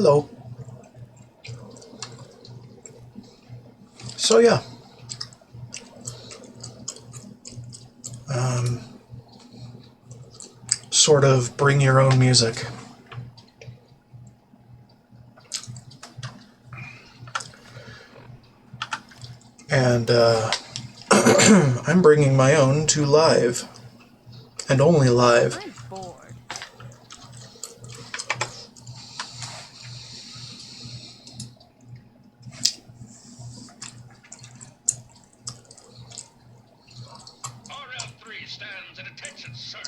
Hello. So yeah, sort of bring your own music. And I'm bringing my own to live, and only live. Stands at attention, sir.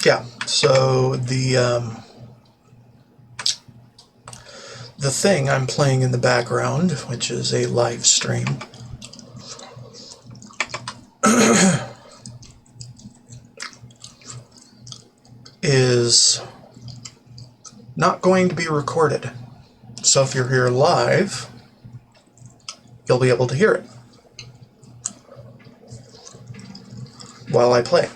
Yeah, so the thing I'm playing in the background, which is a live stream, is not going to be recorded. So if you're here live, you'll be able to hear it while I play.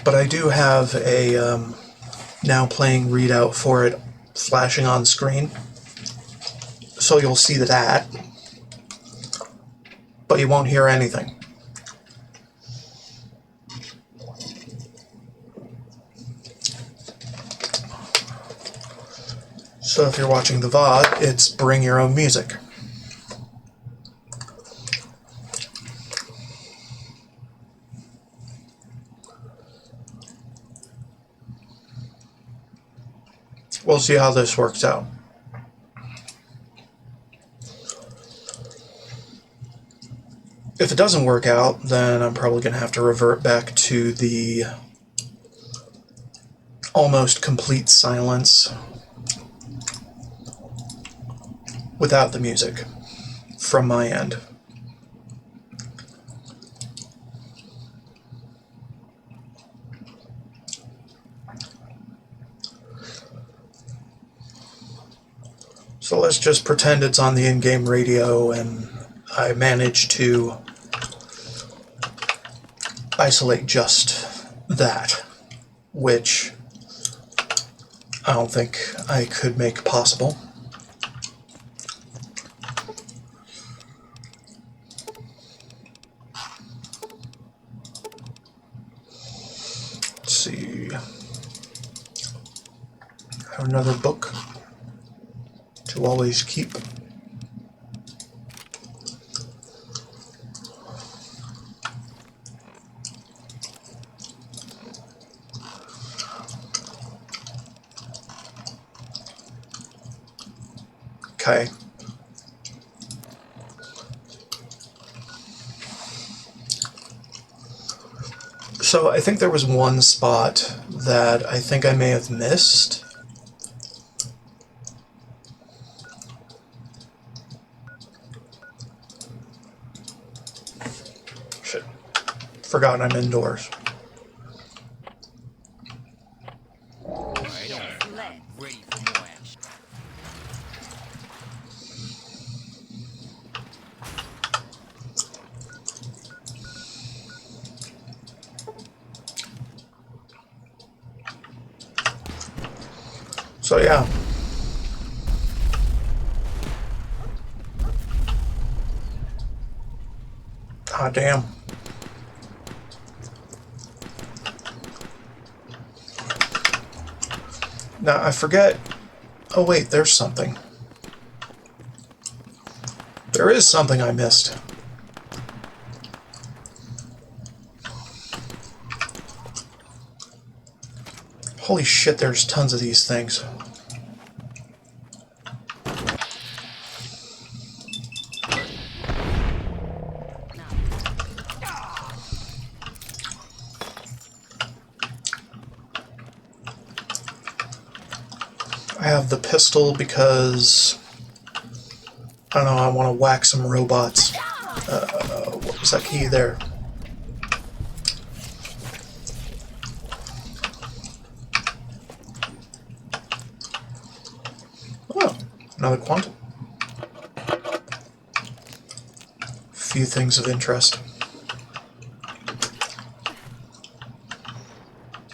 But I do have a now playing readout for it flashing on screen, so you'll see that, but you won't hear anything. So if you're watching the VOD, it's bring your own music. We'll see how this works out. If it doesn't work out, then I'm probably going to have to revert back to the almost complete silence without the music from my end. So let's just pretend it's on the in-game radio and I manage to isolate just that, which I don't think I could make possible. Let's see. I have another book to always keep. Okay. So I think there was one spot that I think I may have missed. Shit. Forgotten I'm indoors. So yeah. Ah, damn. Now I forget. Oh wait, there's something. There is something I missed. Holy shit, there's tons of these things. I have the pistol because, I don't know, I want to whack some robots. What was that key there? Oh, another quantum. Few things of interest.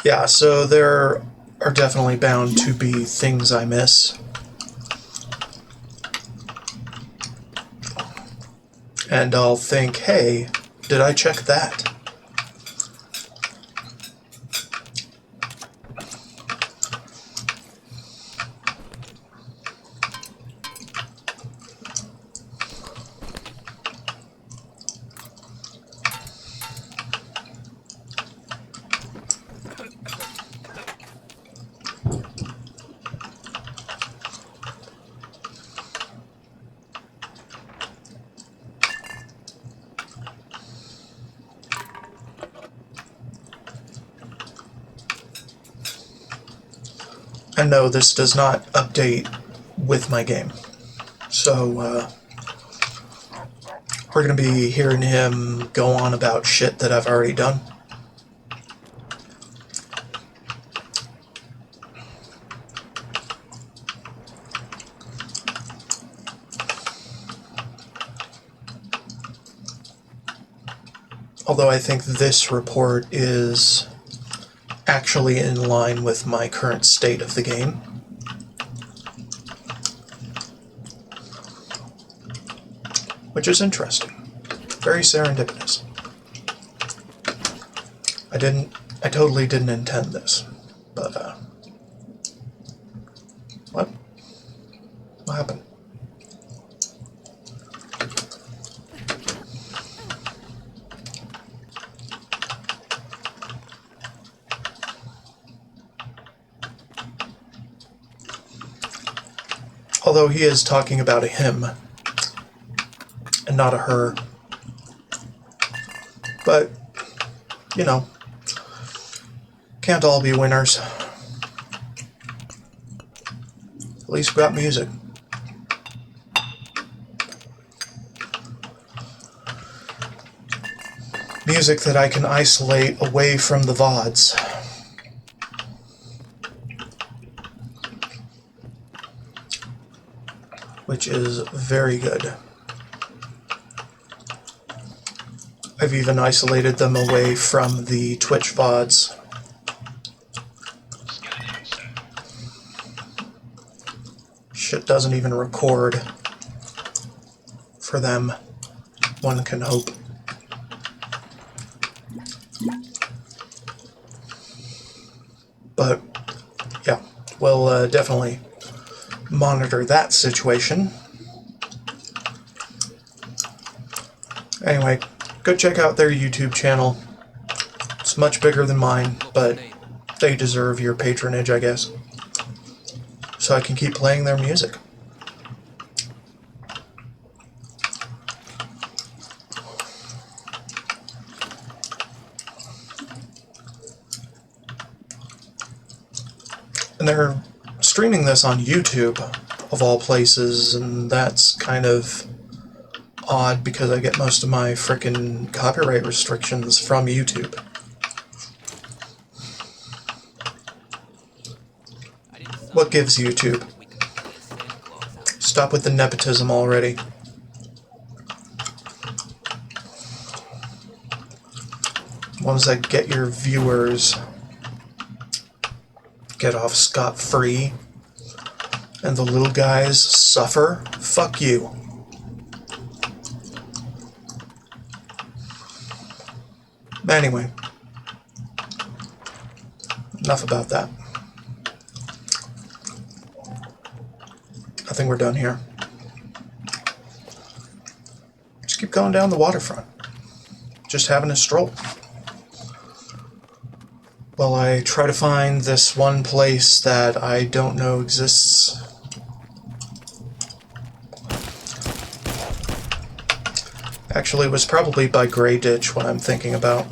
Yeah, so there are definitely bound to be things I miss. And I'll think, hey, did I check that? And no, this does not update with my game. So, we're going to be hearing him go on about shit that I've already done. Although I think this report is actually in line with my current state of the game. Which is interesting. Very serendipitous. I totally didn't intend this. But, what? What happened? Although he is talking about a him and not a her. But, you know, can't all be winners. At least we got music. Music that I can isolate away from the VODs. Which is very good. I've even isolated them away from the Twitch VODs. Shit doesn't even record for them, one can hope. But, yeah, we'll definitely monitor that situation. Anyway, go check out their YouTube channel. It's much bigger than mine, but they deserve your patronage, I guess. So I can keep playing their music. And they're streaming this on YouTube, of all places, and that's kind of odd because I get most of my frickin' copyright restrictions from YouTube. What gives YouTube? Stop with the nepotism already. Ones that get your viewers get off scot-free, and the little guys suffer. Fuck you. Anyway, enough about that. I think we're done here. Just keep going down the waterfront. Just having a stroll. While I try to find this one place that I don't know exists. Actually, it was probably by Grey Ditch, what I'm thinking about.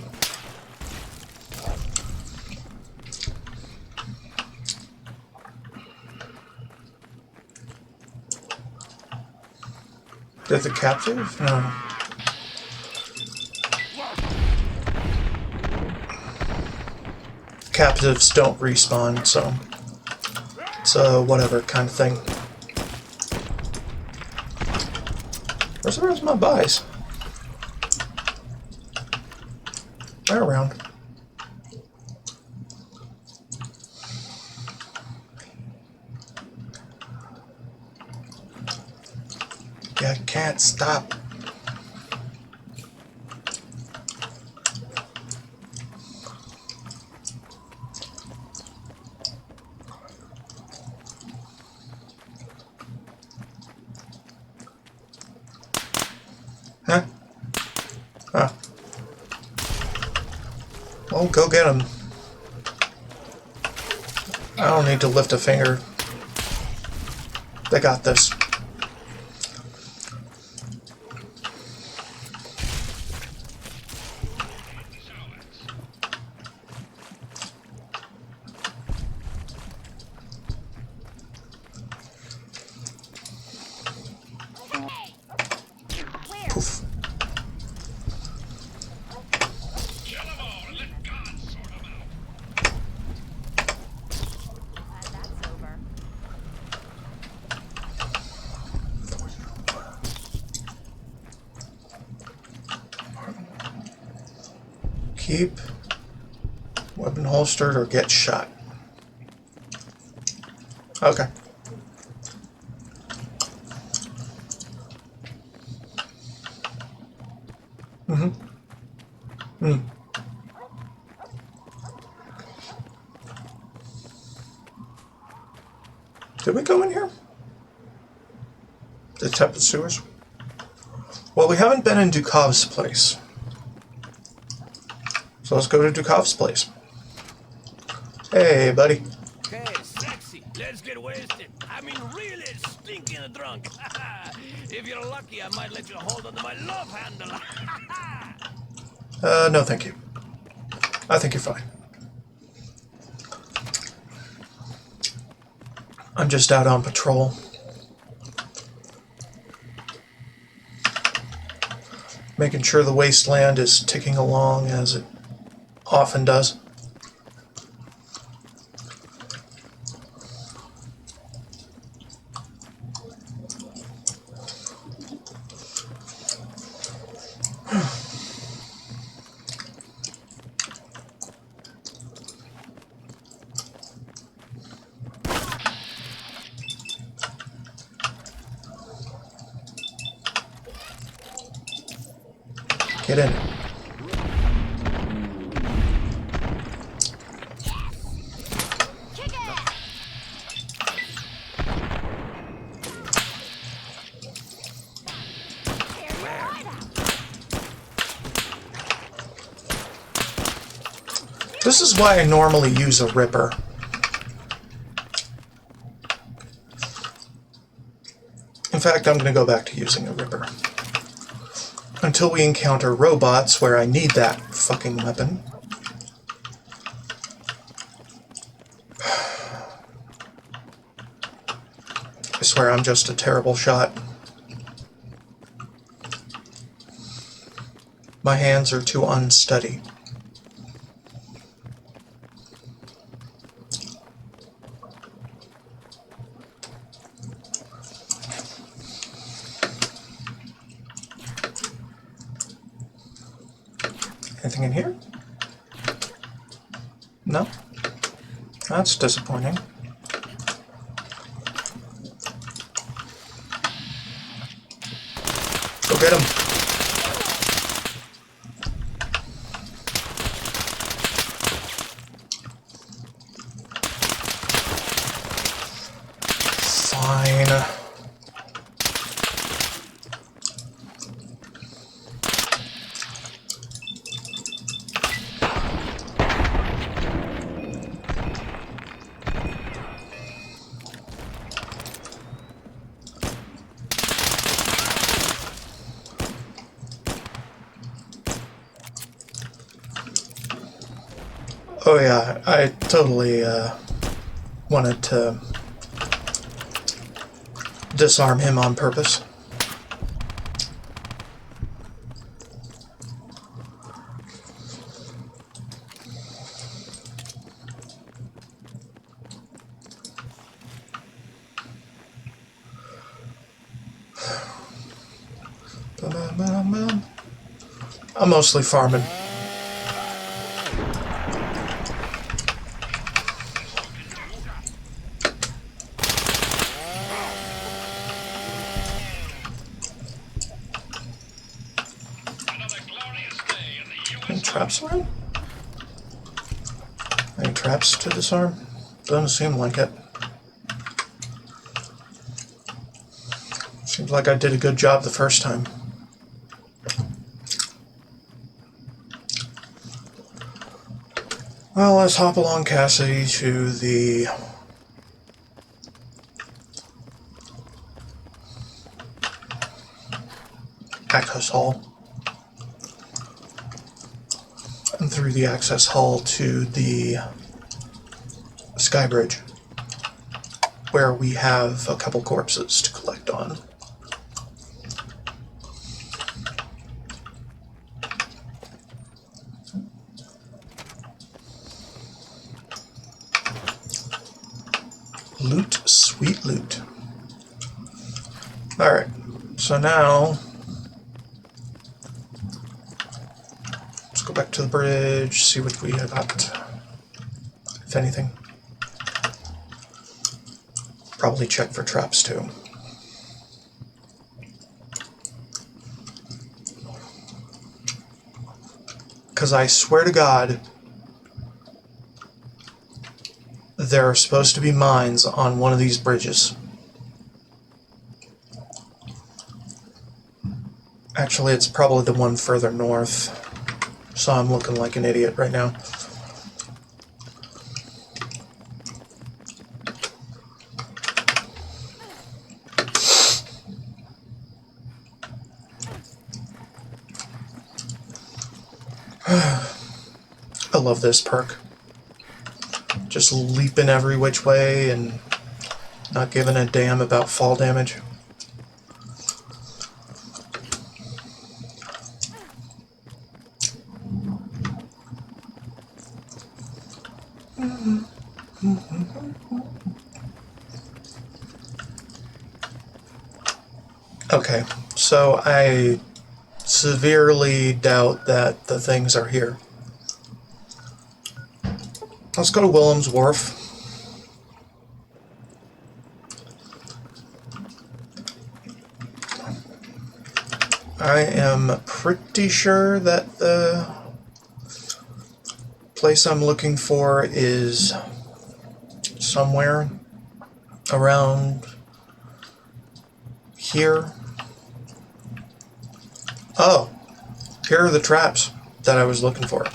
Did the captive? No. captives don't respawn, so it's a whatever kind of thing. Where's my buys? They're around. Yeah, I can't stop. Huh? Huh. Well, go get him. I don't need to lift a finger. They got this. Poof. Kill 'em all and let God sort 'em out. That's over. Keep weapon holstered or get shot. Okay. Did we go in here? The tepid sewers? Well, we haven't been in Dukov's place. So let's go to Dukov's place. Hey, buddy. Hey, sexy, let's get wasted. I mean, really stinking drunk. If you're lucky, I might let you hold onto my love handle. No thank you. I think you're fine. I'm just out on patrol. Making sure the wasteland is ticking along as it often does. Get in. Kick it! Tear your heart out. This is why I normally use a ripper. In fact, I'm going to go back to using a ripper. Until we encounter robots where I need that fucking weapon. I swear I'm just a terrible shot. My hands are too unsteady. Anything in here? No? That's disappointing. Go get him. Fine. Oh yeah, I totally wanted to disarm him on purpose. I'm mostly farming. Another glorious day in the Any U.S. traps around? Any traps to disarm? Doesn't seem like it. Seems like I did a good job the first time. Well, let's hop along Cassidy to the access hall. And through the access hall to the sky bridge, where we have a couple corpses to collect on. Loot, sweet loot. Alright, so now let's go back to the bridge, see what we have got, if anything. Probably check for traps too. Because I swear to God, there are supposed to be mines on one of these bridges. Actually, it's probably the one further north, so I'm looking like an idiot right now. I love this perk. Just leaping every which way and not giving a damn about fall damage. Okay, so I severely doubt that the things are here. Let's go to Willem's Wharf. I am pretty sure that the place I'm looking for is somewhere around here. Oh, here are the traps that I was looking for.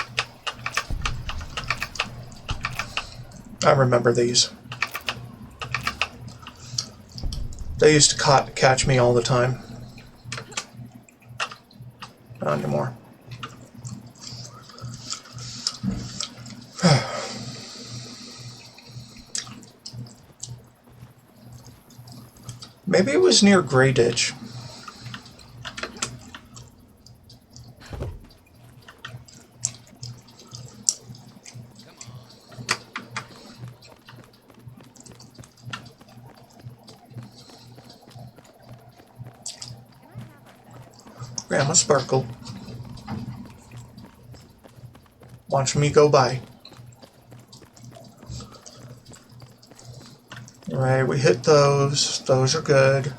I remember these. They used to catch me all the time. Not anymore. Maybe it was near Grey Ditch. Grandma Sparkle. Watch me go by. Alright, we hit those. Those are good.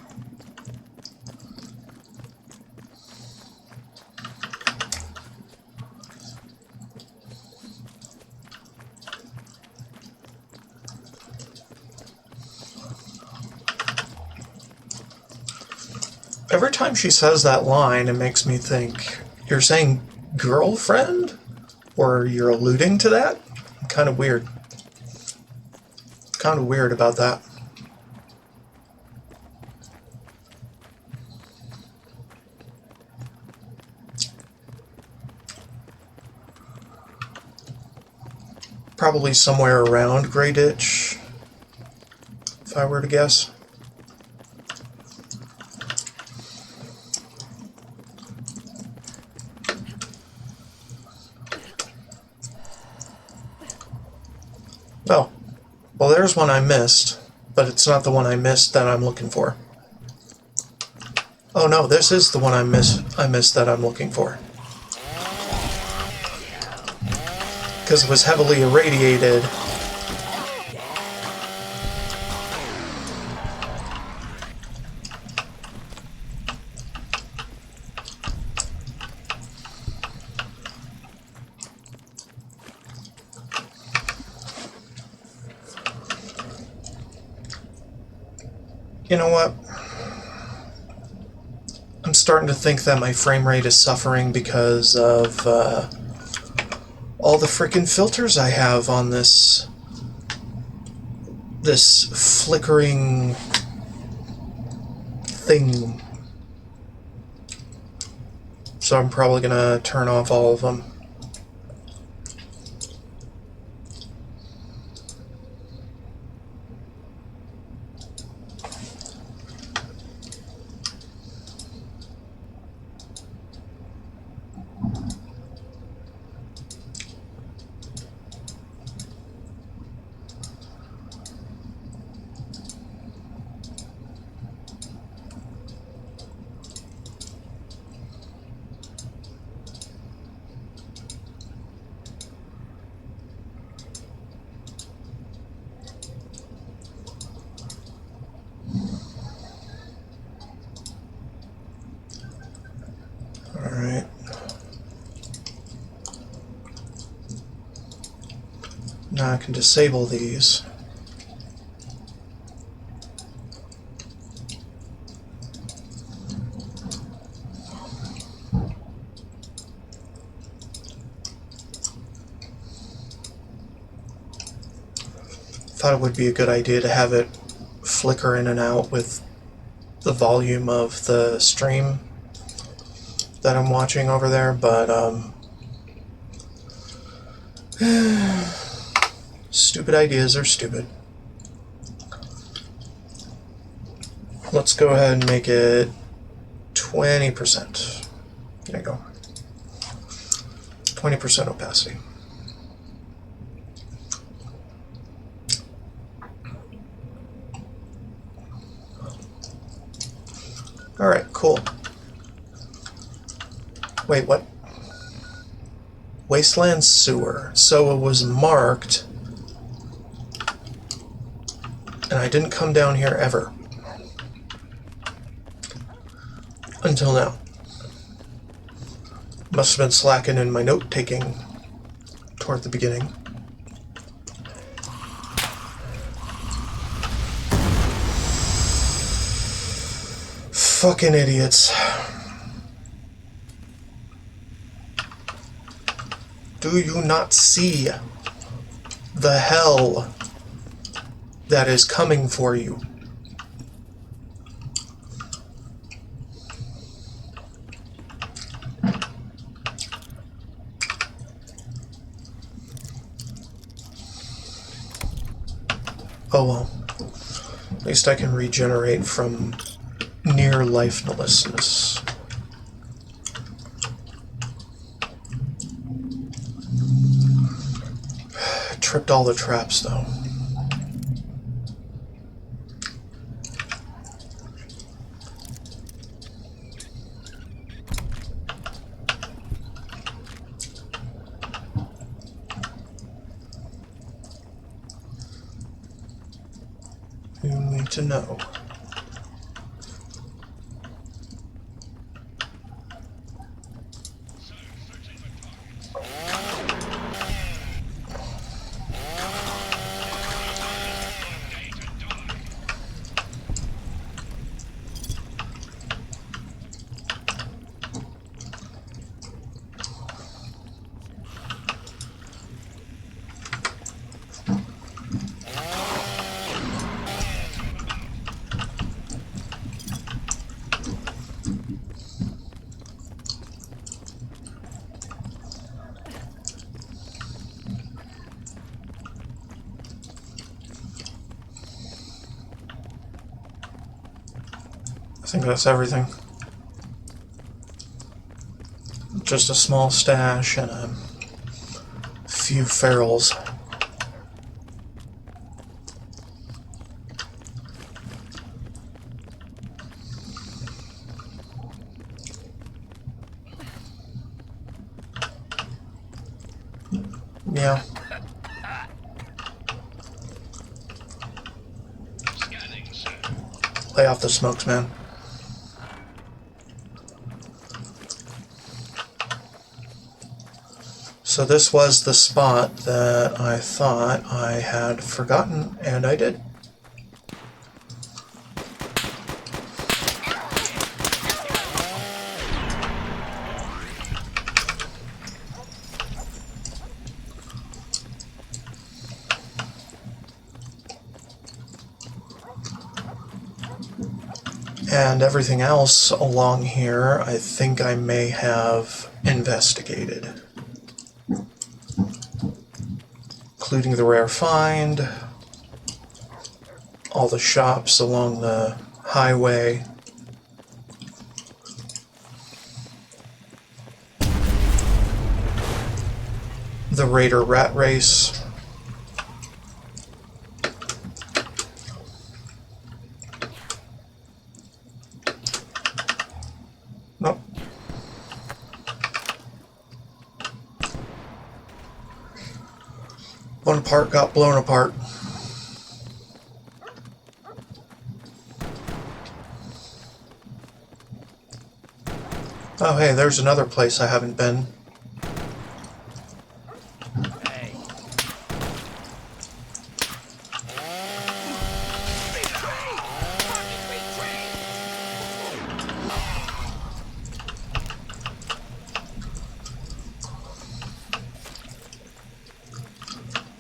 Every time she says that line, it makes me think, you're saying girlfriend? Or you're alluding to that? Kind of weird. Kind of weird about that. Probably somewhere around Grey Ditch, if I were to guess. Oh, well there's one I missed, but it's not the one I missed that I'm looking for. Oh no, this is the one I missed that I'm looking for. Because it was heavily irradiated. You know what? I'm starting to think that my frame rate is suffering because of all the frickin' filters I have on this flickering thing. So I'm probably gonna turn off all of them. Alright. Now I can disable these. Thought it would be a good idea to have it flicker in and out with the volume of the stream that I'm watching over there, but stupid ideas are stupid. Let's go ahead and make it 20%. There you go. 20% opacity. Alright, cool. Wait, what? Wasteland sewer. So it was marked, and I didn't come down here ever. Until now. Must have been slacking in my note-taking toward the beginning. Fucking idiots. Do you not see the hell that is coming for you? Oh well. At least I can regenerate from near lifelessness. Tripped all the traps though. You need to know. I think that's everything. Just a small stash and a few ferals. Yeah. Scanning, sir. Lay off the smokes, man. So this was the spot that I thought I had forgotten, and I did. And everything else along here, I think I may have investigated. Including the rare find, all the shops along the highway. The Raider rat race. Nope. One part got blown apart. Oh hey, there's another place I haven't been. Hey.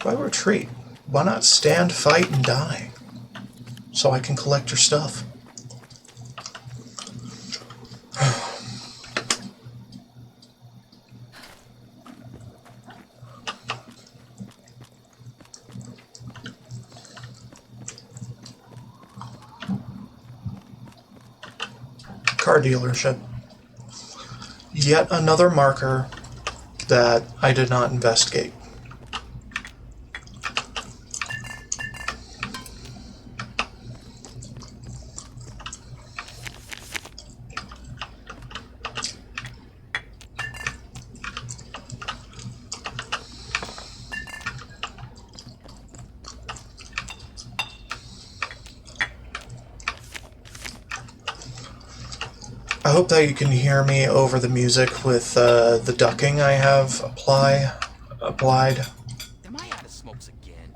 Why retreat? Why not stand, fight, and die? So I can collect your stuff. Car dealership. Yet another marker that I did not investigate. I hope that you can hear me over the music with the ducking I have applied. Am I out of smokes again?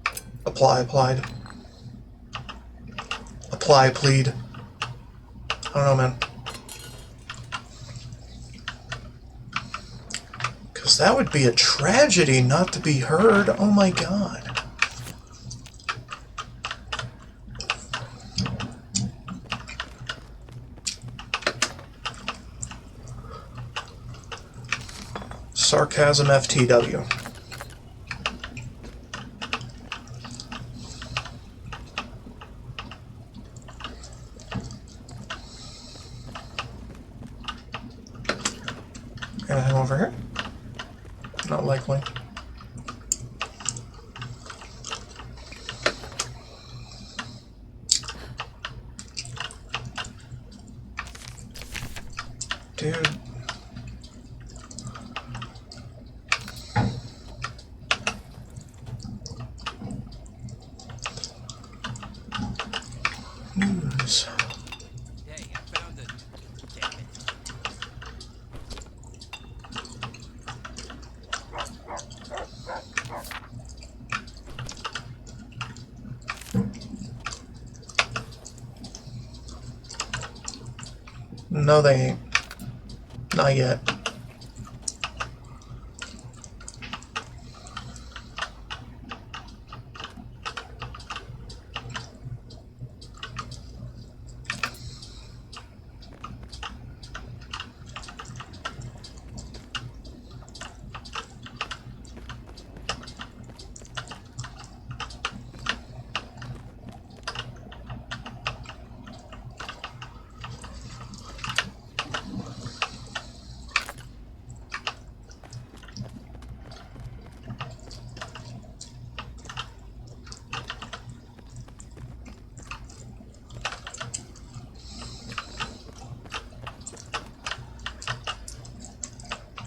Applied. Apply, plead. I don't know, man. Because that would be a tragedy not to be heard. Oh my god. Sarcasm FTW. Anything over here? Not likely. Dude. News. Hey, I found it. Damn it. No, they ain't. Not yet.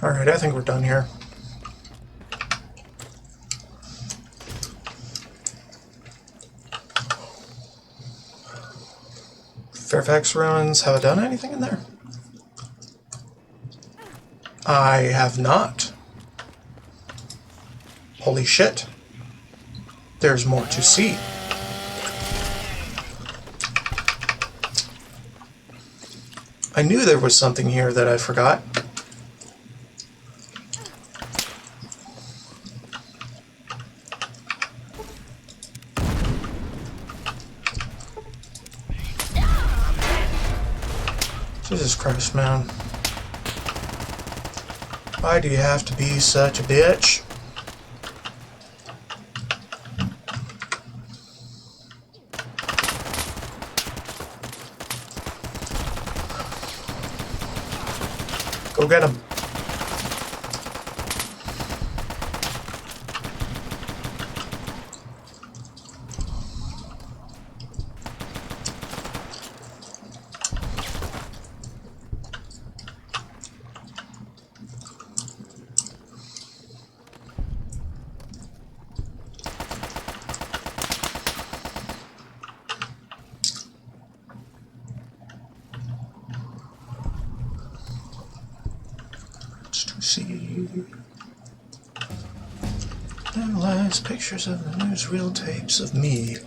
Alright, I think we're done here. Fairfax ruins. Have I done anything in there? I have not. Holy shit. There's more to see. I knew there was something here that I forgot. Jesus Christ, man. Why do you have to be such a bitch? Go get him. See. Analyze pictures of the newsreel tapes of me.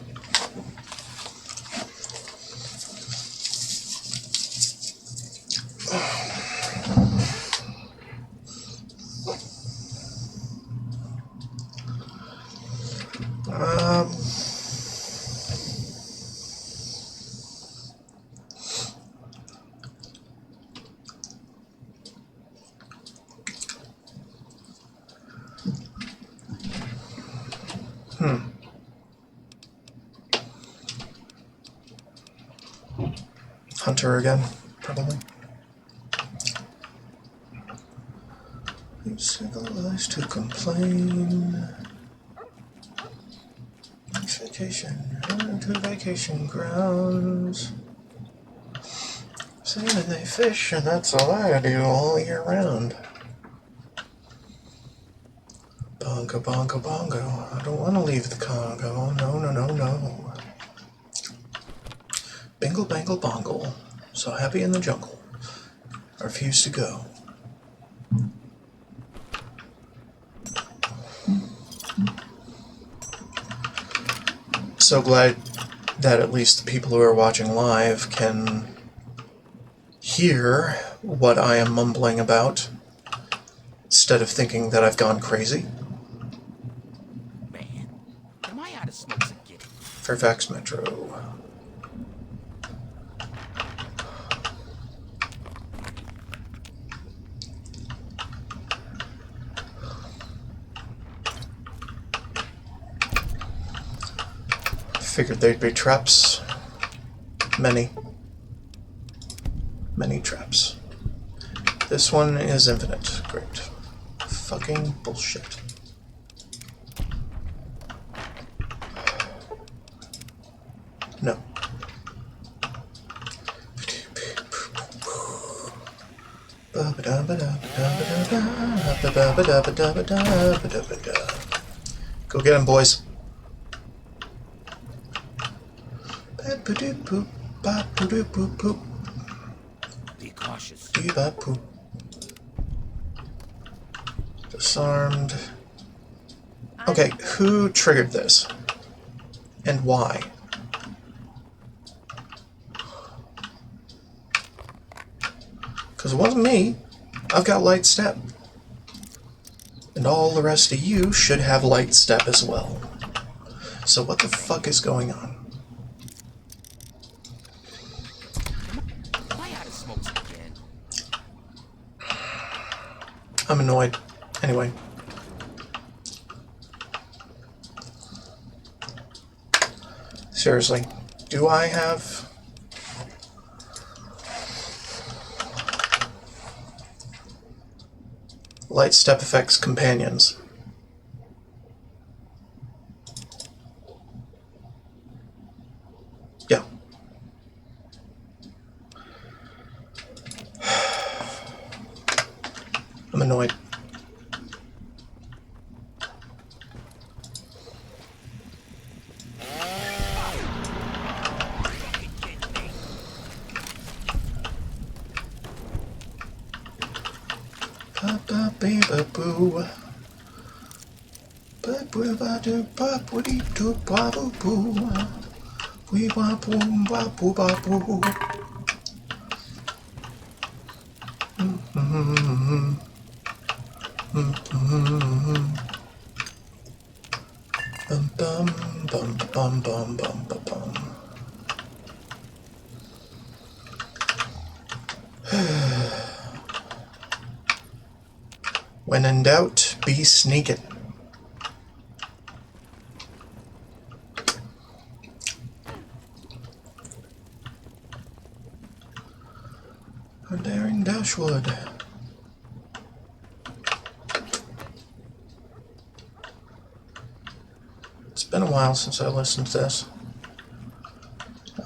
Hunter again, probably. Civilized to complain. Vacation, to vacation grounds. Saying they fish, and that's all I do all year round. Bongo, bongo, bongo. I don't want to leave the Congo. No, no, no, no. Bingle, bangle, bongle. So happy in the jungle. I refuse to go. So glad that at least the people who are watching live can hear what I am mumbling about instead of thinking that I've gone crazy. Man, am I out of smokes again? Fairfax Metro. Figured there'd be traps. Many traps. This one is infinite. Great. Fucking bullshit. No. Go get him, boys. Be cautious. Disarmed. Okay, who triggered this? And why? Because it wasn't me. I've got light step. And all the rest of you should have light step as well. So what the fuck is going on? Am I out of smokes again? I'm annoyed. Anyway. Seriously, do I have... light step effects companions? Yeah. I'm annoyed. boo. But boo ba do ba boo dee doo ba boo boo. We ba boom ba boo ba boo. Bum bum bum bum bum bum bum bum. When in doubt, be sneaking. A daring Dashwood. It's been a while since I listened to this.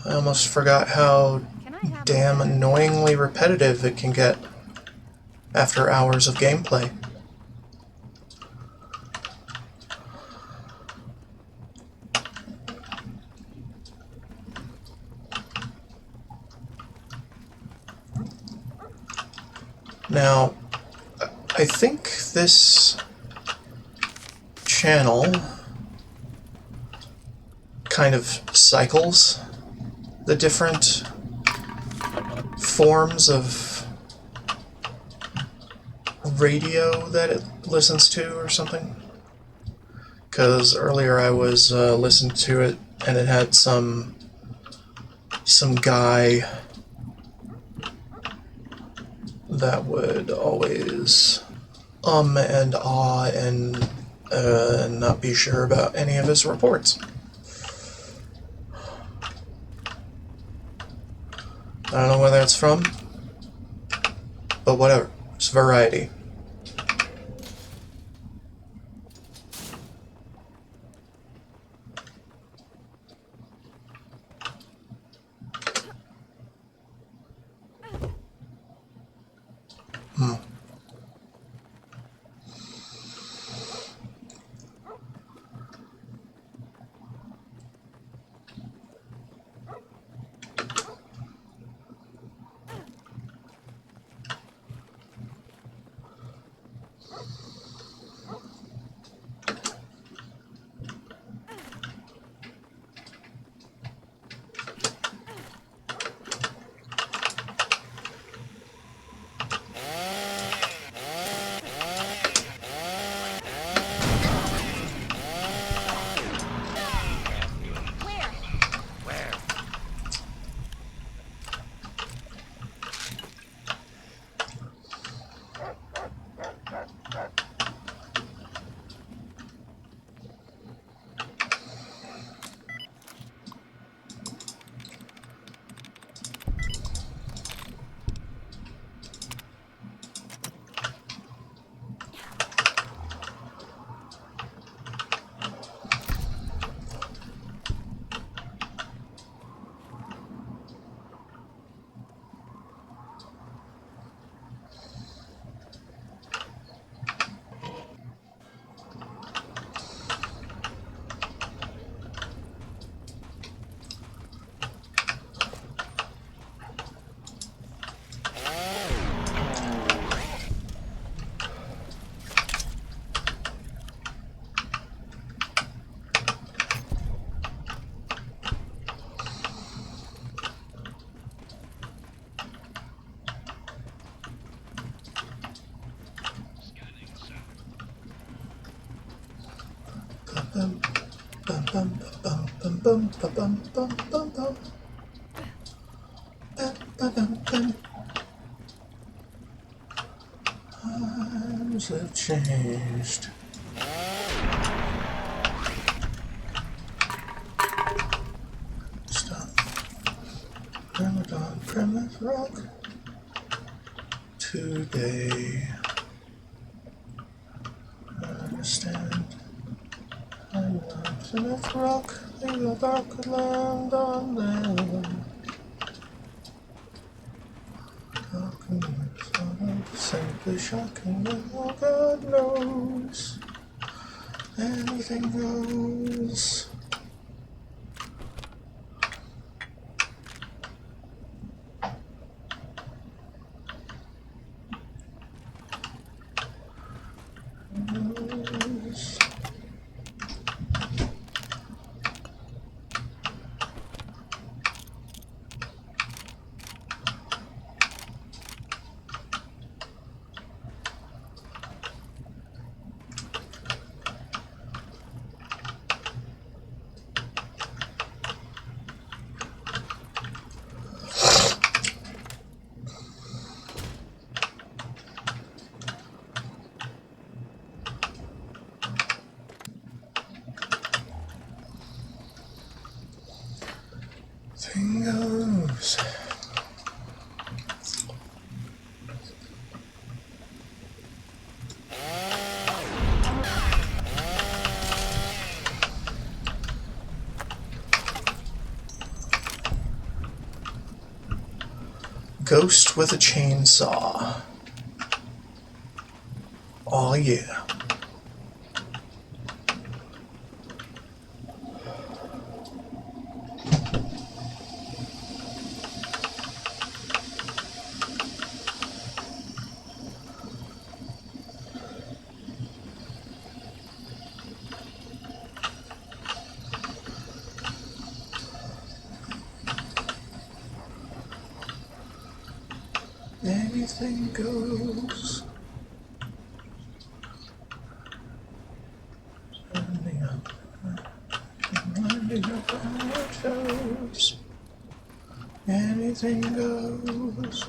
I almost forgot how Can I have damn a better annoyingly repetitive it can get after hours of gameplay. Now, I think this channel kind of cycles the different forms of radio that it listens to or something. Because earlier I was listening to it and it had some guy that would always and ah and not be sure about any of his reports. I don't know where that's from, but whatever. It's variety. Bum, bum, bum, bum, bum, bum, bum, bum, bum, bum, bum. Bum, bum, bum, bum. Times have changed. Stop. Ramadan premise rock. Today. I understand. I'm not Plymouth Rock. In the dark land on there. Simply shocking, oh God knows anything goes. Anything goes. Ghost with a chainsaw. Oh yeah. Anything goes. Standing up on our toes. Anything goes.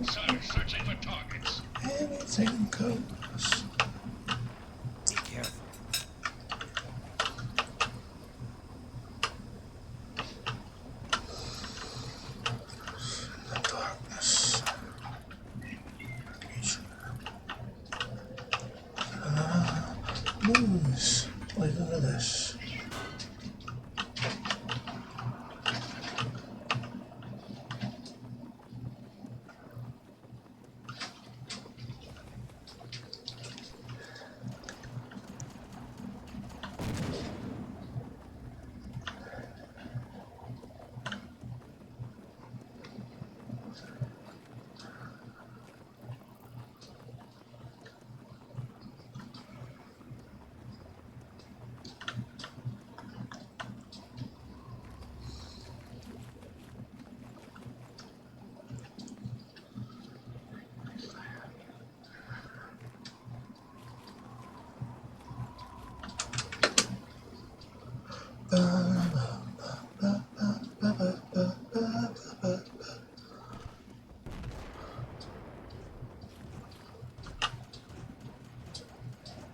Sir, searching for targets. Anything goes. Be careful. The darkness. Moves. Listen to this.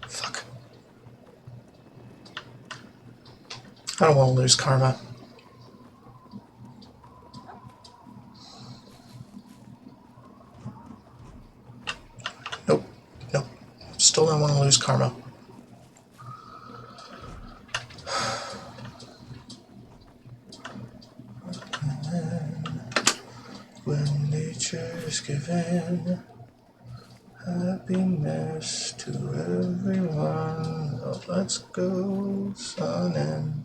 Fuck. I don't want to lose karma. Nope. Nope. Still don't want to lose karma. When nature's given happiness to everyone, oh, let's go, son, and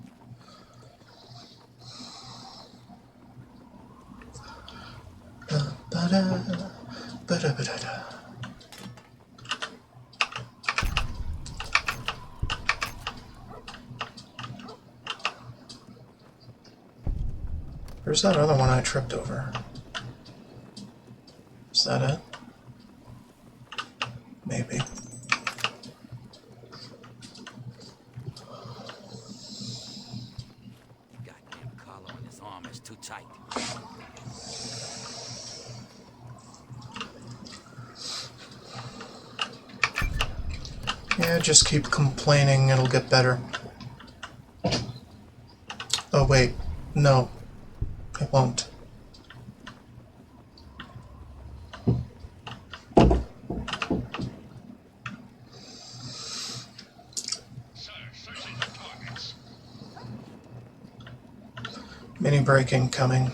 ba-da, ba-da, ba-da-da. Where's that other one I tripped over? Is that it? Maybe. Goddamn collar on his arm is too tight. Yeah, just keep complaining, it'll get better. Oh wait, no, it won't. Sir, searching for targets. Mini braking coming.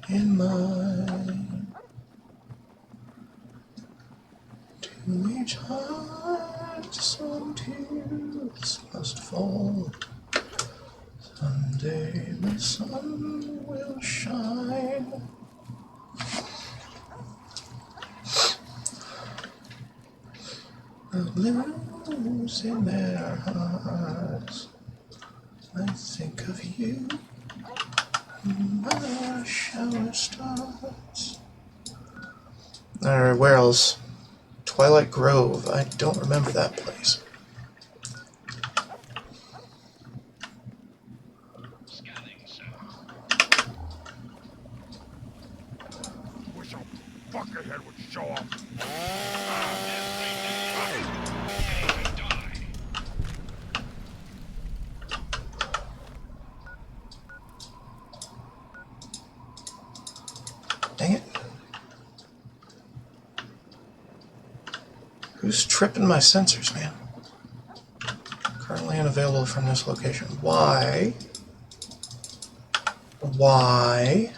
in mine. To each heart some tears must fall. Someday the sun will shine. The blues in their hearts. I think of you. My shower starts. Alright, where else? Twilight Grove. I don't remember that place. Scanning, sir. Wish a buckethead would show up. Die. Dang it. Who's tripping my sensors, man? Currently unavailable from this location. Why? Why?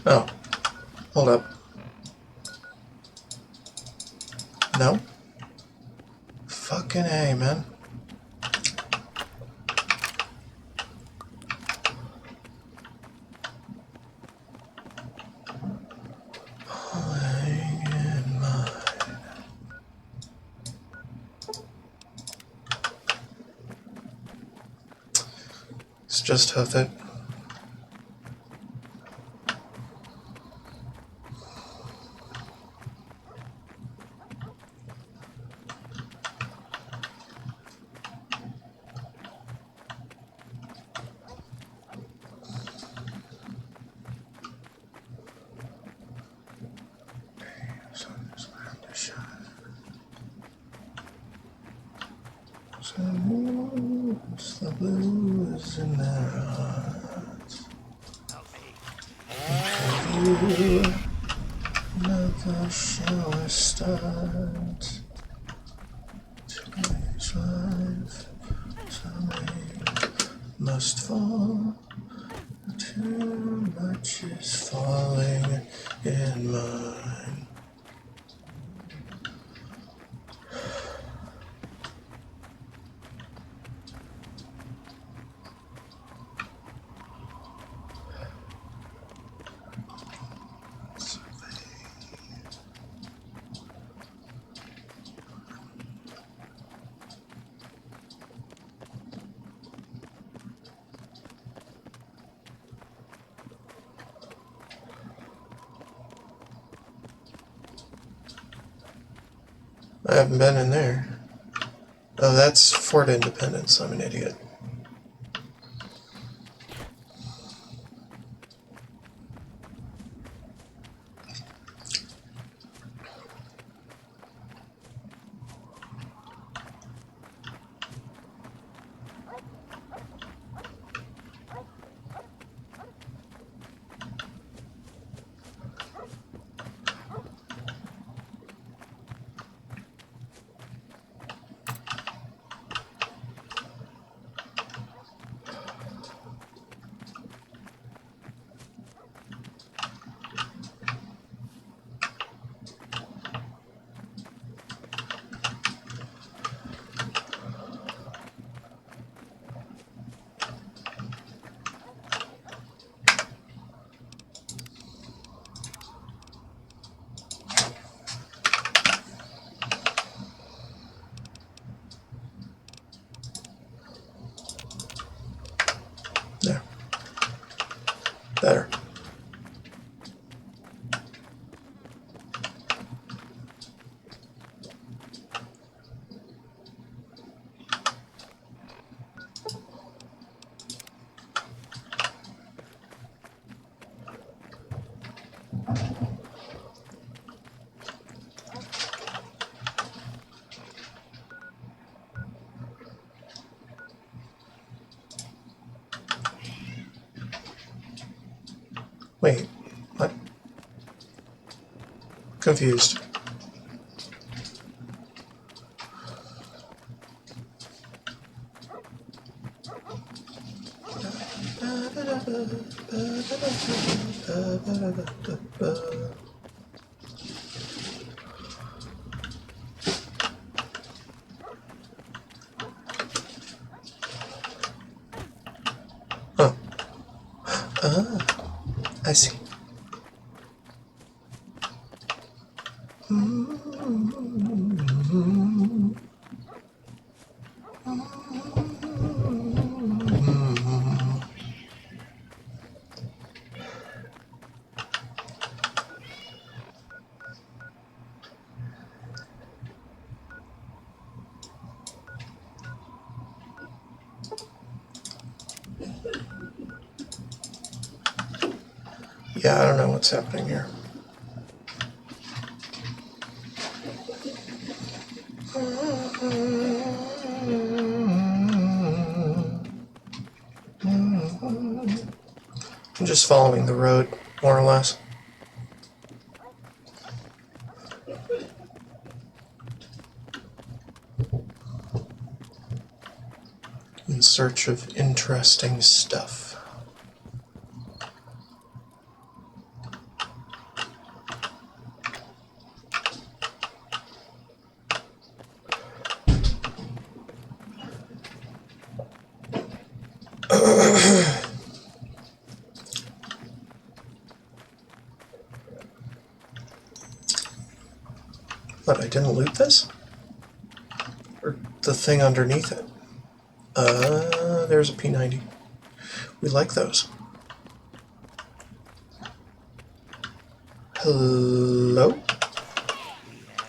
Oh. Hold up. No? Fucking A, man. Let's just hoof it. It's the blues in their hearts. You let the shower start. Today's life, some rain must fall. Too much is falling in mine. I haven't been in there. Oh, that's Fort Independence. I'm an idiot. There. Better. Wait, what? Confused. Huh. Ah, I see. Yeah, I don't know what's happening here. I'm just following the road, more or less. In search of interesting stuff. But I didn't loot this? Or the thing underneath it? There's a P90. We like those. Hello?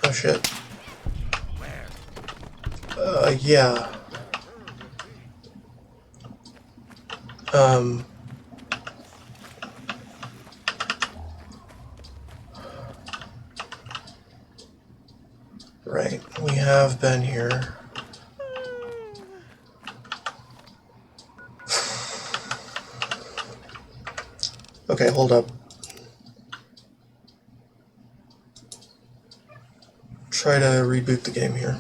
Oh shit. Yeah. Right. We have been here. Okay, hold up. Try to reboot the game here.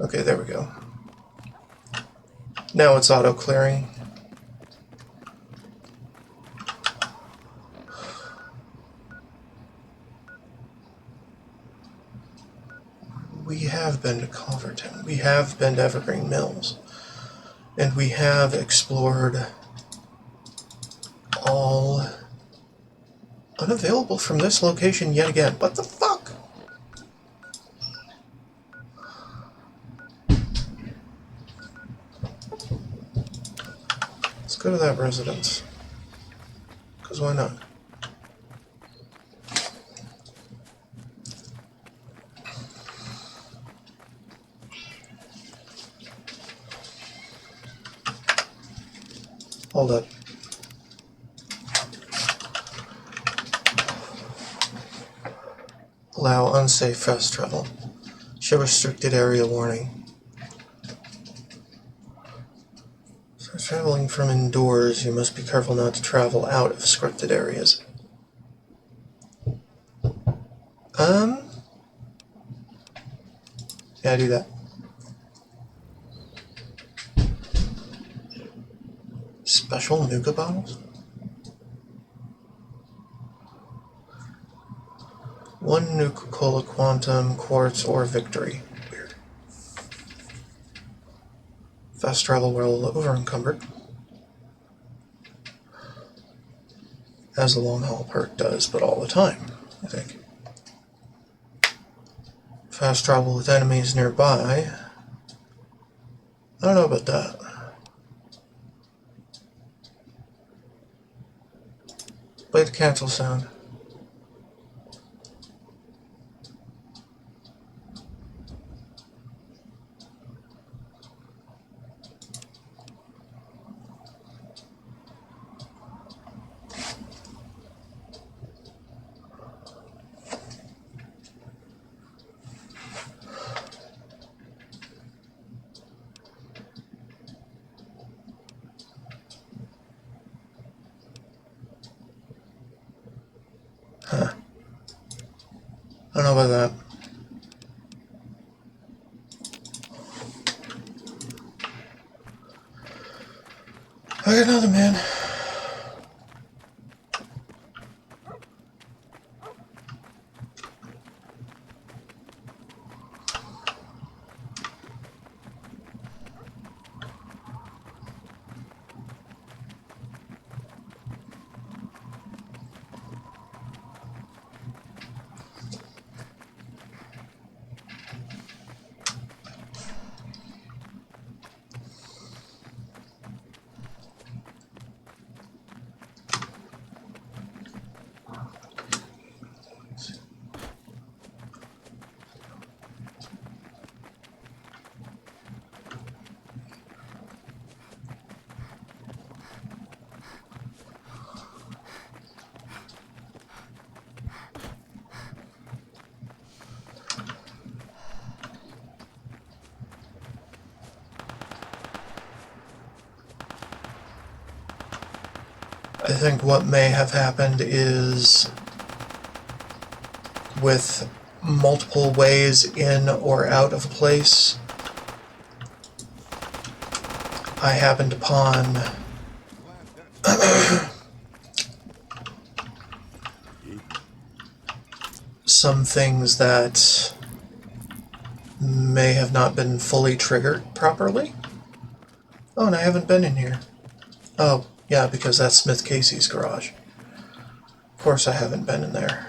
Okay, there we go. Now it's auto-clearing. We have been to Culverton. We have been to Evergreen Mills. And we have explored all unavailable from this location yet again. What the fuck? Let's go to that residence. Because why not? Hold up. Allow unsafe fast travel. Show restricted area warning. So traveling from indoors, you must be careful not to travel out of scripted areas. Yeah, do that. Special Nuka bottles? One Nuka-Cola Quantum, Quartz, or Victory. Weird. Fast travel while over-encumbered. As the long haul perk does, but all the time, I think. Fast travel with enemies nearby. I don't know about that. Play the cancel sound. Huh. I don't know about that. I got another man. I think what may have happened is with multiple ways in or out of a place, I happened upon some things that may have not been fully triggered properly. Oh, and I haven't been in here. Oh, yeah, because that's Smith Casey's garage. Of course I haven't been in there.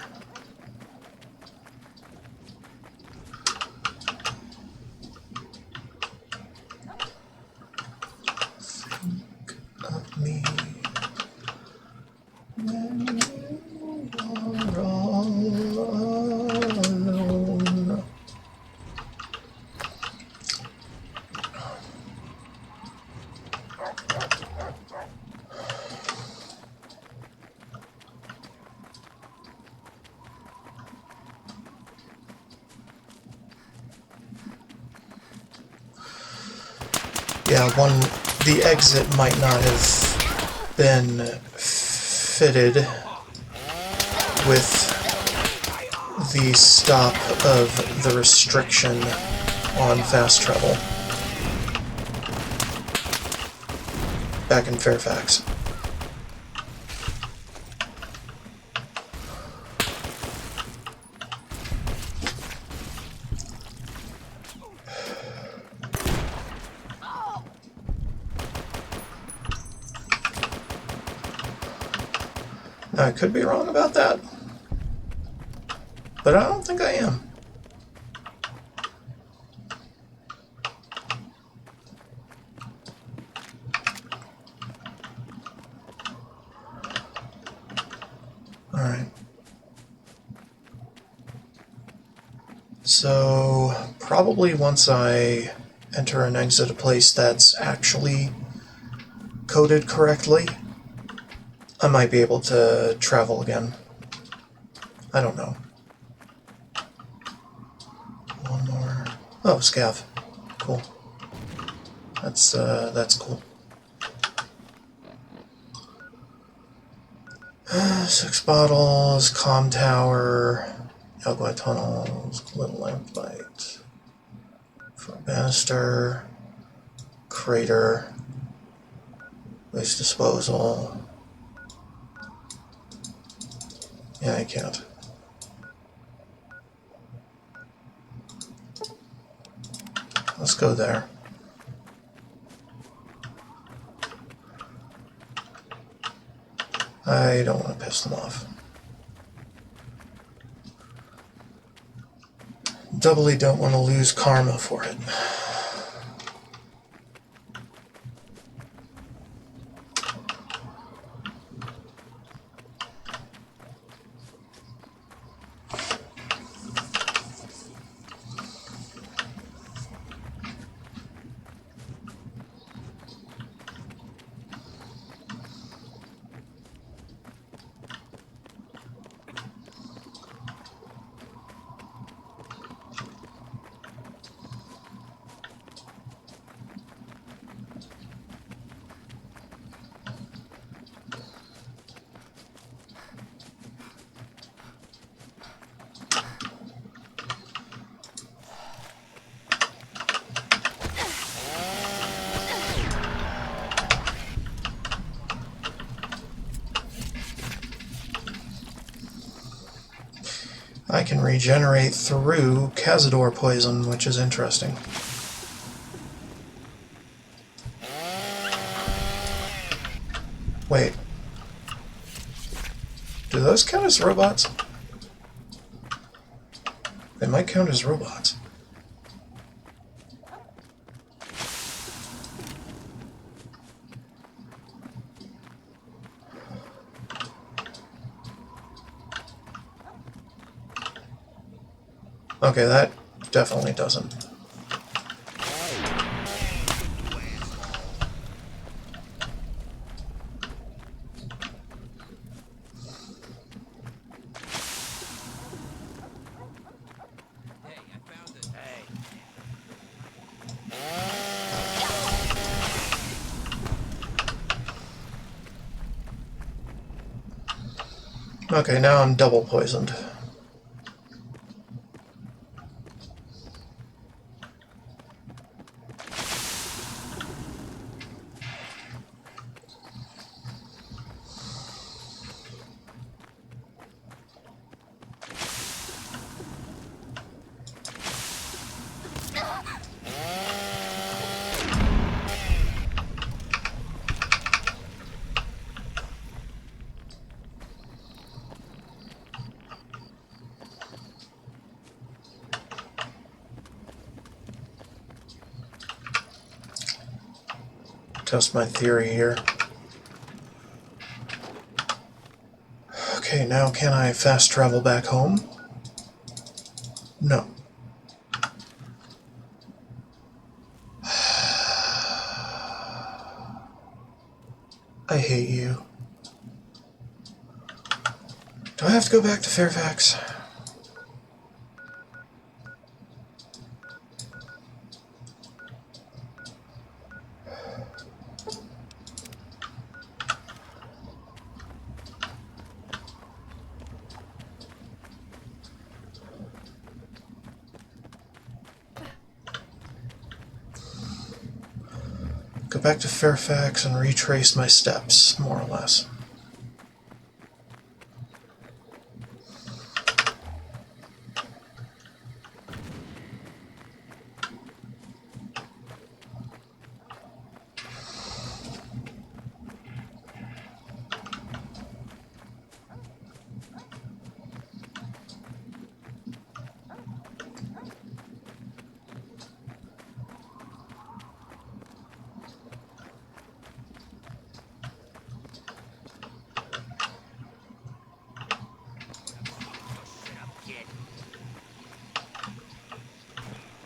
Think of me when you are all alone. Yeah, the exit might not have been fitted with the stop of the restriction on fast travel back in Fairfax. Now, I could be wrong about that, but I don't think I am. Alright. So, probably once I enter and exit a place that's actually coded correctly, I might be able to travel again. I don't know. One more. Oh, scav. Cool. That's cool. 6 bottles, comm tower, alkali tunnels, little lamp light, for banister, crater, waste disposal. Yeah, I can't. Let's go there. I don't want to piss them off. Doubly don't want to lose karma for it. I can regenerate through Cazador poison, which is interesting. Wait. Do those count as robots? They might count as robots. Okay, that definitely doesn't. Okay, now I'm double poisoned. Test my theory here. Okay, now can I fast travel back home? No. I hate you. Do I have to go back to Fairfax? Go back to Fairfax and retrace my steps, more or less.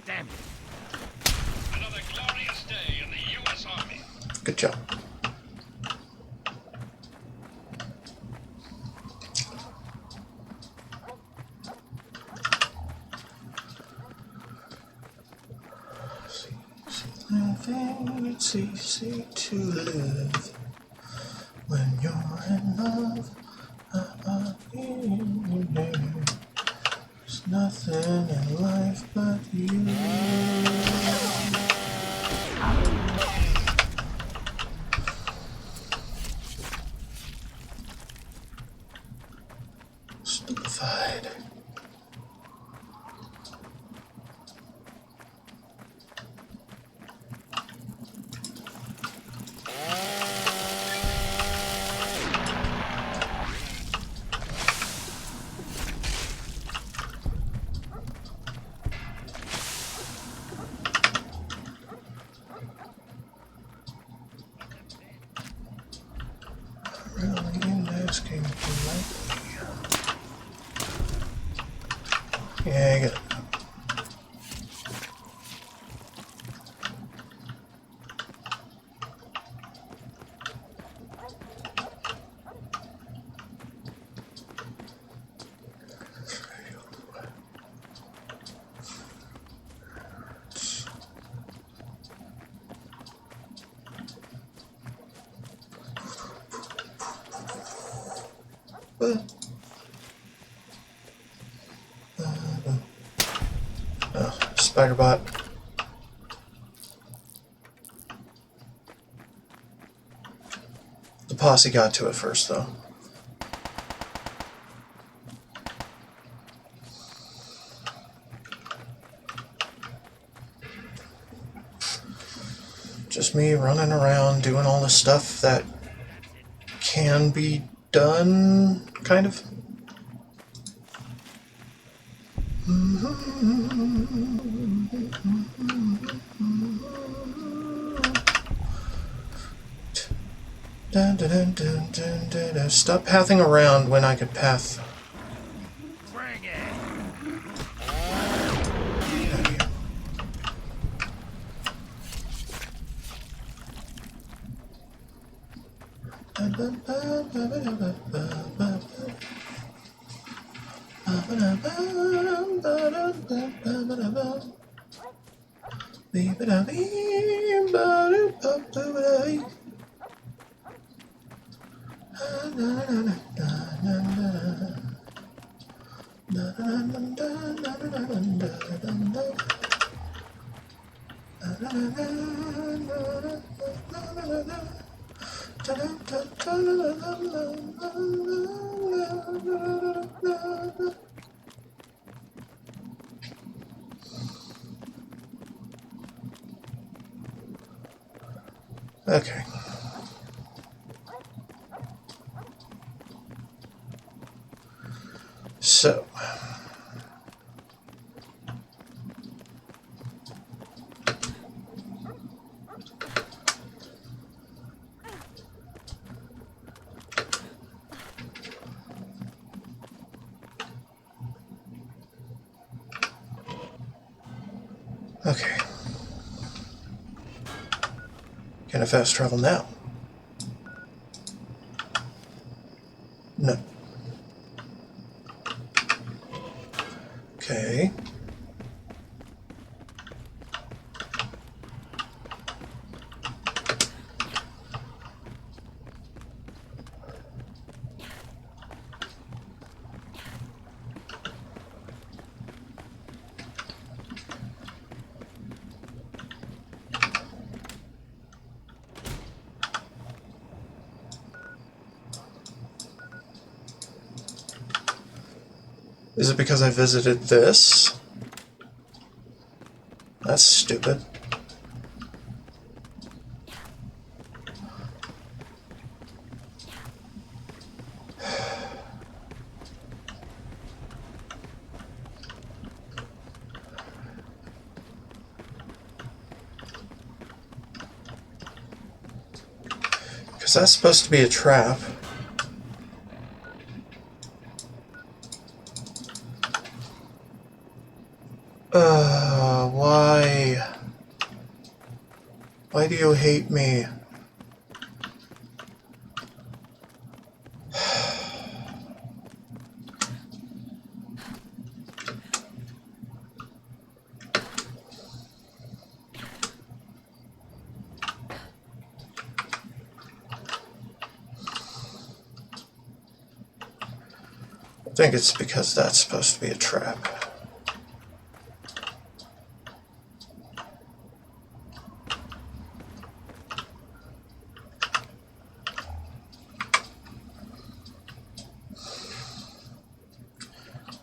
Damn it. Another glorious day in the U.S. Army. Good job. Living, it's easy to live when you're in love. There's nothing in life but you. Stupefied. Really asking politely. Yeah, I get it. Spider-Bot. The posse got to it first, though. just me running around doing all the stuff that can be done, kind of. Dun, dun, dun, dun, dun, dun, dun. Stop pathing around when I could path. Bring it. Okay. So. Okay. Can I fast travel now? No. Okay. Is it because I visited this? That's stupid. Because that's supposed to be a trap. Why? Why do you hate me? I think it's because that's supposed to be a trap.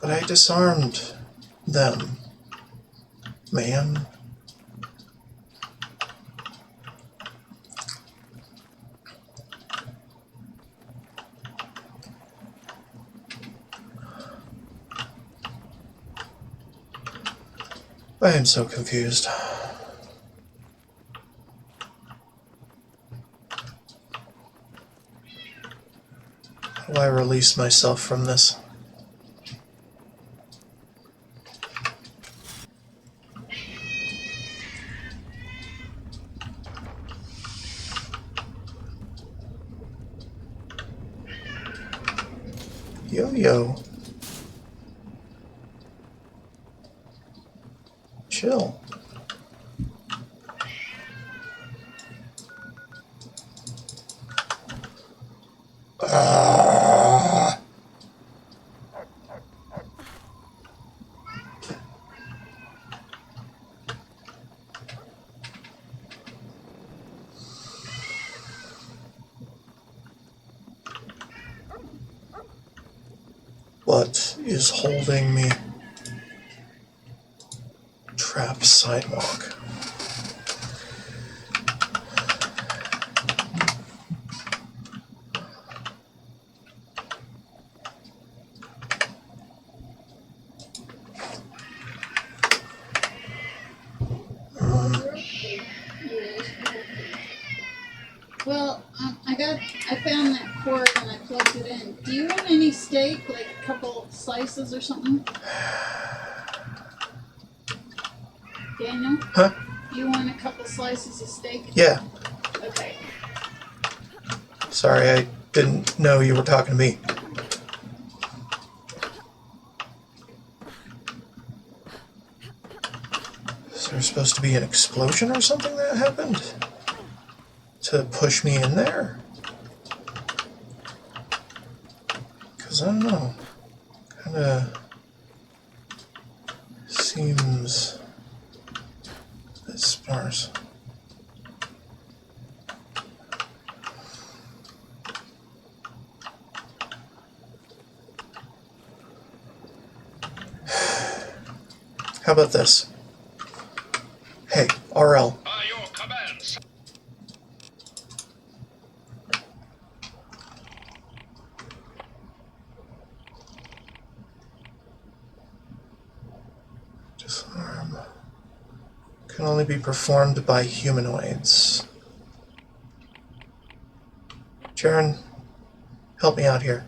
But I disarmed them, man. I am so confused. How do I release myself from this? Yo-yo. Chill. What is holding me? Trap sidewalk. I found that cord and I plugged it in. Do you want any steak, like a couple slices or something? Daniel? Huh? You want a couple slices of steak? Yeah. Okay. Sorry, I didn't know you were talking to me. Is there supposed to be an explosion or something that happened to push me in there? Because I don't know. Kinda seems a bit sparse. How about this? Hey, RL. By your commands. Disarm. Can only be performed by humanoids. Jaren, help me out here.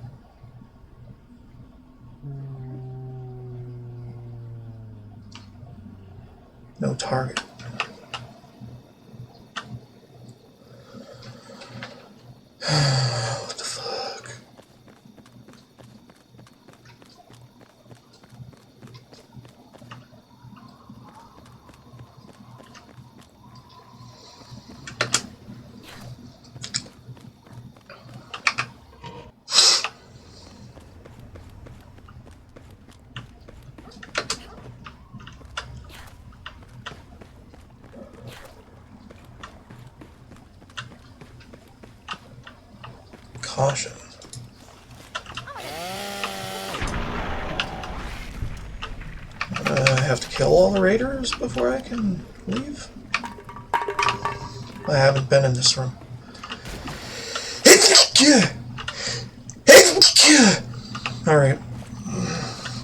No target. What the fuck? Caution. I have to kill all the raiders before I can leave? I haven't been in this room. Alright.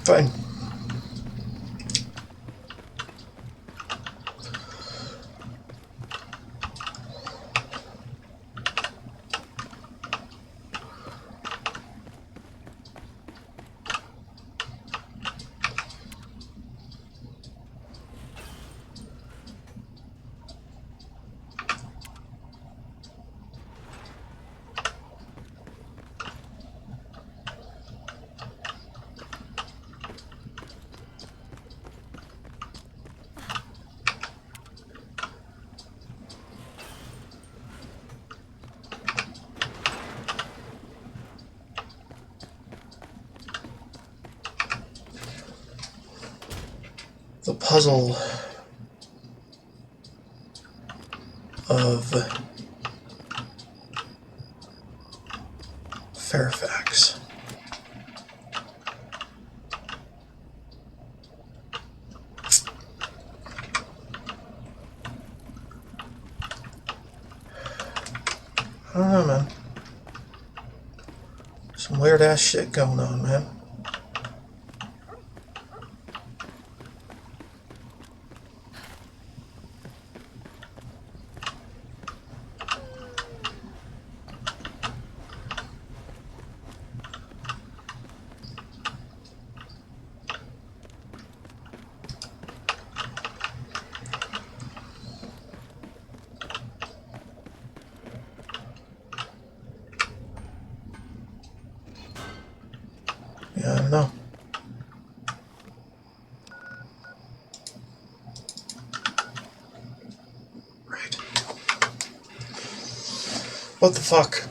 Fine. The puzzle of Fairfax. I don't know, man. Some weird ass shit going on, man. Yeah, I don't know. Right. What the fuck?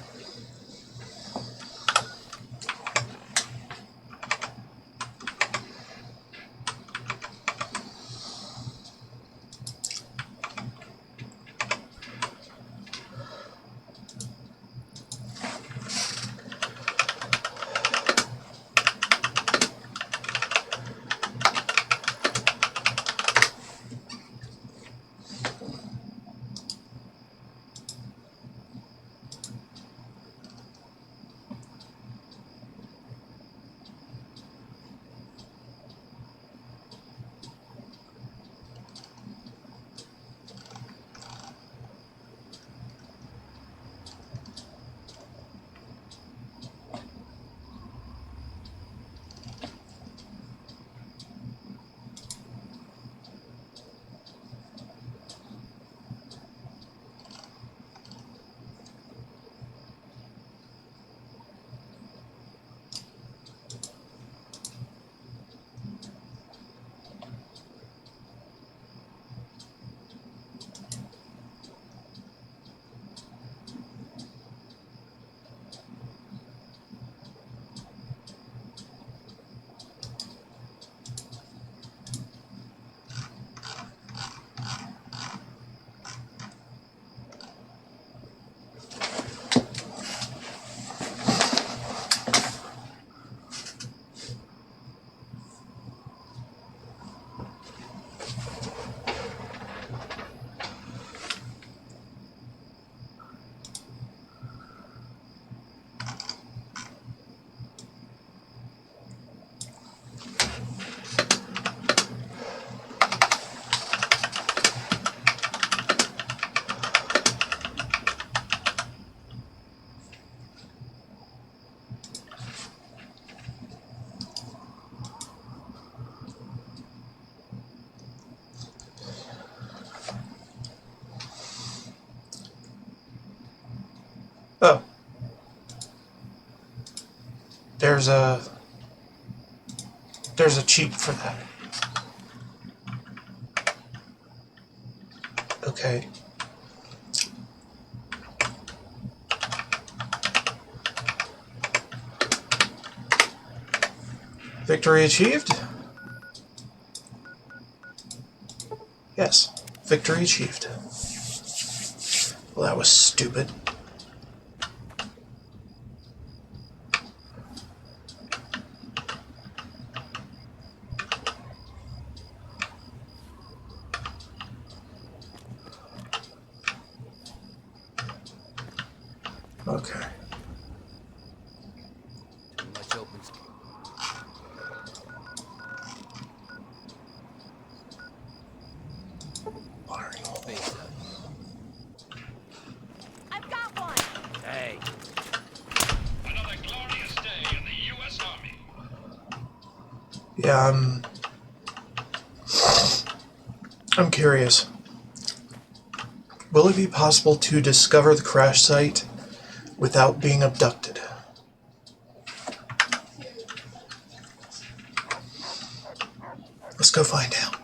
There's a cheat for that. Okay. Victory achieved? Yes. Victory achieved. Well, that was stupid. Okay. Too much open space out here. I've got one. Hey, Another glorious day in the U.S. Army. Yeah, I'm curious. Will it be possible to discover the crash site without being abducted? Let's go find out.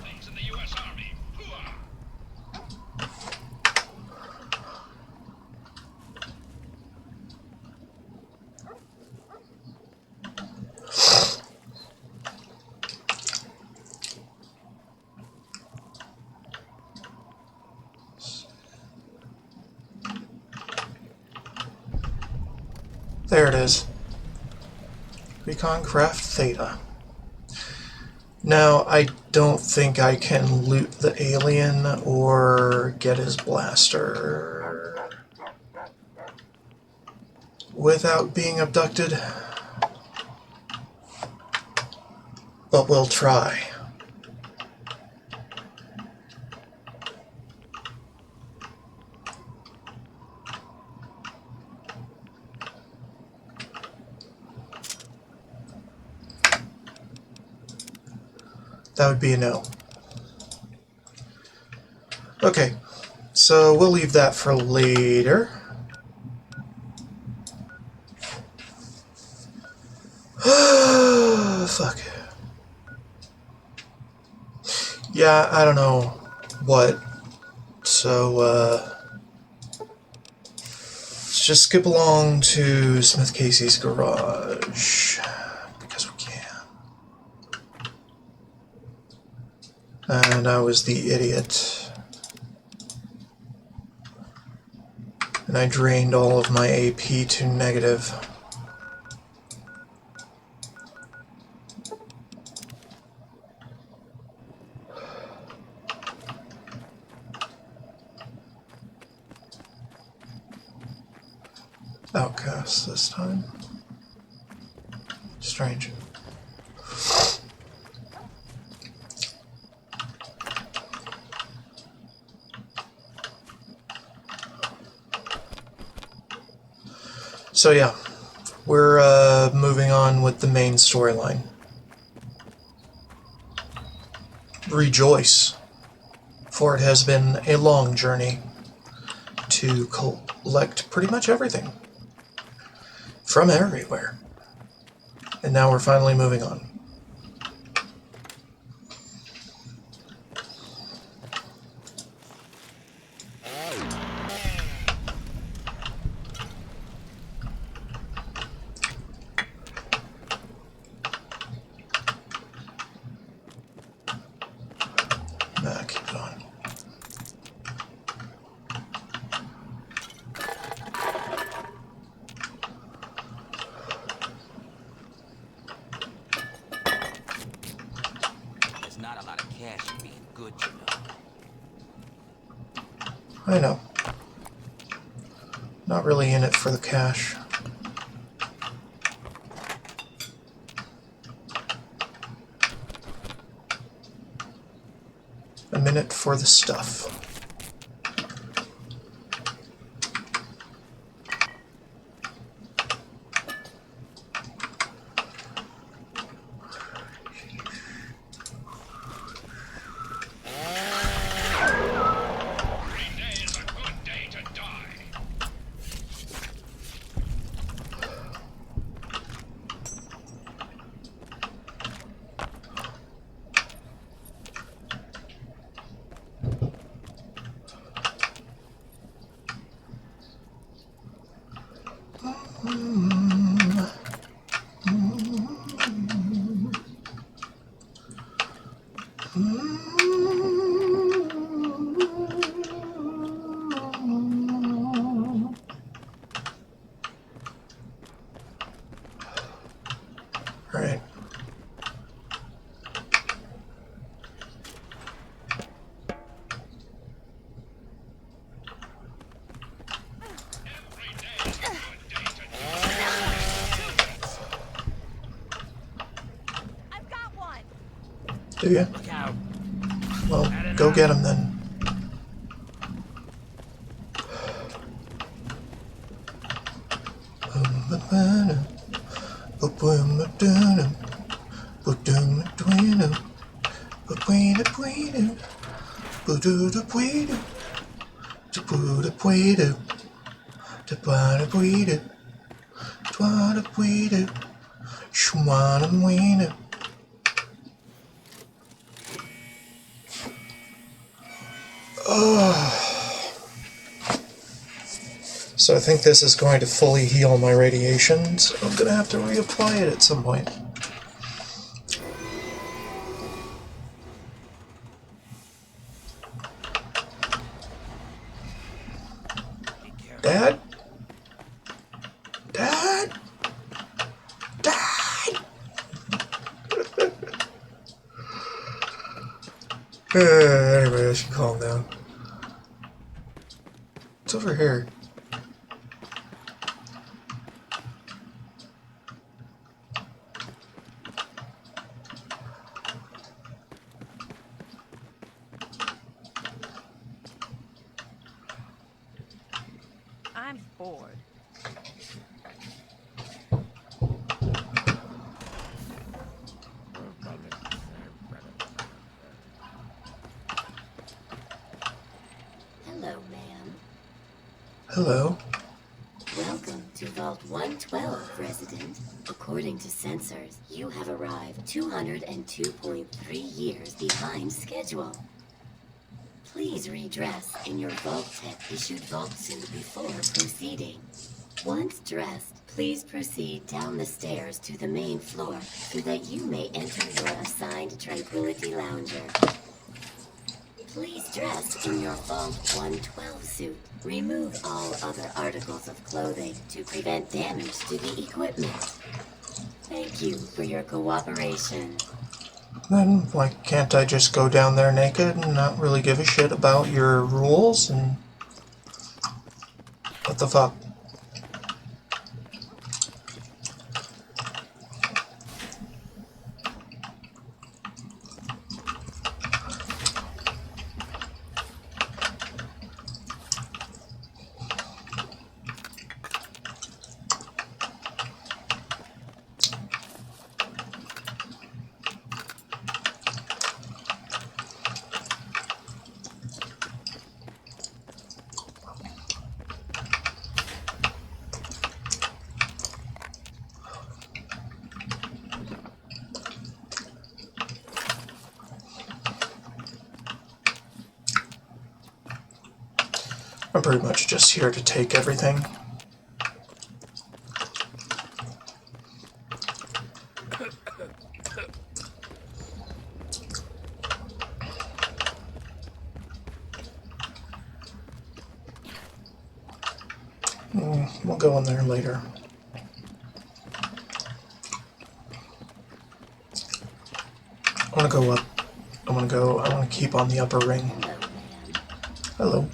Things in the U.S. Army. Hooah! There it is. Recon Craft Theta. Now, I don't think I can loot the alien or get his blaster without being abducted, but we'll try. That would be a no. Okay, so we'll leave that for later. Fuck. Yeah, I don't know what. So, let's just skip along to Smith Casey's garage. Because we can. And I was the idiot. And I drained all of my AP to negative. Outcast this time. Strange. So yeah, we're moving on with the main storyline. Rejoice, for it has been a long journey to collect pretty much everything from everywhere. And now we're finally moving on. Nah, keep it on. There's not a lot of cash in being good, you know. I know. Not really in it for the cash. A minute for the stuff. Every day is a good day to die. Alright. Every day is a good day to die. I've got one. Do you? Look out. Well, go get him then. So I think this is going to fully heal my radiation, so I'm going to have to reapply it at some point. Be careful. Dad? Dad? Dad? Anyway, I should calm down. It's over here. I'm bored. Hello, ma'am. Hello. Welcome to Vault 112, resident. According to sensors, you have arrived 202.3 years behind schedule. Please redress in your Vault Tech-issued Vault suit before proceeding. Once dressed, please proceed down the stairs to the main floor so that you may enter your assigned Tranquility Lounger. Please dress in your Vault 112 suit. Remove all other articles of clothing to prevent damage to the equipment. Thank you for your cooperation. Then why can't I just go down there naked and not really give a shit about your rules? And what the fuck? I'm pretty much just here to take everything. We'll go in there later. I want to go up. I want to keep on the upper ring. Hello.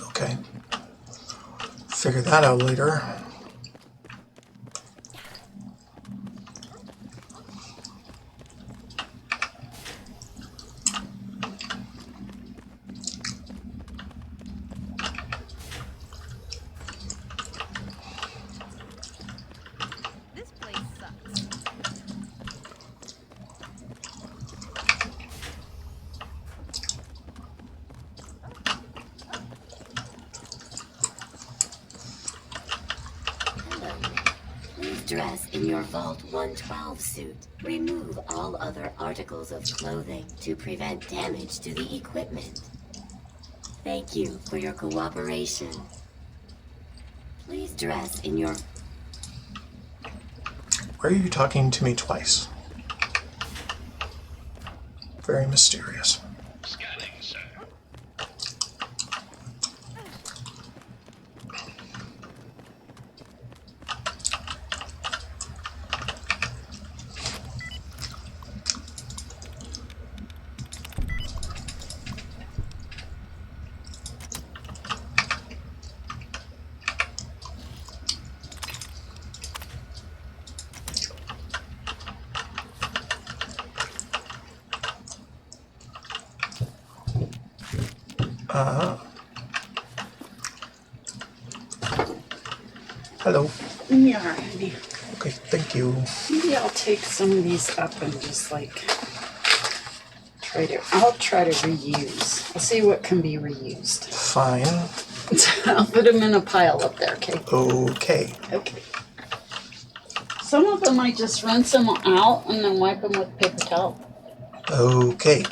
Okay. Figure that out later. This place sucks. Please dress in your Vault 112 suit. Remove all other articles of clothing to prevent damage to the equipment. Thank you for your cooperation. Please dress in your... Why are you talking to me twice? Very mysterious. Scanning, sir. Hello. Yeah, honey. Okay, thank you. Maybe I'll take some of these up and just like I'll try to reuse. I'll see what can be reused. Fine. I'll put them in a pile up there, okay? Okay. Okay. Some of them I just rinse them out and then wipe them with paper towel. Okay.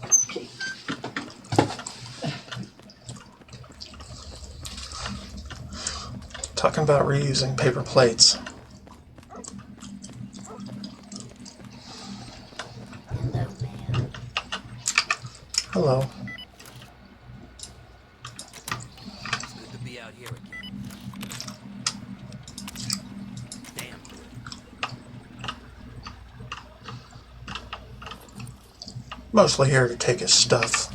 Okay. Talking about reusing paper plates. Hello, ma'am. Hello. It's good to be out here again. Damn good. Mostly here to take his stuff.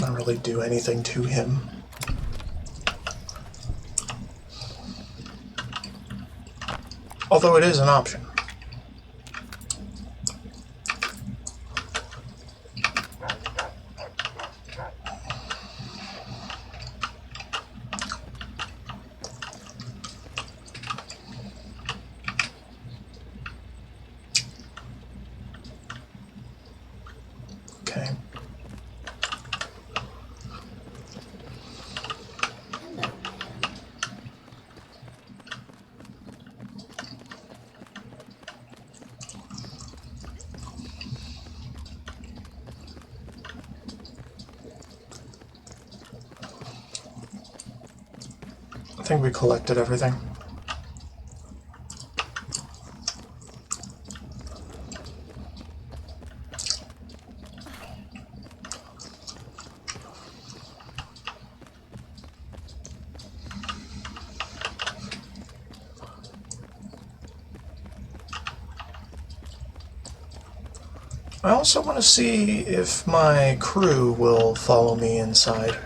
Not really do anything to him. Although it is an option. Okay. Hello, ma'am. think we collected everything. I also want to see if my crew will follow me inside.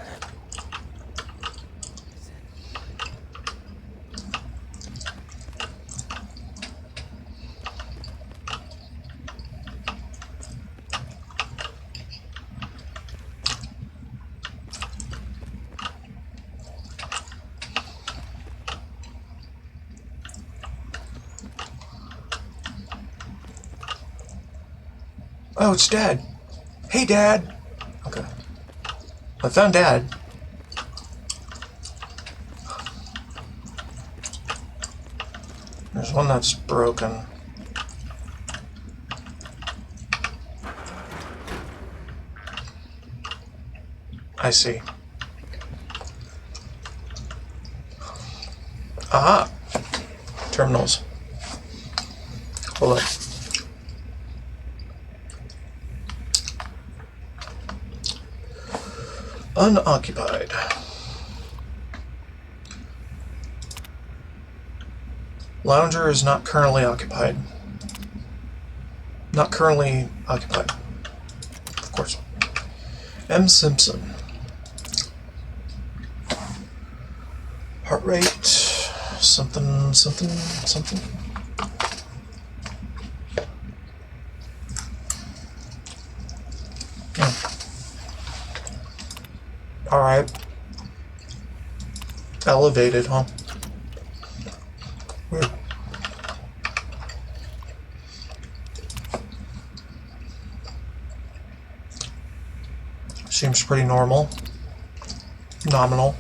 Oh, it's Dad. Hey, Dad. Okay. I found Dad. There's one that's broken. I see. Aha! Terminals. Hold on. Unoccupied. Lounger is not currently occupied. Not currently occupied. Of course. M. Simpson. Heart rate. Something, something, something. Alright. Elevated, huh? Weird. Seems pretty normal. Nominal.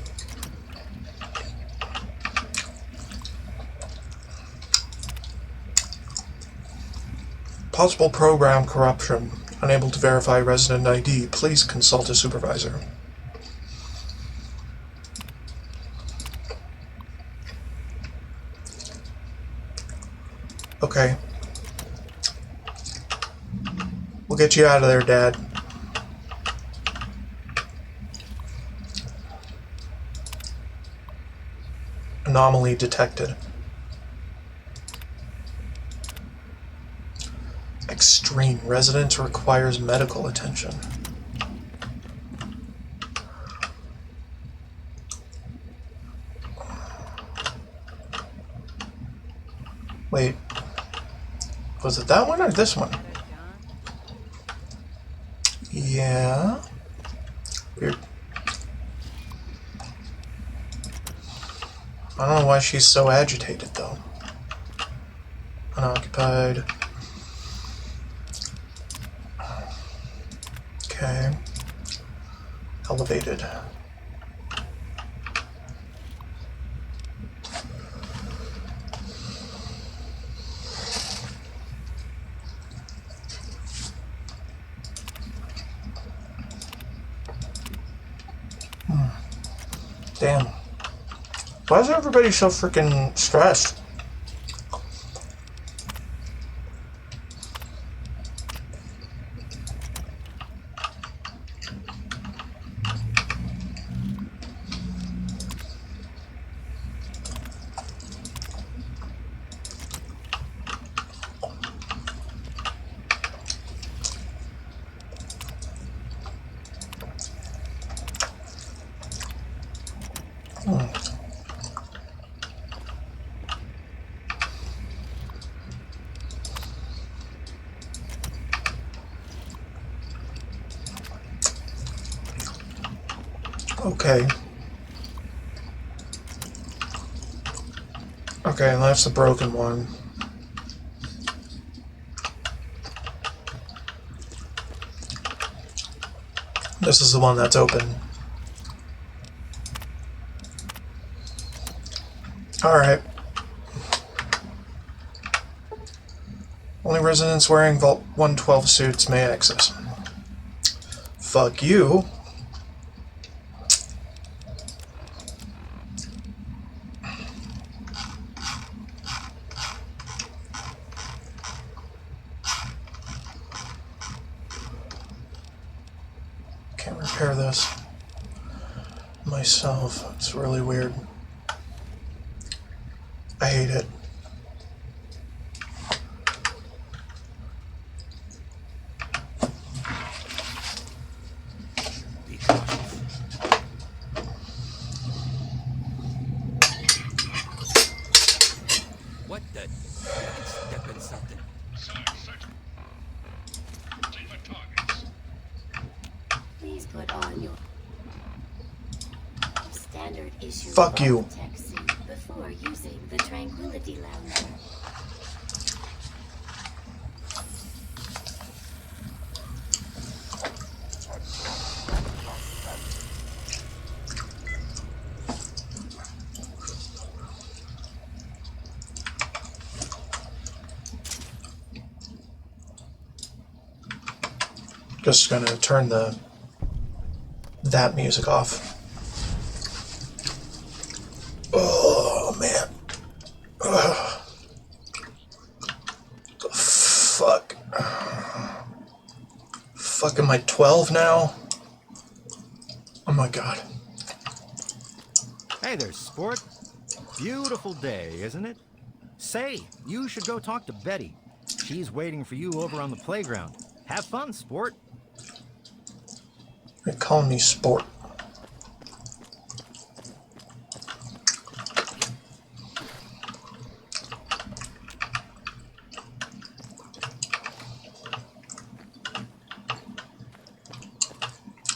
Possible program corruption. Unable to verify resident ID. Please consult a supervisor. Okay. We'll get you out of there, Dad. Anomaly detected. Extreme. Residence requires medical attention. Wait. Was it that one or this one? Yeah. Weird. I don't know why she's so agitated, though. Unoccupied. Okay. Elevated. Damn. Why is everybody so freaking stressed? Okay. Okay, and that's the broken one. This is the one that's open. Alright. Only residents wearing Vault 112 suits may access. Fuck you. Can't repair this myself. It's really weird. I hate it. Be cautious. What the? You can step in something. Search for targets. Please put on your standard issue Fuck you. tech suit before using the Tranquility Lounger. Just gonna turn that music off. Oh man. Ugh. The fuck. Fuck, am I 12 now? Oh my god. Hey there, sport. Beautiful day, isn't it? Say, you should go talk to Betty. She's waiting for you over on the playground. Have fun, sport. They're calling me sport.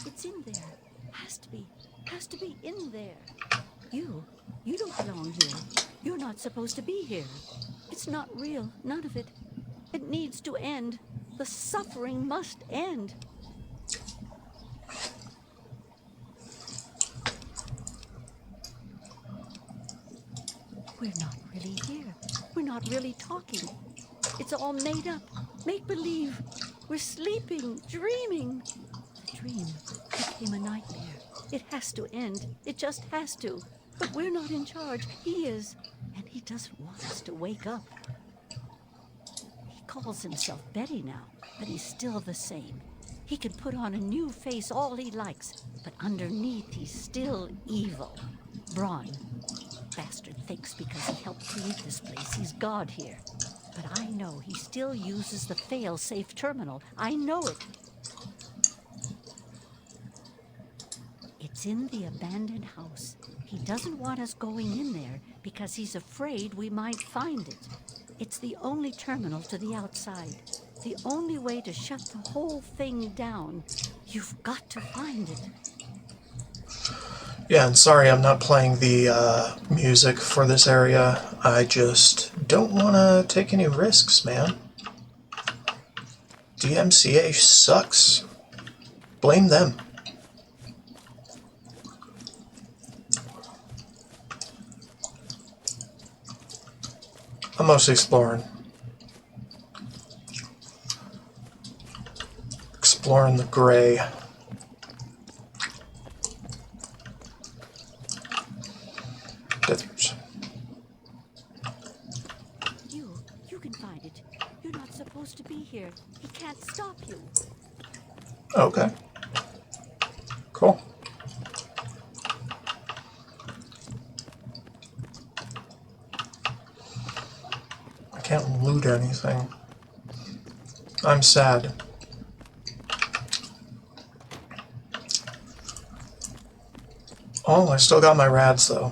It's in there. Has to be in there. You don't belong here. You're not supposed to be here. It's not real, none of it. It needs to end. The suffering must end. We're not really here. We're not really talking. It's all made up. Make believe. We're sleeping, dreaming. The dream became a nightmare. It has to end. It just has to. But we're not in charge. He is. And he doesn't want us to wake up. He calls himself Betty now, but he's still the same. He can put on a new face all he likes, but underneath he's still evil. Brawn. Bastard thinks because he helped create this place, he's God here. But I know he still uses the fail-safe terminal. I know it. It's in the abandoned house. He doesn't want us going in there because he's afraid we might find it. It's the only terminal to the outside. The only way to shut the whole thing down. You've got to find it. Yeah, and sorry I'm not playing the music for this area. I just don't want to take any risks, man. DMCA sucks. Blame them. I'm mostly exploring. Exploring the gray. Deathers. You can find it. You're not supposed to be here. He can't stop you. Okay. Cool. I can't loot anything. I'm sad. Oh, I still got my rads though.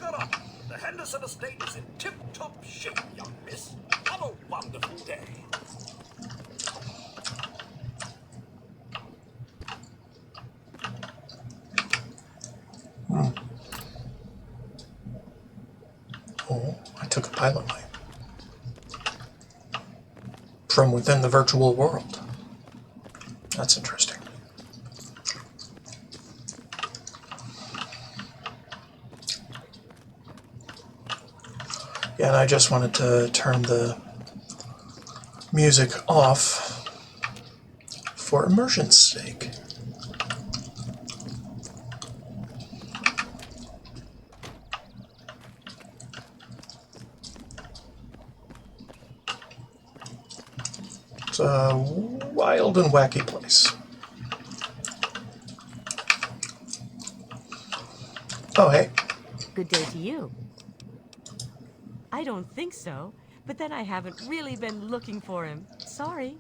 Shut up. The Henderson estate is in tip-top shape, young miss. Have a wonderful day. Oh, I took a pilot light. From within the virtual world. That's interesting. Yeah, and I just wanted to turn the music off for immersion's sake. a wild and wacky place. Oh, hey. Good day to you. I don't think so, but then I haven't really been looking for him. Sorry.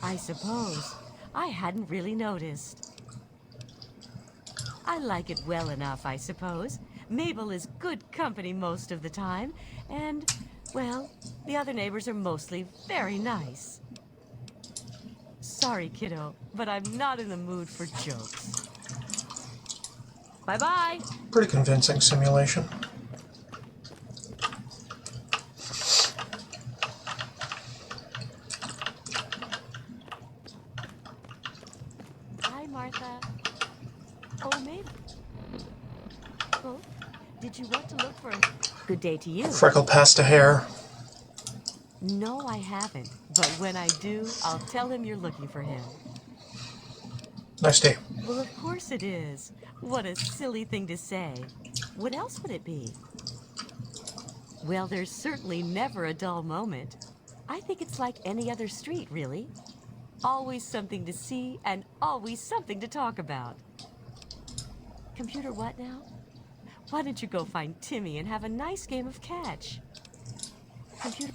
I suppose I hadn't really noticed. I like it well enough, I suppose. Mabel is good company most of the time, and, well, the other neighbors are mostly very nice. Sorry, kiddo, but I'm not in the mood for jokes. Bye-bye. Pretty convincing simulation. Hi, Martha. Oh, Mabel. Oh, did you want to look for him? Good day to you. Freckle past a hair. No, I haven't. But when I do, I'll tell him you're looking for him. Nice day. Well, of course it is. What a silly thing to say. What else would it be? Well, there's certainly never a dull moment. I think it's like any other street, really. Always something to see and always something to talk about. Computer, what now? Why don't you go find Timmy and have a nice game of catch? Computer.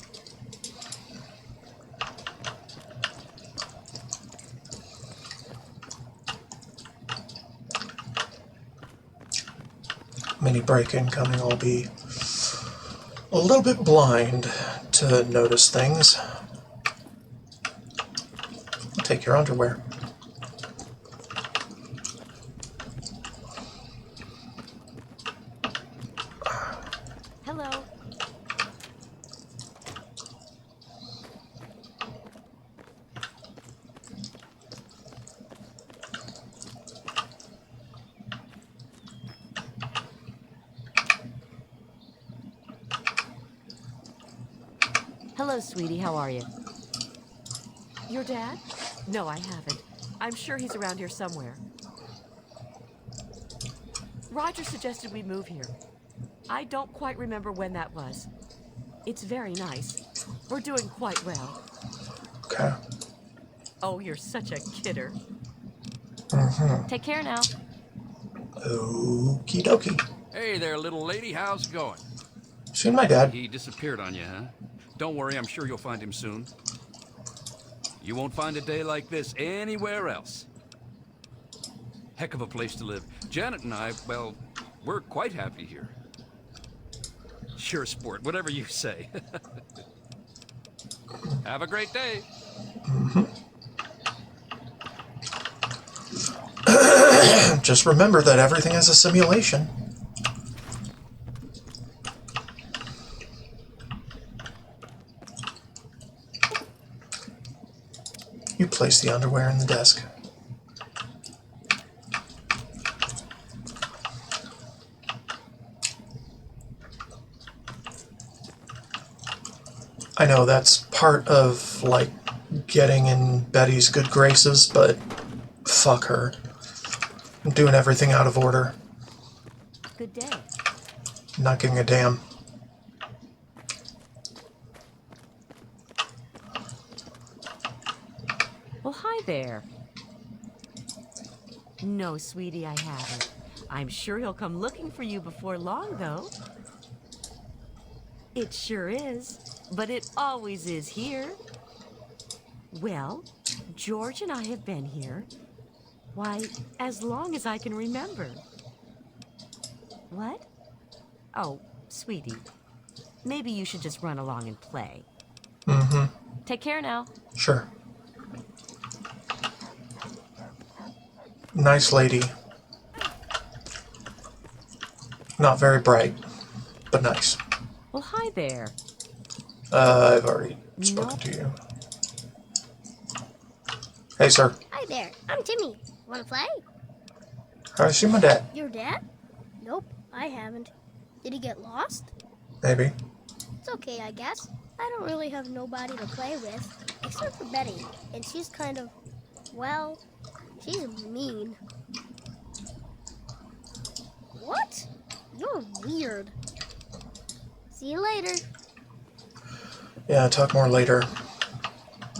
Mini break incoming. I'll be a little bit blind to notice things. Take your underwear. Hello. Hello, sweetie. How are you? Your dad? No, I haven't. I'm sure he's around here somewhere. Roger suggested we move here. I don't quite remember when that was. It's very nice. We're doing quite well. Okay. Oh, you're such a kidder. Mm-hmm. Take care now. Okie dokie. Hey there, little lady. How's it going? Seen my dad. He disappeared on you, huh? Don't worry, I'm sure you'll find him soon. You won't find a day like this anywhere else. Heck of a place to live. Janet and I, well, we're quite happy here. Sure, sport, whatever you say. Have a great day. Just remember that everything is a simulation. You place the underwear in the desk. I know that's part of, like, getting in Betty's good graces, but fuck her. I'm doing everything out of order. Good day. Not giving a damn. Well, hi there. No, sweetie, I haven't. I'm sure he'll come looking for you before long, though. It sure is, but it always is here. Well, George and I have been here. Why, as long as I can remember. What? Oh, sweetie, maybe you should just run along and play. Mm-hmm. Take care now. Sure. Nice lady. Not very bright, but nice. Well, hi there. I've already spoken to you. Hey, sir. Hi there, I'm Timmy. Wanna play? I see my dad. Your dad? Nope, I haven't. Did he get lost? Maybe. It's okay, I guess. I don't really have nobody to play with, except for Betty, and she's kind of, well, she's mean. What? You're weird. See you later. Yeah, talk more later.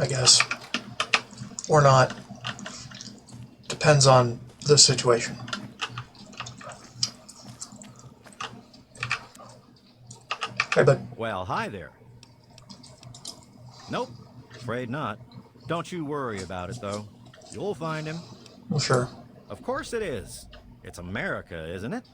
I guess. Or not. Depends on the situation. Hey, bud. Well, hi there. Nope, afraid not. Don't you worry about it, though. You'll find him. Well, sure. Of course it is. It's America, isn't it?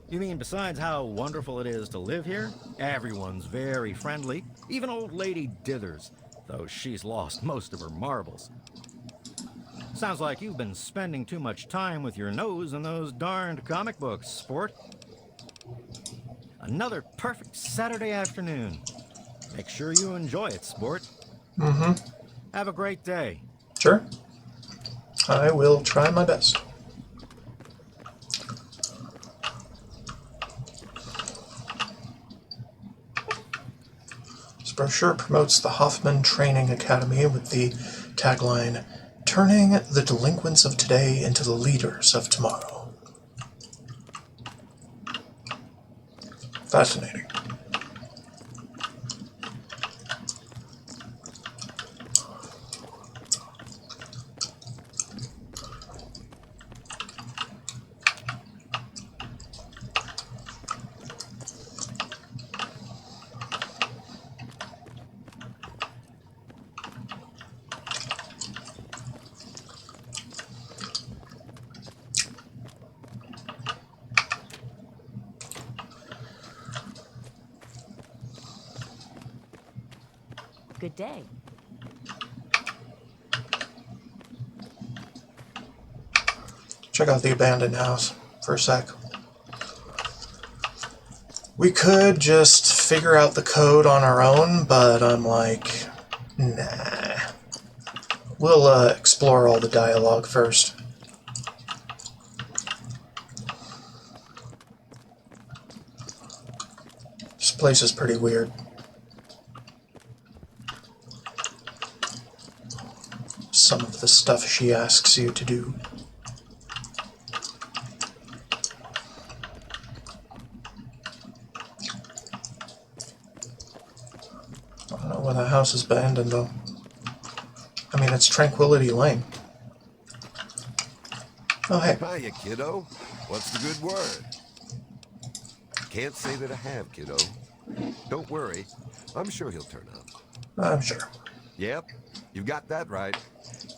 You mean besides how wonderful it is to live here? Everyone's very friendly. Even old lady Dithers, though she's lost most of her marbles. Sounds like you've been spending too much time with your nose in those darned comic books, sport. Another perfect Saturday afternoon. Make sure you enjoy it, sport. Mm-hmm. Have a great day. Sure. I will try my best. This brochure promotes the Hoffman Training Academy with the tagline, "Turning the delinquents of today into the leaders of tomorrow." Fascinating. Good day. Check out the abandoned house for a sec. We could just figure out the code on our own, but I'm like, nah. We'll explore all the dialogue first. This place is pretty weird. Some of the stuff she asks you to do. I don't know why the house is abandoned though. I mean, it's Tranquility Lane. Oh, hey. Hiya, kiddo. What's the good word? Can't say that I have, kiddo. Don't worry. I'm sure he'll turn up. I'm sure. Yep, you've got that right.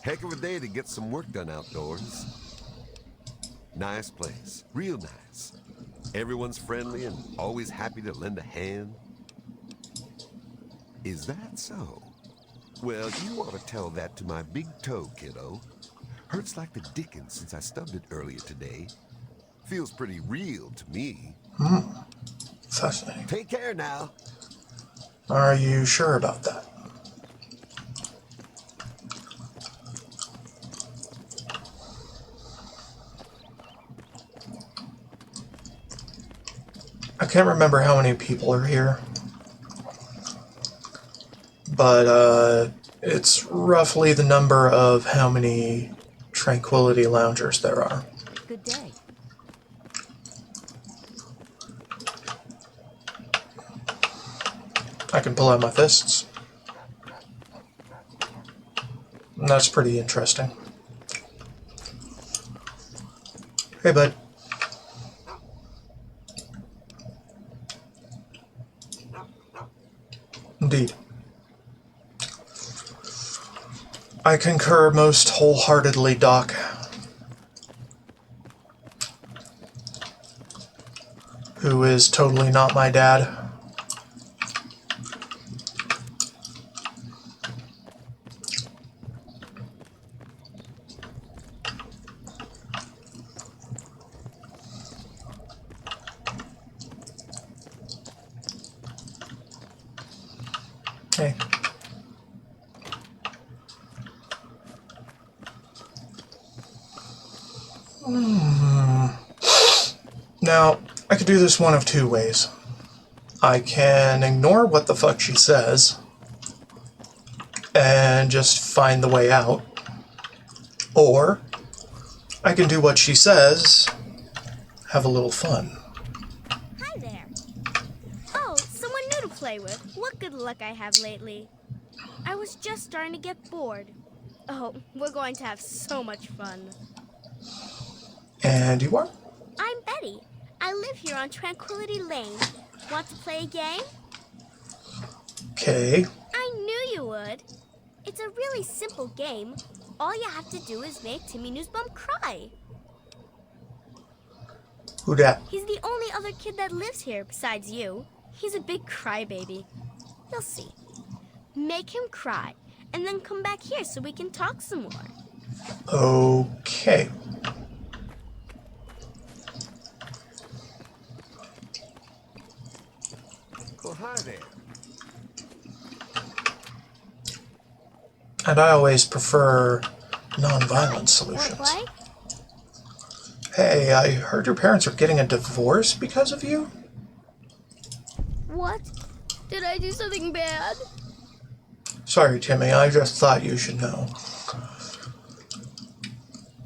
Heck of a day to get some work done outdoors. Nice place. Real nice. Everyone's friendly and always happy to lend a hand. Is that so? Well, you ought to tell that to my big toe, kiddo. Hurts like the dickens since I stubbed it earlier today. Feels pretty real to me. Fascinating. Take care now. Are you sure about that? I can't remember how many people are here, but it's roughly the number of how many Tranquility Loungers there are. Good day. I can pull out my fists. And that's pretty interesting. Hey, bud. Indeed. I concur most wholeheartedly, Doc. Who is totally not my dad. Hey. Now, I could do this one of two ways. I can ignore what the fuck she says and just find the way out. Or I can do what she says, have a little fun. Hi there. Oh, someone new to play with. What good luck I have lately. I was just starting to get bored. Oh, we're going to have so much fun. And you are? I'm Betty. I live here on Tranquility Lane. Want to play a game? Okay. I knew you would. It's a really simple game. All you have to do is make Timmy Newsbum cry. Who dat? He's the only other kid that lives here besides you. He's a big crybaby. You'll see. Make him cry, and then come back here so we can talk some more. Okay. Oh, hi there. And I always prefer non-violent solutions. Want to play? Hey, I heard your parents are getting a divorce because of you? What? Did I do something bad? Sorry, Timmy, I just thought you should know.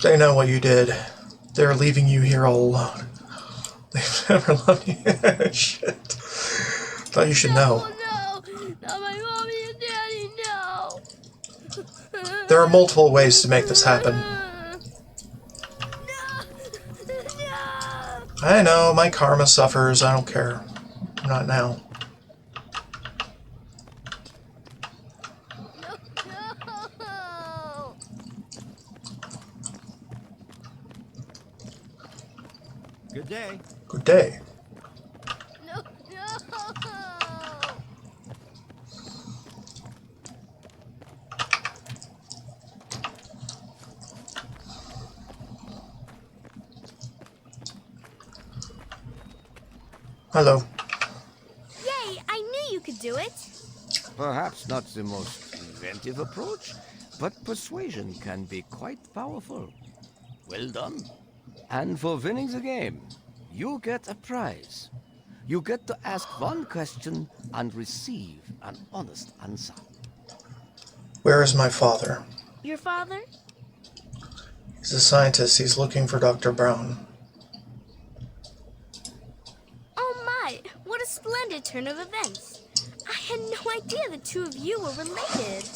They know what you did. They're leaving you here all alone. They've never loved you. Shit. Thought you should know. No, not my mommy and daddy, no. There are multiple ways to make this happen. I know, my karma suffers. I don't care. Not now. No. Good day. Good day. No. Hello. Yay, I knew you could do it. Perhaps not the most inventive approach, but persuasion can be quite powerful. Well done. And for winning the game, you get a prize. You get to ask one question and receive an honest answer. Where is my father? Your father? He's a scientist. He's looking for Dr. Brown. Oh my, what a splendid turn of events. I had no idea the two of you were related.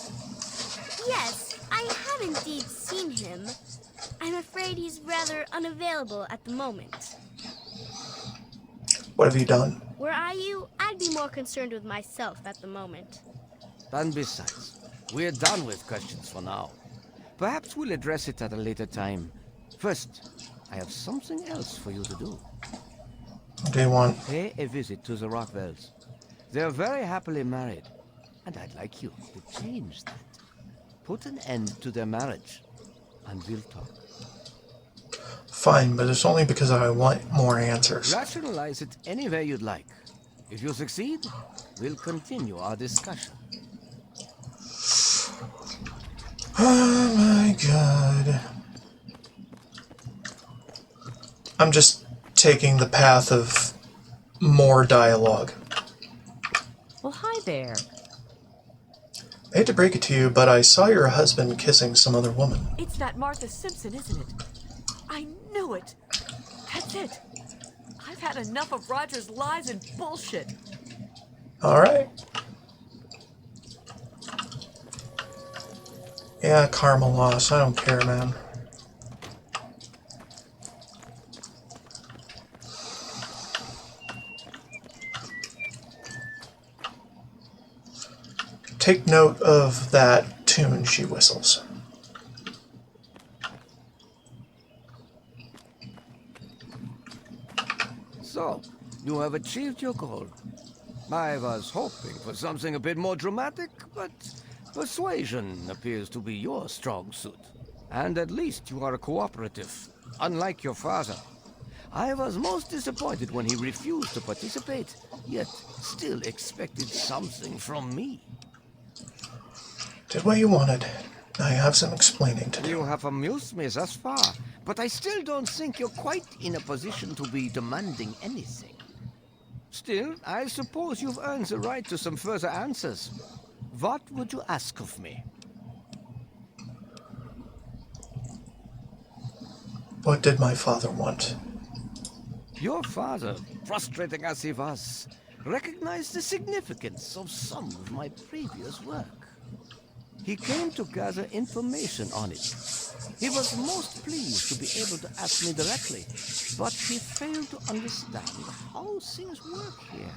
Yes, I have indeed seen him. I'm afraid he's rather unavailable at the moment. What have you done? Were I you, I'd be more concerned with myself at the moment. And besides, we're done with questions for now. Perhaps we'll address it at a later time. First, I have something else for you to do. What do you want? Pay a visit to the Rockwells. They're very happily married, and I'd like you to change that. Put an end to their marriage, and we'll talk. Fine, but it's only because I want more answers. Rationalize it any way you'd like. If you succeed, we'll continue our discussion. Oh my god. I'm just taking the path of more dialogue. Well, hi there. I hate to break it to you, but I saw your husband kissing some other woman. It's that Martha Simpson, isn't it? I knew it. That's it. I've had enough of Roger's lies and bullshit. Alright. Yeah, karma loss. I don't care, man. Take note of that tune she whistles. So, you have achieved your goal. I was hoping for something a bit more dramatic, but persuasion appears to be your strong suit. And at least you are cooperative, unlike your father. I was most disappointed when he refused to participate, yet still expected something from me. Did what you wanted. I have some explaining to do. You have amused me thus far, but I still don't think you're quite in a position to be demanding anything. Still, I suppose you've earned the right to some further answers. What would you ask of me? What did my father want? Your father, frustrating as he was, recognized the significance of some of my previous work. He came to gather information on it. He was most pleased to be able to ask me directly, but he failed to understand how things work here.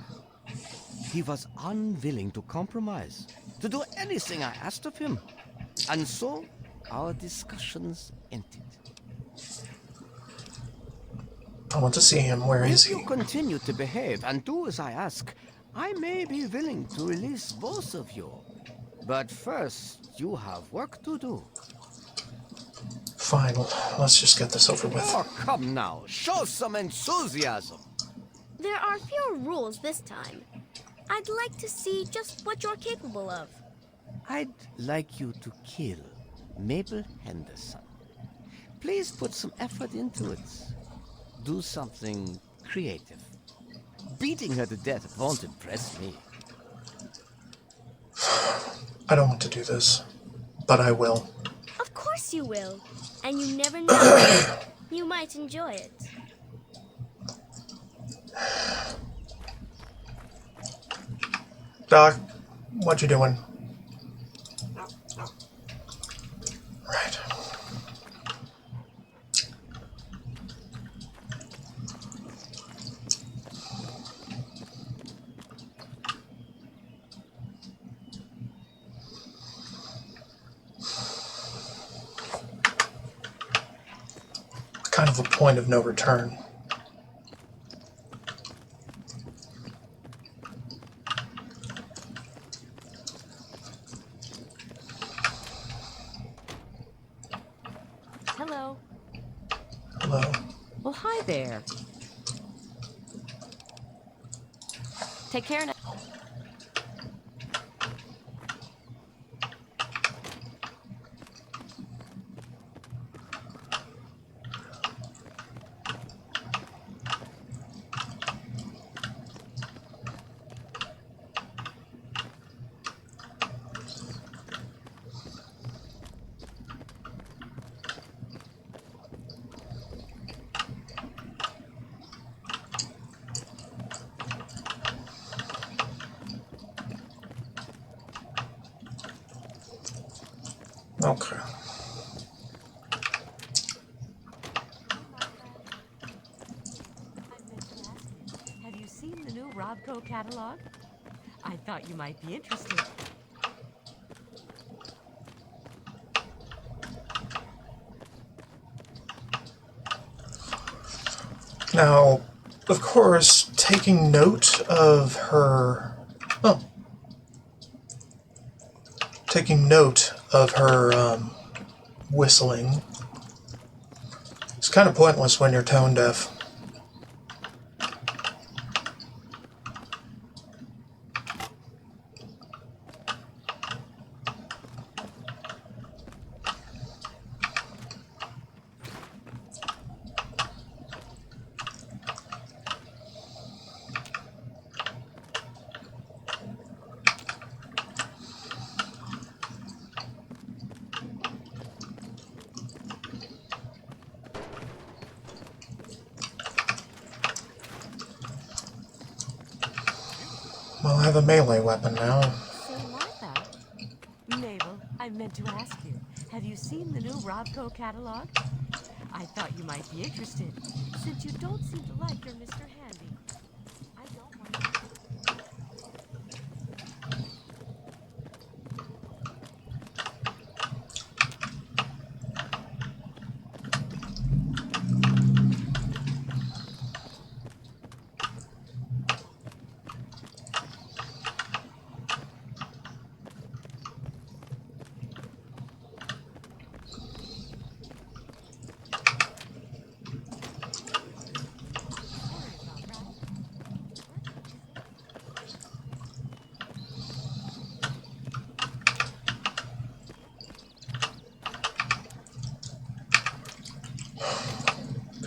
He was unwilling to compromise, to do anything I asked of him. And so, our discussions ended. I want to see him. Where is If he? you continue to behave and do as I ask, I may be willing to release both of you. But first, you have work to do. Fine, let's just get this over with. Oh, come now. Show some enthusiasm. There are fewer rules this time. I'd like to see just what you're capable of. I'd like you to kill Mabel Henderson. Please put some effort into it. Do something creative. Beating her to death won't impress me. I don't want to do this, but I will. Of course you will. And you never know. You might enjoy it. Doc, what you doing? Right. Kind of a point of no return. Hello. Hello. Well, hi there. Take care now. Okay. Have you seen the new Robco catalog? I thought you might be interested. Now, of course, taking note of her... Oh. Taking note of her whistling. It's kind of pointless when you're tone deaf. Well, I have a melee weapon now. Say, Martha. Mabel, I meant to ask you, have you seen the new Robco catalog? I thought you might be interested, since you don't seem to like your Mr. Handy. I don't want to...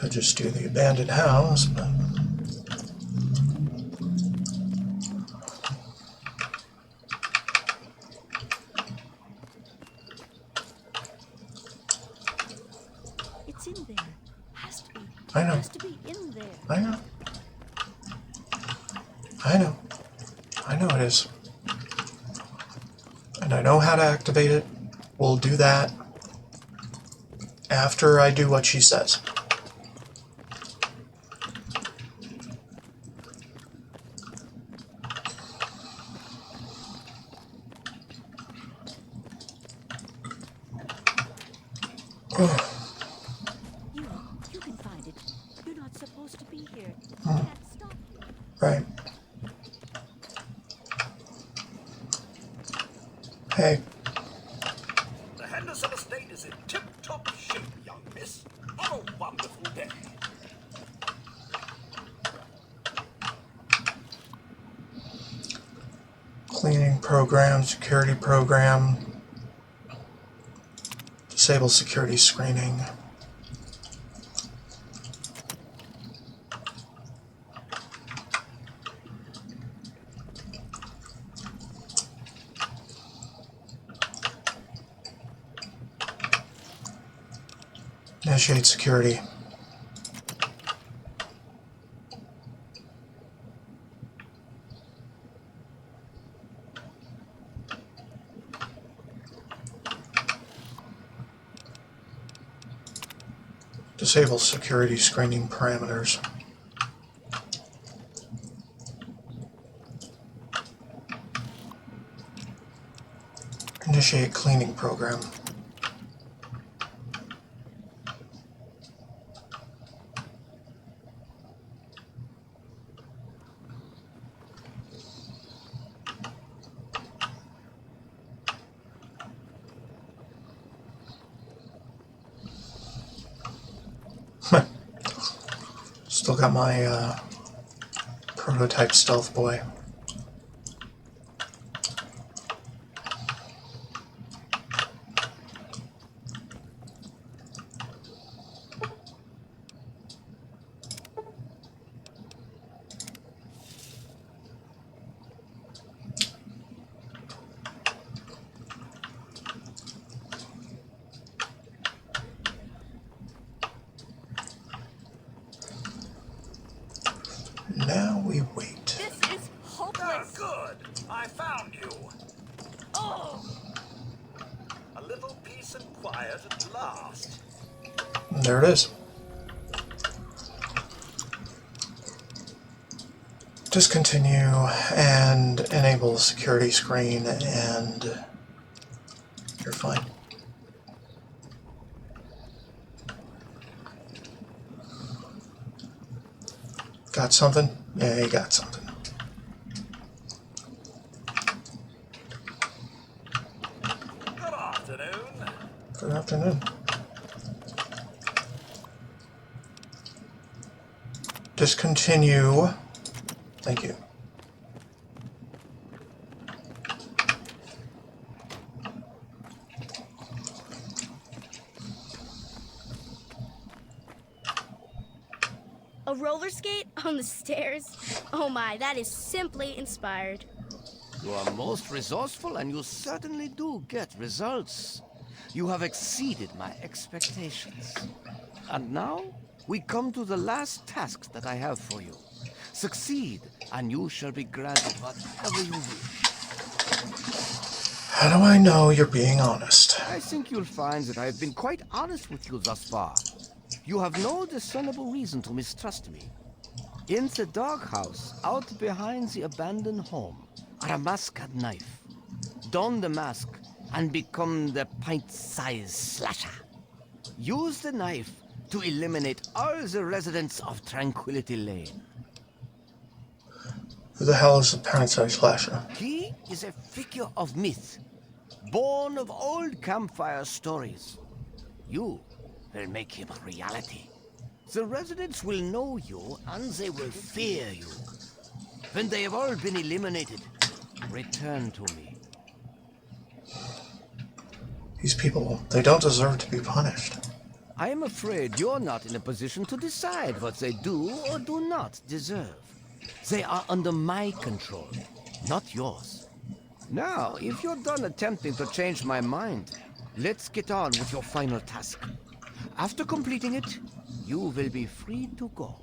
Could just do the abandoned house, but... It's in there. Has to be. I know. Has to be in there. I know. I know. I know it is. And I know know how to activate it. We'll do that after I do what she says. You can find it. You're not supposed to be here. I can't stop you. Right. Hey. The Henderson estate is in tip-top shape, young miss. Have a wonderful day. Cleaning program, security program, disable security screening. Initiate security. Disable security screening parameters. Initiate cleaning program. Still got my prototype stealth boy. Now we wait. This is hopeless. Good. I found you. Oh, A little peace and quiet at last. And there it is. Discontinue and enable security screen, and you're fine. Got something? Yeah, you got something. Good afternoon. Good afternoon. Discontinue. Thank you. a roller skate on the stairs? Oh my, that is simply inspired. You are most resourceful, and you certainly do get results. You have exceeded my expectations. And now, we come to the last task that I have for you. Succeed, and you shall be granted whatever you wish. How do I know you're being honest? I think you'll find that I have been quite honest with you thus far. You have no discernible reason to mistrust me. In the doghouse, out behind the abandoned home, are a mask and knife. Don the mask and become the pint-sized slasher. Use the knife to eliminate all the residents of Tranquility Lane. Who the hell is the pint-sized slasher? He is a figure of myth, born of old campfire stories. You will make him a reality. The residents will know you, and they will fear you. When they have all been eliminated, return to me. These people, they don't deserve to be punished. I am afraid you're not in a position to decide what they do or do not deserve. They are under my control, not yours. Now, if you're done attempting to change my mind, let's get on with your final task. After completing it, you will be free to go.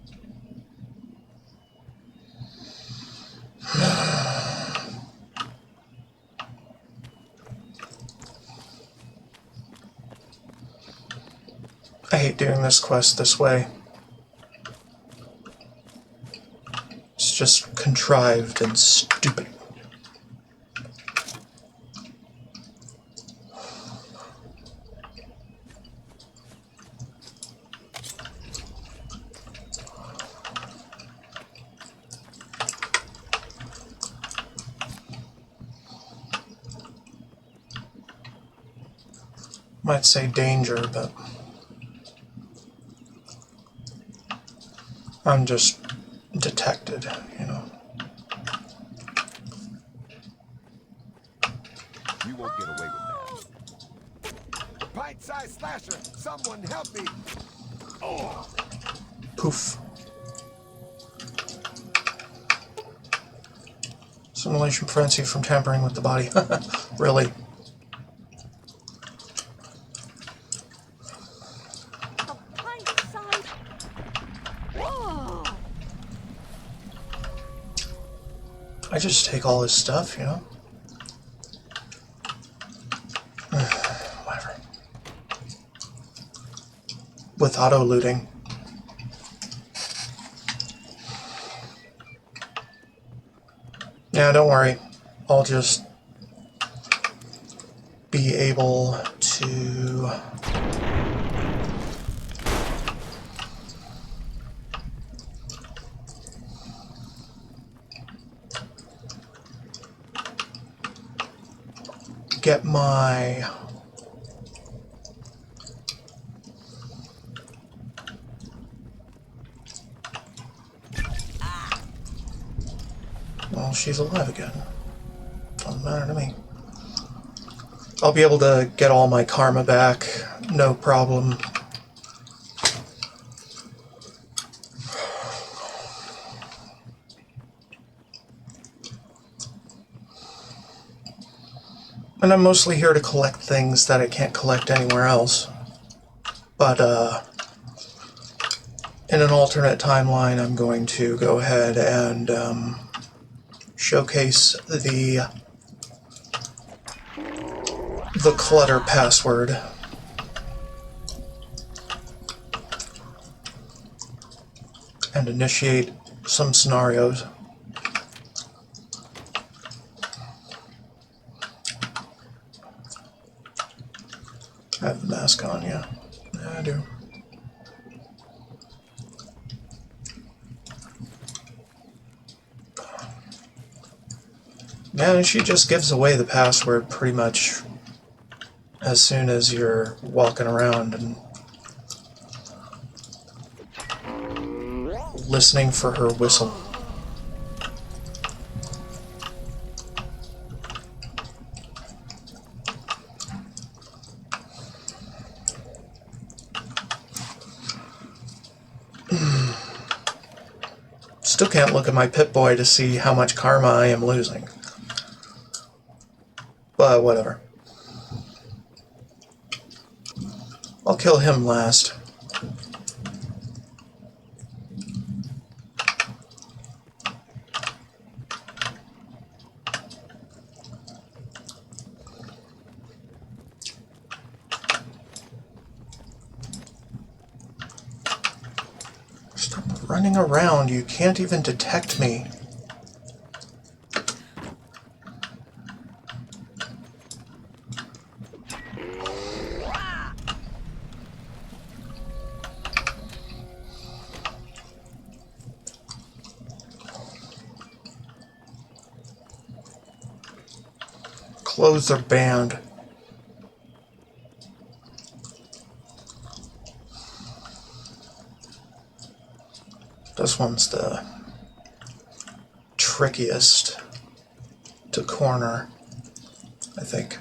I hate doing this quest this way. It's just contrived and stupid. Might say danger, but I'm just detected, you know. You won't get away with that. Pint-sized slasher! Someone help me! Oh! Poof. Simulation frenzy from tampering with the body. Really? I just take all his stuff, you know? Whatever. With auto-looting. Yeah, don't worry. I'll just be able to... get my well, she's alive again. Doesn't matter to me. I'll be able to get all my karma back, no problem. And I'm mostly here to collect things that I can't collect anywhere else. But, in an alternate timeline, I'm going to go ahead and, showcase the clutter password. And initiate some scenarios. I have the mask on, yeah. Yeah, I do. Man, she just gives away the password pretty much as soon as you're walking around and listening for her whistle. Still can't look at my Pip-Boy to see how much karma I am losing. But whatever. I'll kill him last. Stop running around, you can't even detect me. Clothes are banned. This one's the trickiest to corner, I think.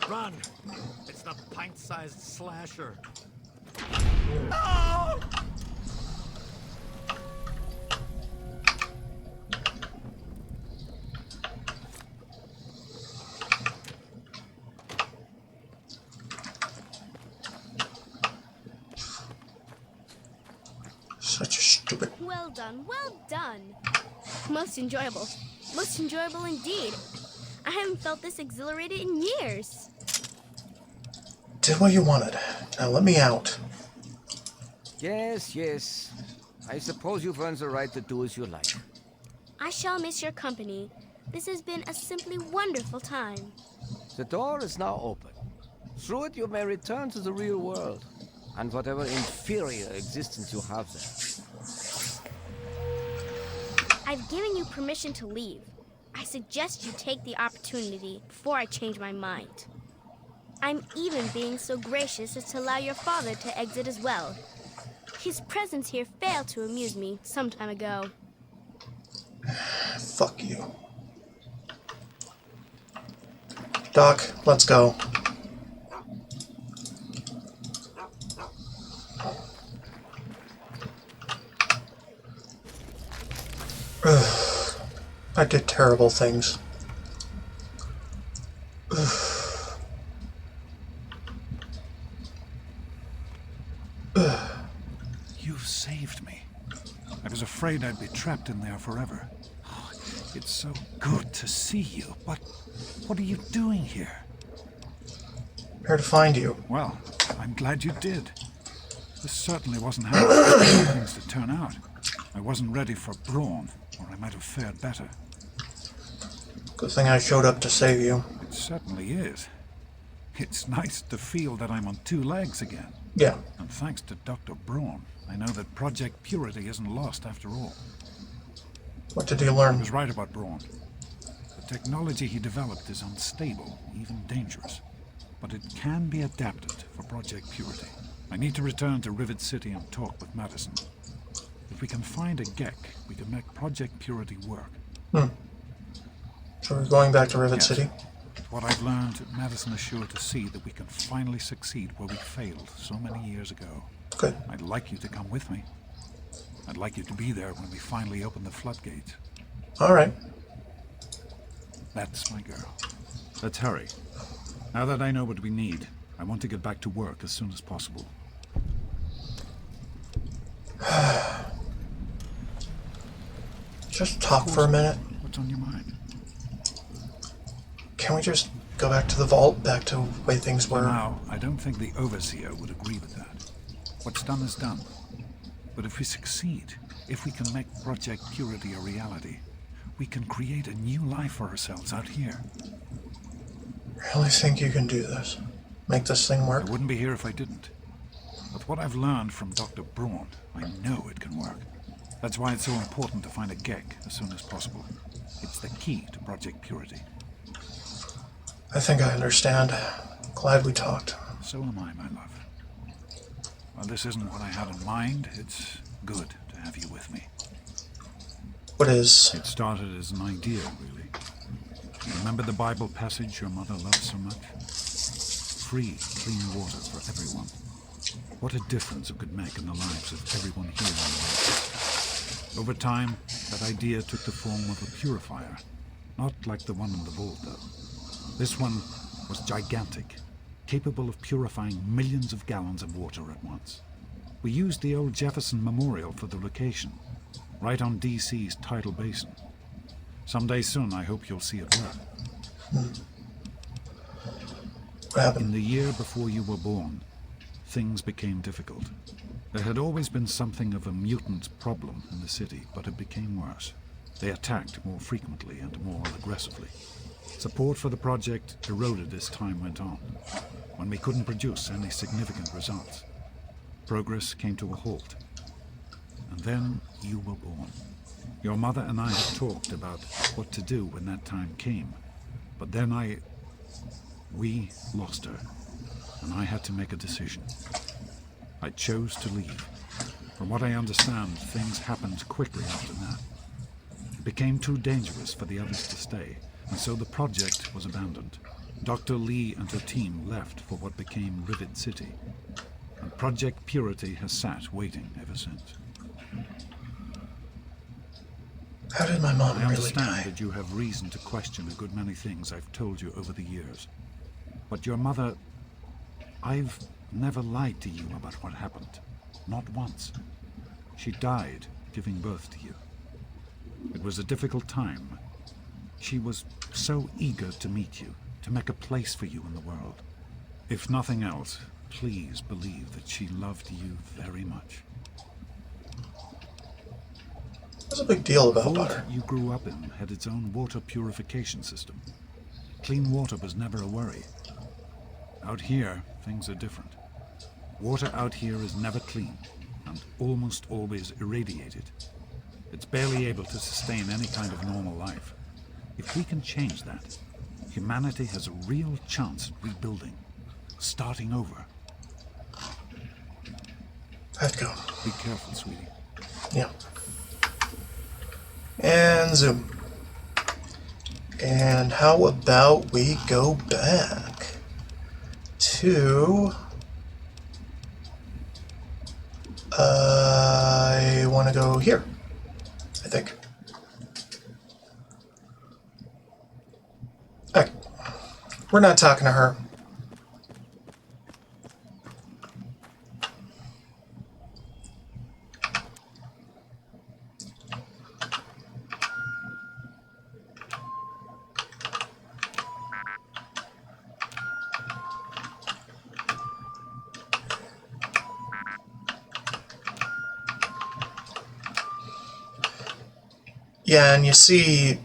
Run! It's the pint-sized slasher. Oh! Such a stupid... Well done, well done. Most enjoyable. Most enjoyable indeed. I haven't felt this exhilarated in years. Did what you wanted. Now let me out. Yes, yes. I suppose you've earned the right to do as you like. I shall miss your company. This has been a simply wonderful time. The door is now open. Through it you may return to the real world, and whatever inferior existence you have there. I've given you permission to leave. I suggest you take the opportunity before I change my mind. I'm even being so gracious as to allow your father to exit as well. His presence here failed to amuse me some time ago. Fuck you. Doc, let's go. Ugh. I did terrible things. Ugh. You saved me. I was afraid I'd be trapped in there forever. Oh, it's so good to see you, but what are you doing here? Here to find you. Well, I'm glad you did. This certainly wasn't how I expected things to turn out. I wasn't ready for Brawn, or I might have fared better. Good thing I showed up to save you. It certainly is. It's nice to feel that I'm on two legs again. Yeah. And thanks to Dr. Brawn, I know that Project Purity isn't lost after all. What did you learn? He was right about Brawn. The technology he developed is unstable, even dangerous. But it can be adapted for Project Purity. I need to return to Rivet City and talk with Madison. If we can find a Gek, we can make Project Purity work. So we're going back to Rivet Yes. City? What I've learned, Madison is sure to see that we can finally succeed where we failed so many years ago. Good. I'd like you to come with me. I'd like you to be there when we finally open the floodgates. Alright. That's my girl. Let's hurry. Now that I know what we need, I want to get back to work as soon as possible. Just talk for a minute. What's on your mind? Can we just go back to the vault, back to the way things were? Now, I don't think the Overseer would agree with that. What's done is done. But if we succeed, if we can make Project Purity a reality, we can create a new life for ourselves out here. Really think you can do this? Make this thing work? I wouldn't be here if I didn't. With what I've learned from Dr. Brawn, I know it can work. That's why it's so important to find a Gek as soon as possible. It's the key to Project Purity. I think I understand. Glad we talked. So am I, my love. While this isn't what I had in mind, it's good to have you with me. What is? It started as an idea, really. Remember the Bible passage your mother loved so much? Free, clean water for everyone. What a difference it could make in the lives of everyone here on the earth. Over time, that idea took the form of a purifier. Not like the one in the vault, though. This one was gigantic, capable of purifying millions of gallons of water at once. We used the old Jefferson Memorial for the location, right on DC's tidal basin. Someday soon, I hope you'll see it work. What happened? In the year before you were born, things became difficult. There had always been something of a mutant problem in the city, but it became worse. They attacked more frequently and more aggressively. Support for the project eroded as time went on, when we couldn't produce any significant results. Progress came to a halt. And then you were born. Your mother and I had talked about what to do when that time came, but then we lost her, and I had to make a decision. I chose to leave. From what I understand, things happened quickly after that. It became too dangerous for the others to stay, and so the project was abandoned. Dr. Lee and her team left for what became Rivet City, and Project Purity has sat waiting ever since. How did my mom I really understand die? that you have reason to question a good many things I've told you over the years. But your mother... I've never lied to you about what happened. Not once. She died giving birth to you. It was a difficult time. She was so eager to meet you, to make a place for you in the world. If nothing else, please believe that she loved you very much. What's a big deal The about vault butter? you grew up in had its own water purification system. Clean water was never a worry. Out here, things are different. Water out here is never clean, and almost always irradiated. It's barely able to sustain any kind of normal life. If we can change that, humanity has a real chance at rebuilding, starting over. I'd go. Be careful, sweetie. Yeah. And zoom. And how about we go back to... I want to go here, I think. Okay. We're not talking to her. Yeah, and you see,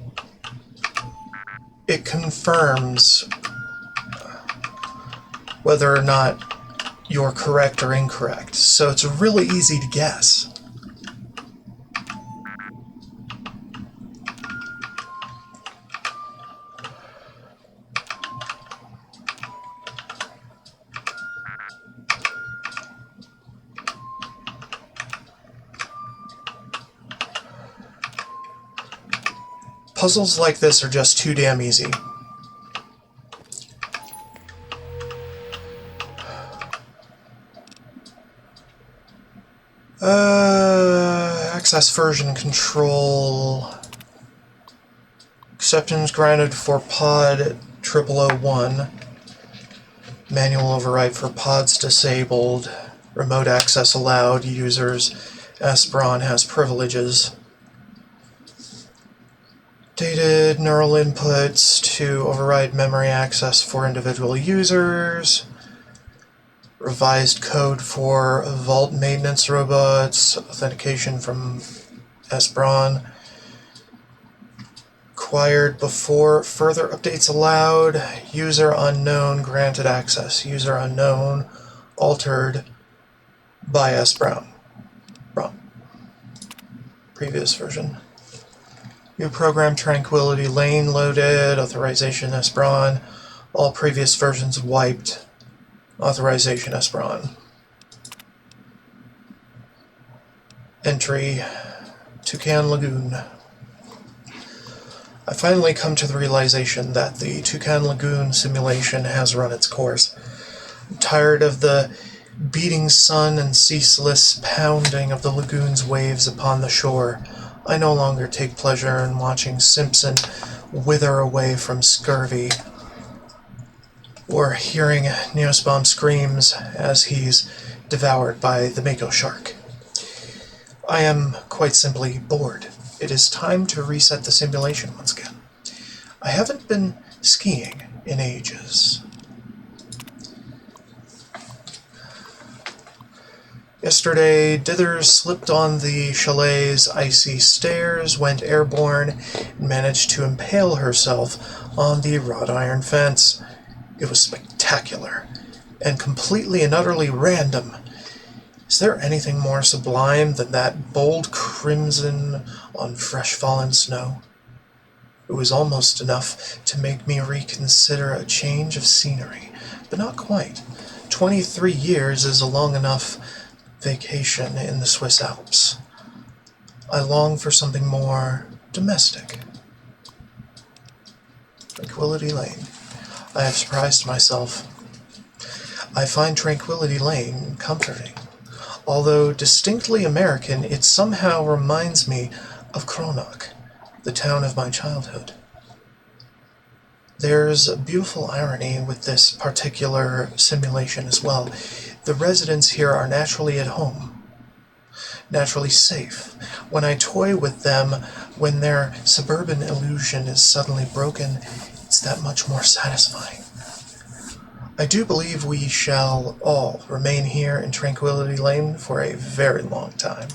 it confirms whether or not you're correct or incorrect. So it's really easy to guess. Puzzles like this are just too damn easy. Access version control. Acceptance granted for pod 0001. Manual override for pods disabled. Remote access allowed. Users. Esperon has privileges. Updated neural inputs to override memory access for individual users. Revised code for vault maintenance robots. Authentication from Esperon. Acquired before further updates allowed. User unknown granted access. User unknown altered by Esperon. Previous version. New program Tranquility Lane loaded. Authorization Esperon. All previous versions wiped. Authorization Esperon. Entry Toucan Lagoon. I finally come to the realization that the Toucan Lagoon simulation has run its course. I'm tired of the beating sun and ceaseless pounding of the lagoon's waves upon the shore. I no longer take pleasure in watching Simpson wither away from scurvy, or hearing Neospawn screams as he's devoured by the Mako shark. I am quite simply bored. It is time to reset the simulation once again. I haven't been skiing in ages. Yesterday, Dithers slipped on the chalet's icy stairs, went airborne, and managed to impale herself on the wrought iron fence. It was spectacular, and completely and utterly random. Is there anything more sublime than that bold crimson on fresh fallen snow? It was almost enough to make me reconsider a change of scenery, but not quite. 23 years is a long enough vacation in the Swiss Alps. I long for something more domestic. Tranquility Lane. I have surprised myself. I find Tranquility Lane comforting. Although distinctly American, it somehow reminds me of Kronach, the town of my childhood. There's a beautiful irony with this particular simulation as well. The residents here are naturally at home, naturally safe. When I toy with them, when their suburban illusion is suddenly broken, it's that much more satisfying. I do believe we shall all remain here in Tranquility Lane for a very long time.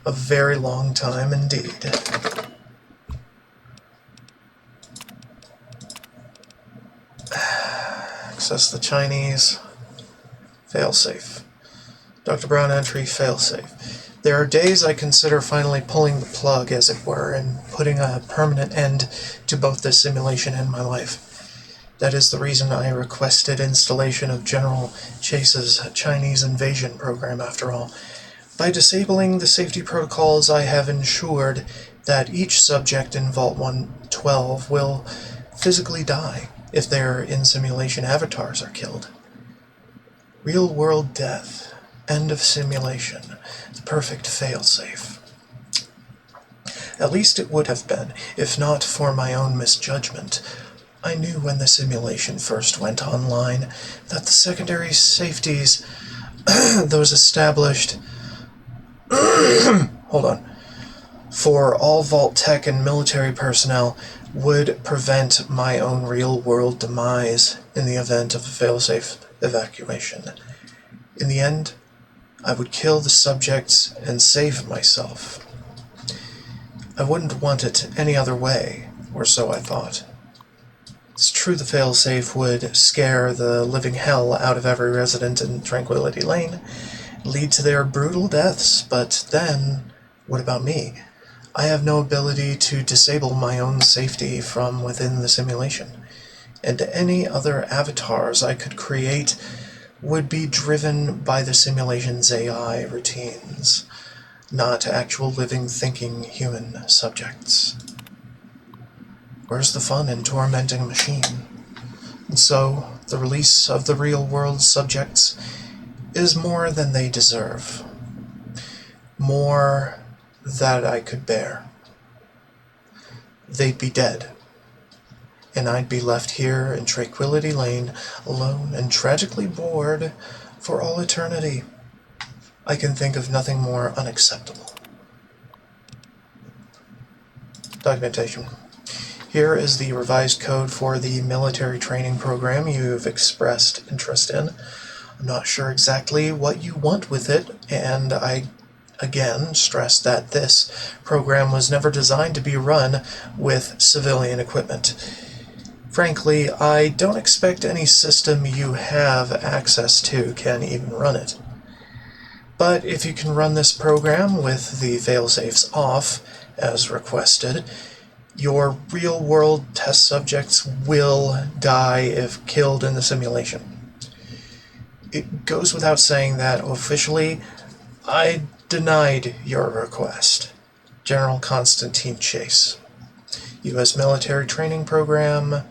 A very long time indeed. Access the Chinese. Failsafe. Dr. Brown entry, failsafe. There are days I consider finally pulling the plug, as it were, and putting a permanent end to both this simulation and my life. That is the reason I requested installation of General Chase's Chinese invasion program, after all. By disabling the safety protocols, I have ensured that each subject in Vault 112 will physically die if their in-simulation avatars are killed. Real-world death. End of simulation. The perfect failsafe. At least it would have been, if not for my own misjudgment. I knew when the simulation first went online that the secondary safeties, those established hold on, for all Vault Tech and military personnel, would prevent my own real-world demise in the event of a failsafe evacuation. In the end, I would kill the subjects and save myself. I wouldn't want it any other way, or so I thought. It's true the failsafe would scare the living hell out of every resident in Tranquility Lane, lead to their brutal deaths, but then, what about me? I have no ability to disable my own safety from within the simulation, and any other avatars I could create would be driven by the simulation's AI routines, not actual living, thinking human subjects. Where's the fun in tormenting a machine? And so, the release of the real-world subjects is more than they deserve. More that I could bear. They'd be dead, and I'd be left here in Tranquility Lane, alone and tragically bored for all eternity. I can think of nothing more unacceptable. Documentation. Here is the revised code for the military training program you've expressed interest in. I'm not sure exactly what you want with it, and I again stress that this program was never designed to be run with civilian equipment. Frankly, I don't expect any system you have access to can even run it. But if you can run this program with the failsafes off, as requested, your real-world test subjects will die if killed in the simulation. It goes without saying that officially, I denied your request. General Constantine Chase. U.S. Military Training Program,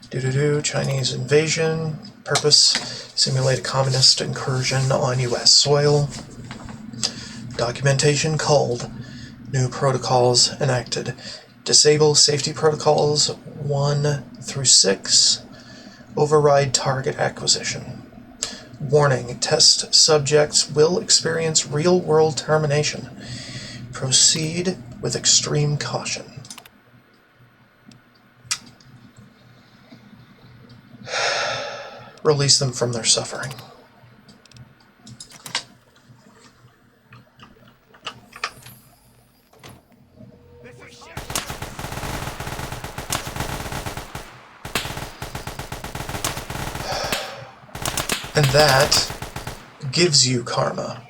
Chinese invasion, purpose, simulate a communist incursion on U.S. soil. Documentation culled. New protocols enacted. Disable safety protocols 1 through 6. Override target acquisition. Warning, test subjects will experience real-world termination. Proceed with extreme caution. Release them from their suffering. And that gives you karma.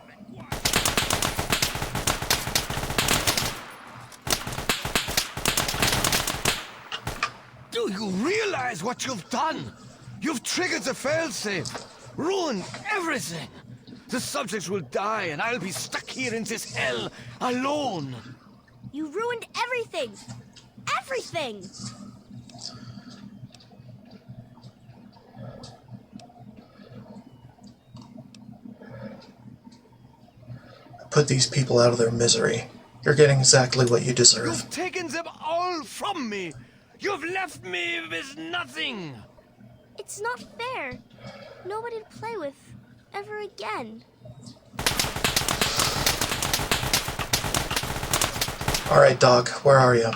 Do you realize what you've done? You've triggered the failsafe, ruined everything. The subjects will die, and I'll be stuck here in this hell alone. You ruined everything! Everything! Put these people out of their misery. You're getting exactly what you deserve. You've taken them all from me. You've left me with nothing. It's not fair. Nobody to play with ever again. Alright, Doc, where are you?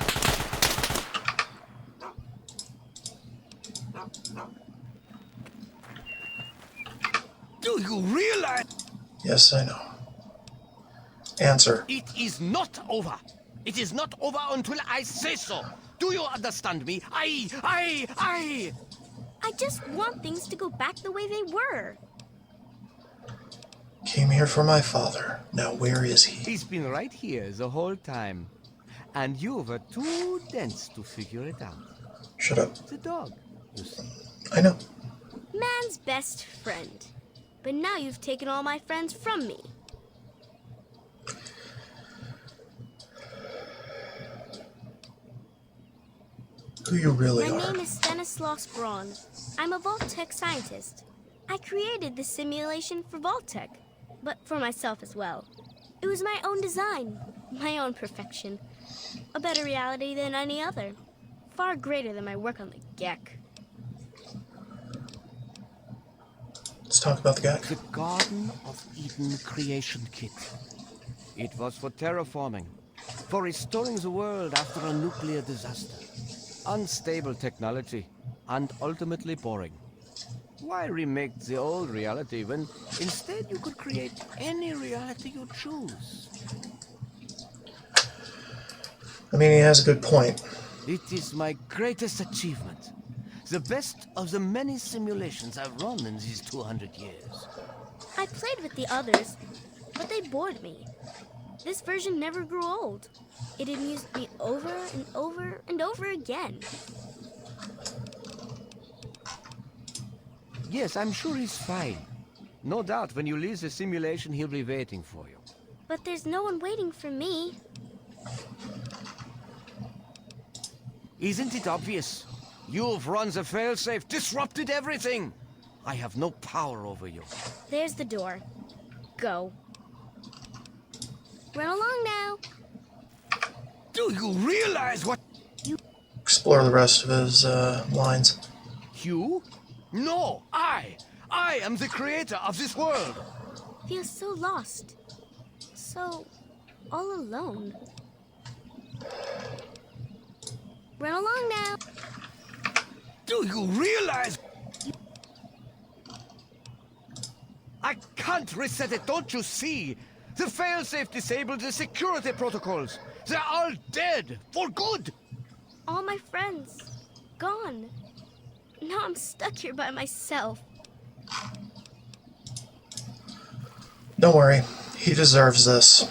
Do you realize? Yes, I know. Answer. It is not over. It is not over until I say so. Do you understand me? I just want things to go back the way they were. Came here for my father. Now where is he? He's been right here the whole time. And you were too dense to figure it out. Shut up. The dog, you see. I know. Man's best friend. But now you've taken all my friends from me. Who you really My are. name is Stanislaus Braun. I'm a Vault-Tec scientist. I created this simulation for Vault-Tec, but for myself as well. It was my own design, my own perfection. A better reality than any other. Far greater than my work on the Gek. Let's talk about the guy. The Garden of Eden creation kit. It was for terraforming, for restoring the world after a nuclear disaster. Unstable technology, and ultimately boring. Why remake the old reality when instead you could create any reality you choose? I mean, he has a good point. It is my greatest achievement. The best of the many simulations I've run in these 200 years. I played with the others, but they bored me. This version never grew old. It amused me over and over and over again. Yes, I'm sure he's fine. No doubt when you leave the simulation, he'll be waiting for you. But there's no one waiting for me. Isn't it obvious? You've run the failsafe, disrupted everything. I have no power over you. There's the door. Go. Run along now. Do you realize what... Explore the rest of his lines. You? No, I am the creator of this world. Feel so lost. So all alone. Run along now. Do you realize? I can't reset it, don't you see? The failsafe disabled the security protocols. They're all dead, for good. All my friends, gone. Now I'm stuck here by myself. Don't worry, he deserves this.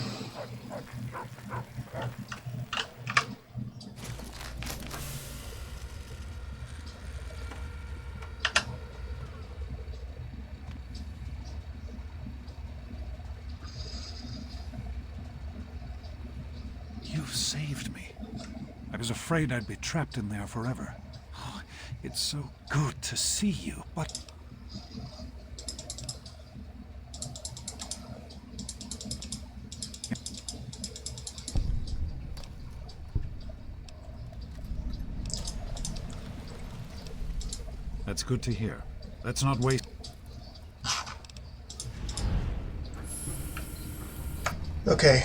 You've saved me. I was afraid I'd be trapped in there forever. Oh, it's so good to see you, but... That's good to hear. Let's not waste... Okay,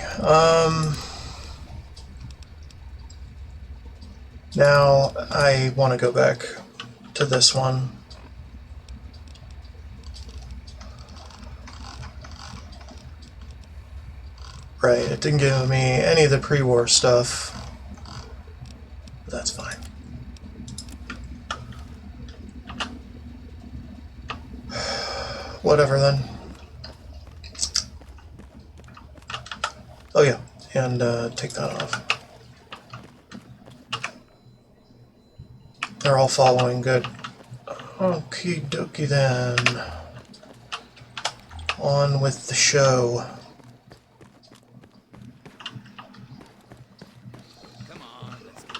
now I want to go back to this one. Right, it didn't give me any of the pre-war stuff. That's fine. Whatever then. Oh yeah, and take that off. They're all following, good. Okie dokie then. On with the show. Come on, let's go.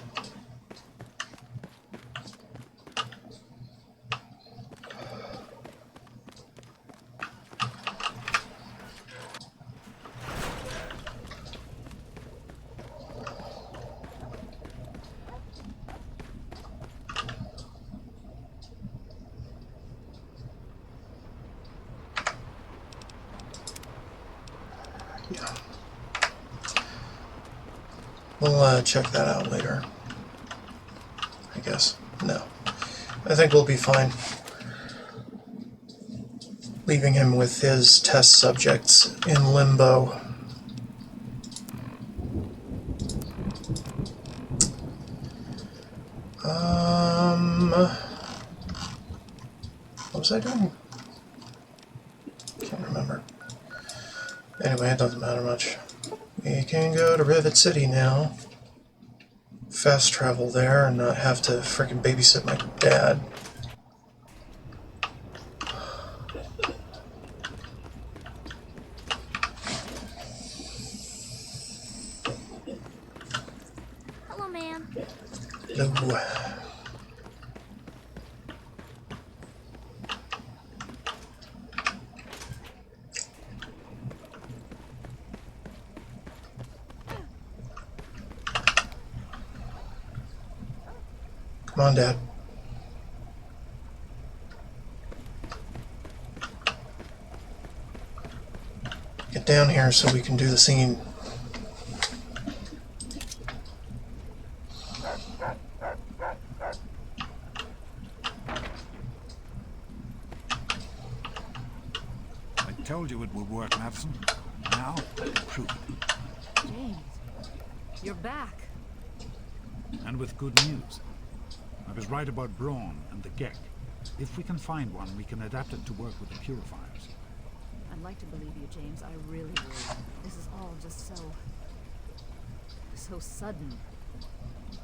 Yeah. We'll check that out later. I guess. No. I think we'll be fine. leaving him with his test subjects in limbo. What was I doing? Can't remember. Anyway, it doesn't matter much. We can go to Rivet City now. Fast travel there and not have to frickin' babysit my dad. Hello, ma'am. No. Come on, Dad. Get down here so we can do the scene. I told you it would work, Madison. Now, prove it. James, you're back. And with good news. I was right about Braun and the Gek. If we can find one, we can adapt it to work with the purifiers. I'd like to believe you, James. I really would. This is all just so sudden.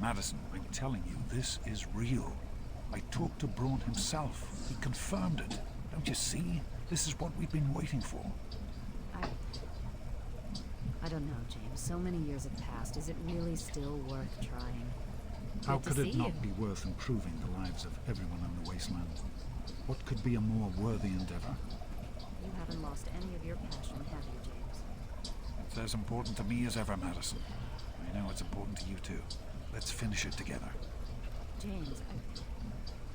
Madison, I'm telling you, this is real. I talked to Braun himself. He confirmed it. Don't you see? This is what we've been waiting for. I don't know, James. So many years have passed. Is it really still worth trying? How could it not be worth improving the lives of everyone in the wasteland? What could be a more worthy endeavor? You haven't lost any of your passion, have you, James? It's as important to me as ever, Madison. I know it's important to you too. Let's finish it together. James,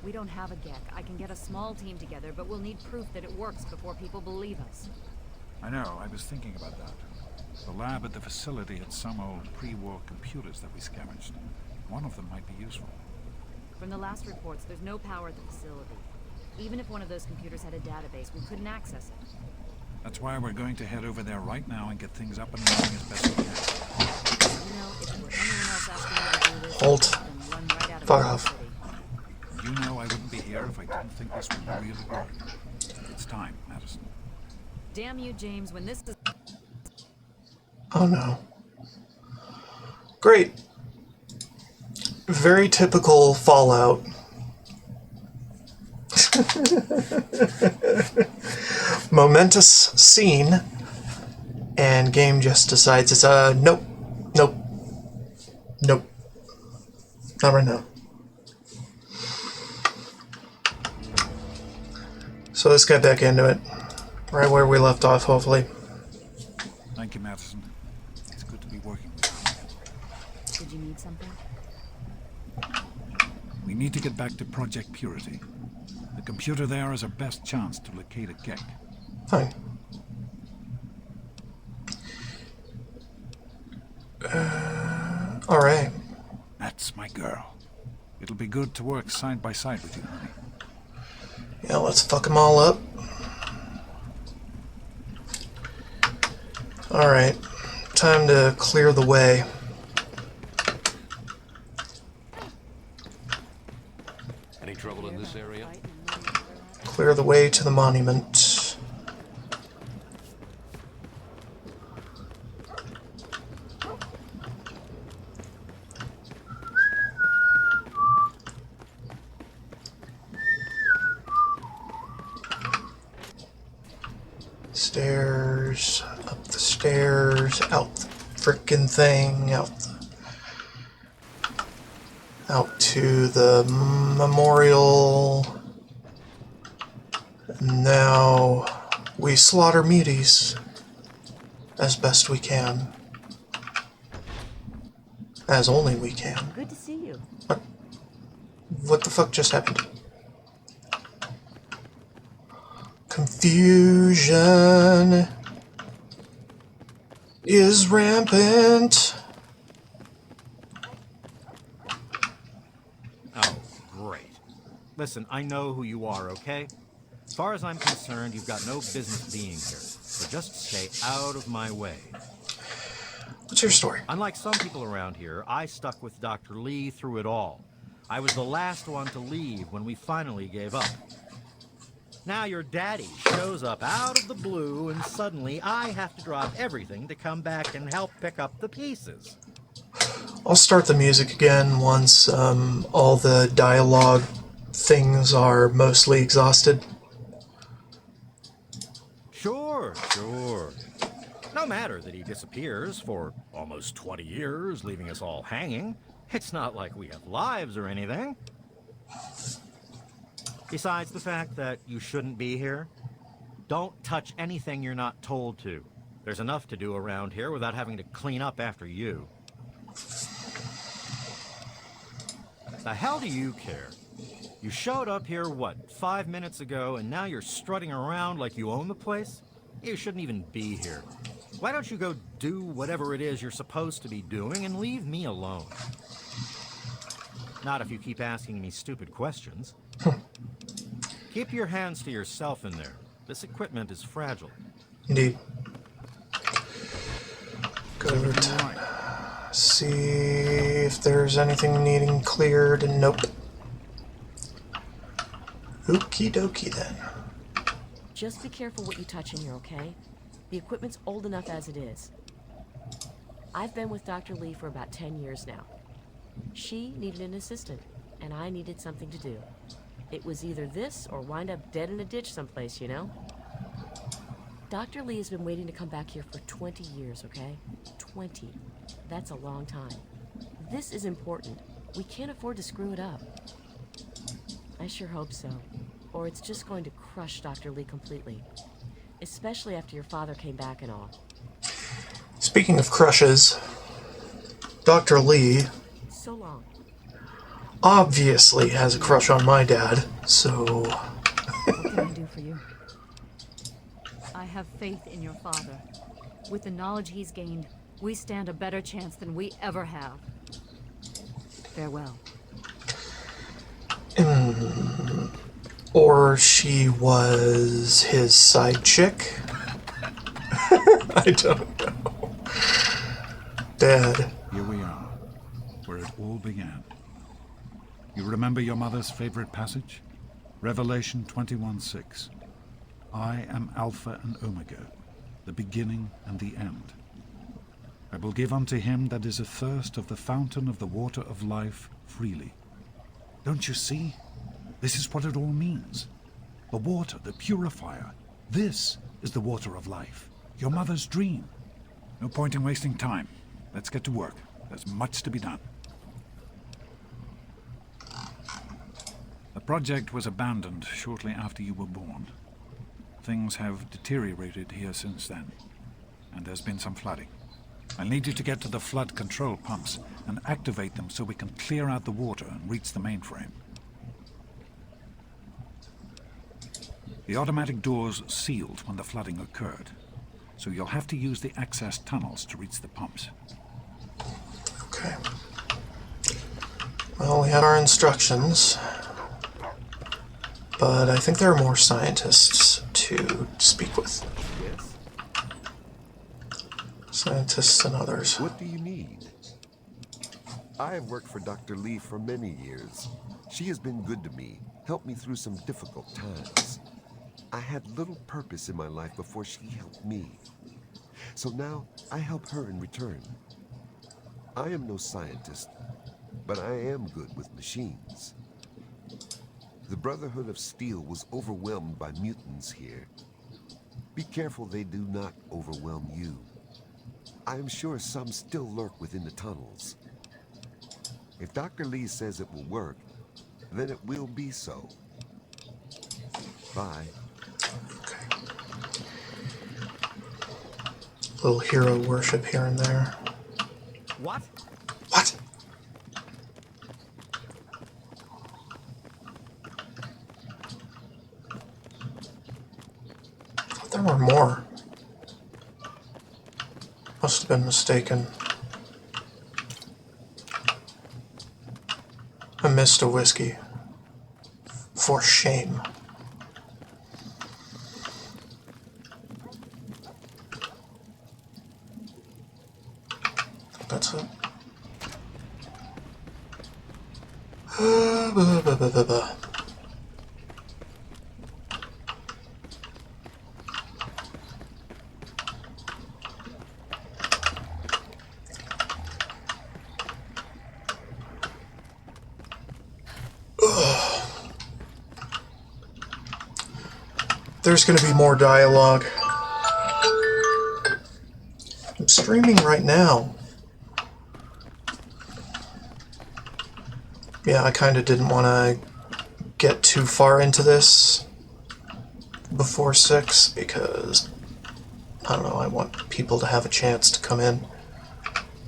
we don't have a Gek. I can get a small team together, but we'll need proof that it works before people believe us. I know, I was thinking about that. The lab at the facility had some old pre-war computers that we scavenged. One of them might be useful. From the last reports, there's no power at the facility. Even if one of those computers had a database, we couldn't access it. That's why we're going to head over there right now and get things up and running as best we can. You know, if it were anyone else asking you to do this, Halt. then run right out of Fuck the off. city. You know I wouldn't be here if I didn't think this would really work. It's time, Madison. Damn you, James, when this is... Oh no. Great. Very typical Fallout. Momentous scene, and game just decides it's nope, nope, nope, not right now. So let's get back into it, right where we left off, hopefully. Thank you, Madison. It's good to be working with you. Did you need something? We need to get back to Project Purity. The computer there is our best chance to locate a Gek. Fine. Alright. That's my girl. It'll be good to work side by side with you, honey. Yeah, let's fuck them all up. Alright. Time to clear the way. Any trouble in this area? Clear the way to the monument. Stairs, up the stairs, out the frickin' thing, out to the memorial. Now we slaughter muties as best we can. As only we can. Good to see you. What the fuck just happened? Confusion is rampant. Oh, great. Listen, I know who you are, okay? As far as I'm concerned, you've got no business being here. So just stay out of my way. What's your story? Unlike some people around here, I stuck with Dr. Lee through it all. I was the last one to leave when we finally gave up. Now your daddy shows up out of the blue, and suddenly I have to drop everything to come back and help pick up the pieces. I'll start the music again once all the dialogue things are mostly exhausted. Sure. No matter that he disappears for almost 20 years, leaving us all hanging. It's not like we have lives or anything. Besides the fact that you shouldn't be here, don't touch anything you're not told to. There's enough to do around here without having to clean up after you. The hell do you care? You showed up here, what, 5 minutes ago, and now you're strutting around like you own the place? You shouldn't even be here. Why don't you go do whatever it is you're supposed to be doing and leave me alone? Not if you keep asking me stupid questions. Keep your hands to yourself in there. This equipment is fragile. Indeed. Go over to see if there's anything needing cleared, and nope. Okie dokie then. Just be careful what you touch in here, okay? The equipment's old enough as it is. I've been with Dr. Lee for about 10 years now. She needed an assistant, and I needed something to do. It was either this or wind up dead in a ditch someplace, you know? Dr. Lee has been waiting to come back here for 20 years, okay? 20. That's a long time. This is important. We can't afford to screw it up. I sure hope so. Or it's just going to crush Dr. Lee completely. Especially after your father came back and all. Speaking of crushes, Dr. Lee So long. obviously has a crush on my dad, so... What can I do for you? I have faith in your father. With the knowledge he's gained, we stand a better chance than we ever have. Farewell. Or she was his side chick? I don't know. Dad. Here we are, where it all began. You remember your mother's favorite passage? Revelation 21:6. I am Alpha and Omega, the beginning and the end. I will give unto him that is athirst of the fountain of the water of life freely. Don't you see? This is what it all means. The water, the purifier. This is the water of life. Your mother's dream. No point in wasting time. Let's get to work. There's much to be done. The project was abandoned shortly after you were born. Things have deteriorated here since then, and there's been some flooding. I'll need you to get to the flood control pumps and activate them so we can clear out the water and reach the mainframe. The automatic doors sealed when the flooding occurred, so you'll have to use the access tunnels to reach the pumps. Okay. Well, we had our instructions, but I think there are more scientists to speak with. Yes? Scientists and others. What do you need? I have worked for Dr. Lee for many years. She has been good to me, helped me through some difficult times. I had little purpose in my life before she helped me. So now I help her in return. I am no scientist, but I am good with machines. The Brotherhood of Steel was overwhelmed by mutants here. Be careful they do not overwhelm you. I am sure some still lurk within the tunnels. If Dr. Lee says it will work, then it will be so. Bye. Little hero worship here and there. What? What? I thought there were more. Must have been mistaken. I missed a whiskey. For shame. What's up? There's going to be more dialogue. I'm streaming right now. Yeah, I kind of didn't want to get too far into this before 6 because, I don't know, I want people to have a chance to come in.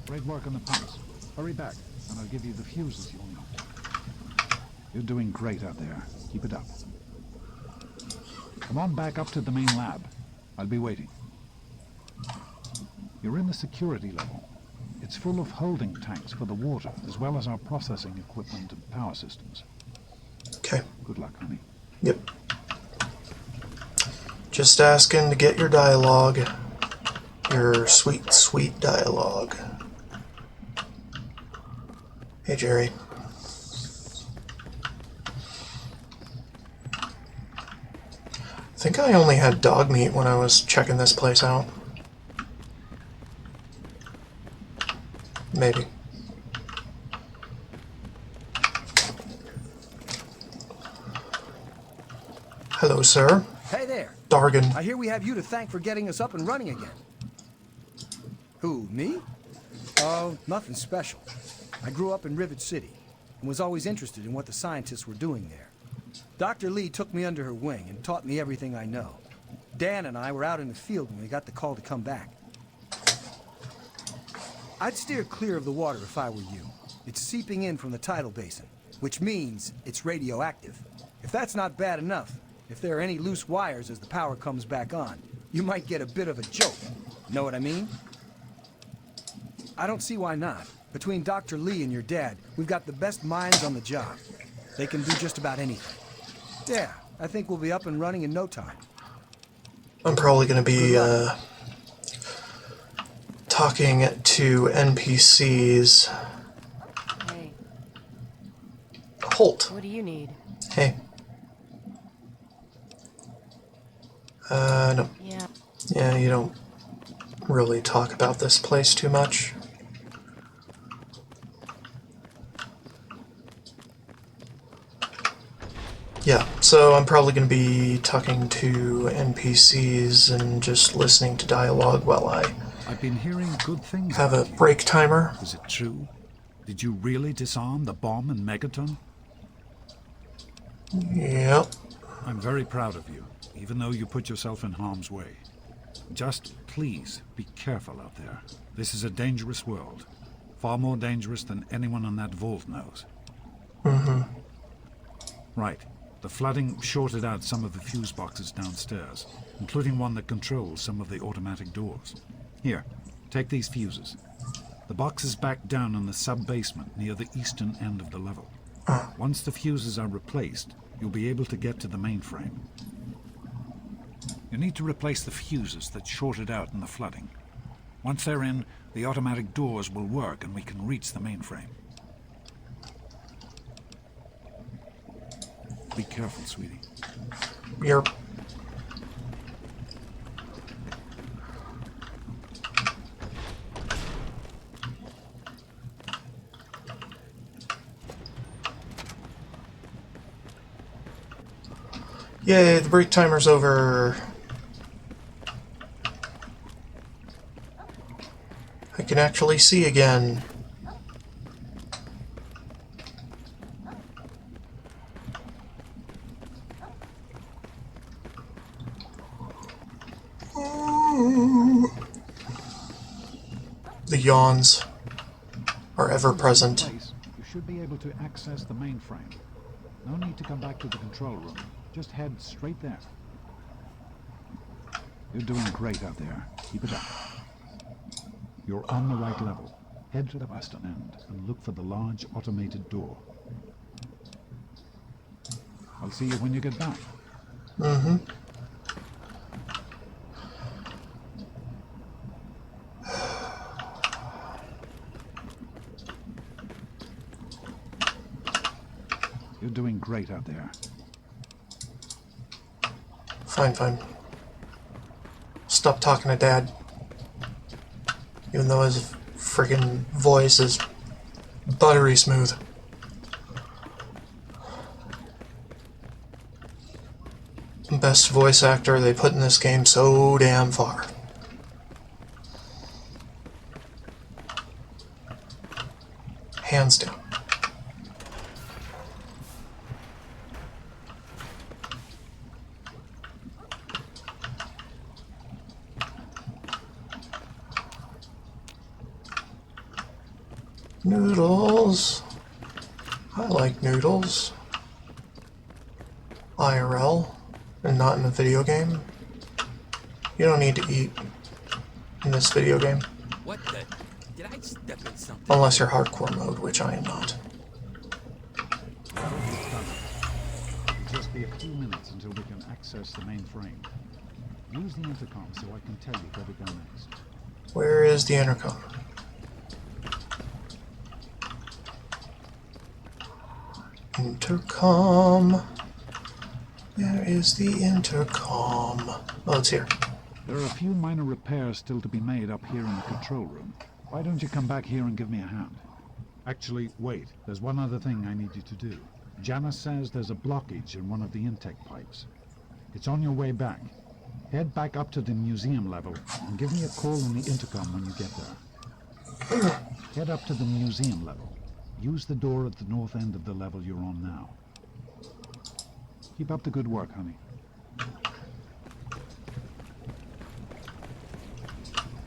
Great work on the pumps. Hurry back, and I'll give you the fuses you'll need. You're doing great out there. Keep it up. Come on back up to the main lab. I'll be waiting. You're in the security level. It's full of holding tanks for the water, as well as our processing equipment and power systems. Okay. Good luck, honey. Yep. Just asking to get your dialogue. Your sweet, sweet dialogue. Hey, Jerry. I think I only had dog meat when I was checking this place out. Maybe. Hello, sir. Hey there. Dargan. I hear we have you to thank for getting us up and running again. Who, me? Oh, nothing special. I grew up in Rivet City and was always interested in what the scientists were doing there. Dr. Lee took me under her wing and taught me everything I know. Dan and I were out in the field when we got the call to come back. I'd steer clear of the water if I were you. It's seeping in from the tidal basin, which means it's radioactive. If that's not bad enough, if there are any loose wires as the power comes back on, you might get a bit of a jolt. Know what I mean? I don't see why not. Between Dr. Lee and your dad, we've got the best minds on the job. They can do just about anything. Yeah, I think we'll be up and running in no time. I'm probably going to be talking to NPCs. Hey. Holt. What do you need? Hey. No. Yeah. Yeah, you don't really talk about this place too much. Yeah, so I'm probably going to be talking to NPCs and just listening to dialogue while I've been hearing good things have a about you. break timer. Is it true? Did you really disarm the bomb and megaton? Yep. I'm very proud of you, even though you put yourself in harm's way. Just please be careful out there. This is a dangerous world. Far more dangerous than anyone on that vault knows. Mm-hmm. Right. The flooding shorted out some of the fuse boxes downstairs, including one that controls some of the automatic doors. Here, take these fuses. The box is back down in the sub-basement near the eastern end of the level. Once the fuses are replaced, you'll be able to get to the mainframe. You need to replace the fuses that shorted out in the flooding. Once they're in, the automatic doors will work and we can reach the mainframe. Be careful, sweetie. You're... Yay, the break timer's over. I can actually see again. The yawns are ever present. You should be able to access the mainframe. No need to come back to the control room. Just head straight there. You're doing great out there. Keep it up. You're on the right level. Head to the western end and look for the large automated door. I'll see you when you get back. Mm-hmm. great out there. Fine, fine. Stop talking to Dad. Even though his friggin' voice is buttery smooth. Best voice actor they put in this game so damn far. Hands down. Noodles. I like noodles. IRL, and not in a video game. You don't need to eat in this video game. What the? Did I step in something? Unless you're hardcore mode, which I am not. It'll just be a few minutes until we can access the main frame. Use the intercom so I can tell you where to go next. Where is the intercom? Intercom. Where is the intercom? Oh, it's here. There are a few minor repairs still to be made up here in the control room. Why don't you come back here and give me a hand? Actually, wait. There's one other thing I need you to do. Janice says there's a blockage in one of the intake pipes. It's on your way back. Head back up to the museum level and give me a call on the intercom when you get there. Head up to the museum level. Use the door at the north end of the level you're on now. Keep up the good work, honey.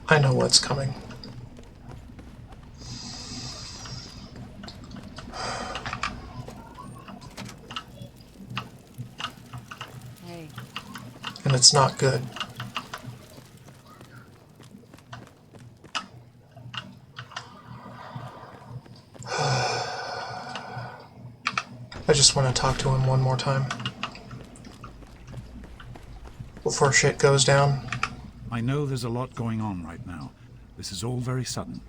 I know what's coming. Hey. And it's not good. I just want to talk to him one more time before shit goes down. I know there's a lot going on right now. This is all very sudden.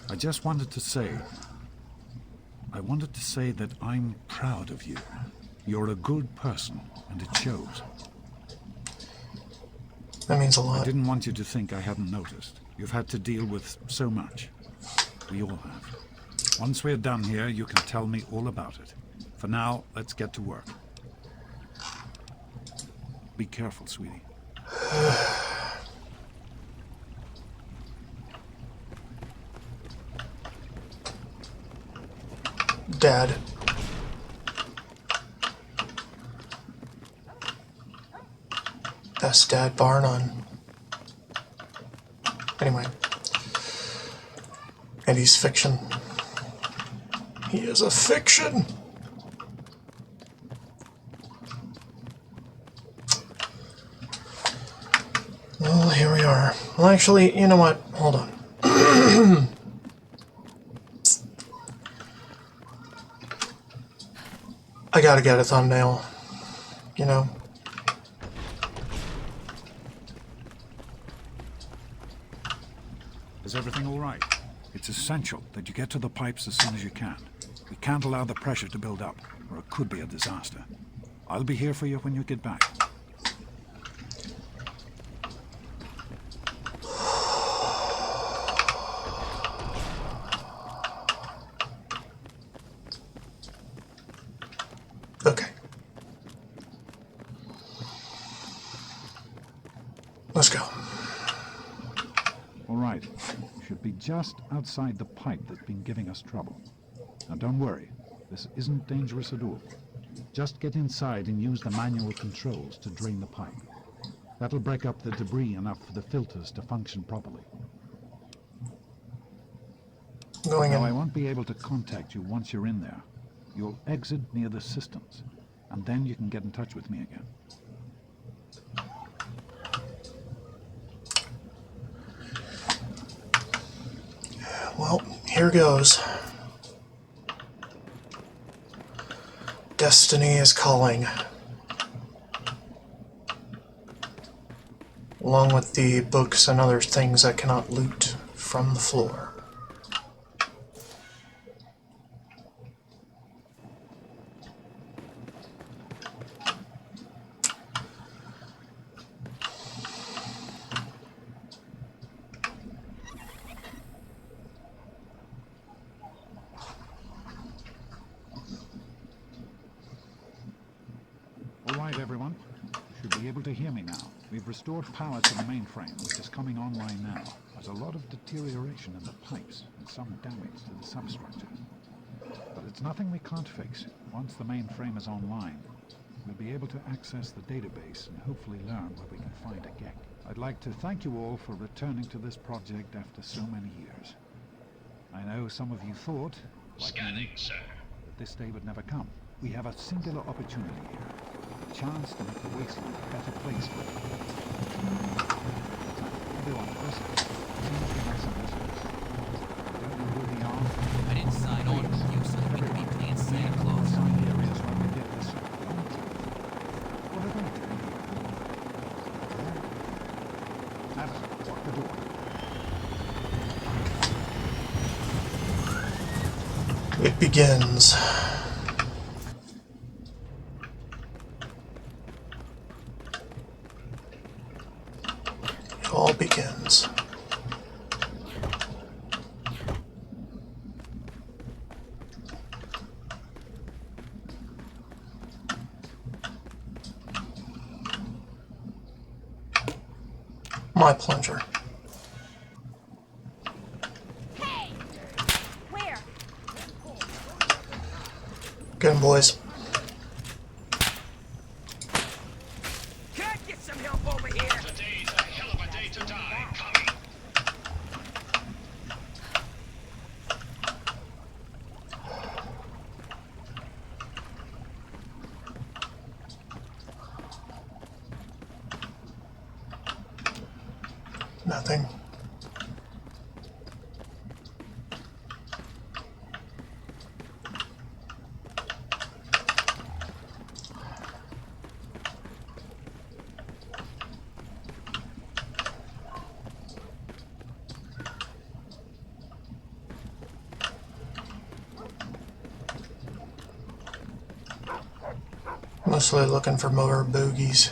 I just wanted to say... that I'm proud of you. You're a good person, and it shows. That means a lot. I didn't want you to think I hadn't noticed. You've had to deal with so much. We all have. Once we're done here, you can tell me all about it. For now, let's get to work. Be careful, sweetie. Dad. Best dad bar none. Anyway. And he's fiction. He is a fiction! Well, here we are. Well, actually, you know what? Hold on. I gotta get a thumbnail. You know? Is everything all right? It's essential that you get to the pipes as soon as you can. We can't allow the pressure to build up, or it could be a disaster. I'll be here for you when you get back. Okay. Let's go. All right. You should be just outside the pipe that's been giving us trouble. Now don't worry. This isn't dangerous at all. Just get inside and use the manual controls to drain the pipe. That'll break up the debris enough for the filters to function properly. Going in. Now I won't be able to contact you once you're in there. You'll exit near the cisterns, and then you can get in touch with me again. Well, here goes. Destiny is calling. Along with the books and other things I cannot loot from the floor. All right, everyone. You should be able to hear me now. We've restored power to the mainframe, which is coming online now. There's a lot of deterioration in the pipes and some damage to the substructure. But it's nothing we can't fix. Once the mainframe is online, we'll be able to access the database and hopefully learn where we can find a gek. I'd like to thank you all for returning to this project after so many years. I know some of you thought, like me, that this day would never come. We have a singular opportunity here, a chance to make the wasteland a better place for everyone. Everyone, listen. As soon as we have some visitors, I don't know who they are. I didn't sign on with you so that we could be playing Santa Claus. Sign areas when we get this. What are they doing here? Adam, lock the door. It begins. It all begins. My plunger. Hey! Where? Get him, boys. Can't get some help over here. Today's a hell of a day to die, Tommy. Nothing. Mostly looking for motor bogies.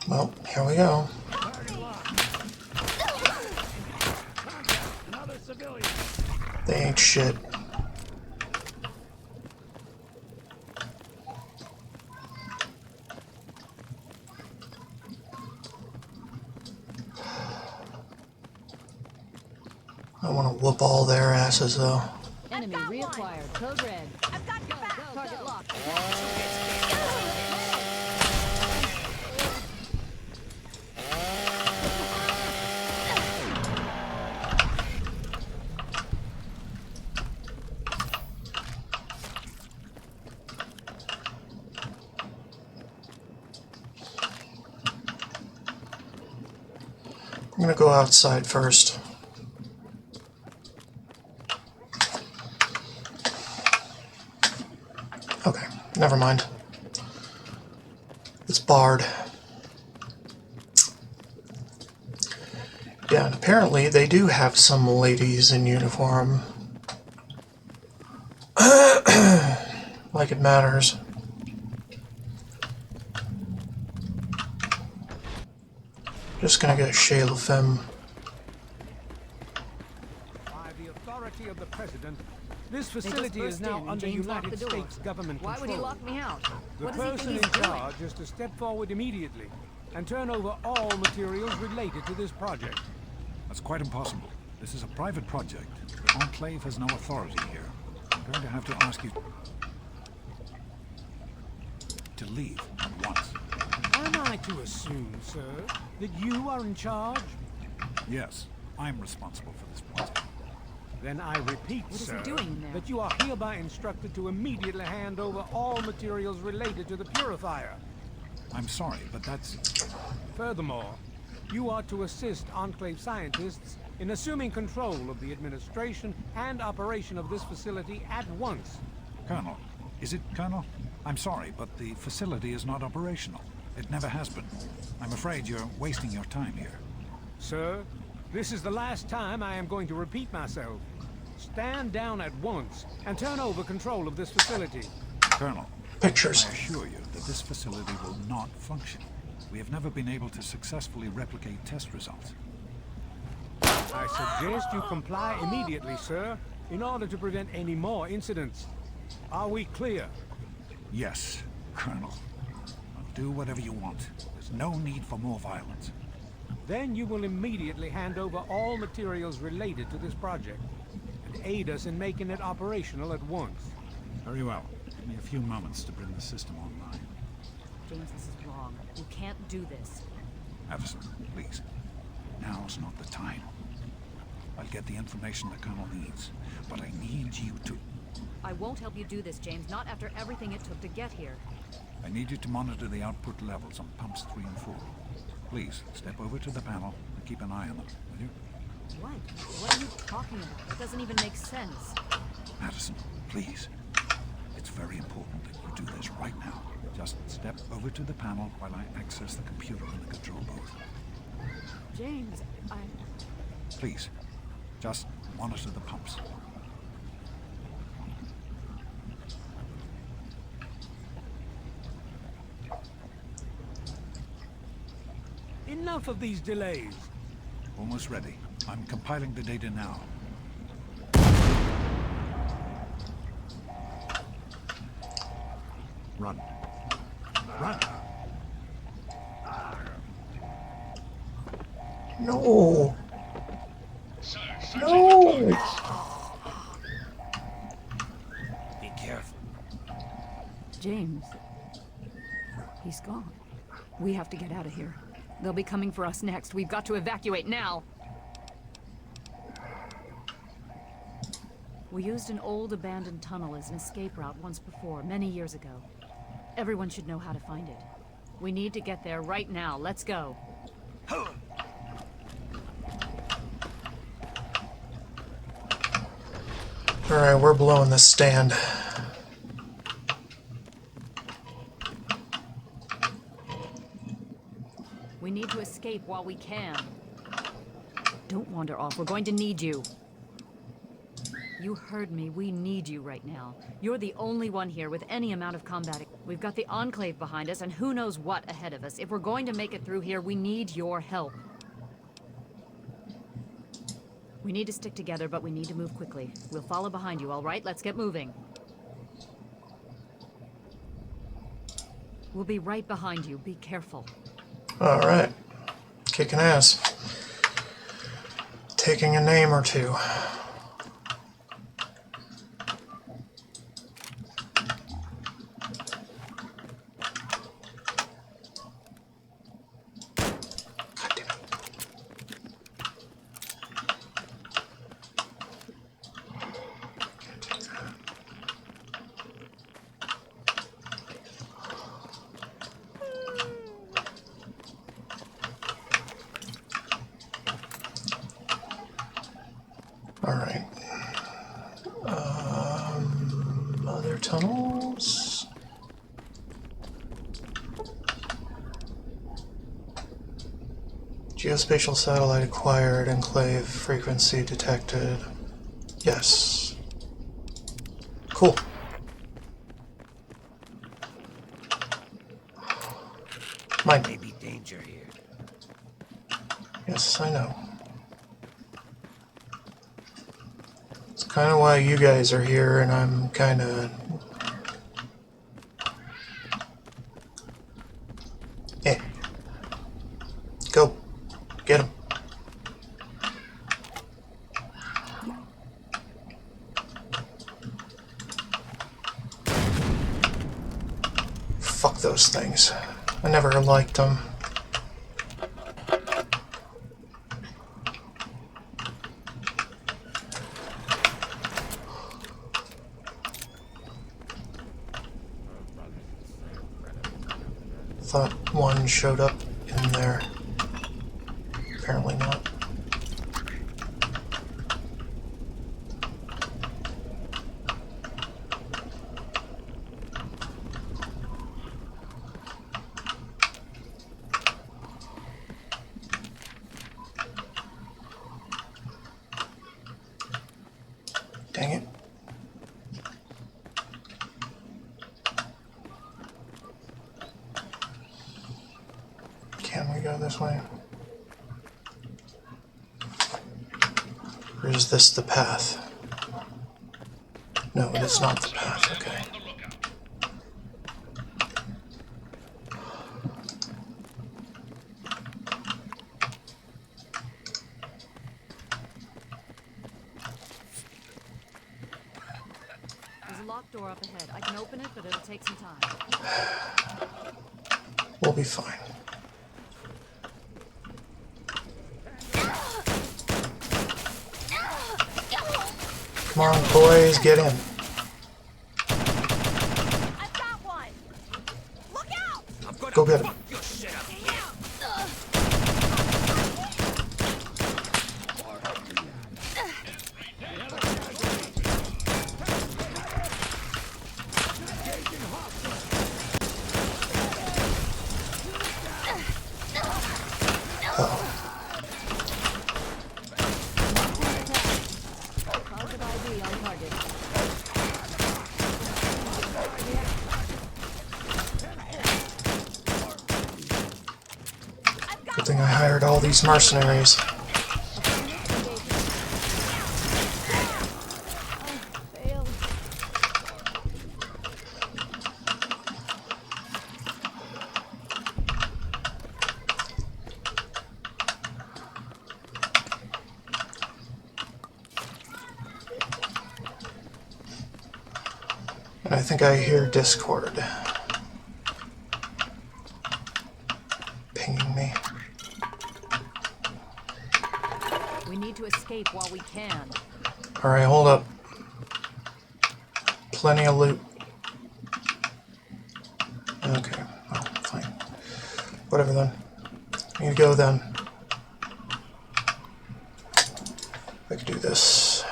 Well, here we go. They ain't shit. I want to whoop all their asses though. Enemy reacquired. Code red. I've got your back. Target locked. I'm gonna go outside first. Okay, never mind. It's barred. Yeah, and apparently they do have some ladies in uniform. Like it matters. Just gonna get Chez La Femme. By the authority of the President, this facility is now under United States government control. Why would he lock me out? The What does he person think in he's doing? charge is to step forward immediately and turn over all materials related to this project. That's quite impossible. This is a private project. The Enclave has no authority here. I'm going to have to ask you to leave at once. Am I to assume, sir, that you are in charge? Yes, I'm responsible for this project. Then I repeat, What is he sir, doing in there? that you are hereby instructed to immediately hand over all materials related to the purifier. I'm sorry, but that's... Furthermore, you are to assist Enclave scientists in assuming control of the administration and operation of this facility at once. Colonel, is it Colonel? I'm sorry, but the facility is not operational. It never has been. I'm afraid you're wasting your time here. Sir, This is the last time I am going to repeat myself. Stand down at once and turn over control of this facility. Colonel, Pictures. I assure you that this facility will not function. We have never been able to successfully replicate test results. I suggest you comply immediately, sir, in order to prevent any more incidents. Are we clear? Yes, Colonel. I'll do whatever you want. There's no need for more violence. Then you will immediately hand over all materials related to this project and aid us in making it operational at once. Very well. Give me a few moments to bring the system online. James, this is wrong. You can't do this. Addison, please. Now's not the time. I'll get the information the Colonel needs, but I need you to... I won't help you do this, James, not after everything it took to get here. I need you to monitor the output levels on pumps 3 and 4. Please, step over to the panel and keep an eye on them, will you? What? What are you talking about? That doesn't even make sense. Addison, please. It's very important that you do this right now. Just step over to the panel while I access the computer in the control booth. James, Please, just monitor the pumps. Enough of these delays. Almost ready. I'm compiling the data now. Run. Run! No! No! Be careful. James. He's gone. We have to get out of here. They'll be coming for us next. We've got to evacuate now. We used an old abandoned tunnel as an escape route once before, many years ago. Everyone should know how to find it. We need to get there right now. Let's go. Alright, we're blowing this stand. We need to escape while we can. Don't wander off. We're going to need you. You heard me. We need you right now. You're the only one here with any amount of combat. We've got the Enclave behind us, and who knows what ahead of us. If we're going to make it through here, we need your help. We need to stick together, but we need to move quickly. We'll follow behind you, all right? Let's get moving. We'll be right behind you. Be careful. Alright. Kicking ass. Taking a name or two. Alright. Other tunnels? Geospatial satellite acquired, enclave frequency detected. Yes. Cool. Might be danger here. Yes, I know. It's kind of why you guys are here, and I'm kind of... Go. Get him. Fuck those things. I never liked them. Thought one showed up in there. Apparently not. Dang it. Can we go this way? Or is this the path? No, it's not the path, okay. There's a locked door up ahead. I can open it, but it'll take some time. We'll be fine. Come on, boys, get in. I've got one. Look out! Go get him. Good thing I hired all these mercenaries. And I think I hear Discord pinging me. We need to escape while we can. Alright, hold up. Plenty of loot. Okay, oh, fine. Whatever then. Need to go then. I could do this.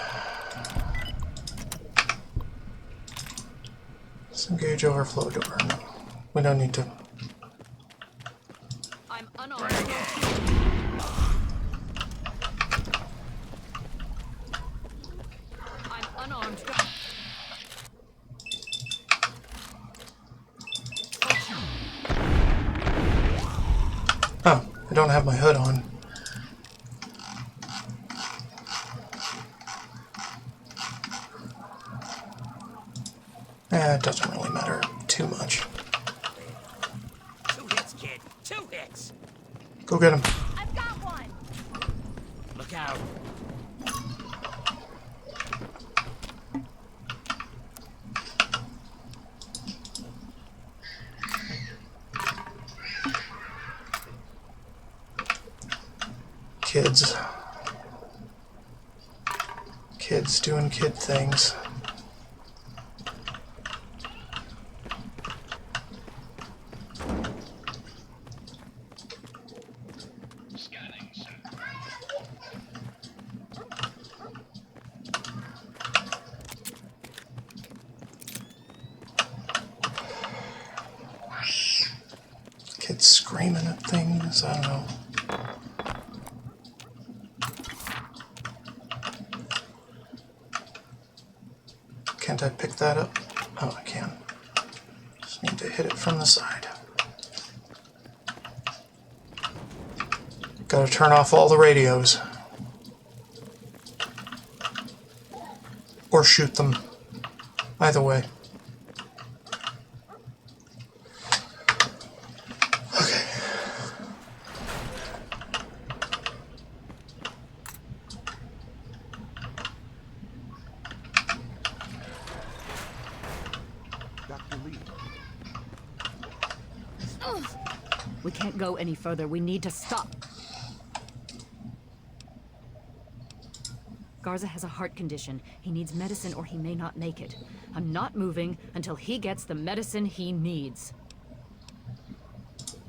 Let's engage overflow door. No, we don't need to. I'm unarmed. I'm unarmed. Oh, I don't have my hood on. It doesn't really matter too much. 2 hits, kid. 2 hits. Go get him. I've got one. Look out. Kids. Kids doing kid things. Kids screaming at things, I don't know. Can't I pick that up? Oh, I can. Just need to hit it from the side. Gotta turn off all the radios. Or shoot them. Either way. Okay. Dr. Lee. We can't go any further. We need to stop. Garza has a heart condition. He needs medicine or he may not make it. I'm not moving until he gets the medicine he needs.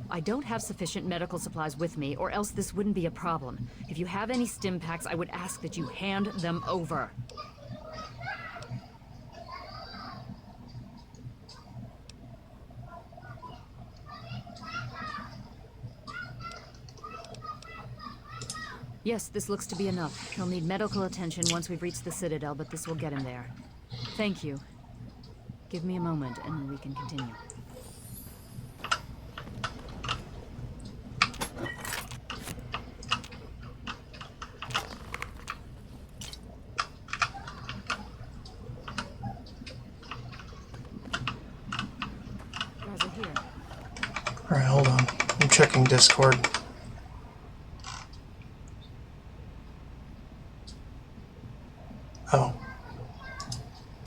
I don't have sufficient medical supplies with me, or else this wouldn't be a problem. If you have any stim packs, I would ask that you hand them over. Yes, this looks to be enough. He'll need medical attention once we've reached the Citadel, but this will get him there. Thank you. Give me a moment, and we can continue. Guys are here. Alright, hold on. I'm checking Discord. Oh.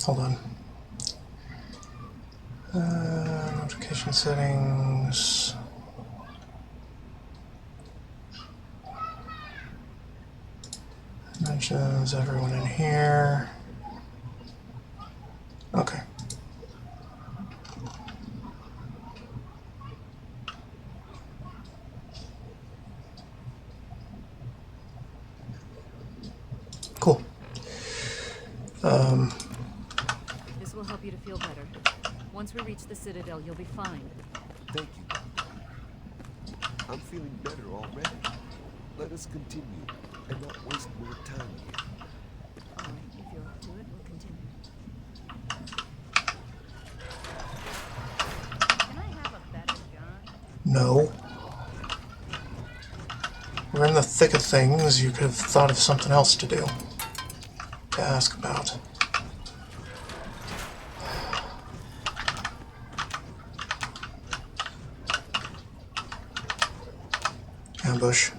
Hold on. Notification settings. Mentions everyone in here. Okay. Cool. This will help you to feel better. Once we reach the Citadel, you'll be fine. Thank you. I'm feeling better already. Let us continue and not waste more time here. Alright, if you're up to it, we'll continue. Can I have a better gun? No. We're in the thick of things. You could have thought of something else to do. To ask about. Ambush.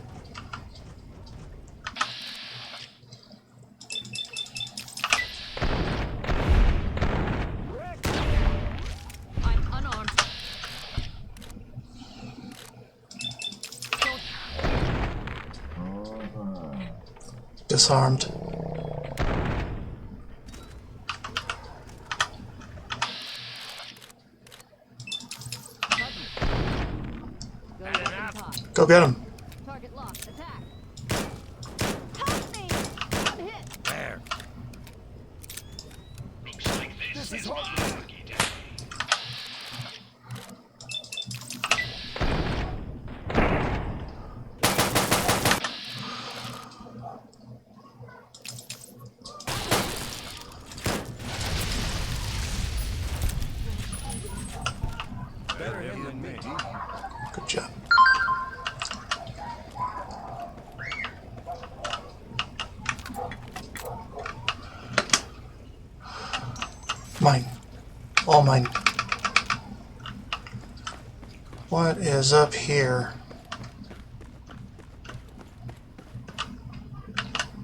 I'm unarmed. Disarmed. Go get him. Target locked. Attack. Help me! I'm hit. There. This is hard. Better him than me. Good job. Mine. All mine. What is up here?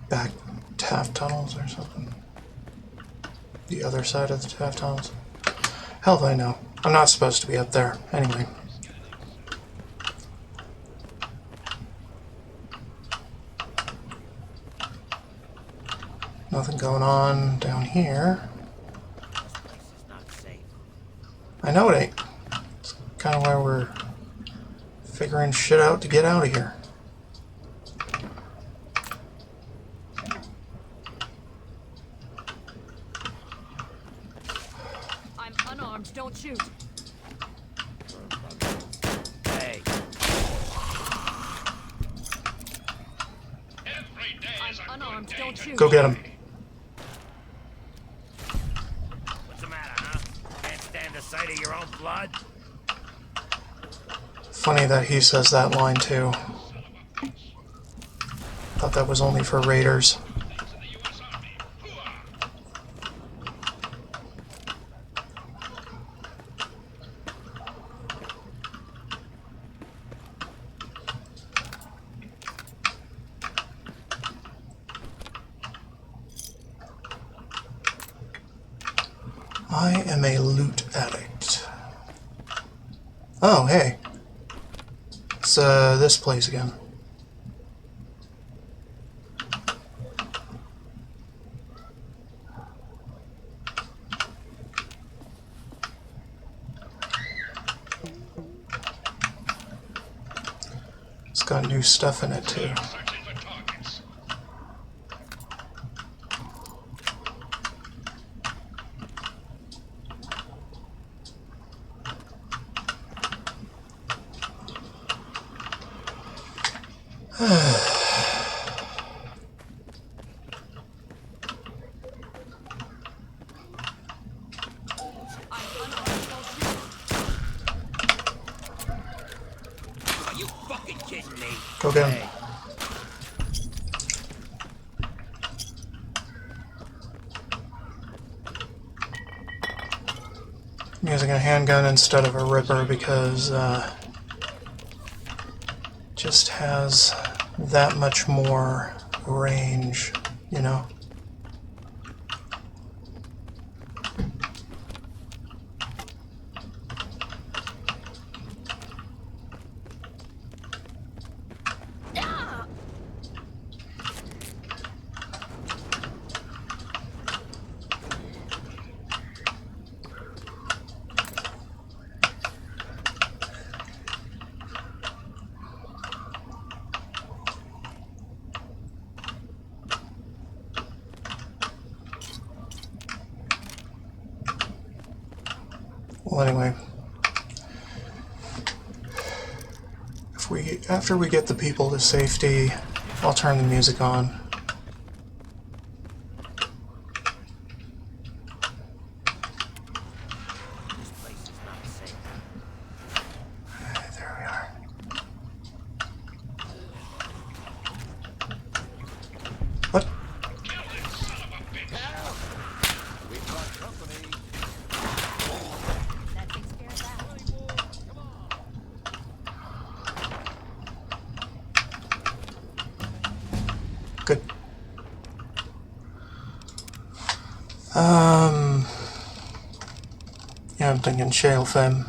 Back Taft tunnels or something? The other side of the Taft tunnels? Hell if I know. I'm not supposed to be up there. Anyway. Nothing going on down here. I know it ain't. It's kind of why we're figuring shit out to get out of here. I'm unarmed. Don't shoot. Hey. I'm unarmed. Don't shoot. Go get him. What's the matter, huh? Can't stand the sight of your own blood? Funny that he says that line too. Thought that was only for raiders. I am a loot addict. Oh, hey. It's this place again. It's got new stuff in it too. Go get him. I'm using a handgun instead of a ripper because just has that much more range, you know. Well, anyway, after we get the people to safety, I'll turn the music on. There we are. What? Good. Yeah, I'm thinking shale femme.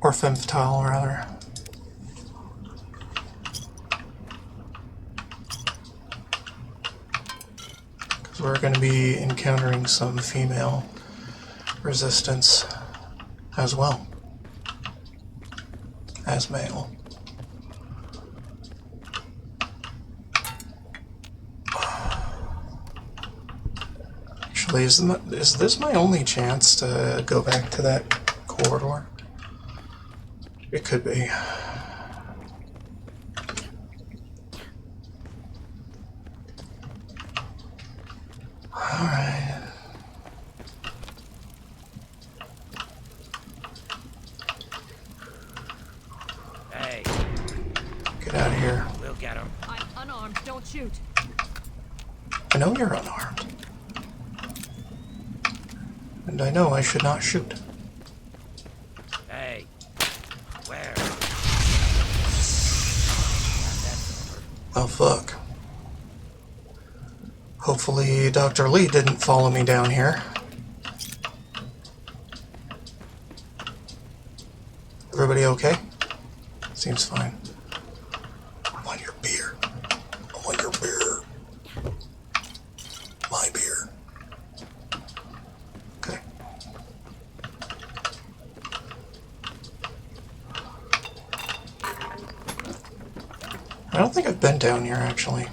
Or femme fatale, rather. Because we're going to be encountering some female resistance as well as male. Actually, is this my only chance to go back to that corridor? It could be. Alright. Hey. Get out of here. We'll get him. I'm unarmed. Don't shoot. I know you're unarmed. And I know I should not shoot. Hey. Where? Oh, fuck. Hopefully Dr. Lee didn't follow me down here. Everybody okay? Seems fine. I want your beer. I want your beer. My beer. Okay. I don't think I've been down here, actually.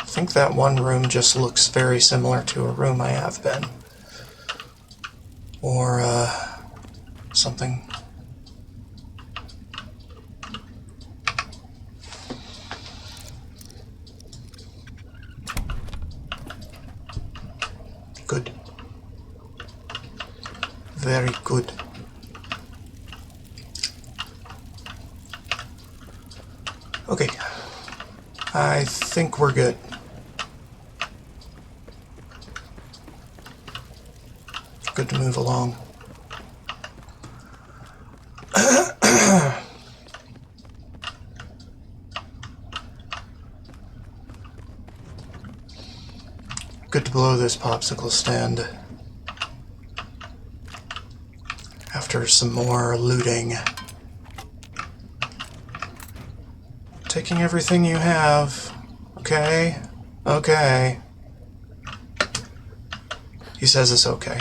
I think that one room just looks very similar to a room I have been. Or, something. Good. Very good. Okay. I think we're good. Good to move along. Good to blow this popsicle stand. After some more looting. Taking everything you have. Okay? Okay. He says it's okay.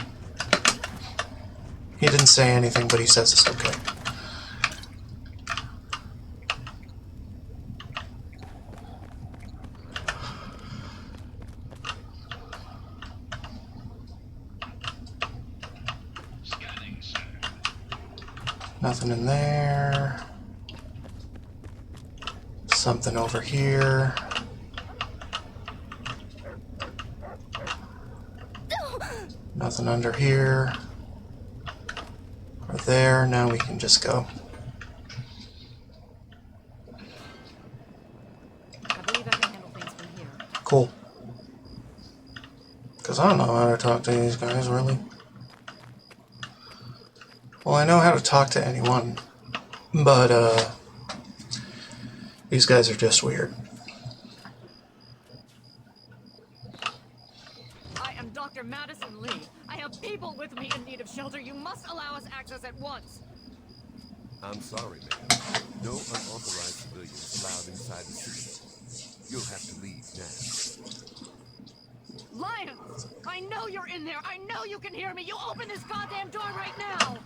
He didn't say anything, but he says it's okay. Nothing in there. Something over here. Nothing under here. Or there. Now we can just go. I believe I can handle things from here. Cool. Because I don't know how to talk to these guys, really. Well, I know how to talk to anyone, but, these guys are just weird. I am Dr. Madison Lee. I have people with me in need of shelter. You must allow us access at once. I'm sorry, ma'am. No unauthorized civilians allowed inside the city. You'll have to leave now. Lions! I know you're in there. I know you can hear me. You open this goddamn door right now.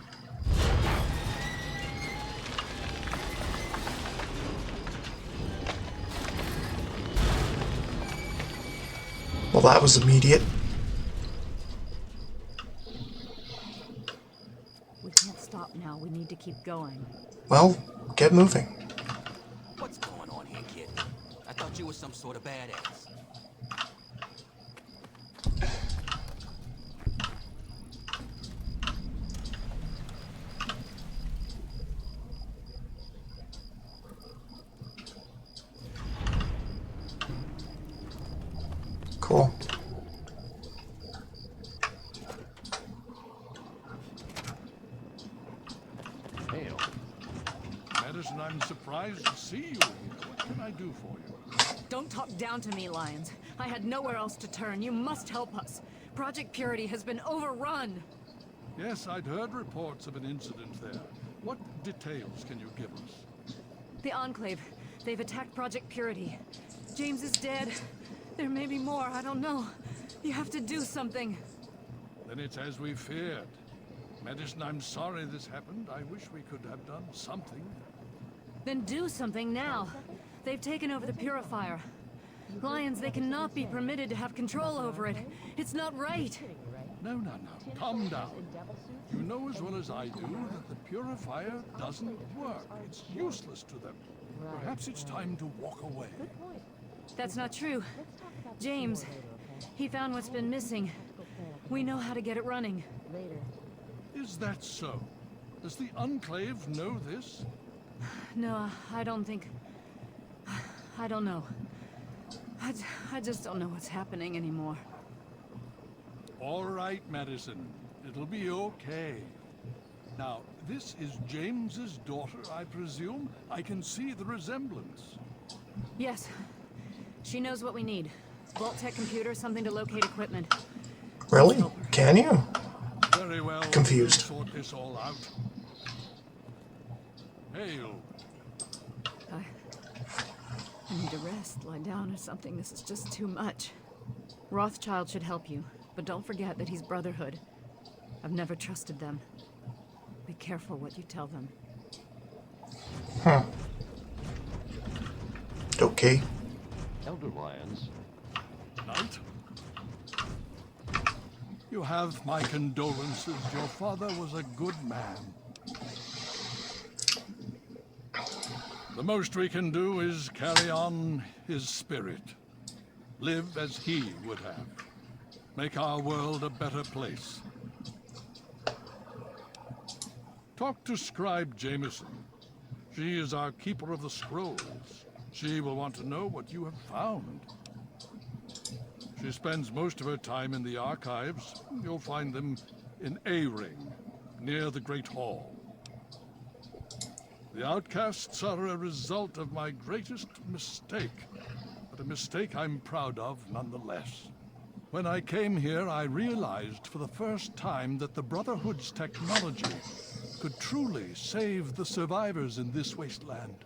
Well, that was immediate. We can't stop now. We need to keep going. Well, get moving. What's going on here, kid? I thought you were some sort of badass. Cool. Hail. Madison, I'm surprised to see you here. What can I do for you? Don't talk down to me, Lions. I had nowhere else to turn. You must help us. Project Purity has been overrun. Yes, I'd heard reports of an incident there. What details can you give us? The Enclave. They've attacked Project Purity. James is dead. There may be more. I don't know. You have to do something. Then it's as we feared. Madison, I'm sorry this happened. I wish we could have done something. Then do something now. They've taken over the Purifier. Lions, they cannot be permitted to have control over it. It's not right. No. Calm down. You know as well as I do that the Purifier doesn't work. It's useless to them. Perhaps it's time to walk away. That's not true. James, he found what's been missing. We know how to get it running. Is that so? Does the Enclave know this? No, I don't think... I don't know. I just don't know what's happening anymore. All right, Madison. It'll be okay. Now, this is James's daughter, I presume? I can see the resemblance. Yes. She knows what we need. Vault-Tec computer, something to locate equipment. Really? Can you? Very well. Confused. We'll sort this all out. Hail. I need to rest, lie down or something. This is just too much. Rothschild should help you, but don't forget that he's Brotherhood. I've never trusted them. Be careful what you tell them. Huh. Okay. Elder Lions. Knight? You have my condolences. Your father was a good man. The most we can do is carry on his spirit. Live as he would have. Make our world a better place. Talk to Scribe Jameson. She is our keeper of the scrolls. She will want to know what you have found. She spends most of her time in the archives. You'll find them in A-Ring, near the Great Hall. The outcasts are a result of my greatest mistake, but a mistake I'm proud of nonetheless. When I came here, I realized for the first time that the Brotherhood's technology could truly save the survivors in this wasteland.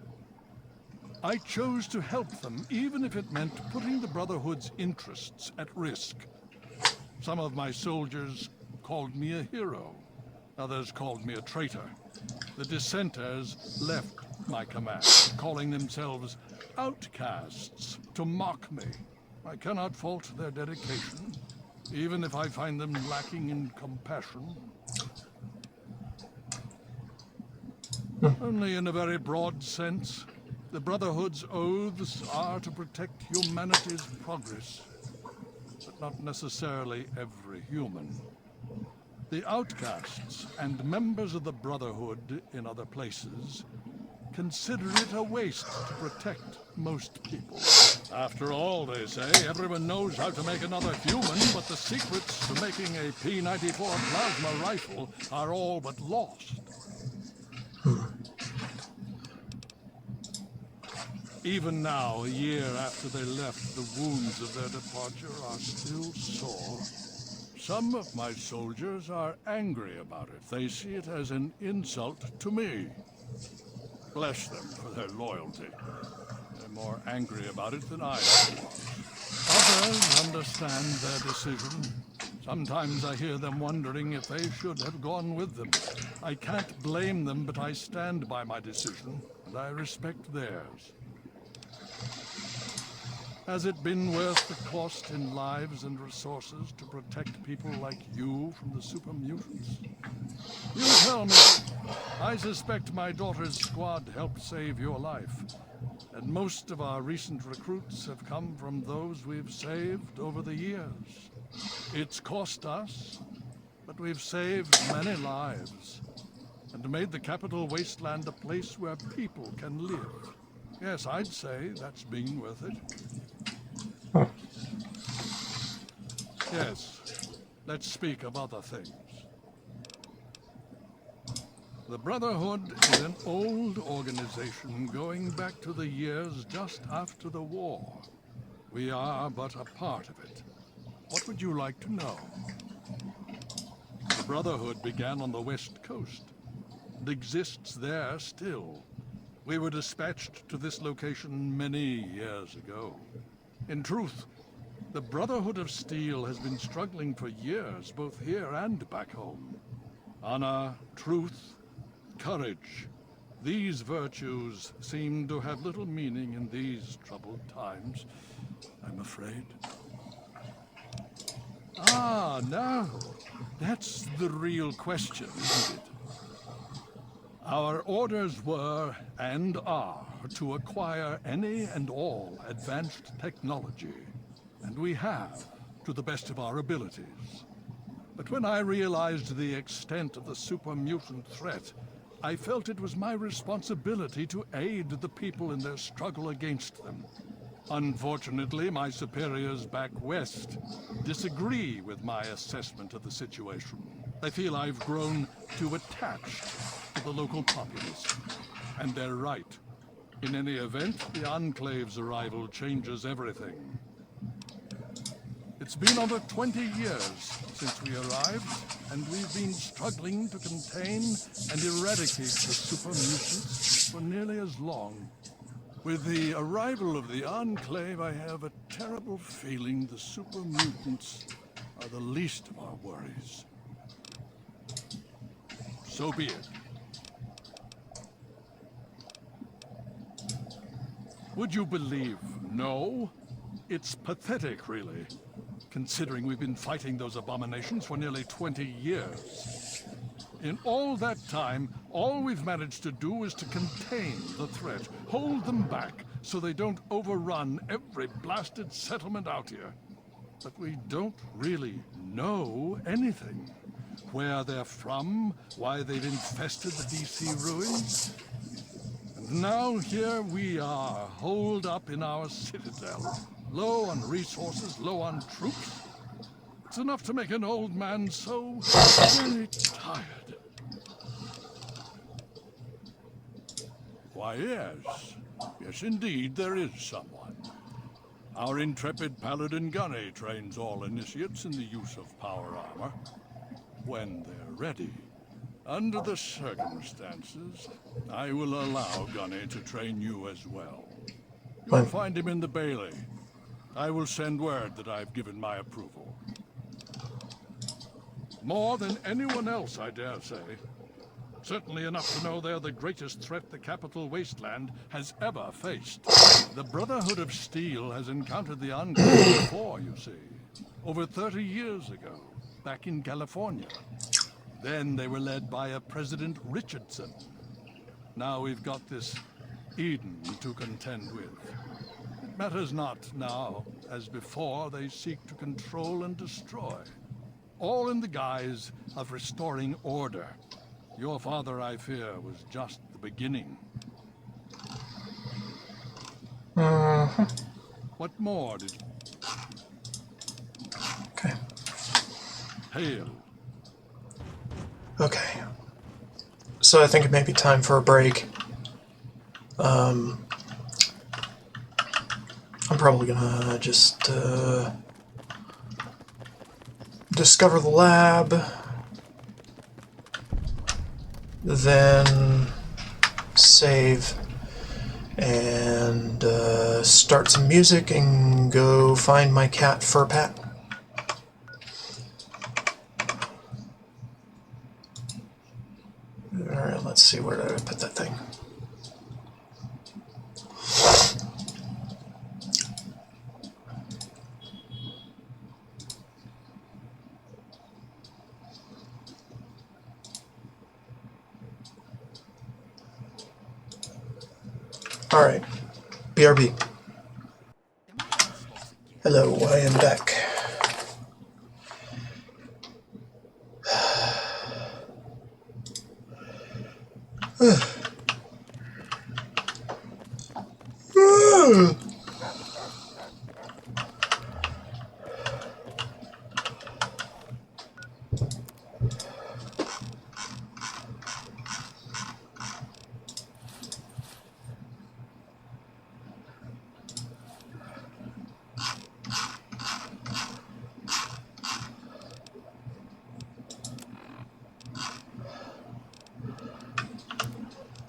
I chose to help them, even if it meant putting the Brotherhood's interests at risk. Some of my soldiers called me a hero. Others called me a traitor. The dissenters left my command, calling themselves outcasts to mock me. I cannot fault their dedication, even if I find them lacking in compassion. Only in a very broad sense. The Brotherhood's oaths are to protect humanity's progress, but not necessarily every human. The outcasts and members of the Brotherhood in other places consider it a waste to protect most people. After all, they say, everyone knows how to make another human, but the secrets to making a P-94 plasma rifle are all but lost. Even now, a year after they left, the wounds of their departure are still sore. Some of my soldiers are angry about it. They see it as an insult to me. Bless them for their loyalty. They're more angry about it than I am. Others understand their decision. Sometimes I hear them wondering if they should have gone with them. I can't blame them, but I stand by my decision, and I respect theirs. Has it been worth the cost in lives and resources to protect people like you from the super mutants? You tell me. I suspect my daughter's squad helped save your life, and most of our recent recruits have come from those we've saved over the years. It's cost us, but we've saved many lives, and made the capital wasteland a place where people can live. Yes, I'd say that's been worth it. Yes, let's speak of other things. The Brotherhood is an old organization going back to the years just after the war. We are but a part of it. What would you like to know? The Brotherhood began on the West Coast and exists there still. We were dispatched to this location many years ago. In truth, the Brotherhood of Steel has been struggling for years, both here and back home. Honor, truth, courage. These virtues seem to have little meaning in these troubled times, I'm afraid. Ah, no. That's the real question, isn't it? Our orders were, and are, to acquire any and all advanced technology. And we have, to the best of our abilities. But when I realized the extent of the super mutant threat, I felt it was my responsibility to aid the people in their struggle against them. Unfortunately, my superiors back west disagree with my assessment of the situation. They feel I've grown too attached to the local populace. And they're right. In any event, the Enclave's arrival changes everything. It's been over 20 years since we arrived, and we've been struggling to contain and eradicate the super mutants for nearly as long. With the arrival of the Enclave, I have a terrible feeling the super mutants are the least of our worries. So be it. Would you believe no? It's pathetic, really, considering we've been fighting those abominations for nearly 20 years. In all that time, all we've managed to do is to contain the threat, hold them back, so they don't overrun every blasted settlement out here. But we don't really know anything. Where they're from, why they've infested the DC ruins. And now here we are, holed up in our citadel. Low on resources, low on troops. It's enough to make an old man so very tired. Why, yes. Yes, indeed, there is someone. Our intrepid Paladin Gunny trains all initiates in the use of power armor. When they're ready. Under the circumstances, I will allow Gunny to train you as well. You'll find him in the Bailey. I will send word that I've given my approval. More than anyone else, I dare say. Certainly enough to know they're the greatest threat the capital wasteland has ever faced. The Brotherhood of Steel has encountered the Enclave before, you see. Over 30 years ago, back in California. Then they were led by a President Richardson. Now we've got this Eden to contend with. It matters not now, as before they seek to control and destroy. all in the guise of restoring order. Your father, I fear, was just the beginning. What more did... Okay. Hail. Okay. So I think it may be time for a break. I'm probably gonna just discover the lab, then save, and start some music and go find my cat Furpat. Alright, let's see, where did I put that thing? Alright, BRB. Hello, I am back.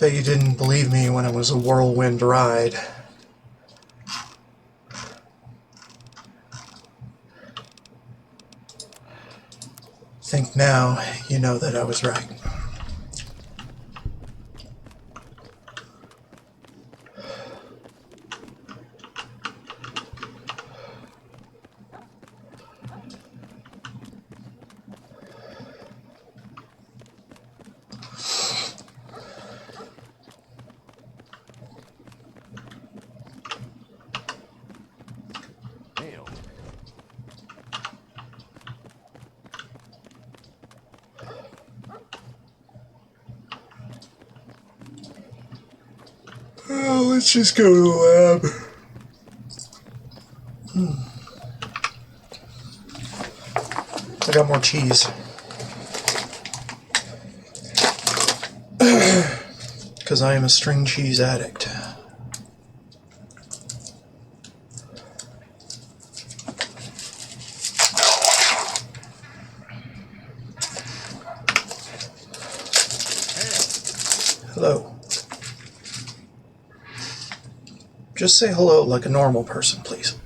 Bet you didn't believe me when it was a whirlwind ride. Think now you know that I was right. Oh, let's just go to the lab. I got more cheese. Because I am a string cheese addict. Hello. Just say hello like a normal person, please.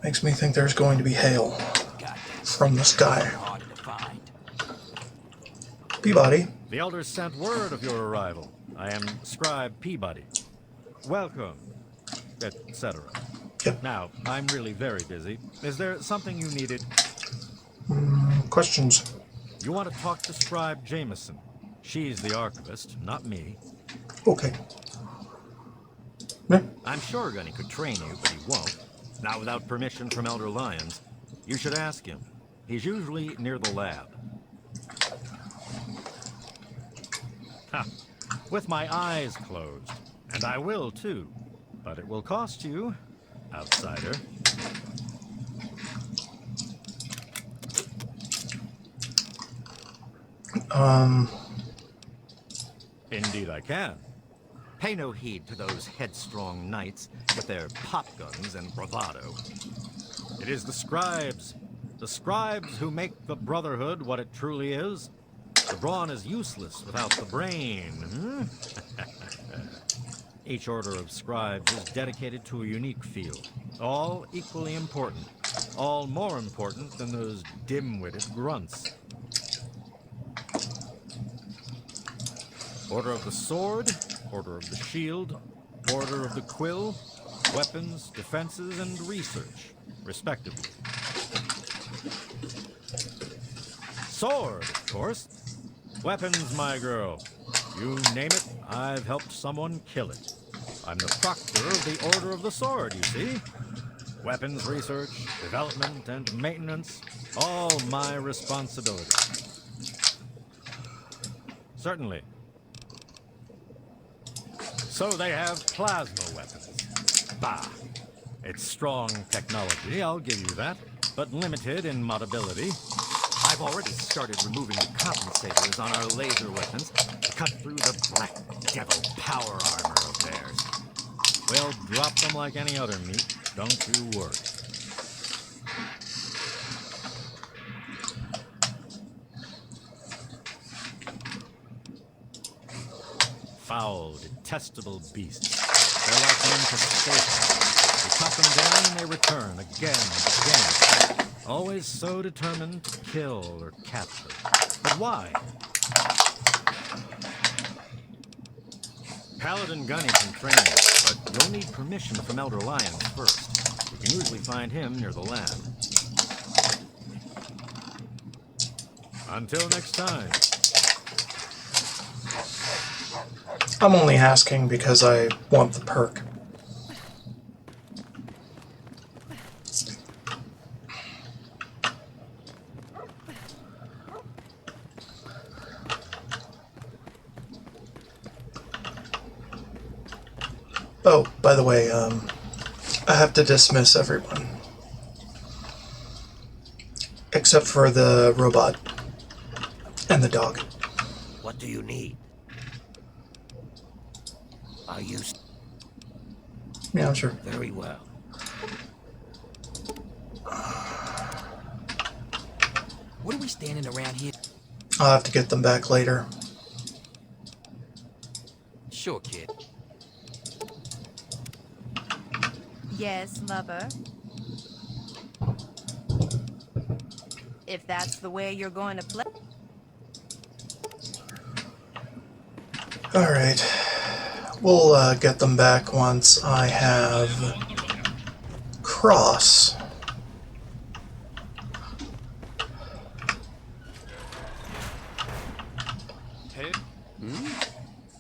Makes me think there's going to be hail from the sky. Peabody. The elders sent word of your arrival. I am Scribe Peabody. Welcome, etc. Yep. Now, I'm really very busy. Is there something you needed? Questions? You want to talk to Scribe Jameson. She's the archivist, not me. Okay. I'm sure Gunny could train you, but he won't. Not without permission from Elder Lyons. You should ask him. He's usually near the lab. Ha! With my eyes closed. And I will, too. But it will cost you, outsider. Indeed I can. Pay no heed to those headstrong knights with their pop guns and bravado. It is the scribes who make the Brotherhood what it truly is. The brawn is useless without the brain. Each order of scribes is dedicated to a unique field, all equally important, all more important than those dim-witted grunts. Order of the Sword, Order of the Shield, Order of the Quill, weapons, defenses, and research, respectively. Sword, of course. Weapons, my girl. You name it, I've helped someone kill it. I'm the proctor of the Order of the Sword, you see. Weapons research, development, and maintenance, all my responsibility. Certainly. So they have plasma weapons. Bah! It's strong technology, I'll give you that, but limited in modability. I've already started removing the compensators on our laser weapons to cut through the black devil power armor of theirs. We'll drop them like any other meat, don't you worry. Foul, detestable beasts. They're like an infestation. We cut them down and they return again and again. Always so determined to kill or capture. But why? Paladin Gunny can train you, but you'll need permission from Elder Lion first. You can usually find him near the lab. Until next time. I'm only asking because I want the perk. Oh, by the way, I have to dismiss everyone. Except for the robot and the dog. What do you need? Are you... Yeah, sure. Very well. What are we standing around here? I'll have to get them back later. Sure, kid. Yes, lover. If that's the way you're going to play. Alright. We'll get them back once I have Cross. Hey?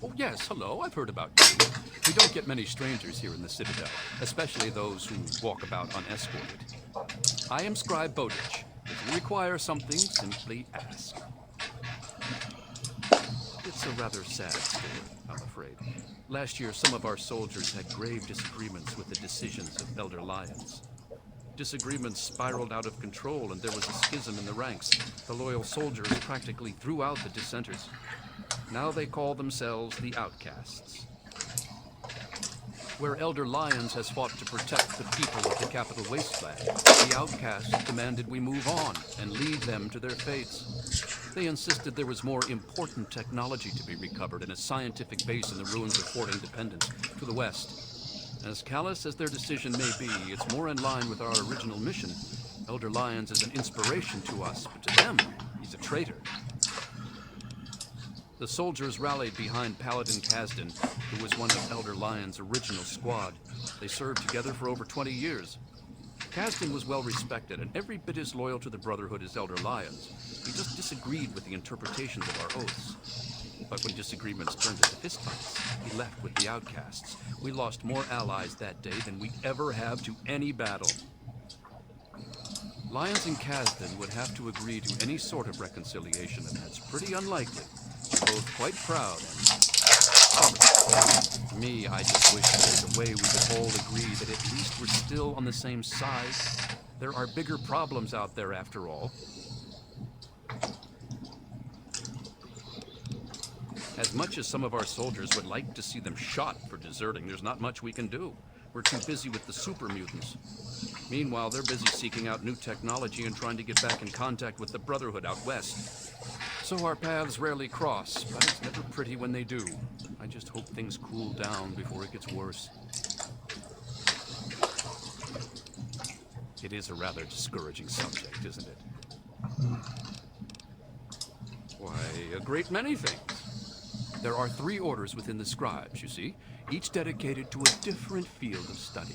Oh, yes, hello, I've heard about you. We don't get many strangers here in the Citadel, especially those who walk about unescorted. I am Scribe Bowditch. If you require something, simply ask. It's a rather sad story, I'm afraid. Last year, some of our soldiers had grave disagreements with the decisions of Elder Lions. Disagreements spiraled out of control, and there was a schism in the ranks. The loyal soldiers practically threw out the dissenters. Now they call themselves the Outcasts. Where Elder Lions has fought to protect the people of the Capital Wasteland, the Outcasts demanded we move on and leave them to their fates. They insisted there was more important technology to be recovered in a scientific base in the ruins of Fort Independence to the west. As callous as their decision may be, it's more in line with our original mission. Elder Lions is an inspiration to us, but to them, he's a traitor. The soldiers rallied behind Paladin Kasdan, who was one of Elder Lion's original squad. They served together for over 20 years. Kasdan was well respected, and every bit as loyal to the Brotherhood as Elder Lions. He just disagreed with the interpretations of our oaths. But when disagreements turned into fistfights, he left with the Outcasts. We lost more allies that day than we ever have to any battle. Lions and Kasdan would have to agree to any sort of reconciliation, and that's pretty unlikely. We're both quite proud and... For me, I just wish there was a way we could all agree that at least we're still on the same side. There are bigger problems out there after all. As much as some of our soldiers would like to see them shot for deserting, there's not much we can do. We're too busy with the super mutants. Meanwhile, they're busy seeking out new technology and trying to get back in contact with the Brotherhood out west. So our paths rarely cross, but it's never pretty when they do. I just hope things cool down before it gets worse. It is a rather discouraging subject, isn't it? Why, a great many things. There are 3 orders within the scribes, you see, each dedicated to a different field of study.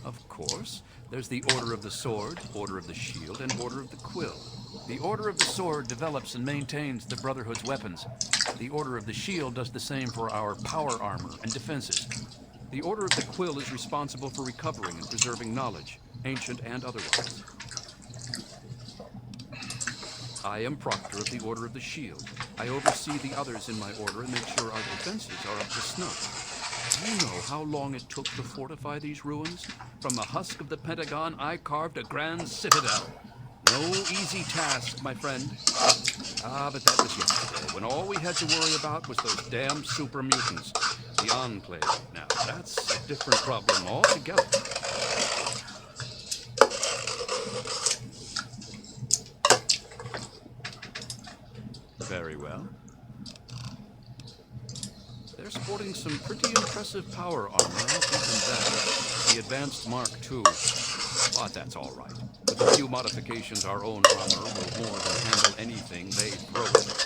Of course, there's the Order of the Sword, Order of the Shield, and Order of the Quill. The Order of the Sword develops and maintains the Brotherhood's weapons. The Order of the Shield does the same for our power armor and defenses. The Order of the Quill is responsible for recovering and preserving knowledge, ancient and otherwise. I am Proctor of the Order of the Shield. I oversee the others in my order and make sure our defenses are up to snuff. Do you know how long it took to fortify these ruins? From the husk of the Pentagon, I carved a grand citadel. No easy task, my friend. Ah, but that was yesterday, when all we had to worry about was those damn super mutants. The Enclave. Now, that's a different problem altogether. Very well. They're sporting some pretty impressive power armor, I'll give them that. The Advanced Mark II. But that's all right. With a few modifications, our own armor will more than handle anything they throw at it.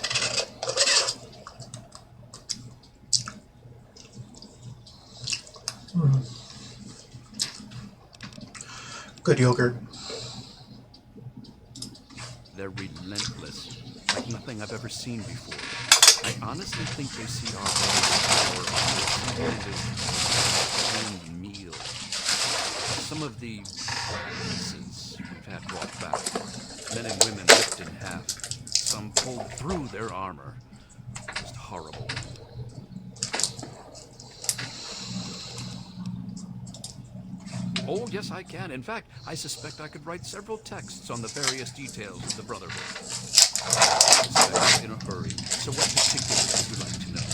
Good yogurt. They're relentless, like nothing I've ever seen before. I honestly think they see our power armor as a meal. Some of the pieces we've had brought back, men and women ripped in half. Some pulled through their armor. Just horrible. Oh, yes, I can. In fact, I suspect I could write several texts on the various details of the Brotherhood. In a hurry. So what particulars would you like to know?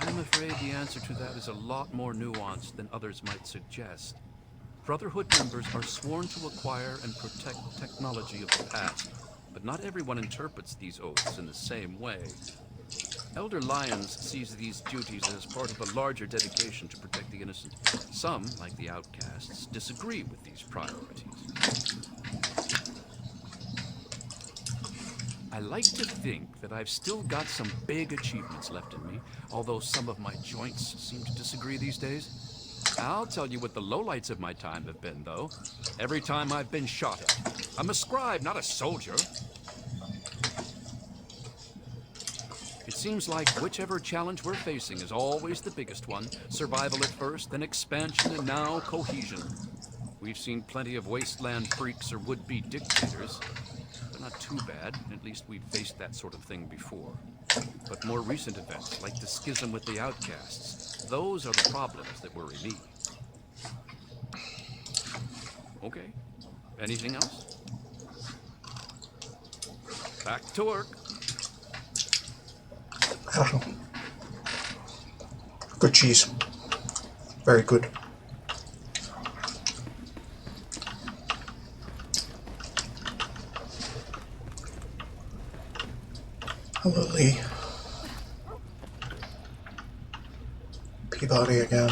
I'm afraid the answer to that is a lot more nuanced than others might suggest. Brotherhood members are sworn to acquire and protect technology of the past, but not everyone interprets these oaths in the same way. Elder Lyons sees these duties as part of a larger dedication to protect the innocent. Some, like the outcasts, disagree with these priorities. I like to think that I've still got some big achievements left in me, although some of my joints seem to disagree these days. I'll tell you what the lowlights of my time have been, though. Every time I've been shot at. I'm a scribe, not a soldier. It seems like whichever challenge we're facing is always the biggest one. Survival at first, then expansion, and now cohesion. We've seen plenty of wasteland freaks or would-be dictators. They're not too bad. At least we've faced that sort of thing before. But more recent events, like the schism with the outcasts, those are the problems that worry me. Okay. Anything else? Back to work. Good cheese. Very good. Hello, Lee. Peabody again.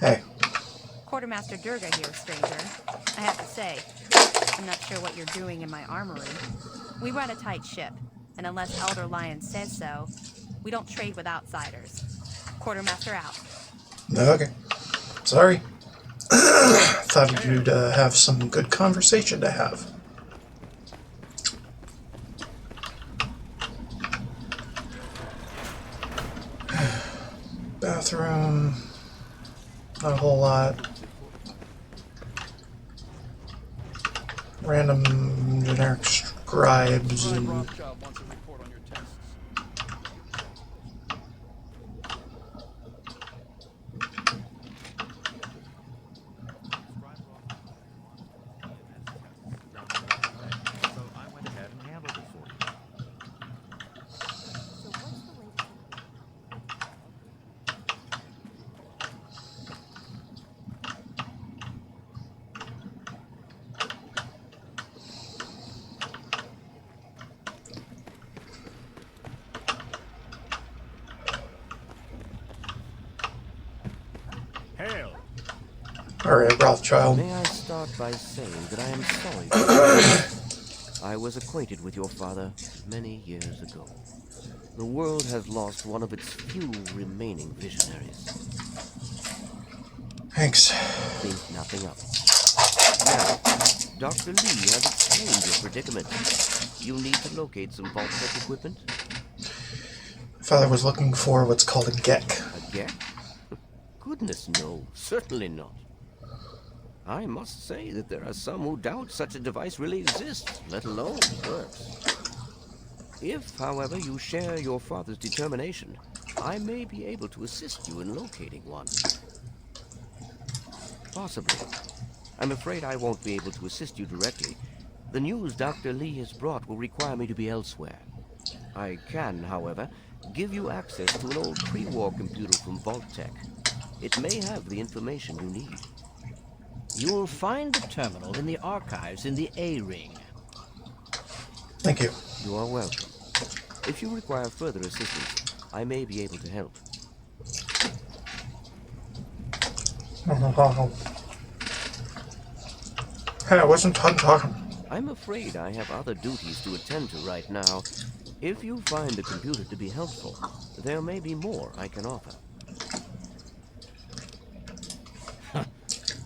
Hey. Quartermaster Durga here, stranger. I have to say, I'm not sure what you're doing in my armory. We run a tight ship, and unless Elder Lion says so, we don't trade with outsiders. Quartermaster out. Okay. Sorry. Thought you'd have some good conversation to have. Bathroom. Not a whole lot. Random generic scribes and Alright, Rothschild. May I start by saying that I am sorry for you. I was acquainted with your father many years ago. The world has lost one of its few remaining visionaries. Thanks. Think nothing of it. Now, Dr. Lee has explained your predicament. You need to locate some vault tech equipment. Father was looking for what's called a geck. A geck? Goodness no, certainly not. I must say that there are some who doubt such a device really exists, let alone works. If, however, you share your father's determination, I may be able to assist you in locating one. Possibly. I'm afraid I won't be able to assist you directly. The news Dr. Lee has brought will require me to be elsewhere. I can, however, give you access to an old pre-war computer from Vault-Tec. It may have the information you need. You'll find the terminal in the archives in the A-Ring. Thank you. You are welcome. If you require further assistance, I may be able to help. Hey, I wasn't done talking. I'm afraid I have other duties to attend to right now. If you find the computer to be helpful, there may be more I can offer.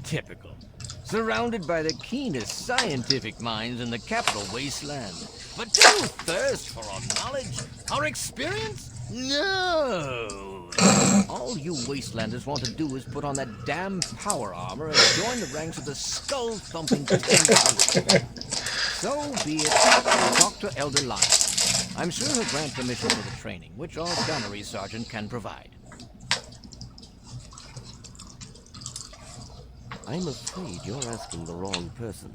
Typical. Surrounded by the keenest scientific minds in the capital wasteland. But do you thirst for our knowledge? Our experience? No! All you wastelanders want to do is put on that damn power armor and join the ranks of the skull-thumping King. So be it. Talk to Elder Lion. I'm sure he'll grant permission for the training, which our gunnery sergeant can provide. I'm afraid you're asking the wrong person.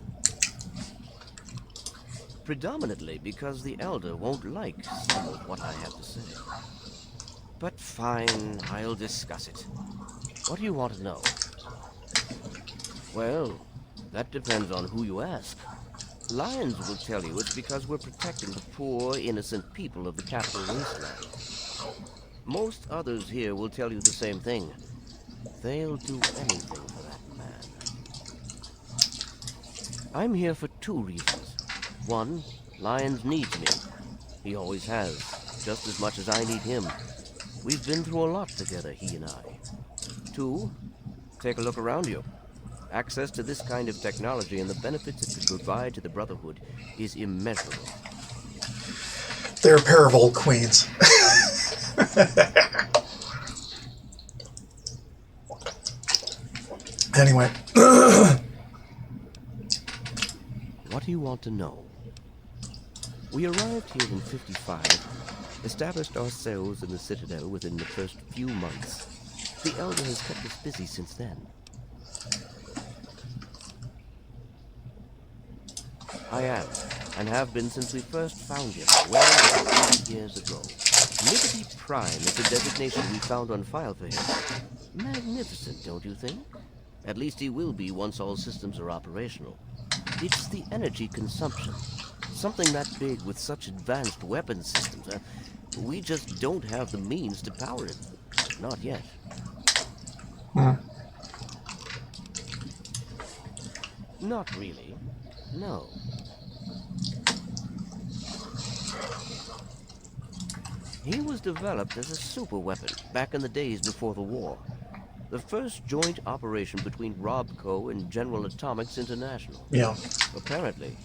Predominantly because the Elder won't like some of what I have to say. But fine, I'll discuss it. What do you want to know? Well, that depends on who you ask. Lions will tell you it's because we're protecting the poor, innocent people of the capital wasteland. Most others here will tell you the same thing. They'll do anything for that man. I'm here for two reasons. One, Lyons needs me. He always has, just as much as I need him. We've been through a lot together, he and I. Two, take a look around you. Access to this kind of technology and the benefits it could provide to the Brotherhood is immeasurable. They're a pair of old queens. Anyway. What do you want to know? We arrived here in 55, established ourselves in the Citadel within the first few months. The Elder has kept us busy since then. I am, and have been since we first found him, well over 20 years ago. Liberty Prime is the designation we found on file for him. Magnificent, don't you think? At least he will be once all systems are operational. It's the energy consumption. Something that big with such advanced weapon systems, we just don't have the means to power it. Not yet. Not really. No. He was developed as a super weapon back in the days before the war. The first joint operation between RobCo and General Atomics International. Yeah. Apparently,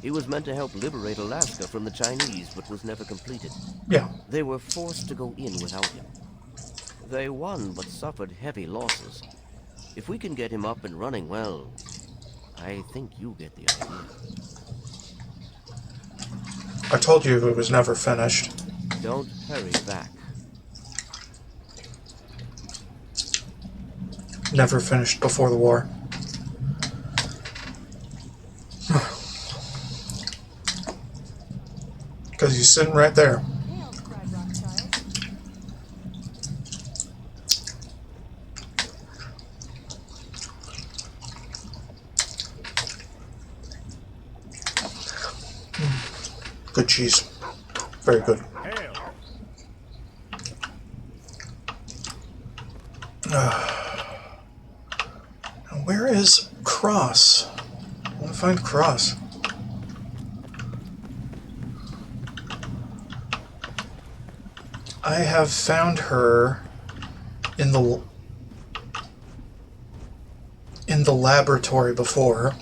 he was meant to help liberate Alaska from the Chinese, but was never completed. Yeah. They were forced to go in without him. They won, but suffered heavy losses. If we can get him up and running, well, I think you get the idea. I told you it was never finished. Don't hurry back. Never finished before the war. Because he's sitting right there. Good cheese. Very good. Where is Cross? I want to find Cross. I have found her in the in the laboratory before.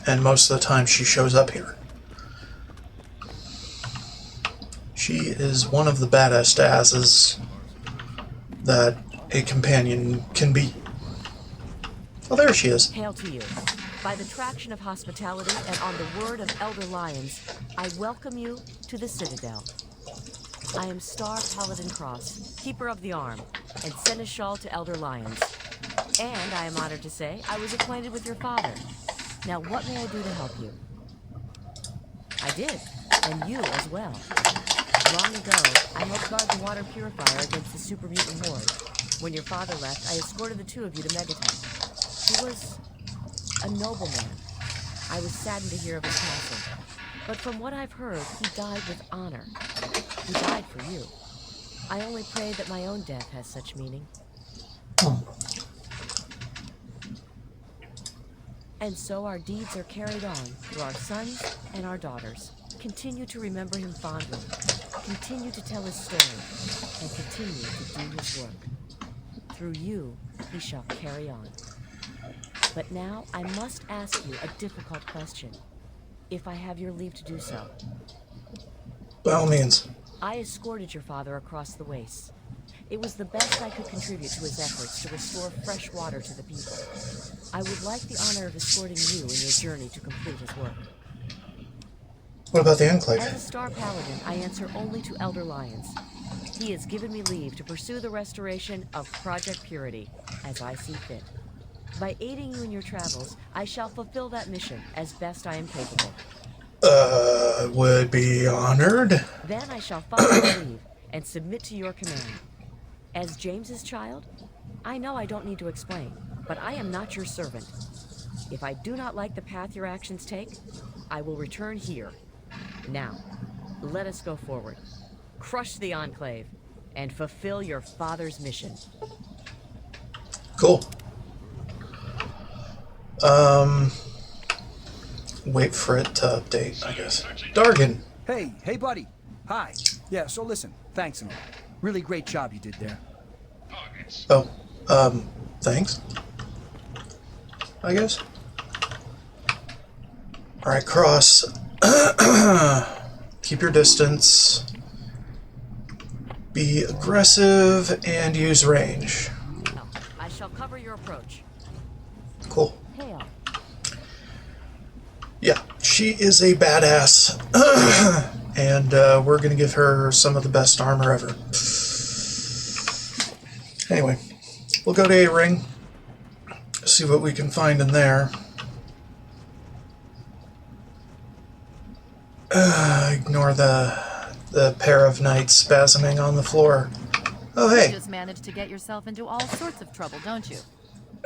And most of the time she shows up here. She is one of the baddest asses that a companion can be. Oh, there she is. Hail to you. By the traction of hospitality and on the word of Elder Lions, I welcome you to the Citadel. I am Star Paladin Cross, Keeper of the Arm, and Seneschal to Elder Lions. And I am honored to say I was acquainted with your father. Now what may I do to help you? I did, and you as well. Long ago, I helped guard the water purifier against the super mutant horde. When your father left, I escorted the two of you to Megaton. He was a noble man. I was saddened to hear of his passing. But from what I've heard, he died with honor. He died for you. I only pray that my own death has such meaning. And so our deeds are carried on through our sons and our daughters. Continue to remember him fondly. Continue to tell his story. And continue to do his work. Through you, he shall carry on. But now I must ask you a difficult question, if I have your leave to do so. By all means. I escorted your father across the wastes. It was the best I could contribute to his efforts to restore fresh water to the people. I would like the honor of escorting you in your journey to complete his work. What about the Enclave? As a Star Paladin, I answer only to Elder Lions. He has given me leave to pursue the restoration of Project Purity, as I see fit. By aiding you in your travels, I shall fulfill that mission as best I am capable. Would be honored. Then I shall follow your leave and submit to your command. As James's child, I know I don't need to explain, but I am not your servant. If I do not like the path your actions take, I will return here. Now, let us go forward. Crush the Enclave and fulfill your father's mission. Cool. Wait for it to update, I guess. Dargan. Hey, buddy. Hi. Yeah, so listen, thanks and all. Really great job you did there. Oh, thanks. I guess. Alright, Cross. Keep your distance. Be aggressive and use range. I shall cover your approach. Cool. Hail. Yeah, she is a badass. And we're going to give her some of the best armor ever. Anyway, we'll go to A-Ring. See what we can find in there. Ignore the pair of knights spasming on the floor. Oh, hey. You just managed to get yourself into all sorts of trouble, don't you?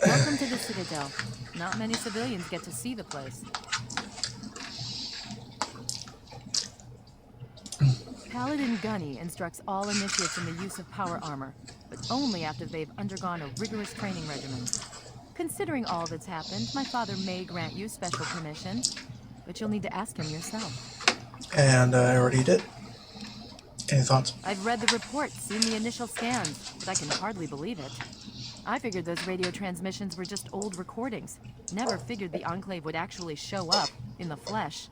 Welcome to the Citadel. Not many civilians get to see the place. Paladin Gunny instructs all initiates in the use of power armor, but only after they've undergone a rigorous training regimen. Considering all that's happened, my father may grant you special permission, but you'll need to ask him yourself. And I already did. Any thoughts? I've read the reports, seen the initial scans, but I can hardly believe it. I figured those radio transmissions were just old recordings. Never figured the Enclave would actually show up in the flesh.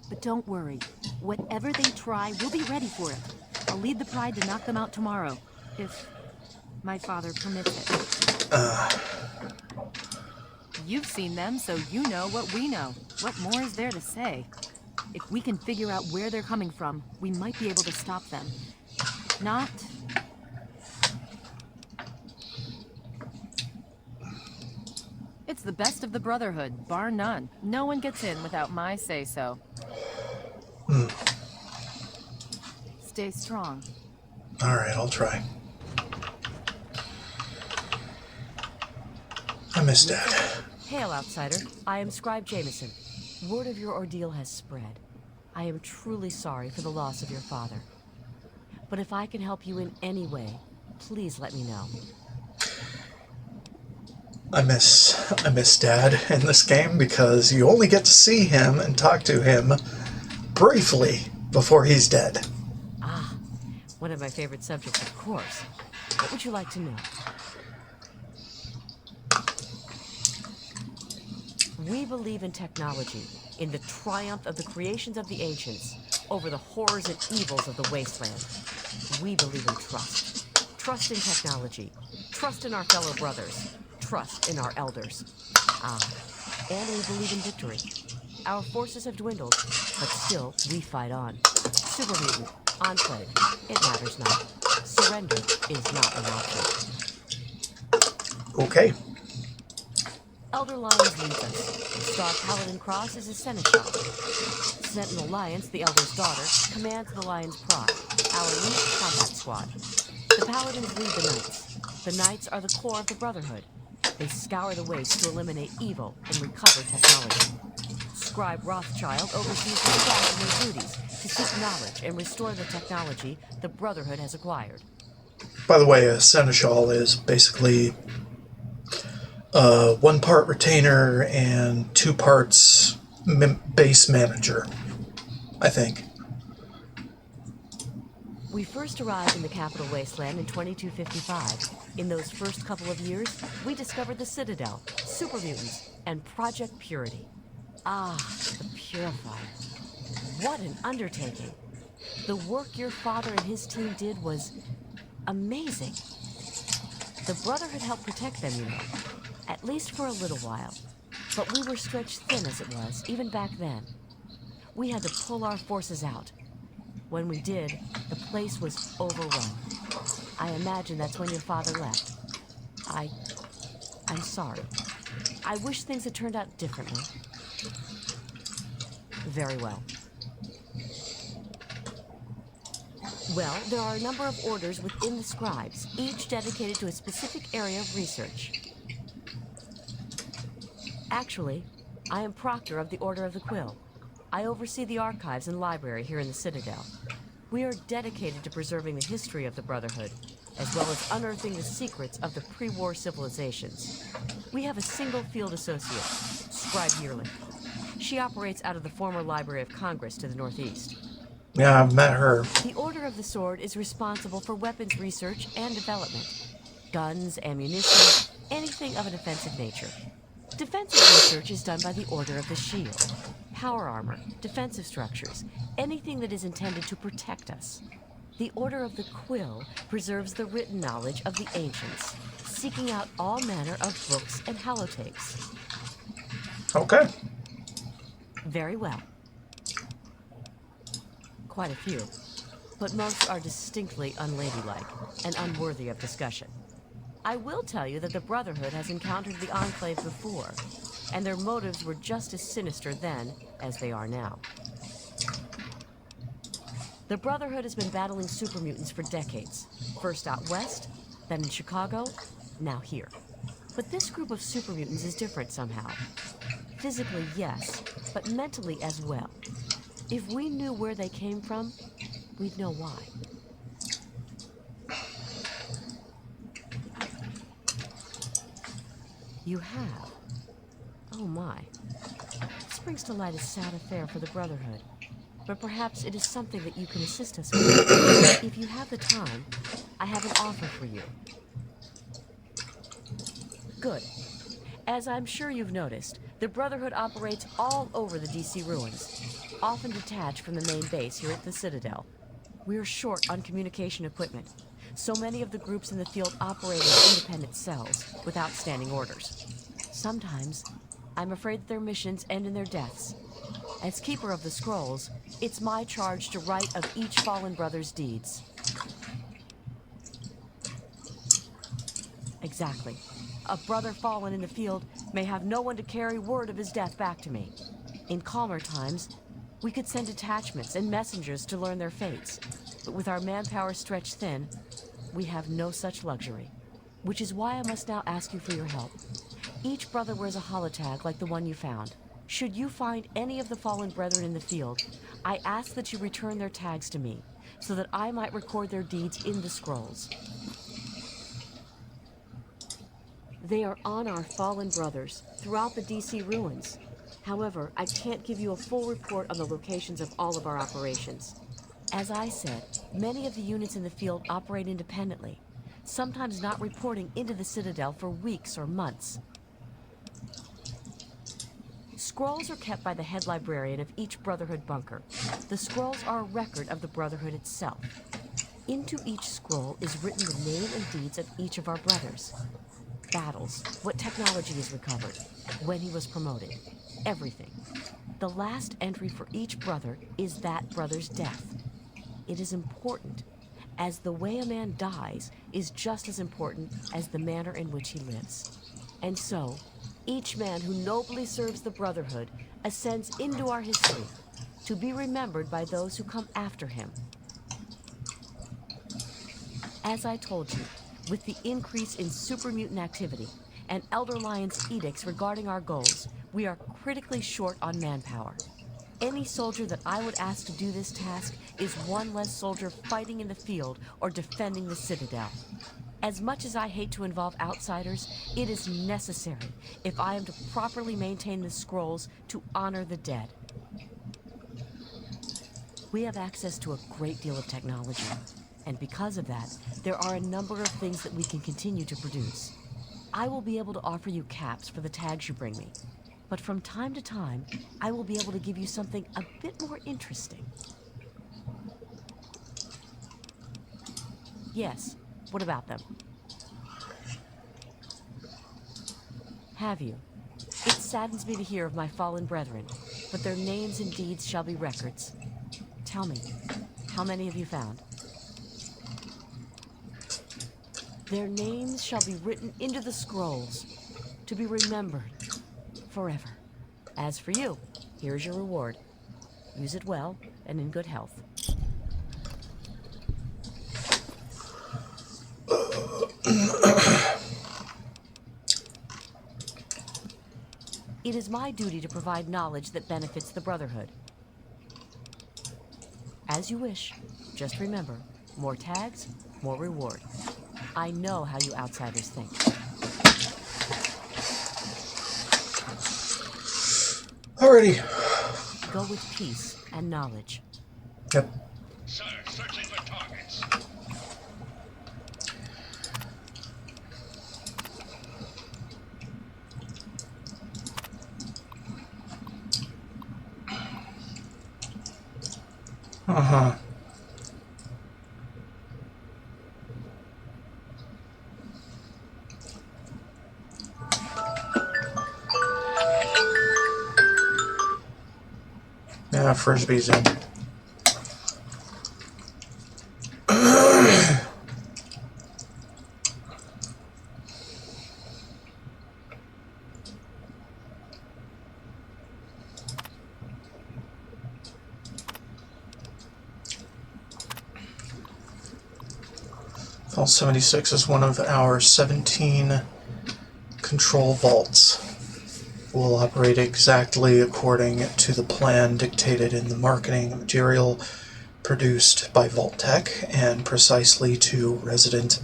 But don't worry. Whatever they try, we'll be ready for it. I'll lead the Pride to knock them out tomorrow, if my father permits it. You've seen them, so you know what we know. What more is there to say? If we can figure out where they're coming from, we might be able to stop them. If not... It's the best of the Brotherhood, bar none. No one gets in without my say-so. Stay strong. Alright, I'll try. I miss Dad. Hail, outsider. I am Scribe Jameson. Word of your ordeal has spread. I am truly sorry for the loss of your father. But if I can help you in any way, please let me know. I miss Dad in this game because you only get to see him and talk to him briefly before he's dead. Ah, one of my favorite subjects, of course. What would you like to know? We believe in technology, in the triumph of the creations of the ancients, over the horrors and evils of the wasteland. We believe in trust. Trust in technology. Trust in our fellow brothers. Trust in our elders. And we believe in victory. Our forces have dwindled, but still we fight on. Super mutant, enclave, it matters not. Surrender is not an option. Okay. Elder Lyons leads us. Star Paladin Cross is a seneschal. Sentinel Lyons, the Elder's daughter, commands the Lion's Pride, our elite combat squad. The Paladins lead the Knights. The Knights are the core of the Brotherhood. They scour the waste to eliminate evil and recover technology. Scribe Rothschild oversees the staff and their duties to seek knowledge and restore the technology the Brotherhood has acquired. By the way, a seneschal is basically 1 part retainer and 2 parts base manager, I think. We first arrived in the capital wasteland in 2255. In those first couple of years, we discovered the Citadel, super mutants, and Project Purity. The Purifier. What an undertaking. The work your father and his team did was amazing. The Brotherhood helped protect them, you know. At least for a little while. But we were stretched thin as it was, even back then. We had to pull our forces out. When we did, the place was overrun. I imagine that's when your father left. I'm sorry. I wish things had turned out differently. Very well. Well, there are a number of orders within the scribes, each dedicated to a specific area of research. Actually, I am Proctor of the Order of the Quill. I oversee the archives and library here in the Citadel. We are dedicated to preserving the history of the Brotherhood, as well as unearthing the secrets of the pre-war civilizations. We have a single field associate, Scribe Yearling. She operates out of the former Library of Congress to the northeast. Yeah, I've met her. The Order of the Sword is responsible for weapons research and development. Guns, ammunition, anything of an offensive nature. Defensive research is done by the Order of the Shield. Power armor, defensive structures, anything that is intended to protect us. The Order of the Quill preserves the written knowledge of the ancients, seeking out all manner of books and holotapes. Okay. Very well. Quite a few, but most are distinctly unladylike and unworthy of discussion. I will tell you that the Brotherhood has encountered the Enclave before, and their motives were just as sinister then as they are now. The Brotherhood has been battling super mutants for decades, first out west, then in Chicago, now here. But this group of super mutants is different somehow. Physically, yes, but mentally as well. If we knew where they came from, we'd know why. You have? Oh my. This brings to light a sad affair for the Brotherhood. But perhaps it is something that you can assist us with. If you have the time, I have an offer for you. Good. As I'm sure you've noticed, the Brotherhood operates all over the DC ruins, often detached from the main base here at the Citadel. We're short on communication equipment. So many of the groups in the field operate as independent cells, without standing orders. Sometimes, I'm afraid that their missions end in their deaths. As Keeper of the Scrolls, it's my charge to write of each fallen brother's deeds. Exactly. A brother fallen in the field may have no one to carry word of his death back to me. In calmer times, we could send detachments and messengers to learn their fates. But with our manpower stretched thin, we have no such luxury. Which is why I must now ask you for your help. Each brother wears a holotag like the one you found. Should you find any of the fallen brethren in the field, I ask that you return their tags to me, so that I might record their deeds in the scrolls. They are on our fallen brothers, throughout the DC ruins. However, I can't give you a full report on the locations of all of our operations. As I said, many of the units in the field operate independently, sometimes not reporting into the Citadel for weeks or months. Scrolls are kept by the head librarian of each Brotherhood bunker. The scrolls are a record of the Brotherhood itself. Into each scroll is written the name and deeds of each of our brothers. Battles, what technology is recovered, when he was promoted, everything. The last entry for each brother is that brother's death. It is important, as the way a man dies is just as important as the manner in which he lives. And so, each man who nobly serves the Brotherhood ascends into our history, to be remembered by those who come after him. As I told you, with the increase in super mutant activity and Elder Lion's edicts regarding our goals, we are critically short on manpower. Any soldier that I would ask to do this task is one less soldier fighting in the field or defending the Citadel. As much as I hate to involve outsiders, it is necessary if I am to properly maintain the scrolls to honor the dead. We have access to a great deal of technology, and because of that, there are a number of things that we can continue to produce. I will be able to offer you caps for the tags you bring me, but from time to time, I will be able to give you something a bit more interesting. Yes, what about them? Have you? It saddens me to hear of my fallen brethren, but their names and deeds shall be records. Tell me, how many have you found? Their names shall be written into the scrolls, to be remembered forever. As for you, here's your reward. Use it well and in good health. It is my duty to provide knowledge that benefits the Brotherhood. As you wish, just remember, more tags, more reward. I know how you outsiders think. Alrighty. Go with peace and knowledge. Yep. Sir, searching for targets. Uh-huh. Yeah, Frisbee's in. Vault 76 is one of our 17 control vaults. Will operate exactly according to the plan dictated in the marketing material produced by Vault Tech and precisely to resident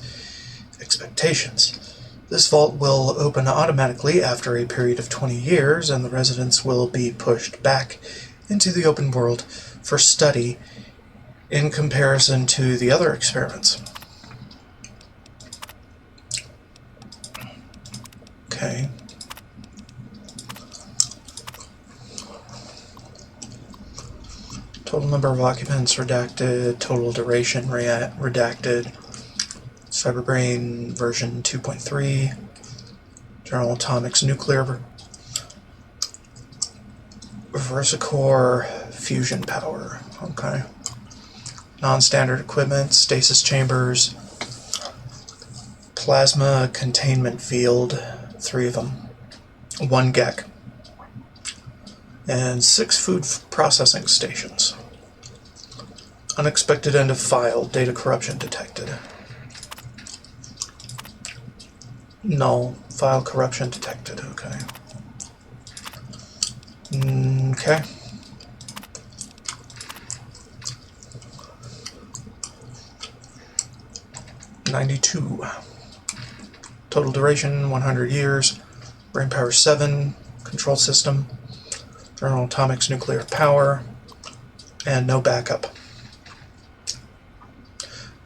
expectations. This vault will open automatically after a period of 20 years, and the residents will be pushed back into the open world for study in comparison to the other experiments. Okay. Total number of occupants redacted, total duration redacted, Cyberbrain version 2.3, General Atomics nuclear, Versicore fusion power, okay. Non-standard equipment, stasis chambers, plasma containment field, 3 of them, 1 GEC, and 6 food processing stations. Unexpected end of file, data corruption detected. No, file corruption detected, okay. Okay. $92. Total duration 100 years. Brain power 7. Control system. General Atomics nuclear power. And no backup.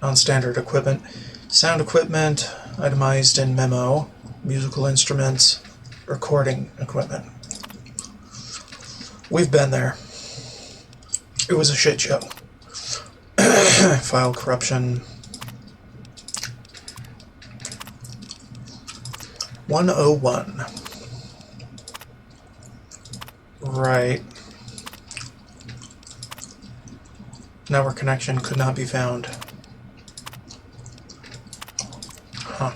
Non-standard equipment. Sound equipment, itemized in memo. Musical instruments, recording equipment. We've been there. It was a shit show. File corruption. 101. Right. Network connection could not be found. Huh.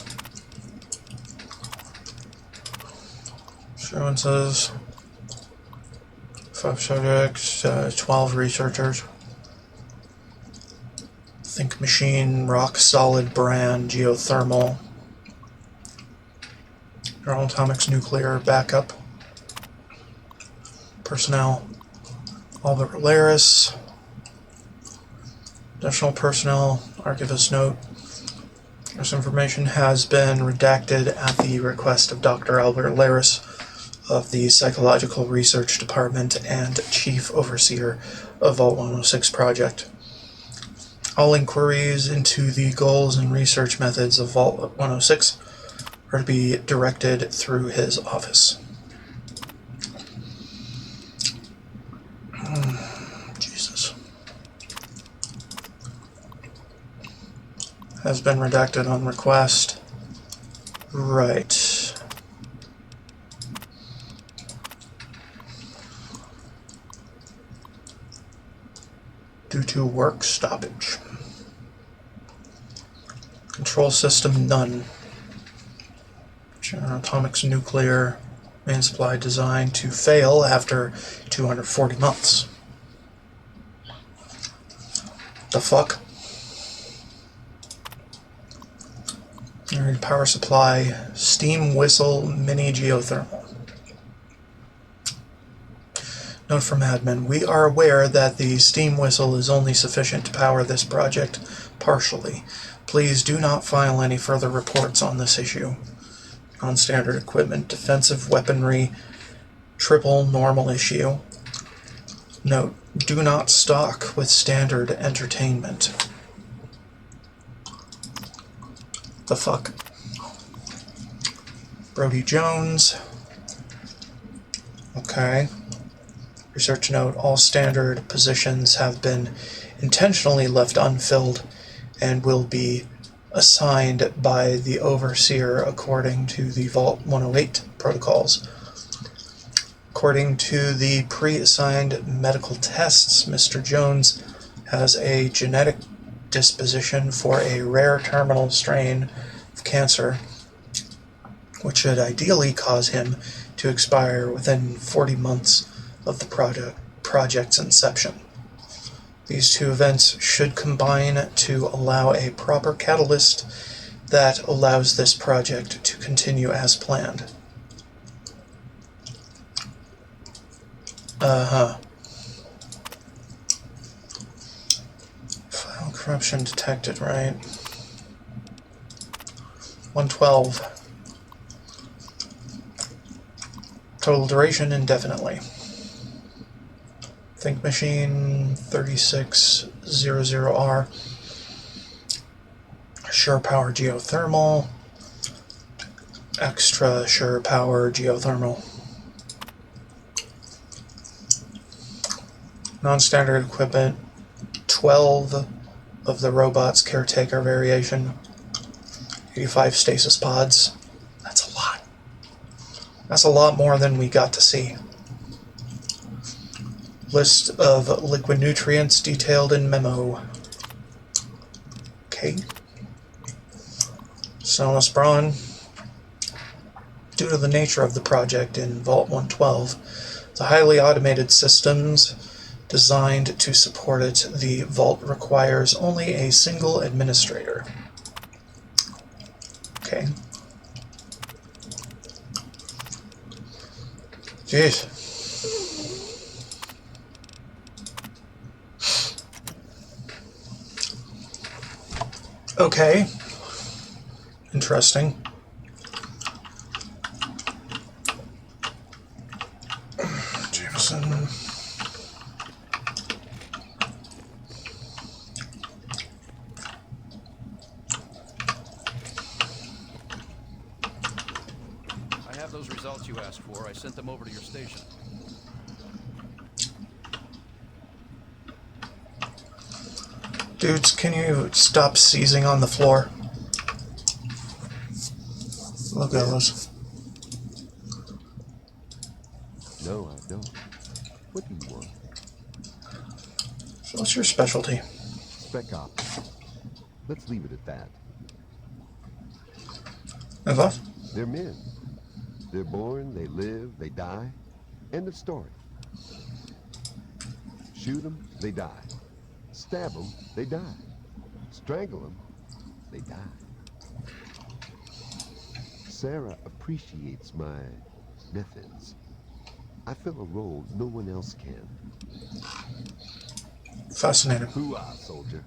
Assurances. 5 subjects, 12 researchers. Think machine, rock solid brand, geothermal. General Atomics nuclear backup. Personnel. Albert Laris. Additional personnel. Archivist note. This information has been redacted at the request of Dr. Albert Laris of the Psychological Research Department and Chief Overseer of Vault 106 Project. All inquiries into the goals and research methods of Vault 106 are to be directed through his office. Jesus. Has been redacted on request. Right. Due to work stoppage. Control system none. General Atomics nuclear main supply designed to fail after 240 months. The fuck? Power supply, steam whistle, mini geothermal. Note from admin, we are aware that the steam whistle is only sufficient to power this project partially. Please do not file any further reports on this issue. Non-standard equipment, defensive weaponry, triple normal issue. Note, do not stock with standard entertainment. The fuck? Brody Jones. Okay. Research note, all standard positions have been intentionally left unfilled and will be assigned by the overseer according to the Vault 108 protocols. According to the pre-assigned medical tests, Mr. Jones has a genetic disposition for a rare terminal strain of cancer, which should ideally cause him to expire within 40 months of the project's inception. These two events should combine to allow a proper catalyst that allows this project to continue as planned. File corruption detected, right? 112. Total duration indefinitely. Think machine 3600R. Sure power geothermal. Extra sure power geothermal. Non-standard equipment. 12 of the robot's caretaker variation. 85 stasis pods. That's a lot. That's a lot more than we got to see. List of liquid nutrients detailed in memo. Okay. Sonus Braun. Due to the nature of the project in Vault 112, the highly automated systems designed to support it, the Vault requires only a single administrator. Okay. Jeez. Okay. Interesting. Jameson. I have those results you asked for. I sent them over to your station. Dudes, can you stop seizing on the floor? Logos. No, I don't. What do you want? So what's your specialty? Spec ops. Let's leave it at that. Eva? They're men. They're born, they live, they die. End of story. Shoot them, they die. Stab them, they die. Strangle them, they die. Sarah appreciates my methods. I fill a role no one else can. Fascinating. Hoo-ah, soldier.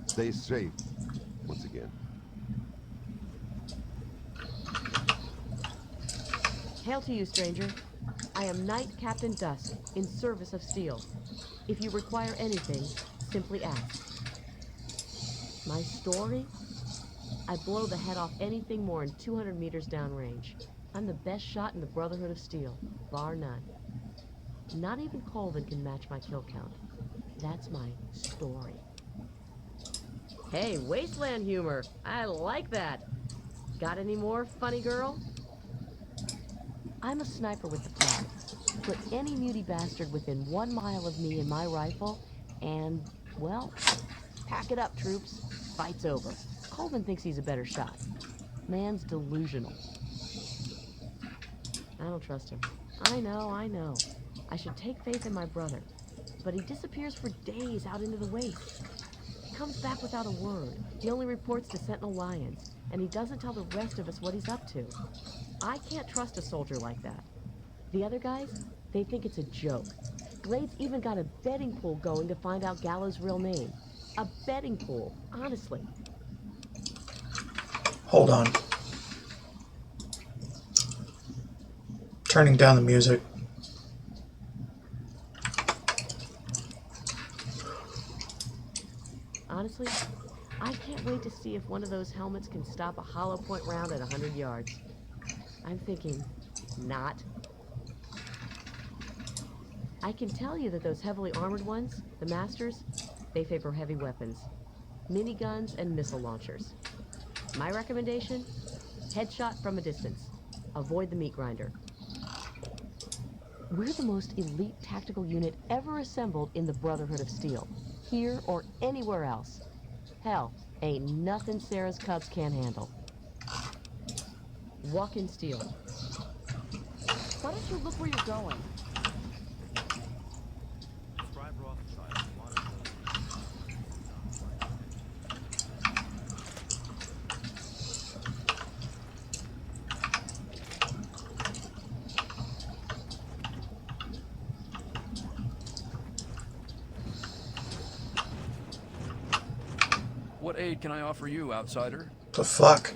Stay safe, once again. Hail to you, stranger. I am Knight Captain Dusk, in service of Steel. If you require anything, simply ask. My story? I blow the head off anything more than 200 meters downrange. I'm the best shot in the Brotherhood of Steel, bar none. Not even Colvin can match my kill count. That's my story. Hey, wasteland humor. I like that. Got any more, funny girl? I'm a sniper with the plan. Put any muty bastard within 1 mile of me and my rifle, and, well, pack it up, troops. Fight's over. Colvin thinks he's a better shot. Man's delusional. I don't trust him. I know. I should take faith in my brother. But he disappears for days out into the waste. He comes back without a word. He only reports to Sentinel Lions, and he doesn't tell the rest of us what he's up to. I can't trust a soldier like that. The other guys, they think it's a joke. Glade's even got a betting pool going to find out Gallo's real name. A betting pool, honestly. Hold on. Turning down the music. Honestly, I can't wait to see if one of those helmets can stop a hollow point round at 100 yards. I'm thinking, not. I can tell you that those heavily armored ones, the Masters, they favor heavy weapons. Miniguns and missile launchers. My recommendation? Headshot from a distance. Avoid the meat grinder. We're the most elite tactical unit ever assembled in the Brotherhood of Steel. Here or anywhere else. Hell, ain't nothing Sarah's Cubs can't handle. Walk in steel. Why don't you look where you're going? What aid can I offer you, outsider? The fuck?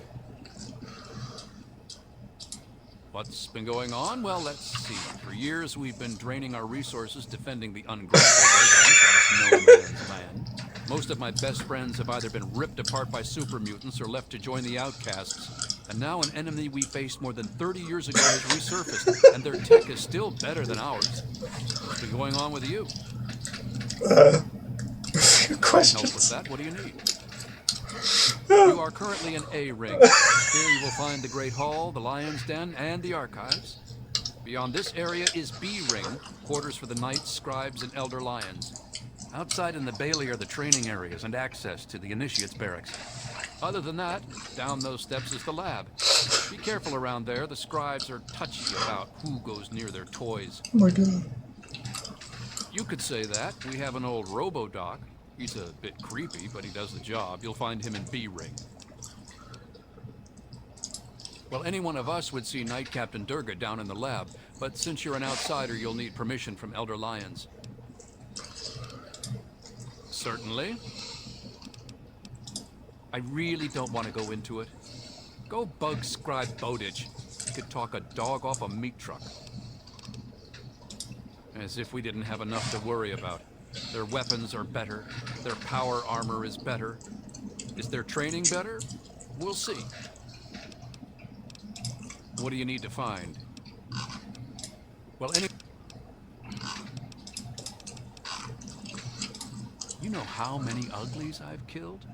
What's been going on? Well, let's see. For years, we've been draining our resources defending the ungrateful residents of this no man's land. Most of my best friends have either been ripped apart by super mutants or left to join the outcasts. And now an enemy we faced more than 30 years ago has resurfaced, and their tech is still better than ours. What's been going on with you? Questions. Help with that? What do you need? You are currently in A ring. Here you will find the Great Hall, the Lion's Den, and the Archives. Beyond this area is B ring, quarters for the Knights, Scribes, and Elder Lions. Outside in the Bailey are the training areas and access to the Initiates barracks. Other than that, down those steps is the lab. Be careful around there. The Scribes are touchy about who goes near their toys. Oh my god. You could say that. We have an old robo-doc. He's a bit creepy, but he does the job. You'll find him in B ring. Well, any one of us would see Knight Captain Durga down in the lab, but since you're an outsider, you'll need permission from Elder Lions. Certainly. I really don't want to go into it. Go bug Scribe Bowditch. He could talk a dog off a meat truck. As if we didn't have enough to worry about. Their weapons are better. Their power armor is better. Is their training better? We'll see. What do you need to find? Well, know how many uglies I've killed?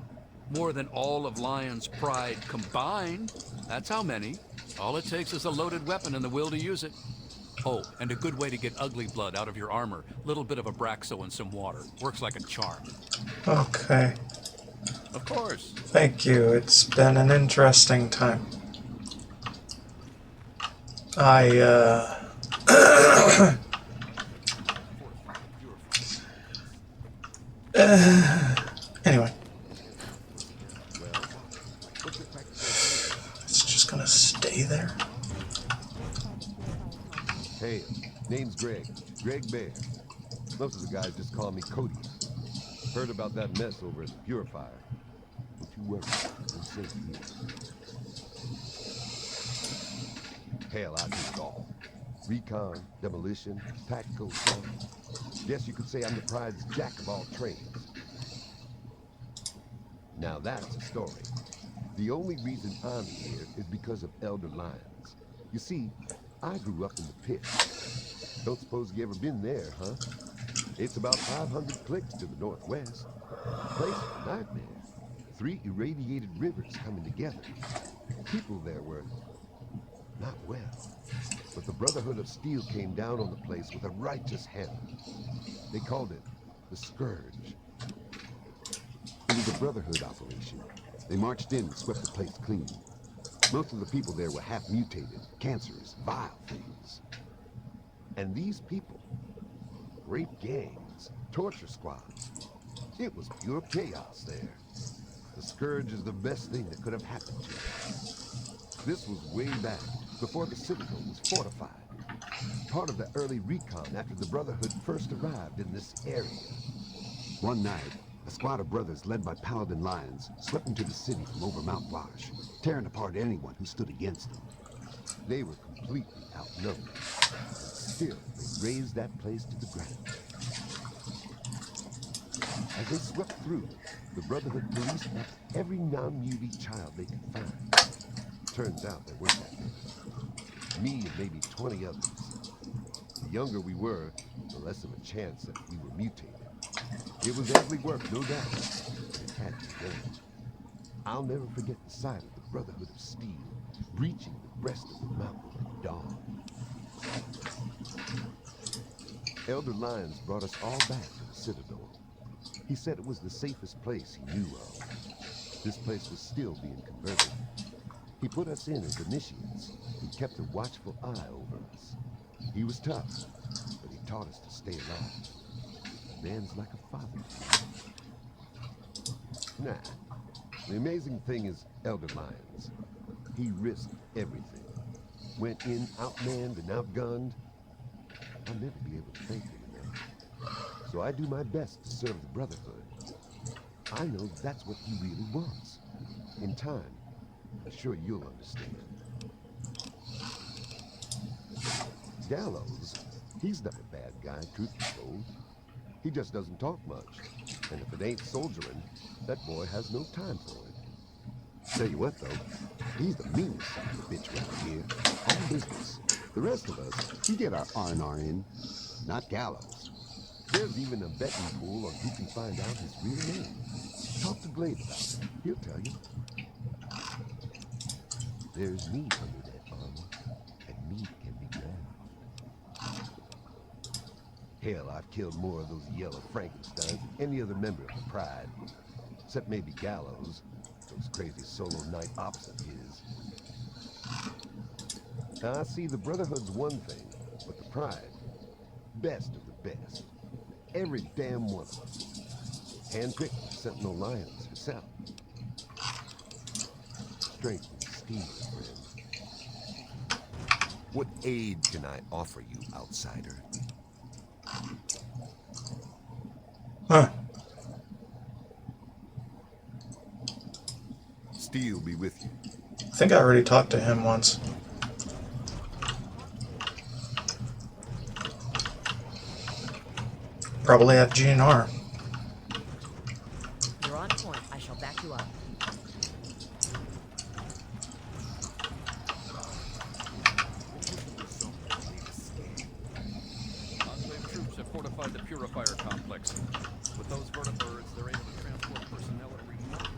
More than all of Lion's pride combined. That's how many. All it takes is a loaded weapon and the will to use it. Oh, and a good way to get ugly blood out of your armor. Little bit of Abraxo and some water. Works like a charm. Okay. Of course. Thank you. It's been an interesting time. Anyway. It's just gonna stay there. Hey, name's Greg. Greg Bear. Most of the guys just call me Cody. Heard about that mess over at the Purifier. Don't you worry, we're safe here. Hell, I do it all. Recon, demolition, tactical assault. Guess you could say I'm the pride's jack of all trades. Now that's a story. The only reason I'm here is because of Elder Lyons. You see, I grew up in the pit. Don't suppose you ever been there, huh? It's about 500 clicks to the northwest. Place is a nightmare. 3 irradiated rivers coming together. People there were not well. But the Brotherhood of Steel came down on the place with a righteous hand. They called it the Scourge. It was a Brotherhood operation. They marched in and swept the place clean. Most of the people there were half mutated, cancerous, vile things. And these people, rape gangs, torture squads. It was pure chaos there. The Scourge is the best thing that could have happened to us. This was way back, before the Citadel was fortified. Part of the early recon after the Brotherhood first arrived in this area. One night, a squad of brothers led by Paladin Lions swept into the city from over Mount Wash, tearing apart anyone who stood against them. They were completely outnumbered. Still, they razed that place to the ground. As they swept through, the Brotherhood police left every non-mutant child they could find. Turns out there weren't that many. Me and maybe 20 others. The younger we were, the less of a chance that we were mutated. It was ugly work, no doubt, but it had to be done. I'll never forget the sight of the Brotherhood of Steel breaching the breast of the mountain at dawn. Elder Lyons brought us all back to the Citadel. He said it was the safest place he knew of. This place was still being converted. He put us in as initiates and kept a watchful eye over us. He was tough, but he taught us to stay alive. Man's like a father. Nah. The amazing thing is Elder Lyons. He risked everything. Went in outmanned and outgunned. I'll never be able to thank him enough. So I do my best to serve the Brotherhood. I know that's what he really wants. In time, I'm sure you'll understand. Gallows, he's not a bad guy, truth be told. He just doesn't talk much. And if it ain't soldiering, that boy has no time for it. Tell you what, though, he's the meanest son of a bitch around here. All business. The rest of us, we get our R&R in, not Gallows. There's even a betting pool on who can find out his real name. Talk to Glade about it. He'll tell you. There's meat under that armor, and meat can be ground. Hell, I've killed more of those yellow Frankensteins than any other member of the Pride. Except maybe Gallows, those crazy solo night ops of his. Now, I see the Brotherhood's one thing, but the Pride, best of the best. Every damn one of them. Handpicked by Sentinel Lyons herself. Strength and steel, friend. What aid can I offer you, outsider? Huh. Steel be with you. I think I already talked to him once. Probably at GNR. You're on point. I shall back you up. Enclave troops have fortified the Purifier complex. With those vertibirds, they're able to transport personnel at a remote.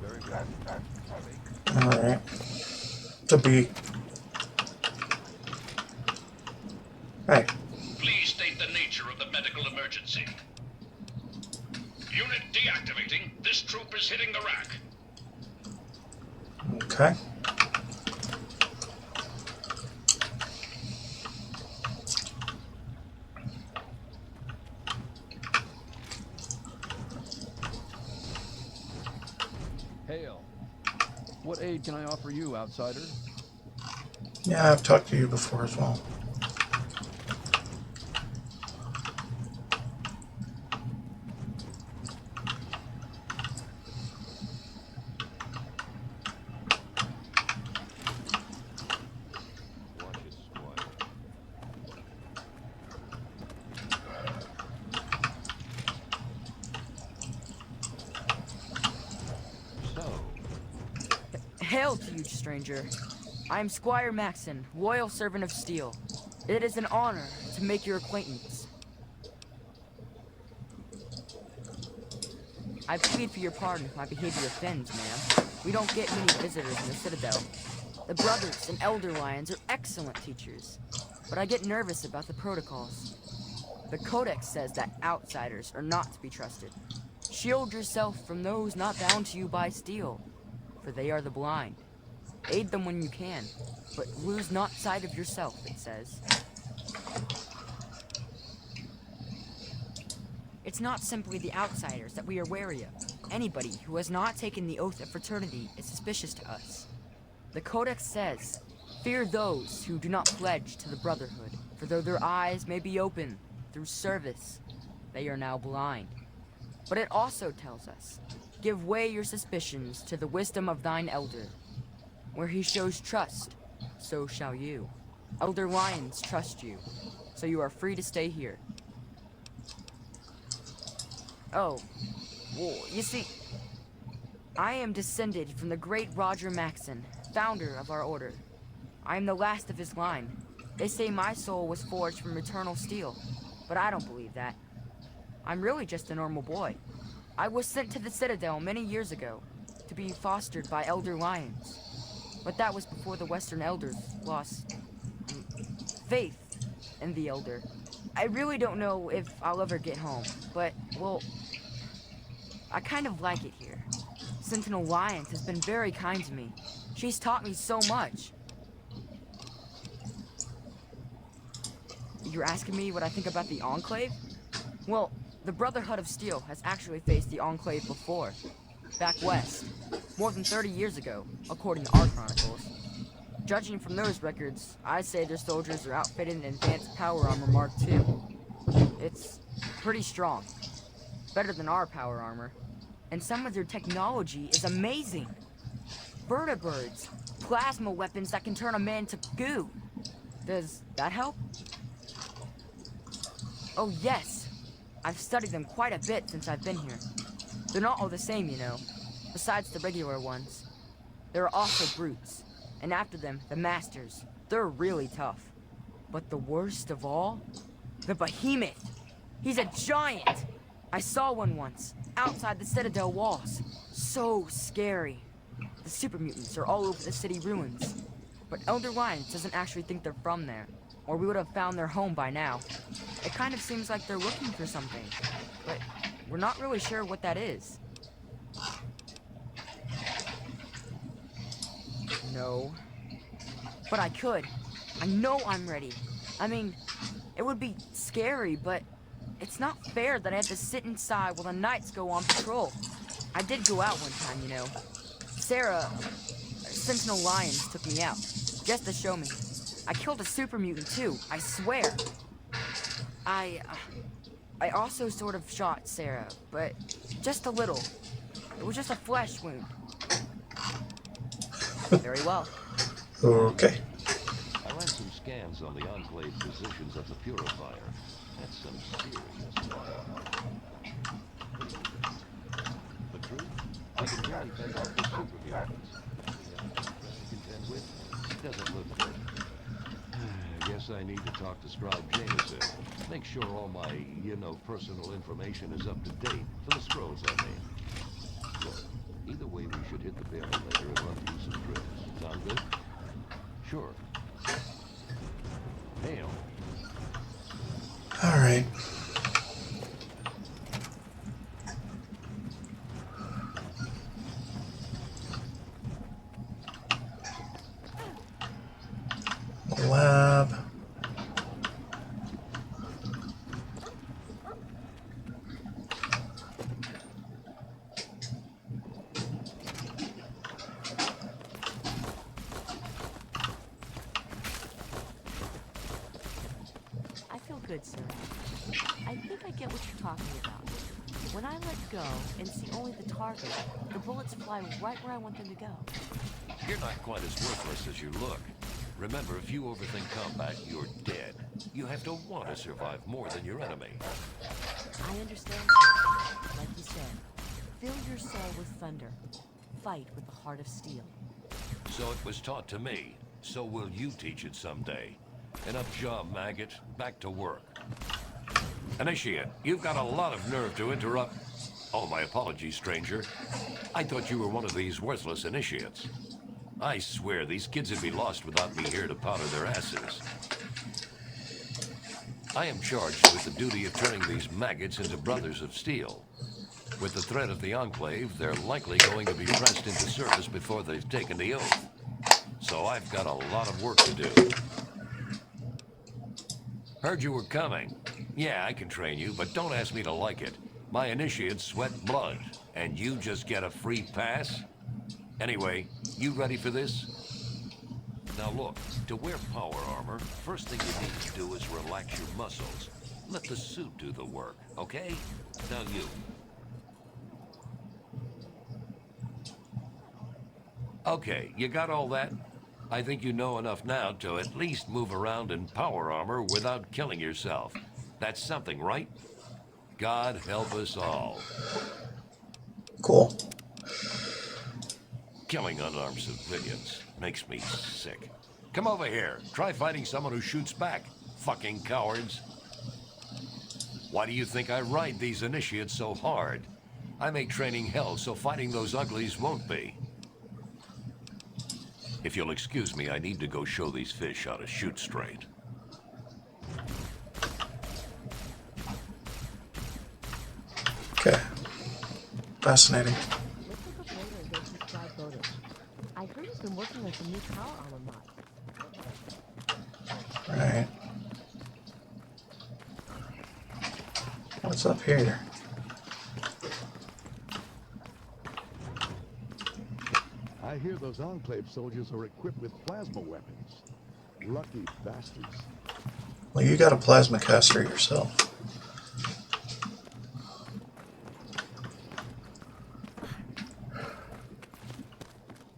Very good. Alright. To be. Hey. Please state the nature of the medical emergency. Unit deactivating. This troop is hitting the rack. Okay. Hail. What aid can I offer you, outsider? Yeah, I've talked to you before as well. Hail to you, stranger. I am Squire Maxon, loyal servant of steel. It is an honor to make your acquaintance. I plead for your pardon if my behavior offends, ma'am. We don't get many visitors in the Citadel. The Brothers and Elder Lions are excellent teachers, but I get nervous about the protocols. The Codex says that outsiders are not to be trusted. Shield yourself from those not bound to you by steel, for they are the blind. Aid them when you can, but lose not sight of yourself, it says. It's not simply the outsiders that we are wary of. Anybody who has not taken the oath of fraternity is suspicious to us. The Codex says, fear those who do not pledge to the Brotherhood, for though their eyes may be open through service, they are now blind. But it also tells us, give way your suspicions to the wisdom of thine elder. Where he shows trust, so shall you. Elder Lions trust you, so you are free to stay here. Oh, well, you see, I am descended from the great Roger Maxon, founder of our order. I am the last of his line. They say my soul was forged from eternal steel, but I don't believe that. I'm really just a normal boy. I was sent to the Citadel many years ago to be fostered by Elder Lions. But that was before the Western Elders lost faith in the Elder. I really don't know if I'll ever get home, but, well, I kind of like it here. Sentinel Lions has been very kind to me. She's taught me so much. You're asking me what I think about the Enclave? Well, the Brotherhood of Steel has actually faced the Enclave before. Back west, more than 30 years ago, according to our chronicles. Judging from those records, I say their soldiers are outfitted in advanced power armor Mark II. It's pretty strong. Better than our power armor. And some of their technology is amazing. Vertibirds, plasma weapons that can turn a man to goo. Does that help? Oh yes, I've studied them quite a bit since I've been here. They're not all the same, you know, besides the regular ones. There are also brutes, and after them, the masters. They're really tough. But the worst of all? The behemoth! He's a giant! I saw one once, outside the Citadel walls. So scary. The super mutants are all over the city ruins. But Elder Lions doesn't actually think they're from there, or we would have found their home by now. It kind of seems like they're looking for something, but we're not really sure what that is. No. But I could. I know I'm ready. I mean, it would be scary, but it's not fair that I have to sit inside while the knights go on patrol. I did go out one time, you know. Sarah, Sentinel Lions took me out, just to show me. I killed a super mutant too, I swear. I also sort of shot Sarah, but just a little. It was just a flesh wound. Very well. Okay. I ran some scans on the Enclave positions of the Purifier. That's some serious fire. The truth? I can barely fend off the super mutants. To contend with, it doesn't look good. I guess guess I need to talk to Scribe Jameson. Make sure all my, personal information is up to date for the scrolls I made. Look, either way we should hit the barrel later and run through some drills. Sound good? Sure. Hail. Alright. Lab. I feel good, sir. I think I get what you're talking about. When I let go and see only the target, the bullets fly right where I want them to go. You're not quite as worthless as you look. Remember, if you overthink combat, you're dead. You have to want to survive more than your enemy. I understand, sir. Like you said, fill your soul with thunder. Fight with the heart of steel. So it was taught to me. So will you teach it someday. Enough job, maggot. Back to work. Initiate, you've got a lot of nerve to interrupt. Oh, my apologies, stranger. I thought you were one of these worthless initiates. I swear these kids would be lost without me here to powder their asses. I am charged with the duty of turning these maggots into brothers of steel. With the threat of the Enclave, they're likely going to be pressed into service before they've taken the oath. So I've got a lot of work to do. Heard you were coming. Yeah, I can train you, but don't ask me to like it. My initiates sweat blood, and you just get a free pass? Anyway, you ready for this? Now look, to wear power armor, first thing you need to do is relax your muscles. Let the suit do the work, okay? Now you. Okay, you got all that? I think you know enough now to at least move around in power armor without killing yourself. That's something, right? God help us all. Cool. Killing unarmed civilians makes me sick. Come over here. Try fighting someone who shoots back. Fucking cowards. Why do you think I ride these initiates so hard? I make training hell so fighting those uglies won't be. If you'll excuse me, I need to go show these fish how to shoot straight. Okay. Fascinating. I heard he's been working on some new power armor mods. Right. What's up here? I hear those Enclave soldiers are equipped with plasma weapons. Lucky bastards. Well, you got a plasma caster yourself.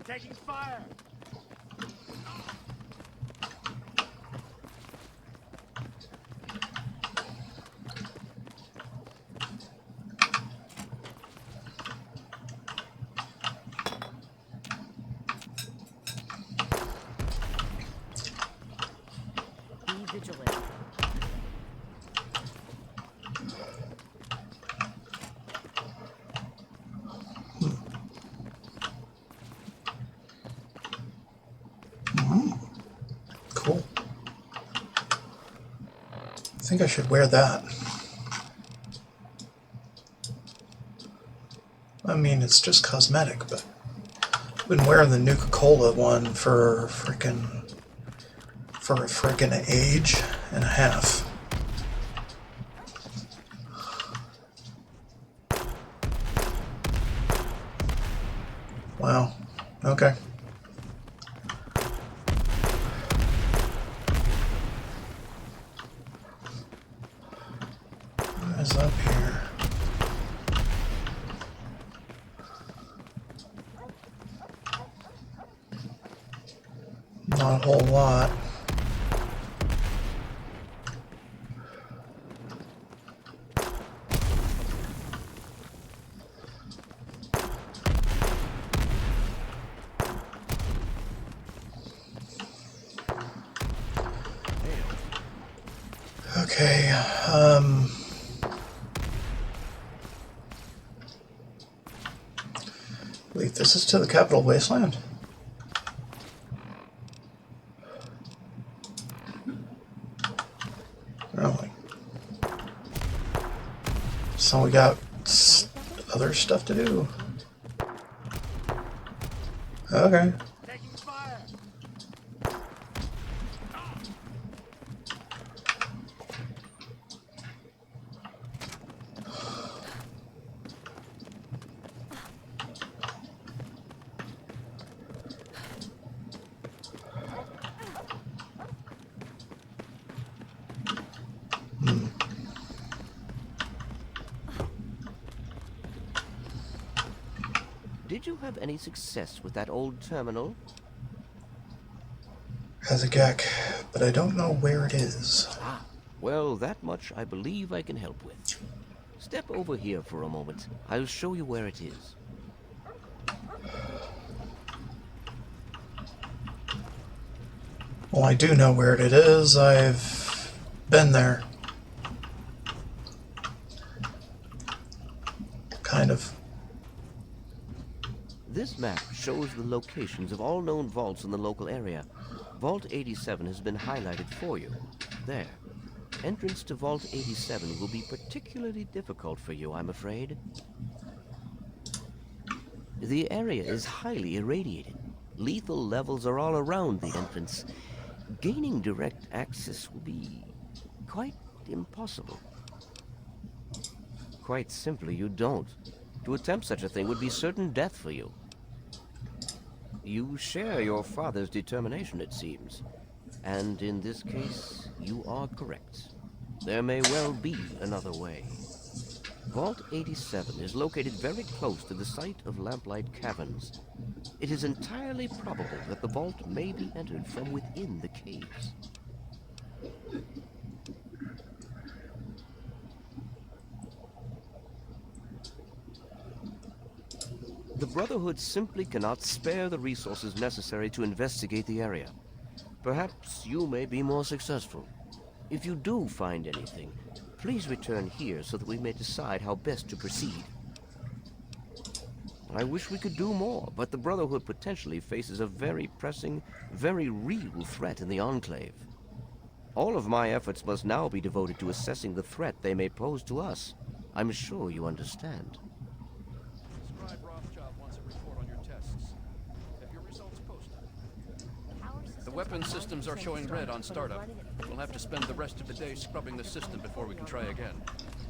Taking fire! Be vigilant. Cool. I think I should wear that. I mean, it's just cosmetic, but I've been wearing the Nuka-Cola one for a frickin' age and a half. Wow. Okay. What is up here? Not a whole lot. Okay, wait, this is to the capital wasteland? Really? So we got other stuff to do. Okay. Did you have any success with that old terminal? Has a GAC, but I don't know where it is. Ah, well, that much I believe I can help with. Step over here for a moment. I'll show you where it is. Well, I do know where it is. I've been there. Kind of. This map shows the locations of all known vaults in the local area. Vault 87 has been highlighted for you. There. Entrance to Vault 87 will be particularly difficult for you, I'm afraid. The area is highly irradiated. Lethal levels are all around the entrance. Gaining direct access will be quite impossible. Quite simply, you don't. To attempt such a thing would be certain death for you. You share your father's determination, it seems. And in this case, you are correct. There may well be another way. Vault 87 is located very close to the site of Lamplight Caverns. It is entirely probable that the vault may be entered from within the caves. The Brotherhood simply cannot spare the resources necessary to investigate the area. Perhaps you may be more successful. If you do find anything, please return here so that we may decide how best to proceed. I wish we could do more, but the Brotherhood potentially faces a very pressing, very real threat in the Enclave. All of my efforts must now be devoted to assessing the threat they may pose to us. I'm sure you understand. The weapon systems are showing red on startup. We'll have to spend the rest of the day scrubbing the system before we can try again.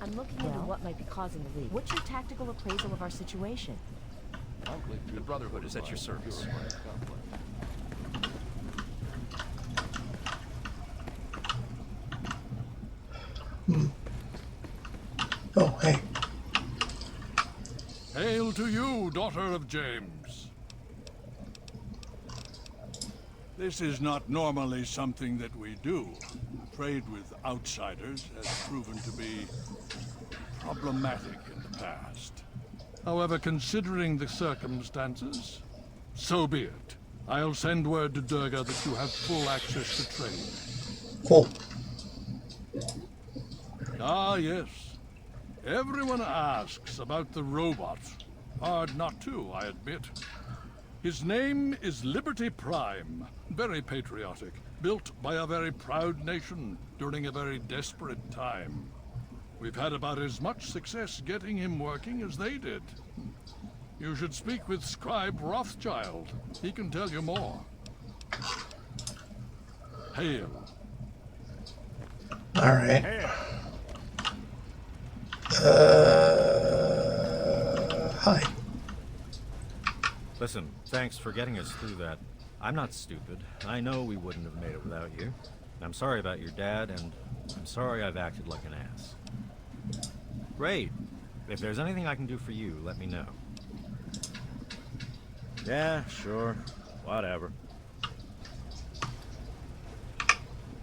I'm looking into what might be causing the leak. What's your tactical appraisal of our situation? The Brotherhood is at your service. Oh, hey. Hail to you, daughter of James. This is not normally something that we do. Trade with outsiders has proven to be problematic in the past. However, considering the circumstances, so be it. I'll send word to Durga that you have full access to trade. Cool. Ah, yes. Everyone asks about the robot. Hard not to, I admit. His name is Liberty Prime. Very patriotic. Built by a very proud nation during a very desperate time. We've had about as much success getting him working as they did. You should speak with Scribe Rothschild. He can tell you more. Hail. All right. Hi. Listen, thanks for getting us through that. I'm not stupid. I know we wouldn't have made it without you. I'm sorry about your dad, and I'm sorry I've acted like an ass. Great. If there's anything I can do for you, let me know. Yeah, sure. Whatever.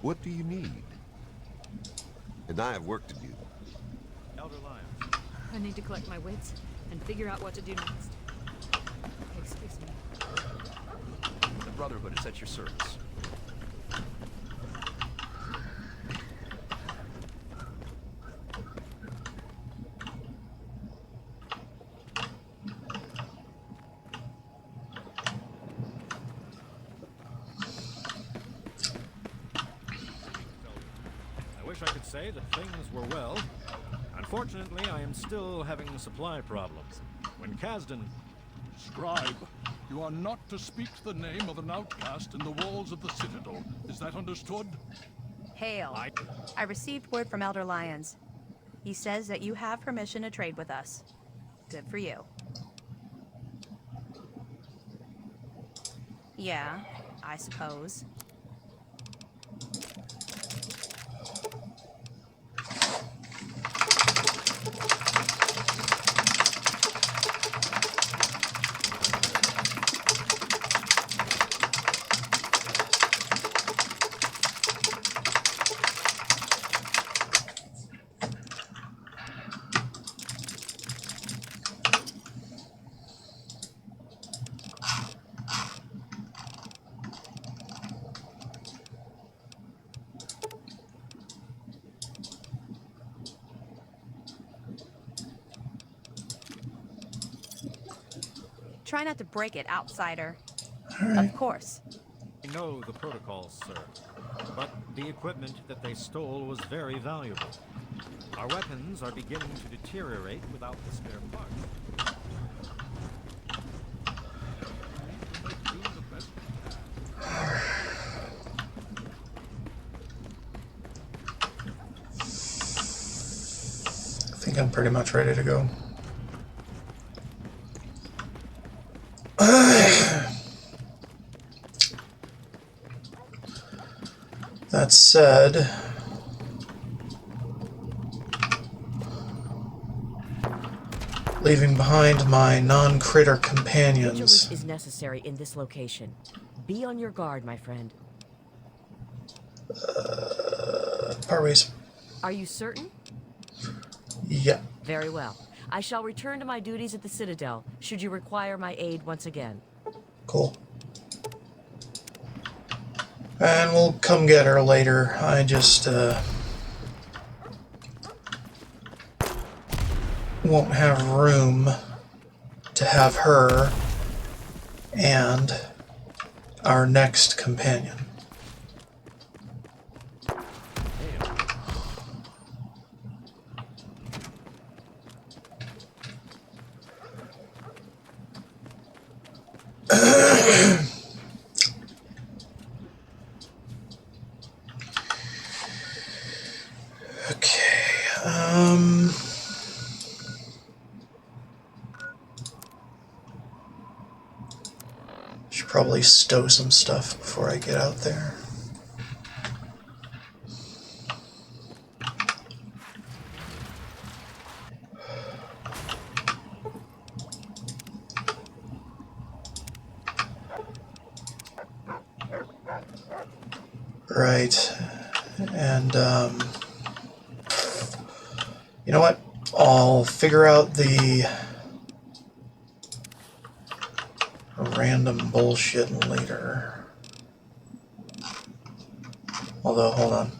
What do you need? And I have work to do. Elder Lion. I need to collect my wits and figure out what to do next. Excuse me. The Brotherhood is at your service. say that things were well. Unfortunately, I am still having supply problems. When Kasdan... Scribe, you are not to speak the name of an outcast in the walls of the Citadel. Is that understood? Hail. I received word from Elder Lyons. He says that you have permission to trade with us. Good for you. Yeah, I suppose. Try not to break it, outsider. Of course. I know the protocols, sir, but the equipment that they stole was very valuable. Our weapons are beginning to deteriorate without the spare parts. I think I'm pretty much ready to go. That said, leaving behind my non-critter companions. Vigilance is necessary in this location. Be on your guard, my friend. Parways. Are you certain? Yeah. Very well. I shall return to my duties at the Citadel, should you require my aid once again. Cool. And we'll come get her later. I just, won't have room to have her and our next companion. Should probably stow some stuff before I get out there. Right, and you know what? I'll figure out the random bullshit later. Although, hold on.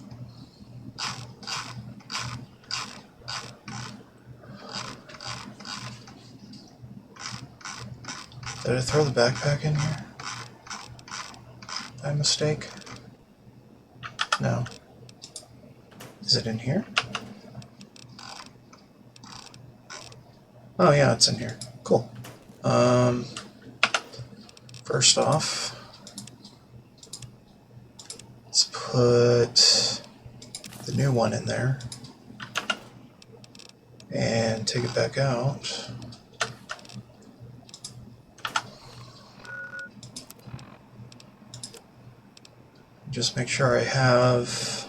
Did I throw the backpack in here? By mistake? No. Is it in here? Oh yeah, it's in here. Cool. First off, let's put the new one in there and take it back out. Just make sure I have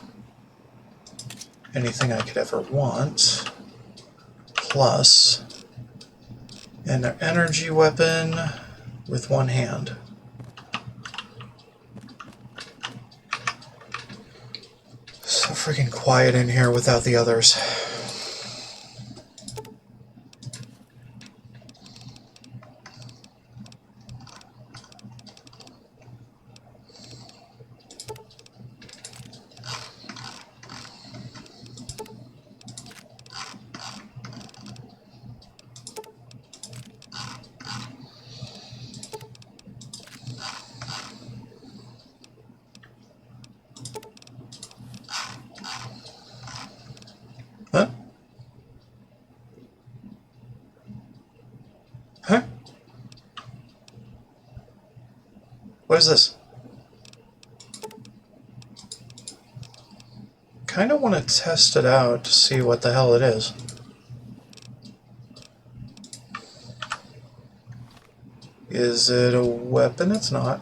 anything I could ever want, plus an energy weapon with one hand. So freaking quiet in here without the others. is this? Kind of want to test it out to see what the hell it is. Is it a weapon? It's not.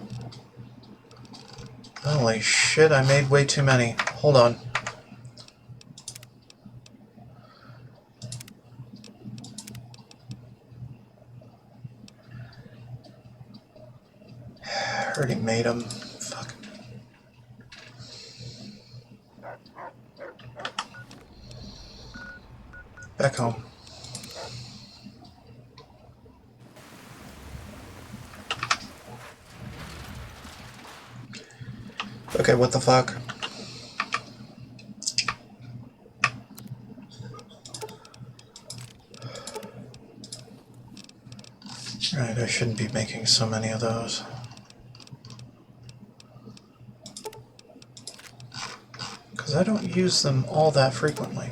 Holy shit, I made way too many. Hold on. I already made them. Fuck. Back home. Okay, what the fuck? Right, I shouldn't be making so many of those. Because I don't use them all that frequently.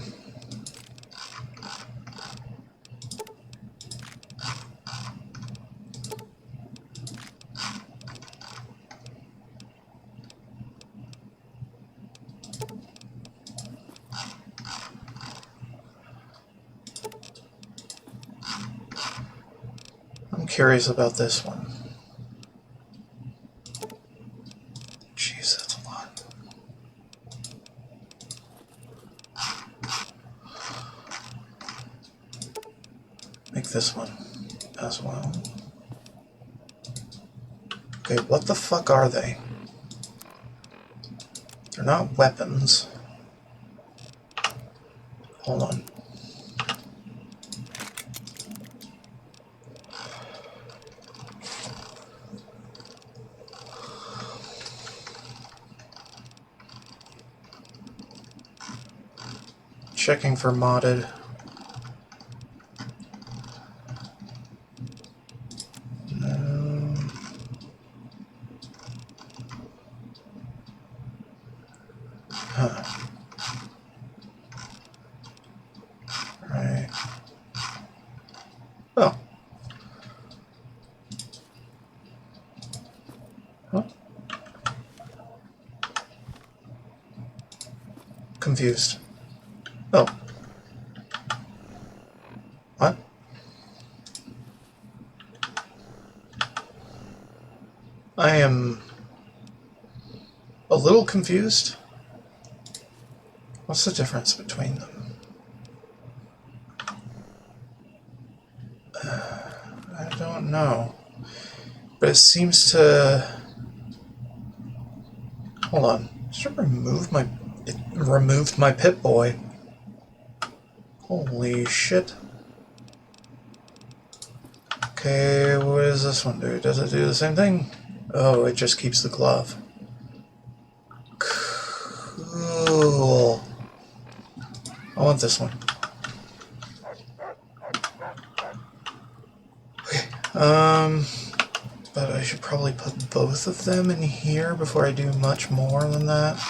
I'm curious about this one. Jeez, that's a lot. Make this one as well. Okay, what the fuck are they? They're not weapons. Hold on. Checking for modded. No. Huh. Right. Oh. Huh? Confused. Oh. What? I am a little confused. What's the difference between them? I don't know. But it seems to... Hold on. Should I remove my... It removed my Pip-Boy. Holy shit. Okay, what does this one do? Does it do the same thing? Oh, it just keeps the glove. Cool. I want this one. Okay, but I should probably put both of them in here before I do much more than that.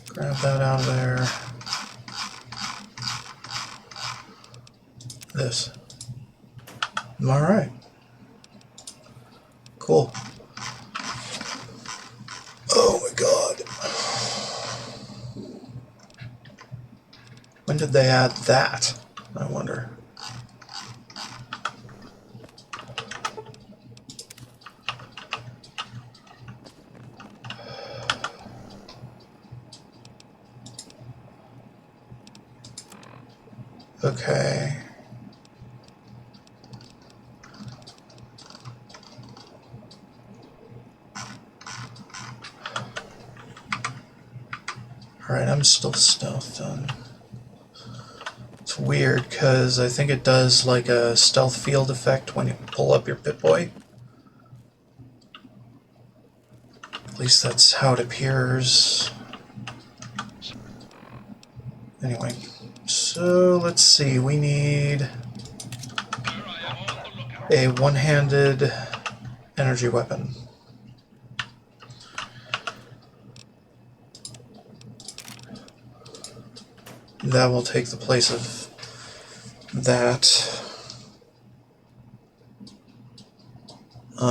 Grab that out of there. This. Alright. Cool. Oh my god. When did they add that? I wonder. Okay. Alright, I'm still stealthed on. It's weird because I think it does like a stealth field effect when you pull up your Pip-Boy. At least that's how it appears. Anyway, so let's see, we need a one-handed energy weapon. That will take the place of that. You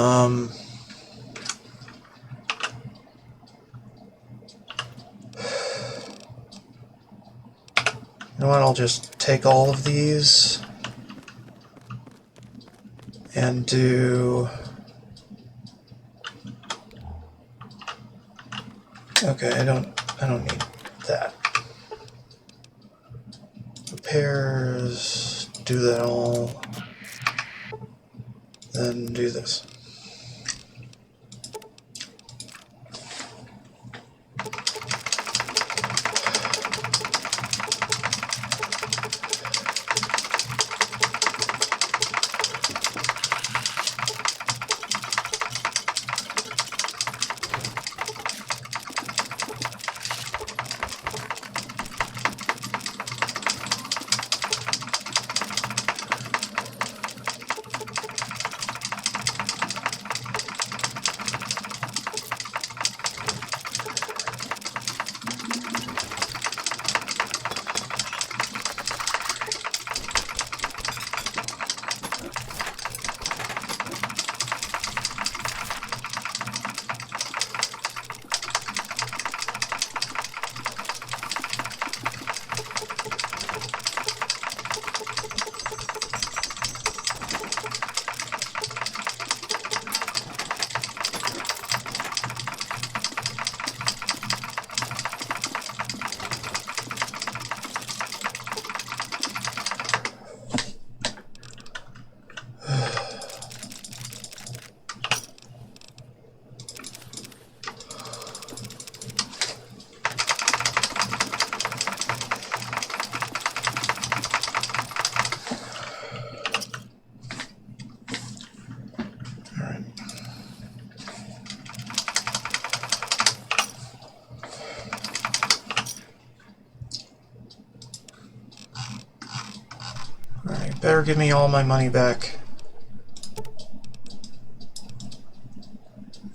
know what, I'll just take all of these and do... Okay, I don't need that. Repairs, do that all, then do this. Better give me all my money back,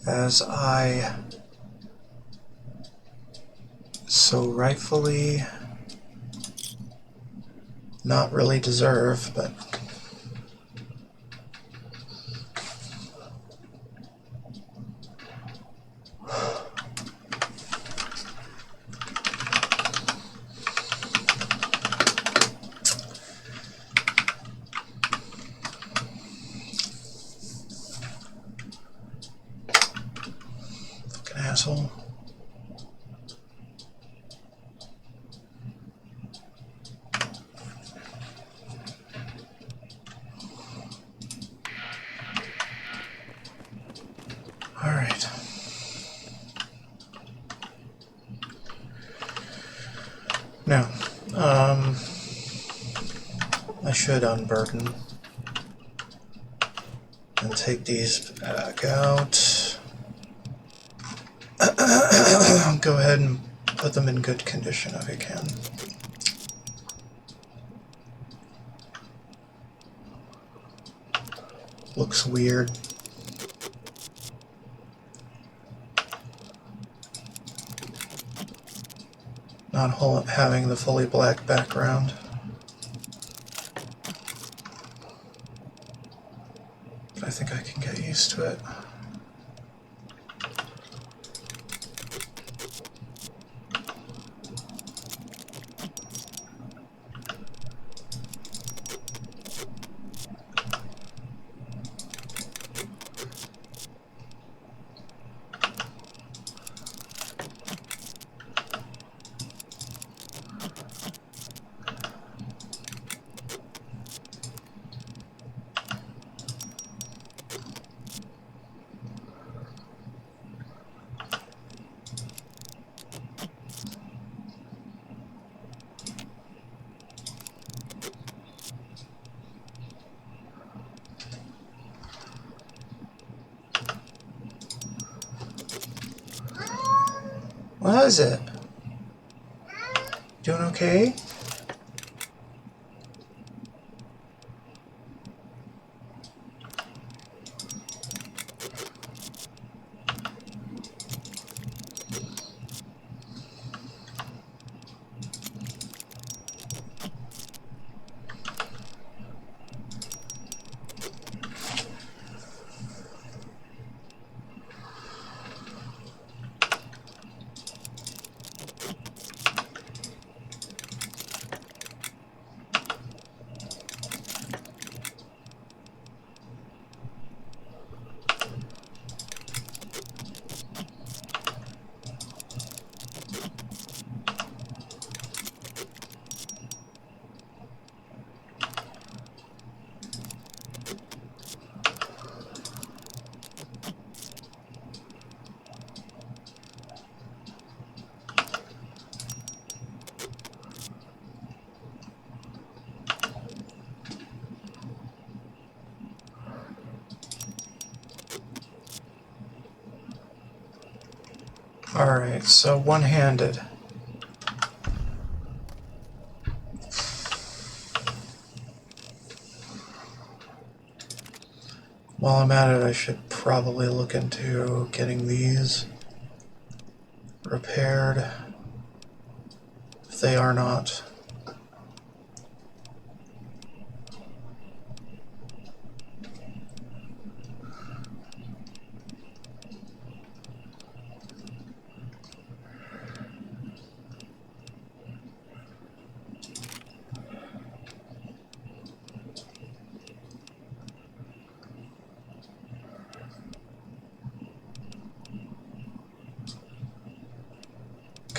as I so rightfully not really deserve, but asshole. All right. Now, I should unburden and take these back out. Go ahead and put them in good condition if you can. Looks weird. Not having the fully black background. But I think I can get used to it. What is it? Doing okay? Alright, so one-handed. While I'm at it, I should probably look into getting these repaired, if they are not.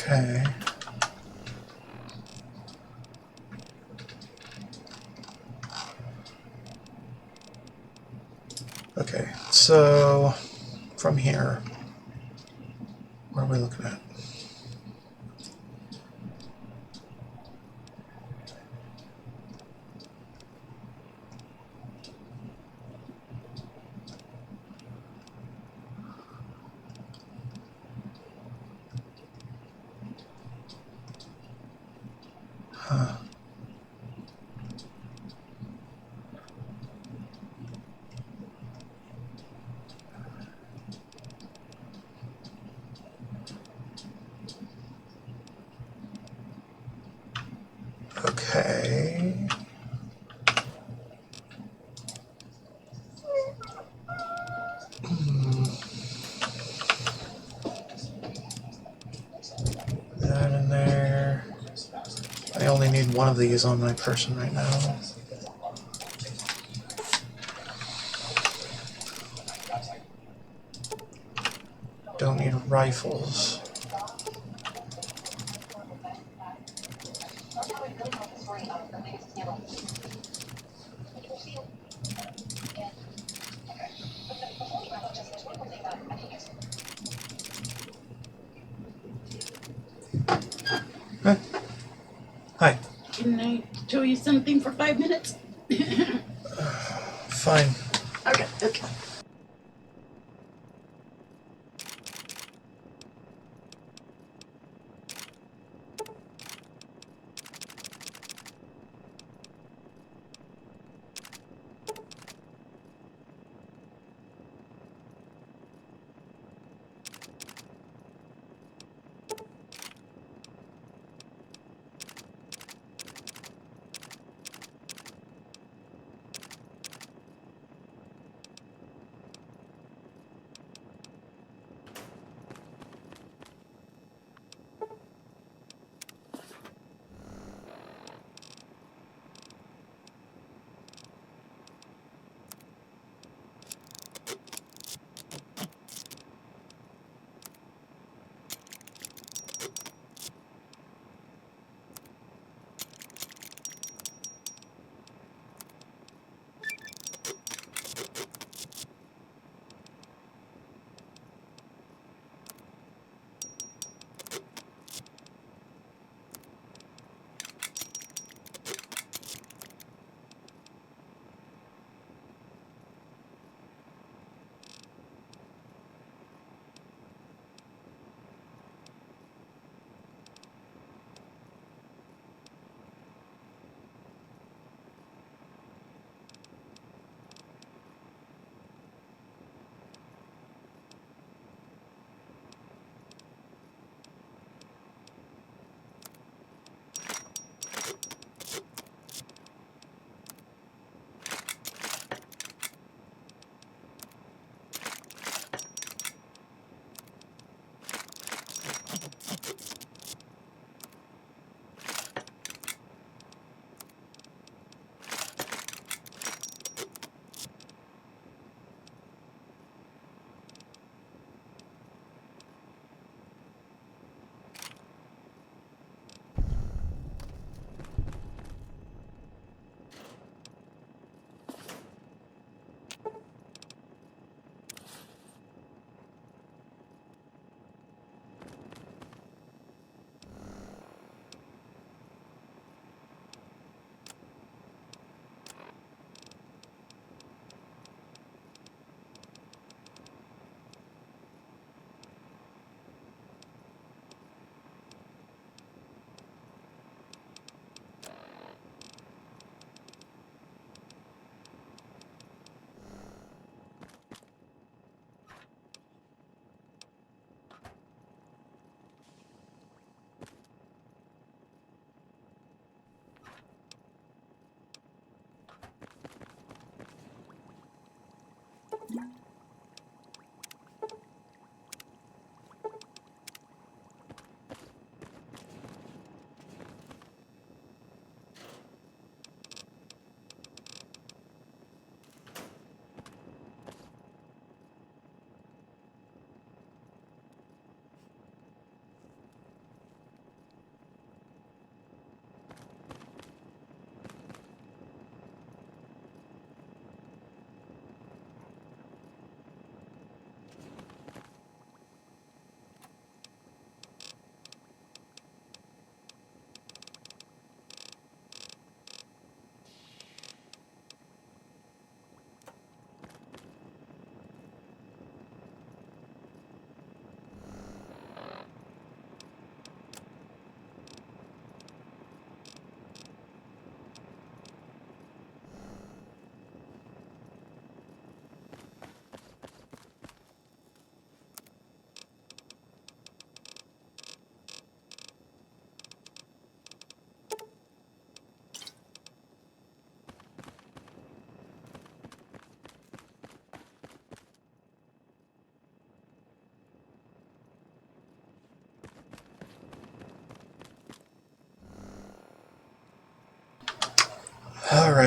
Okay. Okay, so from here, what are we looking at? Huh. Okay. That in there. I only need one of these on my person right now. Don't need rifles. Huh? Hi. Can I show you something for 5 minutes? Fine. Okay, okay.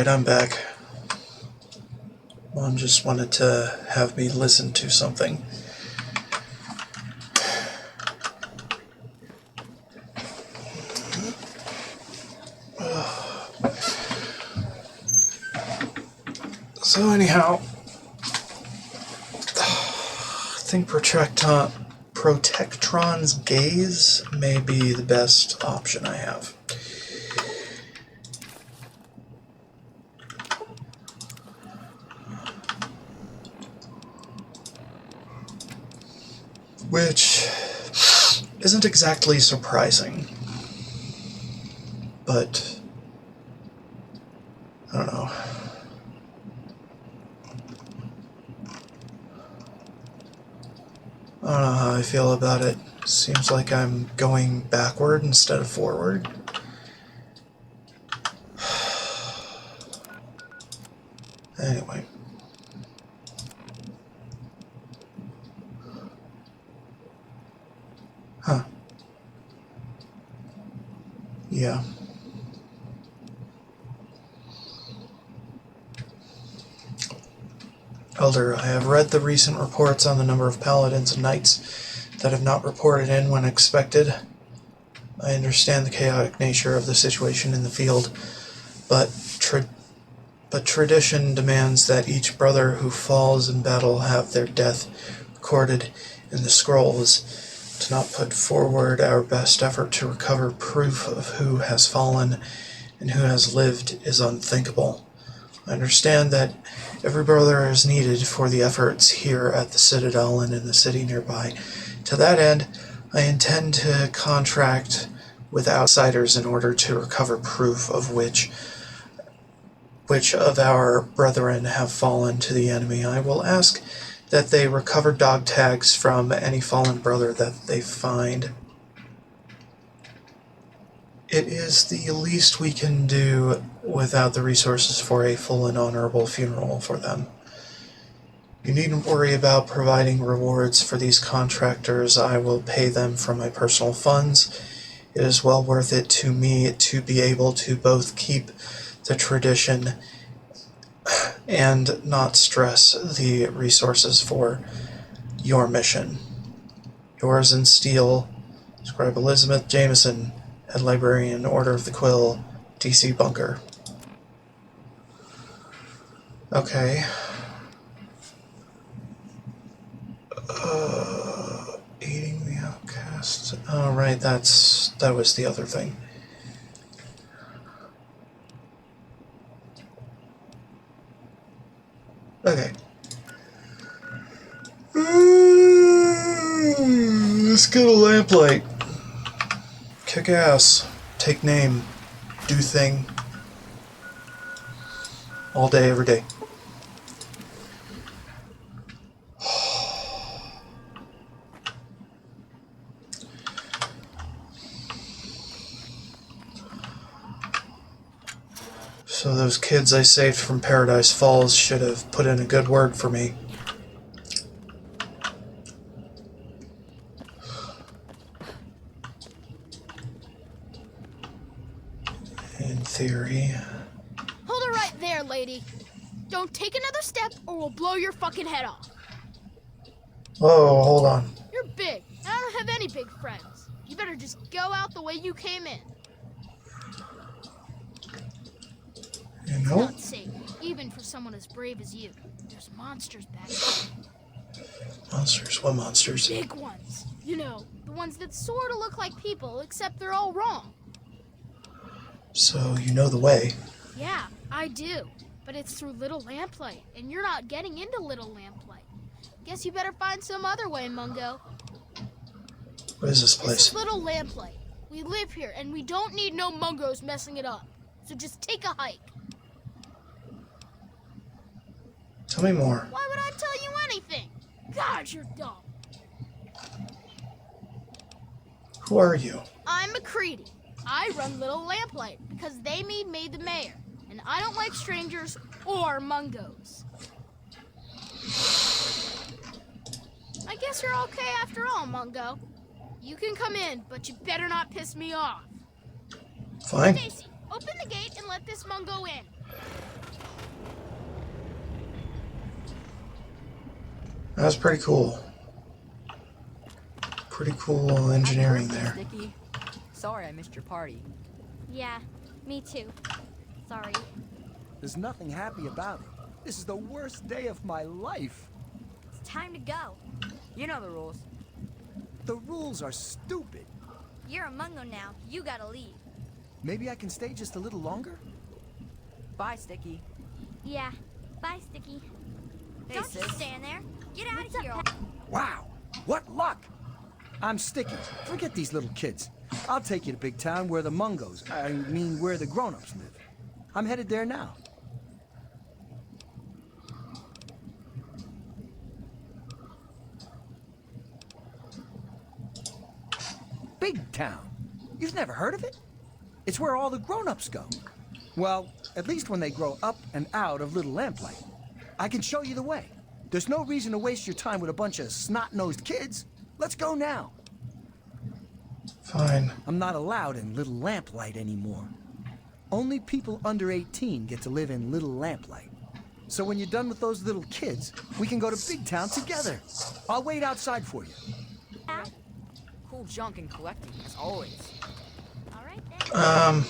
Alright, I'm back. Mom just wanted to have me listen to something. So anyhow, I think Protectron's gaze may be the best option I have. Which isn't exactly surprising, but I don't know. I don't know how I feel about it. Seems like I'm going backward instead of forward. Anyway. Huh. Yeah. Elder, I have read the recent reports on the number of paladins and knights that have not reported in when expected. I understand the chaotic nature of the situation in the field, but tradition demands that each brother who falls in battle have their death recorded in the scrolls. To not put forward our best effort to recover proof of who has fallen and who has lived is unthinkable. I understand that every brother is needed for the efforts here at the Citadel and in the city nearby. To that end, I intend to contract with outsiders in order to recover proof of which of our brethren have fallen to the enemy. I will ask that they recover dog tags from any fallen brother that they find. It is the least we can do without the resources for a full and honorable funeral for them. You needn't worry about providing rewards for these contractors. I will pay them from my personal funds. It is well worth it to me to be able to both keep the tradition and not stress the resources for your mission. Yours in steel, Scribe Elizabeth Jameson, Head Librarian, Order of the Quill, DC Bunker. Okay. Aiding the outcast. Oh, right, that was the other thing. Okay. Let's get a lamplight. Kick ass. Take name. Do thing. All day, every day. So those kids I saved from Paradise Falls should have put in a good word for me. In theory. Hold it right there, lady. Don't take another step or we'll blow your fucking head off. Oh, hold on. You're big, and I don't have any big friends. You better just go out the way you came in. You It's know? not safe, even for someone as brave as you. There's monsters back there. Monsters? What monsters? Big ones. You know, the ones that sort of look like people, except they're all wrong. So you know the way. Yeah, I do. But it's through Little Lamplight, and you're not getting into Little Lamplight. Guess you better find some other way, Mungo. What is this place? This is Little Lamplight. We live here, and we don't need no Mungos messing it up. So just take a hike. Tell me more. Why would I tell you anything? God, you're dumb. Who are you? I'm McCready. I run Little Lamplight because they made me the mayor. And I don't like strangers or Mungos. I guess you're okay after all, Mungo. You can come in, but you better not piss me off. Fine. Stacy, open the gate and let this Mungo in. That's pretty cool. Pretty cool engineering there. Sticky. Sorry I missed your party. Yeah, me too. Sorry. There's nothing happy about it. This is the worst day of my life. It's time to go. You know the rules. The rules are stupid. You're a Mungo now. You gotta leave. Maybe I can stay just a little longer? Bye, Sticky. Yeah. Bye, Sticky. Hey, Don't sis. you stand there. Get out of here. Wow, what luck! I'm Sticky. Forget these little kids. I'll take you to Big Town where the Mungos, where the grown-ups live. I'm headed there now. Big Town? You've never heard of it? It's where all the grown-ups go. Well, at least when they grow up and out of Little Lamplight. I can show you the way. There's no reason to waste your time with a bunch of snot-nosed kids. Let's go now. Fine. I'm not allowed in Little Lamplight anymore. Only people under 18 get to live in Little Lamplight. So when you're done with those little kids, we can go to Big Town together. I'll wait outside for you. Cool junk and collecting, as always. All right then.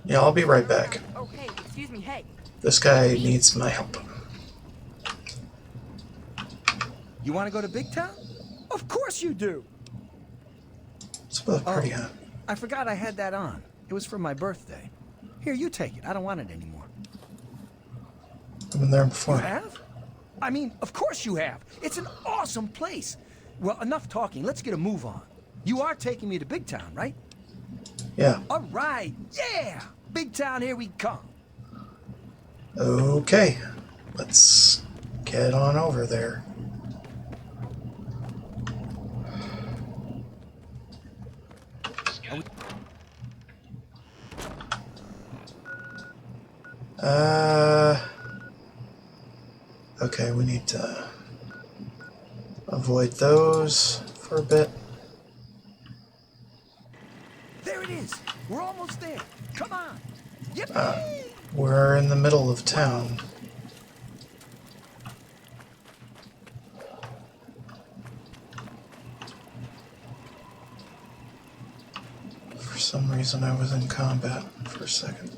Yeah, I'll be right back. Oh, hey, excuse me, hey. This guy needs my help. You want to go to Big Town? Of course you do. It's both pretty, huh? I forgot I had that on. It was for my birthday. Here, you take it. I don't want it anymore. I've been there before. You have? I mean, of course you have. It's an awesome place. Well, enough talking. Let's get a move on. You are taking me to Big Town, right? Yeah. All right. Yeah. Big Town, here we come. Okay. Let's get on over there. Okay, we need to avoid those for a bit. There it is. We're almost there. Come on. Yippee! We're in the middle of town. For some reason I was in combat for a second.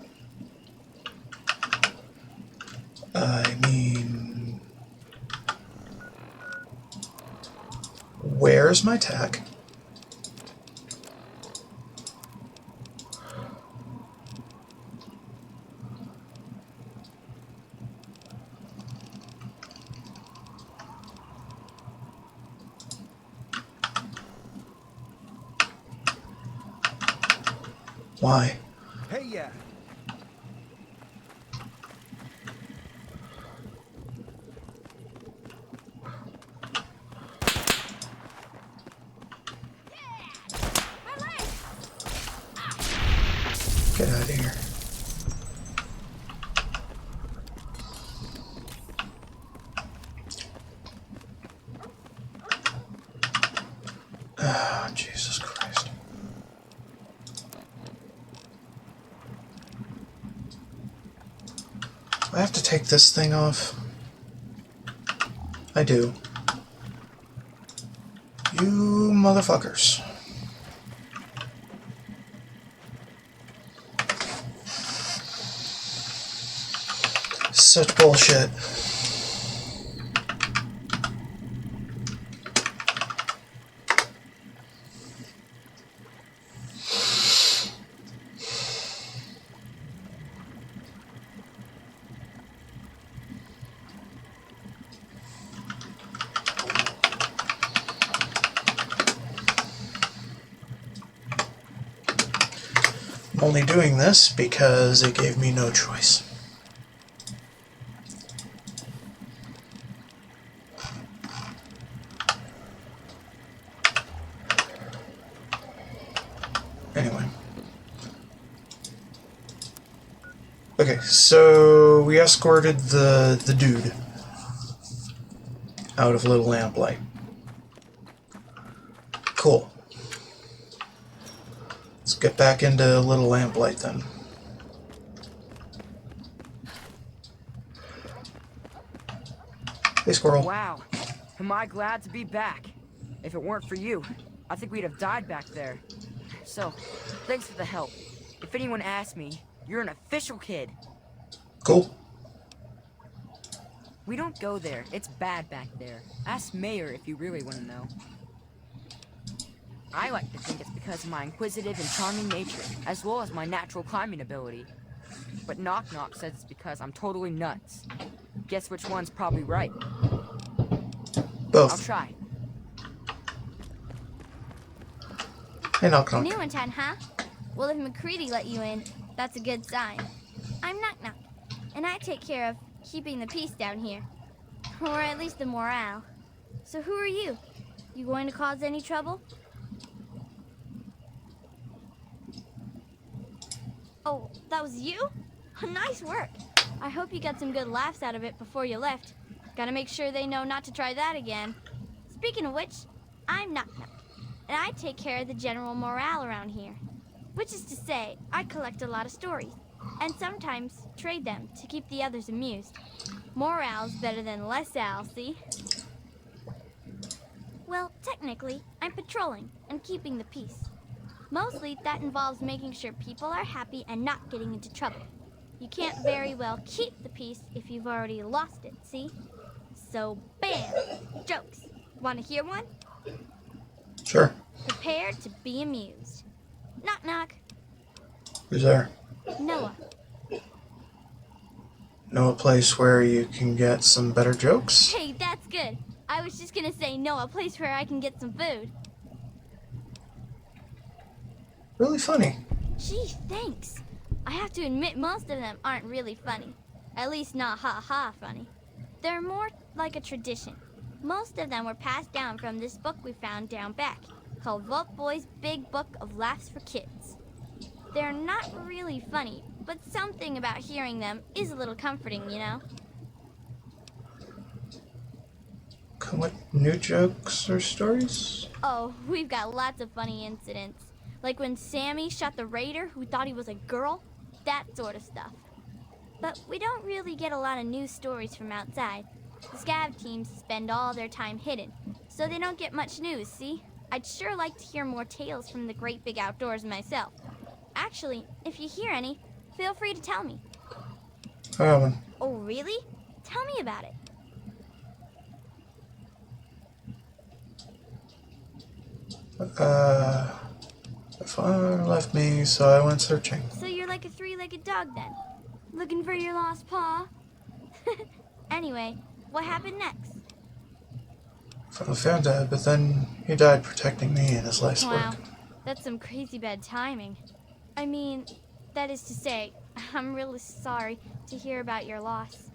I mean... Where's my tack? Why? Hey, yeah. Get out of here. Ah, Jesus Christ. I have to take this thing off. I do. You motherfuckers. Such bullshit. I'm only doing this because it gave me no choice. Anyway. Okay, so we escorted the dude out of Little Lamplight. Cool. Let's get back into Little Lamplight then. Hey, squirrel. Wow. Am I glad to be back. If it weren't for you, I think we'd have died back there. So, thanks for the help. If anyone asks me, you're an official kid. Cool. We don't go there. It's bad back there. Ask Mayor if you really want to know. I like to think it's because of my inquisitive and charming nature, as well as my natural climbing ability. But Knock Knock says it's because I'm totally nuts. Guess which one's probably right? Both. I'll try. Hey, Knock You're Knock. new in town, huh? Well, if McCready let you in, that's a good sign. I'm Knock Knock, and I take care of keeping the peace down here. Or at least the morale. So who are you? You going to cause any trouble? Oh, that was you? Nice work. I hope you got some good laughs out of it before you left. Gotta make sure they know not to try that again. Speaking of which, I'm Knock Knock, and I take care of the general morale around here. Which is to say, I collect a lot of stories, and sometimes trade them to keep the others amused. Morale's better than less al, see? Well, technically, I'm patrolling and keeping the peace. Mostly, that involves making sure people are happy and not getting into trouble. You can't very well keep the peace if you've already lost it, see? So, bam! Jokes. Want to hear one? Sure. Prepare to be amused. Knock knock. Who's there? Noah. Know a place where you can get some better jokes? Hey, that's good. I was just gonna say no, a place where I can get some food. Really funny. Gee, thanks. I have to admit most of them aren't really funny. At least not ha-ha funny. They're more like a tradition. Most of them were passed down from this book we found down back, called Vault Boy's Big Book of Laughs for Kids. They're not really funny, but something about hearing them is a little comforting, you know? Come with new jokes or stories? Oh, we've got lots of funny incidents. Like when Sammy shot the raider who thought he was a girl. That sort of stuff. But we don't really get a lot of news stories from outside. The scav teams spend all their time hidden, so they don't get much news, see? I'd sure like to hear more tales from the great big outdoors myself. Actually, if you hear any, feel free to tell me. I have one. Oh, really? Tell me about it. The father left me, so I went searching. So you're like a three-legged dog then? Looking for your lost paw? Anyway, what happened next? I found Dad, but then he died protecting me and his life's Wow, work. that's some crazy bad timing. I mean, that is to say, I'm really sorry to hear about your loss.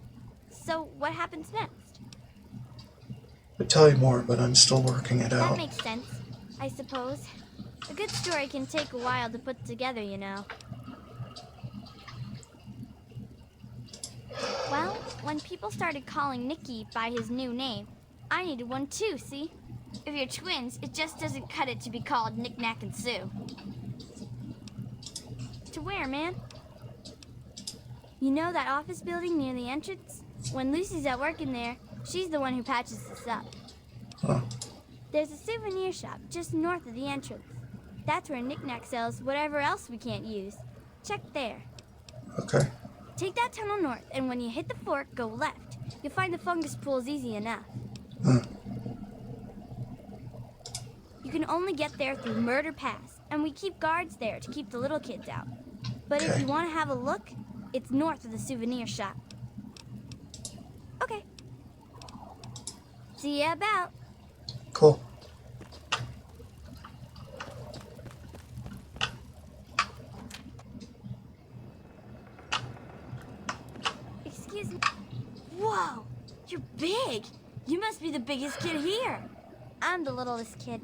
So, what happens next? I'd tell you more, but I'm still working it That out. makes sense, I suppose. A good story can take a while to put together, you know. Well, when people started calling Nicky by his new name, I needed one too, see? If you're twins, it just doesn't cut it to be called Nick, Nack, and Sue. To where, man? You know that office building near the entrance? When Lucy's at work in there, she's the one who patches us up. Huh. There's a souvenir shop just north of the entrance. That's where Nick Nack sells whatever else we can't use. Check there. Okay. Take that tunnel north, and when you hit the fork, go left. You'll find the fungus pools easy enough. You can only get there through Murder Pass, and we keep guards there to keep the little kids out. But if you want to have a look, it's north of the souvenir shop. Okay. See ya about. Cool. Excuse me. Whoa, you're big. You must be the biggest kid here. I'm the littlest kid.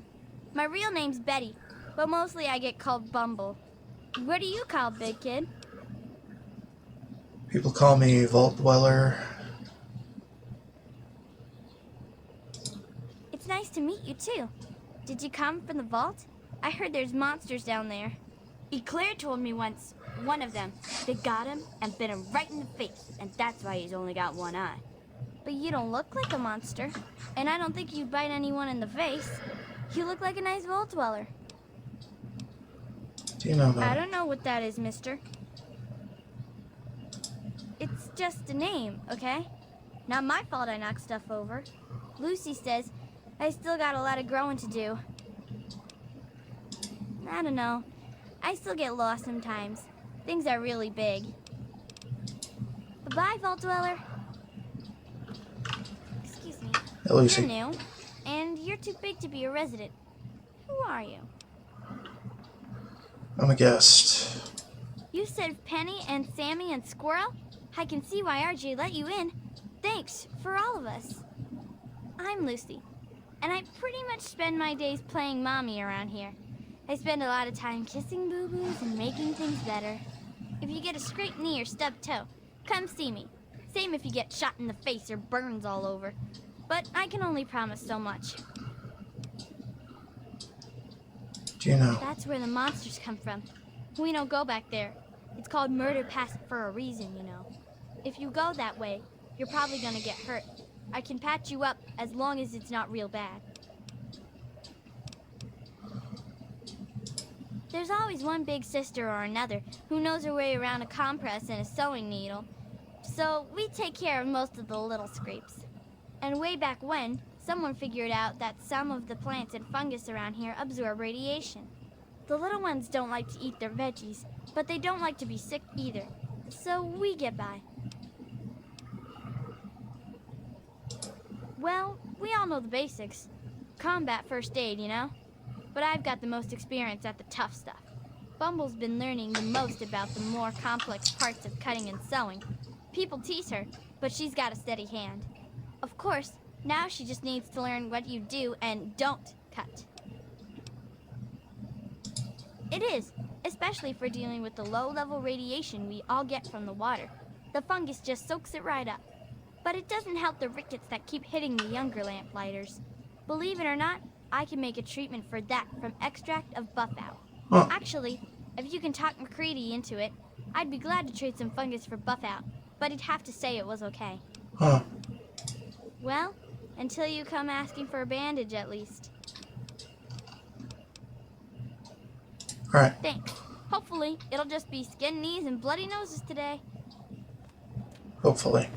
My real name's Betty, but mostly I get called Bumble. What do you call big kid? People call me Vault Dweller. It's nice to meet you too. Did you come from the vault? I heard there's monsters down there. Eclair told me once, one of them, they got him and bit him right in the face, and that's why he's only got one eye. But you don't look like a monster. And I don't think you'd bite anyone in the face. You look like a nice vault dweller. Do you know I that? don't know what that is, mister. It's just a name, okay? Not my fault I knocked stuff over. Lucy says I still got a lot of growing to do. I don't know. I still get lost sometimes. Things are really big. Bye-bye, Vault Dweller. Excuse me. Hey, Lucy. You're new, and you're too big to be a resident. Who are you? I'm a guest. You said Penny and Sammy and Squirrel? I can see why RJ let you in. Thanks for all of us. I'm Lucy, and I pretty much spend my days playing mommy around here. I spend a lot of time kissing boo-boos and making things better. If you get a scraped knee or stubbed toe, come see me. Same if you get shot in the face or burns all over. But I can only promise so much. Do you know? That's where the monsters come from. We don't go back there. It's called Murder Pass for a reason, you know. If you go that way, you're probably gonna get hurt. I can patch you up as long as it's not real bad. There's always one big sister or another who knows her way around a compress and a sewing needle. So we take care of most of the little scrapes. And way back when, someone figured out that some of the plants and fungus around here absorb radiation. The little ones don't like to eat their veggies, but they don't like to be sick either. So we get by. Well, we all know the basics. Combat first aid, you know? But I've got the most experience at the tough stuff. Bumble's been learning the most about the more complex parts of cutting and sewing. People tease her, but she's got a steady hand. Of course, now she just needs to learn what you do and don't cut. It is, especially for dealing with the low-level radiation we all get from the water. The fungus just soaks it right up. But it doesn't help the rickets that keep hitting the younger lamplighters. Believe it or not, I can make a treatment for that from extract of buffout. Huh. Actually, if you can talk McCready into it, I'd be glad to trade some fungus for buffout, but he'd have to say it was okay. Huh. Well, until you come asking for a bandage at least. Alright. Thanks. Hopefully, it'll just be skin knees and bloody noses today. Hopefully.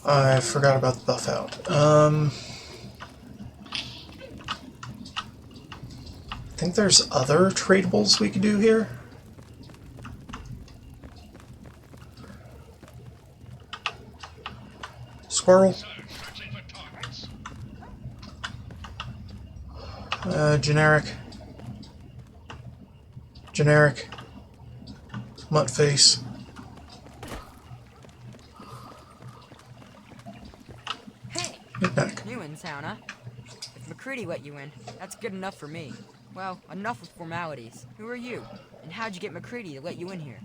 I forgot about the buff out. I think there's other tradables we could do here. Squirrel. Generic. Generic. Mutt face. New in town, huh? If McCready let you in, that's good enough for me. Well, enough with formalities. Who are you? And how'd you get McCready to let you in here?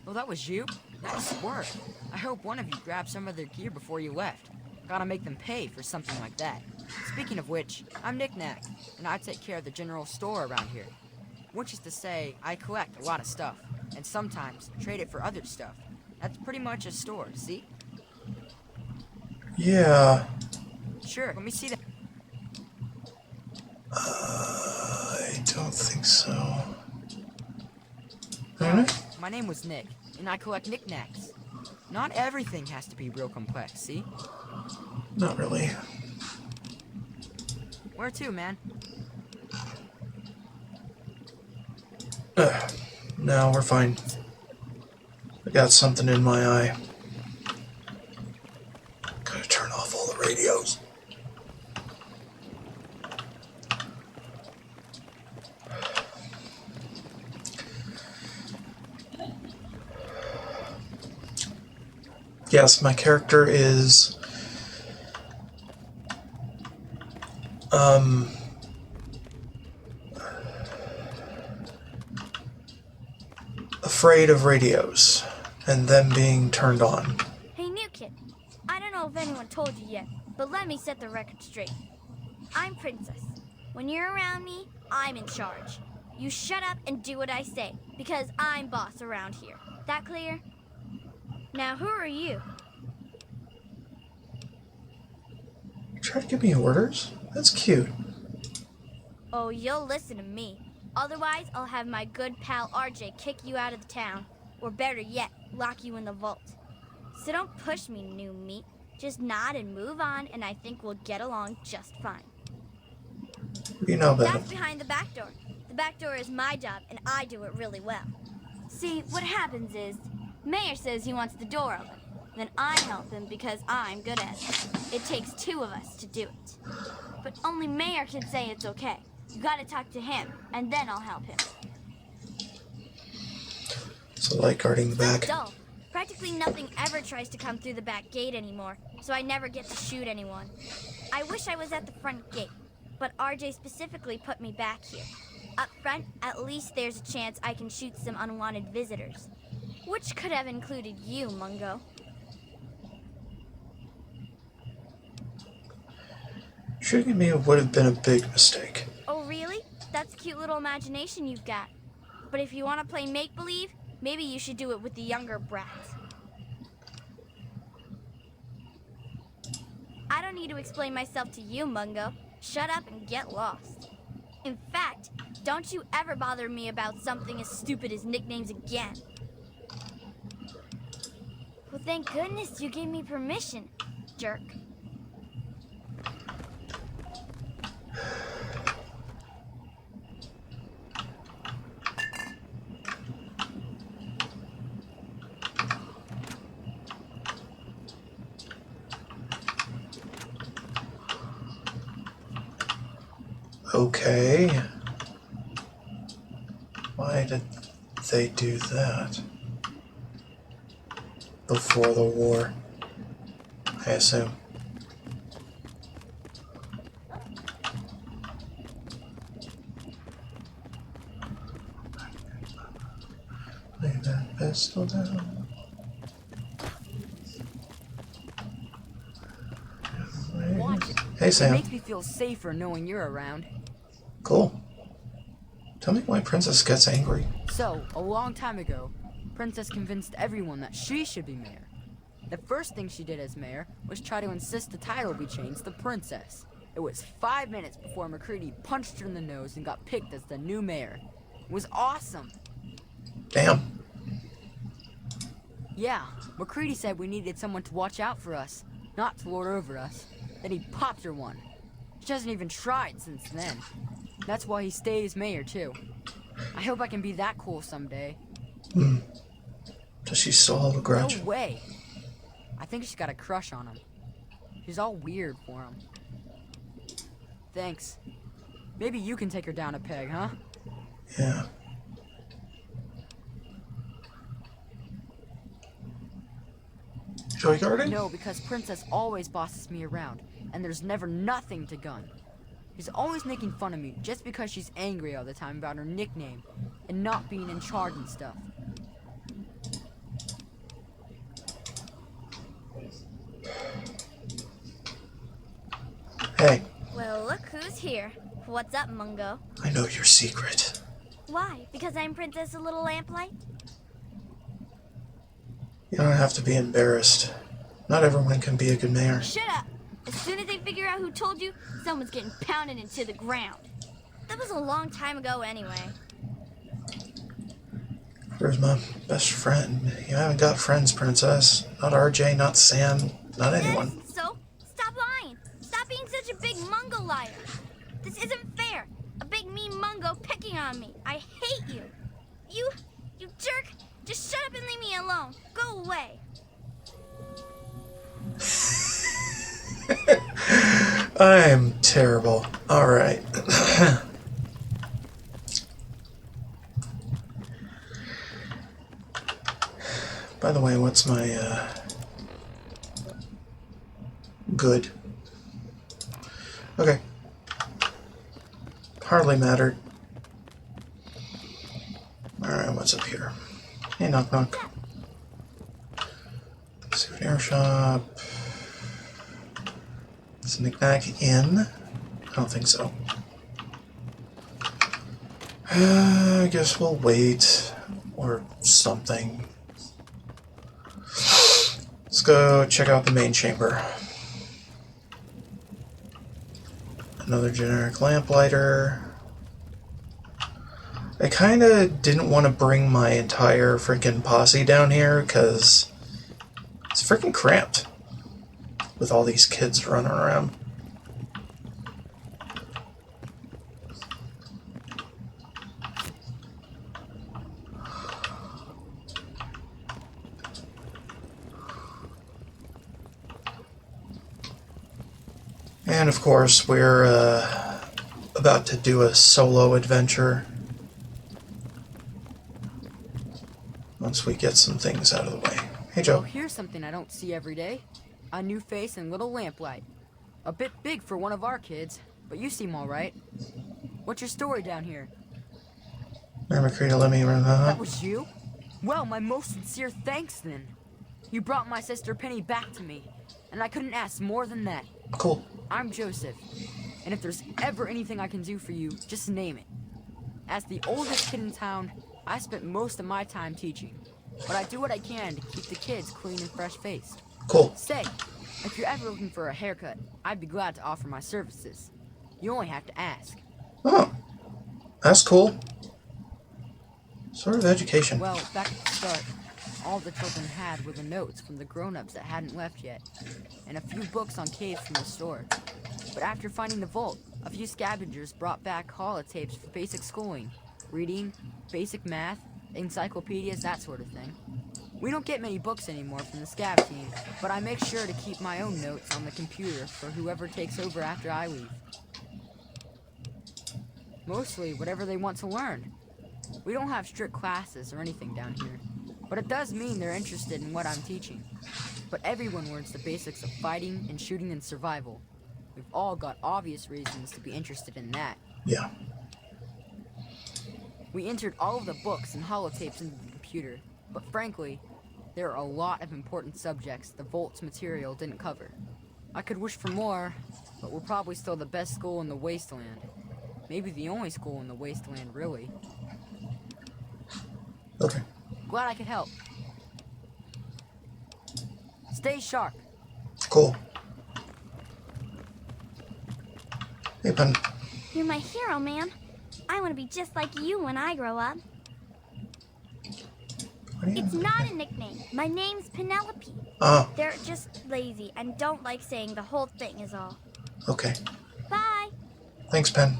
Oh, that was you? Nice work. I hope one of you grabbed some of their gear before you left. Gotta make them pay for something like that. Speaking of which, I'm Knick-Knack, and I take care of the general store around here. Which is to say, I collect a lot of stuff, and sometimes trade it for other stuff. That's pretty much a store, see? Yeah. Sure, let me see that. I don't think so. Alright. My name was Nick, and I collect knickknacks. Not everything has to be real complex, see? Not really. Where to, man? No, we're fine. I got something in my eye. Gotta turn off all the radios. Yes, my character is afraid of radios and them being turned on. Hey, new kid. I don't know if anyone told you yet, but let me set the record straight. I'm Princess. When you're around me, I'm in charge. You shut up and do what I say, because I'm boss around here. That clear? Now, who are you? You try to give me orders? That's cute. Oh, you'll listen to me. Otherwise, I'll have my good pal RJ kick you out of the town. Or better yet, lock you in the vault. So don't push me, new meat. Just nod and move on, and I think we'll get along just fine. You know better. That's behind the back door. The back door is my job, and I do it really well. See, what happens is, Mayor says he wants the door open. Then I help him because I'm good at it. It takes two of us to do it. But only Mayor can say it's okay. You gotta talk to him, and then I'll help him. So like guarding the back. Dull. Practically nothing ever tries to come through the back gate anymore, so I never get to shoot anyone. I wish I was at the front gate, but RJ specifically put me back here. Up front, at least there's a chance I can shoot some unwanted visitors. Which could have included you, Mungo. Shooting me would have been a big mistake. Oh, really? That's a cute little imagination you've got. But if you want to play make-believe, maybe you should do it with the younger brats. I don't need to explain myself to you, Mungo. Shut up and get lost. In fact, don't you ever bother me about something as stupid as nicknames again. Well, thank goodness you gave me permission, jerk. Okay. Why did they do that? Before the war, I assume. Lay that pistol down. Watch it. Hey, Sam. It makes me feel safer knowing you're around. Cool. Tell me why Princess gets angry. So, a long time ago, Princess convinced everyone that she should be mayor. The first thing she did as mayor was try to insist the title be changed to Princess. It was 5 minutes before McCready punched her in the nose and got picked as the new mayor. It was awesome. Damn. Yeah, McCready said we needed someone to watch out for us, not to lord over us. Then he popped her one. She hasn't even tried since then. That's why he stays mayor, too. I hope I can be that cool someday. Does she still hold a grudge? No way. I think she's got a crush on him. She's all weird for him. Thanks. Maybe you can take her down a peg, huh? Yeah. Joy guarding? No, because Princess always bosses me around, and there's never nothing to gun. She's always making fun of me just because she's angry all the time about her nickname and not being in charge and stuff. Hey. Well, look who's here. What's up, Mungo? I know your secret. Why? Because I'm Princess of Little Lamplight? You don't have to be embarrassed. Not everyone can be a good mayor. Shut up! As soon as they figure out who told you, someone's getting pounded into the ground. That was a long time ago anyway. Where's my best friend? You haven't got friends, Princess. Not RJ, not Sam, not anyone. So, stop lying. Stop being such a big Mungo liar. This isn't fair. A big mean Mungo picking on me. I hate you. You jerk. Just shut up and leave me alone. Go away. I'm terrible. Alright. By the way, what's my, good? Okay. Hardly mattered. Alright, what's up here? Hey, knock knock. Souvenir shop. Is Knick-Knack in? I don't think so. I guess we'll wait. Or something. Let's go check out the main chamber. Another generic lamplighter. I kinda didn't want to bring my entire freaking posse down here because it's freaking cramped with all these kids running around. And of course, we're about to do a solo adventure once we get some things out of the way. Hey, Joe. Oh, here's something I don't see every day. A new face and little lamplight. A bit big for one of our kids, but you seem all right. What's your story down here? McCree, let me run. That was you? Well, my most sincere thanks then. You brought my sister Penny back to me, and I couldn't ask more than that. Cool. I'm Joseph, and if there's ever anything I can do for you, just name it. As the oldest kid in town, I spent most of my time teaching, but I do what I can to keep the kids clean and fresh-faced. Cool. Say, if you're ever looking for a haircut, I'd be glad to offer my services. You only have to ask. Oh, that's cool. Sort of education. Well, back at the start, all the children had were the notes from the grown-ups that hadn't left yet, and a few books on caves from the store. But after finding the vault, a few scavengers brought back holotapes for basic schooling, reading, basic math, encyclopedias, that sort of thing. We don't get many books anymore from the scav team, but I make sure to keep my own notes on the computer for whoever takes over after I leave. Mostly whatever they want to learn. We don't have strict classes or anything down here, but it does mean they're interested in what I'm teaching. But everyone learns the basics of fighting and shooting and survival. We've all got obvious reasons to be interested in that. Yeah. We entered all of the books and holotapes into the computer, but frankly, there are a lot of important subjects the Vault's material didn't cover. I could wish for more, but we're probably still the best school in the Wasteland. Maybe the only school in the Wasteland, really. Okay. Glad I could help. Stay sharp. Cool. Hey, Pen. You're my hero, man. I want to be just like you when I grow up. It's not a nickname. My name's Penelope. Oh. They're just lazy and don't like saying the whole thing is all. Okay. Bye. Thanks, Pen.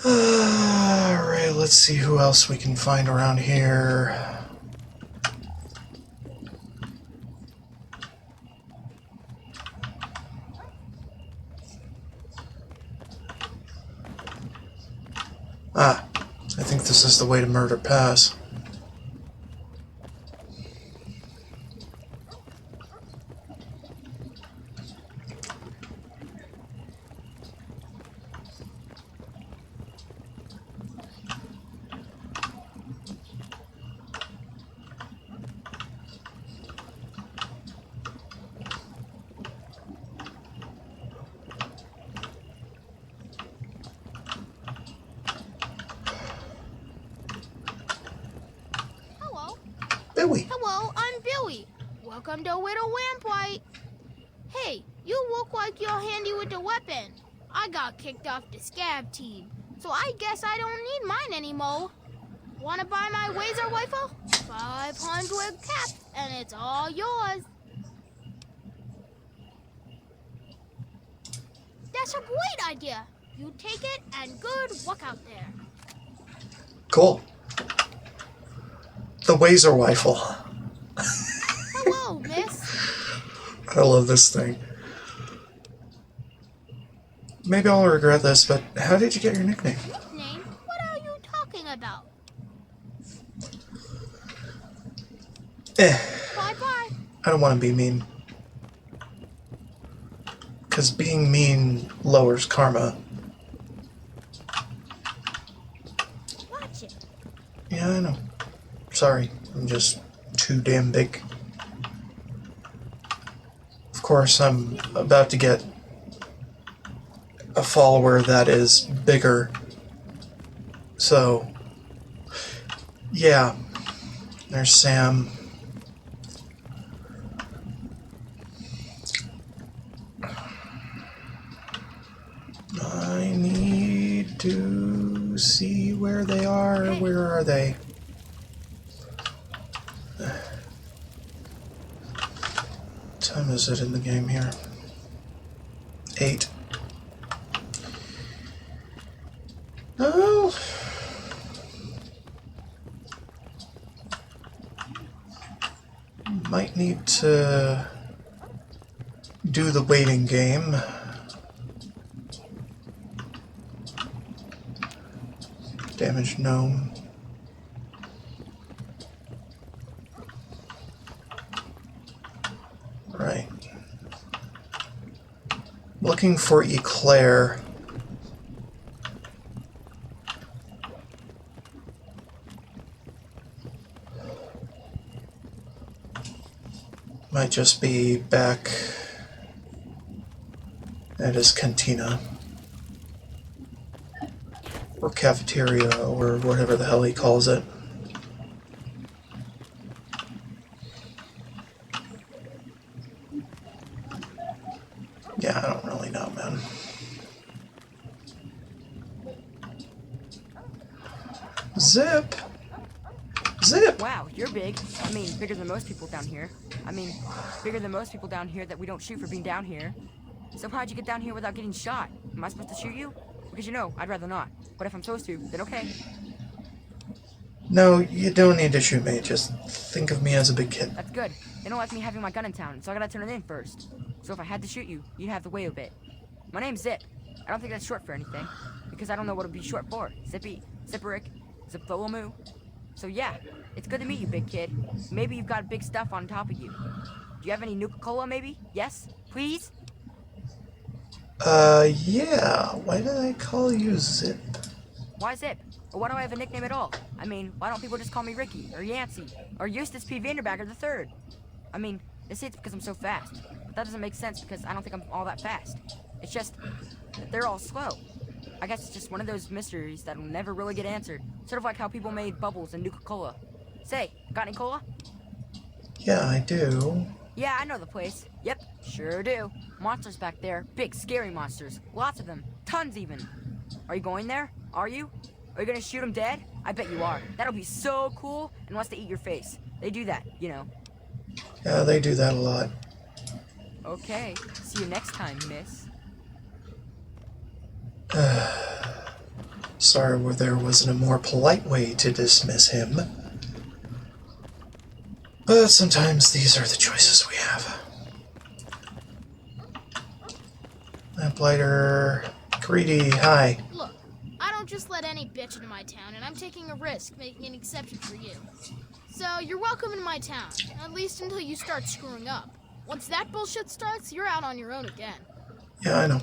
Alright, let's see who else we can find around here. Ah, I think this is the way to Murder Pass. Billy. Hello, I'm Billy. Welcome to Little Lamplight. Hey, you look like you're handy with the weapon. I got kicked off the scav team, so I guess I don't need mine anymore. Wanna buy my laser rifle? 500 caps, and it's all yours. That's a great idea. You take it, and good luck out there. Cool. The Wazer rifle. Hello, miss. I love this thing. Maybe I'll regret this, but how did you get your nickname? Nickname? What are you talking about? Bye-bye. I don't want to be mean. Because being mean lowers karma. Watch it. Yeah, I know. Sorry, I'm just too damn big. Of course, I'm about to get a follower that is bigger. So, yeah. There's Sam. I need to see where they are. Where are they? What time is it in the game here? 8. Oh. Might need to do the waiting game. Damaged gnome. Right. Looking for Eclair. Might just be back at his cantina. Or cafeteria, or whatever the hell he calls it. Yeah, I don't really know, man. Zip! Zip! Wow, you're big. I mean, bigger than most people down here. I mean, bigger than most people down here that we don't shoot for being down here. So how'd you get down here without getting shot? Am I supposed to shoot you? Because you know, I'd rather not. But if I'm supposed to, then okay. No, you don't need to shoot me. Just think of me as a big kid. That's good. They don't like me having my gun in town, so I gotta turn it in first. So if I had to shoot you, you'd have to wait a bit. My name's Zip. I don't think that's short for anything, because I don't know what it'd be short for. Zippy, Zipperick, Zippolomoo. So yeah, it's good to meet you, big kid. Maybe you've got big stuff on top of you. Do you have any Nuka-Cola, maybe? Yes? Please? Yeah. Why did I call you Zip? Why Zip? Or why do I have a nickname at all? I mean, why don't people just call me Ricky, or Yancey, or Eustace P. Vanderbagger III? I mean, they say it's because I'm so fast. But that doesn't make sense because I don't think I'm all that fast. It's just that they're all slow. I guess it's just one of those mysteries that'll never really get answered. Sort of like how people made bubbles and Nuka-Cola. Say, got any cola? Yeah, I do. Yeah, I know the place. Yep, sure do. Monsters back there. Big, scary monsters. Lots of them. Tons, even. Are you going there? Are you? Are you gonna shoot them dead? I bet you are. That'll be so cool, unless they eat your face. They do that, you know. Yeah, they do that a lot. Okay. See you next time, miss. Sorry, there wasn't a more polite way to dismiss him. But sometimes these are the choices we have. Lamplighter, Greedy, hi. Look, I don't just let any bitch into my town, and I'm taking a risk making an exception for you. So you're welcome in my town, at least until you start screwing up. Once that bullshit starts, you're out on your own again. Yeah, I know.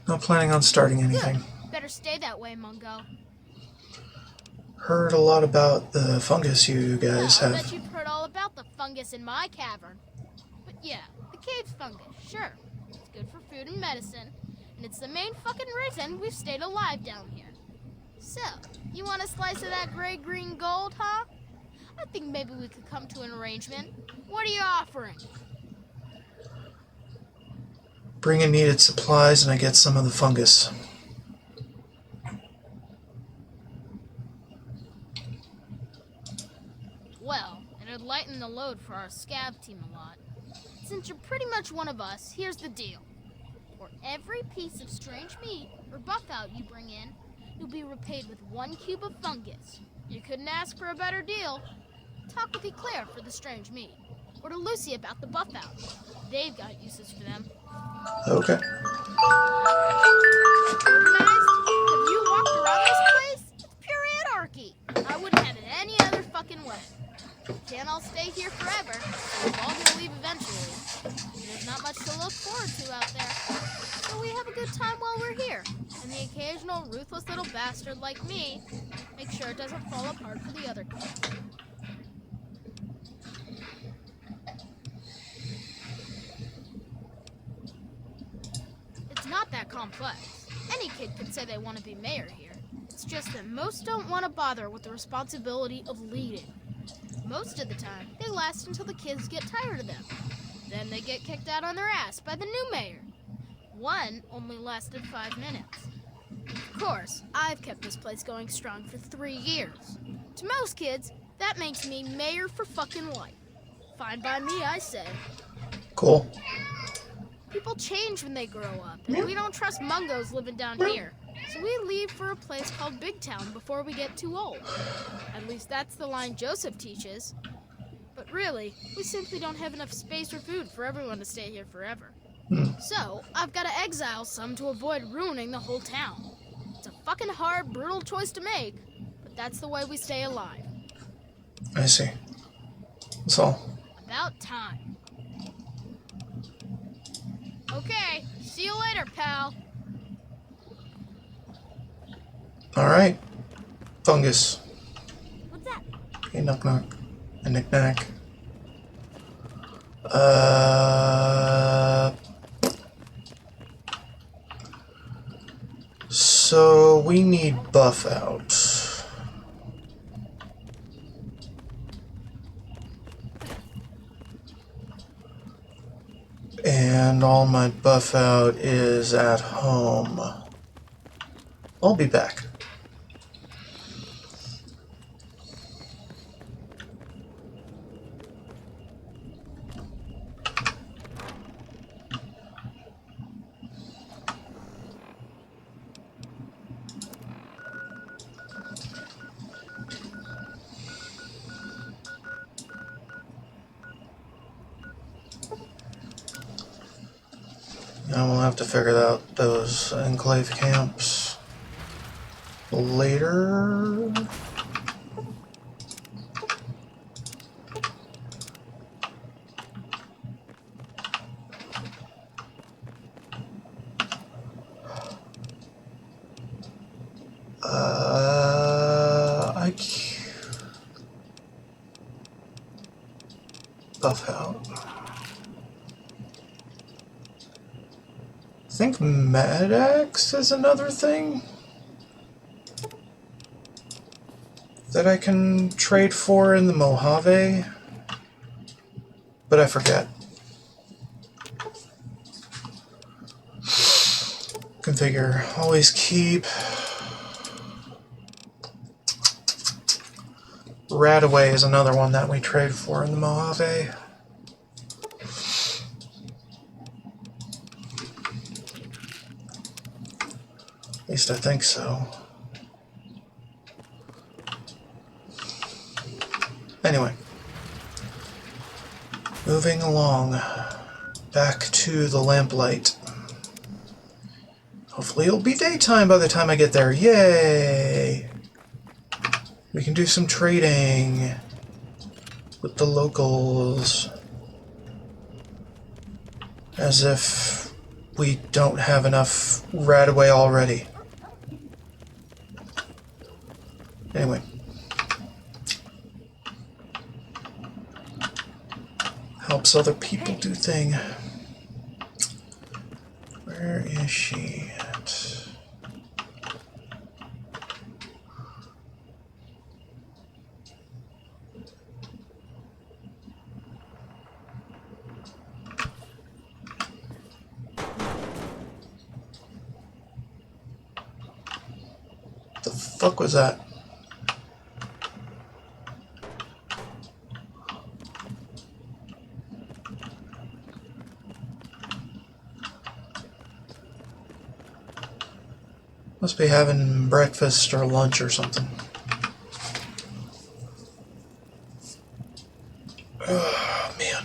Not planning on starting anything. Good. Better stay that way, Mungo. Heard a lot about the fungus you guys I have. bet you've heard all about the fungus in my cavern. But yeah, the cave fungus, sure. It's good for food and medicine, and it's the main fucking reason we've stayed alive down here. So, you want a slice of that gray-green gold, huh? I think maybe we could come to an arrangement. What are you offering? Bring in needed supplies and I get some of the fungus. Well, it'd lighten the load for our scav team a lot. Since you're pretty much one of us, here's the deal. For every piece of strange meat or buff-out you bring in, you'll be repaid with 1 cube of fungus. You couldn't ask for a better deal. Talk with Eclair for the strange meat, or to Lucy about the buff-out. They've got uses for them. Okay. Organized? Have you walked around this place? It's pure anarchy. I wouldn't have it any other fucking way. Can't all stay here forever. We're all gonna leave eventually. There's not much to look forward to out there. So we have a good time while we're here. And the occasional ruthless little bastard like me, make sure it doesn't fall apart for the other kids. not that complex. Any kid could say they want to be mayor here. It's just that most don't want to bother with the responsibility of leading. Most of the time, they last until the kids get tired of them. Then they get kicked out on their ass by the new mayor. One only lasted 5 minutes. Of course, I've kept this place going strong for 3 years. To most kids, that makes me mayor for fucking life. Fine by me, I say. Cool. People change when they grow up, and we don't trust mungos living down here. So we leave for a place called Big Town before we get too old. At least that's the line Joseph teaches. But really, we simply don't have enough space or food for everyone to stay here forever. So, I've got to exile some to avoid ruining the whole town. It's a fucking hard, brutal choice to make, but that's the way we stay alive. I see. That's all. About time. Okay, see you later, pal. Alright. Fungus. What's that? Okay, knock knock. A knick-knack. So we need buff out. And all my buff out is at home. I'll be back. Now we'll have to figure out those enclave camps later. Buff out. I think Medex is another thing that I can trade for in the Mojave, but I forget. Configure. Always keep. Radaway is another one that we trade for in the Mojave. At least I think so. Anyway. Moving along. Back to the lamplight. Hopefully it'll be daytime by the time I get there. Yay! We can do some trading with the locals. As if we don't have enough Radaway already. Anyway. Helps other people do thing. Where is she at? The fuck was that? Must be having breakfast or lunch or something. Oh, man.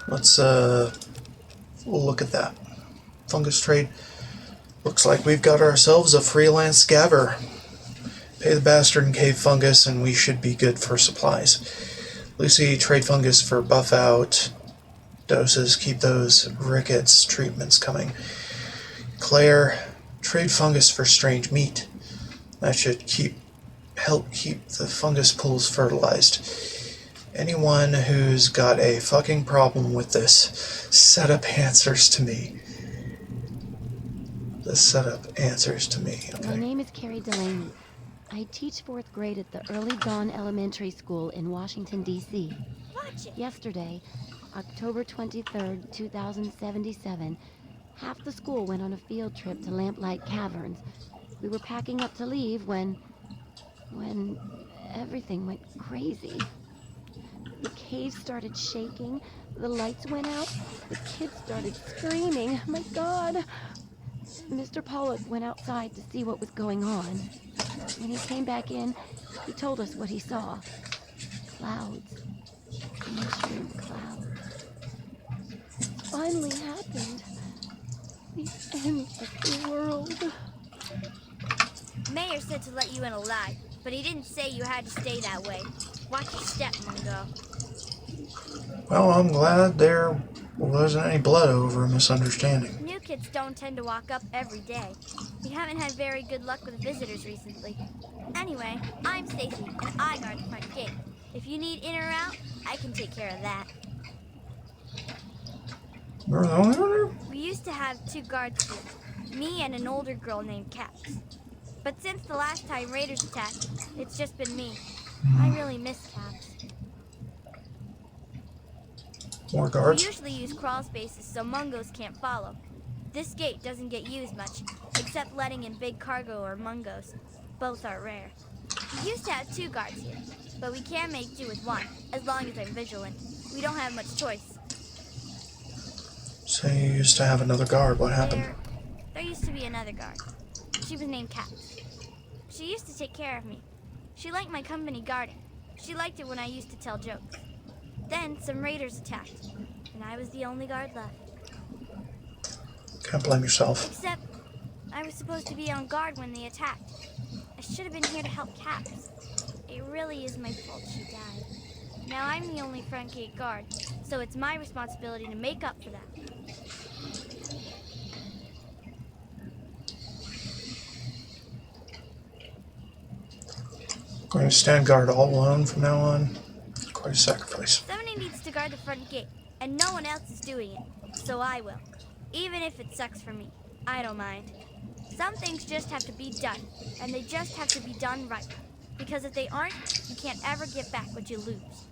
Let's look at that. Fungus trade. Looks like we've got ourselves a freelance scaver. Pay the bastard and cave fungus and we should be good for supplies. Lucy, trade fungus for buff out doses, keep those rickets treatments coming. Claire, trade fungus for strange meat. That should help keep the fungus pools fertilized. Anyone who's got a fucking problem with this setup answers to me. The setup answers to me. My name is Carrie Delaney. I teach 4th grade at the Early Dawn Elementary School in Washington, D.C. Yesterday, October 23rd, 2077, half the school went on a field trip to Lamplight Caverns. We were packing up to leave when everything went crazy. The cave started shaking, the lights went out, the kids started screaming. My God! Mr. Pollock went outside to see what was going on. When he came back in, he told us what he saw. Clouds. Mushroom clouds. It finally happened. The end of the world. Mayor said to let you in alive, but he didn't say you had to stay that way. Watch your step, Mungo. Well, I'm glad there wasn't any blood over a misunderstanding. New kids don't tend to walk up every day. We haven't had very good luck with visitors recently. Anyway, I'm Stacy, and I guard the front gate. If you need in or out, I can take care of that. You're the only one here? We used to have 2 guards here, me and an older girl named Caps. But since the last time raiders attacked, it's just been me. I really miss Caps. More guards? We usually use crawl spaces so mungos can't follow. This gate doesn't get used much, except letting in big cargo or mungos. Both are rare. We used to have 2 guards here, but we can make do with 1, as long as I'm vigilant. We don't have much choice. So you used to have another guard. What happened? There used to be another guard. She was named Caps. She used to take care of me. She liked my company guarding. She liked it when I used to tell jokes. Then some raiders attacked, and I was the only guard left. Can't blame yourself. Except, I was supposed to be on guard when they attacked. I should have been here to help Caps. It really is my fault she died. Now I'm the only front gate guard, so it's my responsibility to make up for that. Going to stand guard all alone from now on. Quite a sacrifice. Somebody needs to guard the front gate, and no one else is doing it, so I will. Even if it sucks for me, I don't mind. Some things just have to be done, and they just have to be done right. Because if they aren't, you can't ever get back what you lose.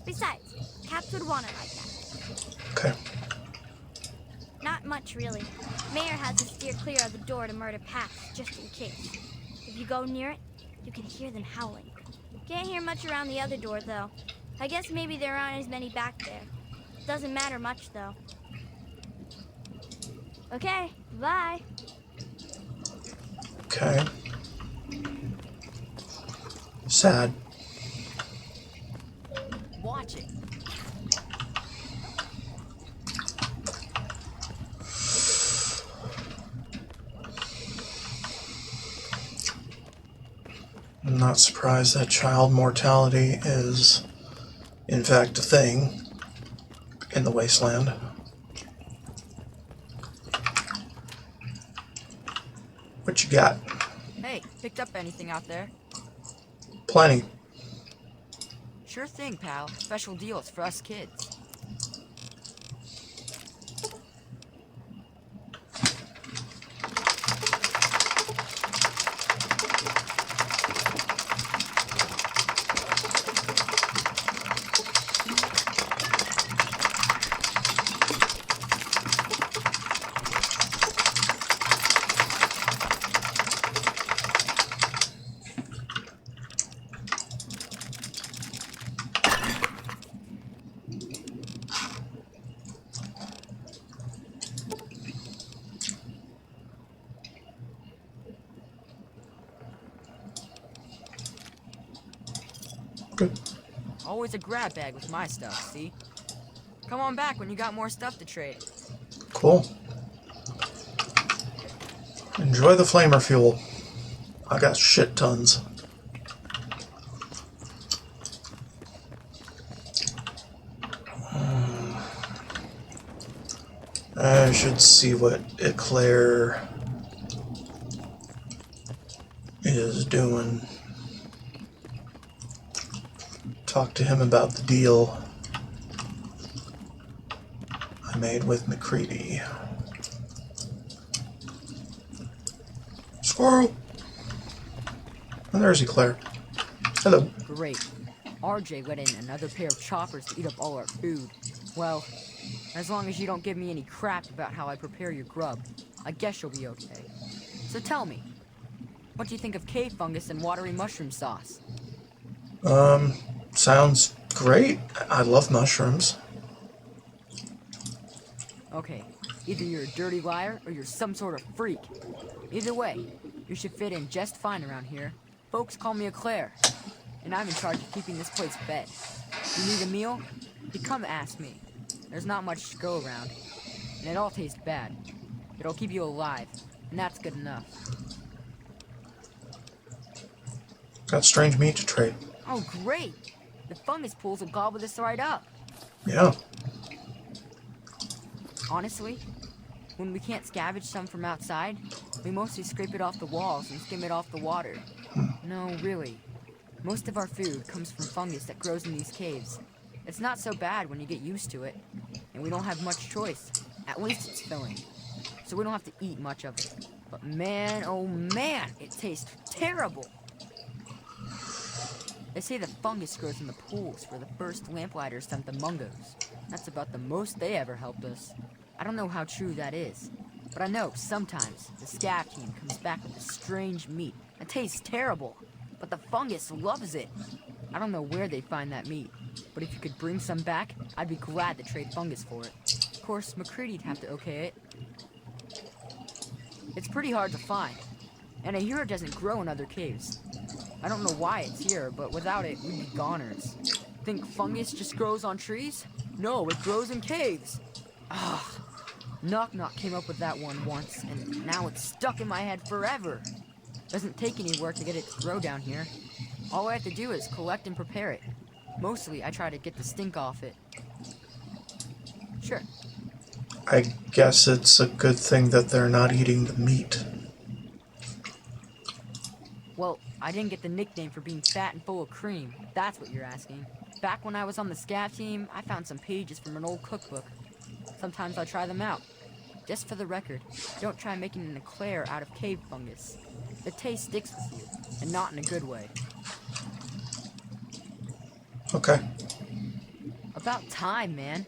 Besides, Caps would want it like that. Okay. Not much, really. Mayor has to steer clear of the door to murder Pax, just in case. If you go near it, you can hear them howling. Can't hear much around the other door, though. I guess maybe there aren't as many back there. Doesn't matter much, though. Okay, bye. Okay. Sad. Watch it. I'm not surprised that child mortality is, in fact, a thing in the wasteland. What you got? Hey, picked up anything out there? Plenty. Sure thing, pal. Special deals for us kids. Good. Always a grab bag with my stuff, see? Come on back when you got more stuff to trade. Cool. Enjoy the flamer fuel. I got shit tons. I should see what Eclair is doing. talk to him about the deal I made with McCready. Squirrel! And there's Eclair. Hello. Great. RJ let in another pair of choppers to eat up all our food. Well, as long as you don't give me any crap about how I prepare your grub, I guess you'll be okay. So tell me, what do you think of cave fungus and watery mushroom sauce? Sounds great. I love mushrooms. Okay, either you're a dirty liar or you're some sort of freak. Either way, you should fit in just fine around here. Folks call me Eclair, and I'm in charge of keeping this place fed. You need a meal? You come ask me. There's not much to go around, and it all tastes bad. It'll keep you alive, and that's good enough. Got strange meat to trade. Oh, great! The fungus pools will gobble this right up. Yeah. Honestly, when we can't scavenge some from outside, we mostly scrape it off the walls and skim it off the water. No, really. Most of our food comes from fungus that grows in these caves. It's not so bad when you get used to it, and we don't have much choice. At least it's filling, so we don't have to eat much of it. But man, oh man, it tastes terrible. They say the fungus grows in the pools where the first lamplighters sent the Mungos. That's about the most they ever helped us. I don't know how true that is, but I know sometimes the scav team comes back with this strange meat. It tastes terrible, but the fungus loves it. I don't know where they find that meat, but if you could bring some back, I'd be glad to trade fungus for it. Of course, McCready'd have to okay it. It's pretty hard to find, and I hear it doesn't grow in other caves. I don't know why it's here, but without it, we'd be goners. Think fungus just grows on trees? No, it grows in caves. Ah, Knock Knock came up with that one once, and now it's stuck in my head forever. Doesn't take any work to get it to grow down here. All I have to do is collect and prepare it. Mostly, I try to get the stink off it. Sure. I guess it's a good thing that they're not eating the meat. Well, I didn't get the nickname for being fat and full of cream. That's what you're asking. Back when I was on the scav team, I found some pages from an old cookbook. Sometimes I try them out. Just for the record, don't try making an eclair out of cave fungus. The taste sticks with you, and not in a good way. Okay. About time, man.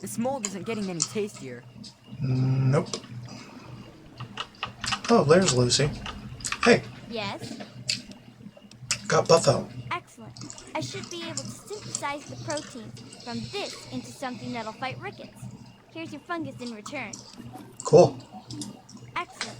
This mold isn't getting any tastier. Nope. Oh, there's Lucy. Hey, Yes? got Buffo. Excellent. I should be able to synthesize the protein from this into something that'll fight rickets. Here's your fungus in return. Cool. Excellent.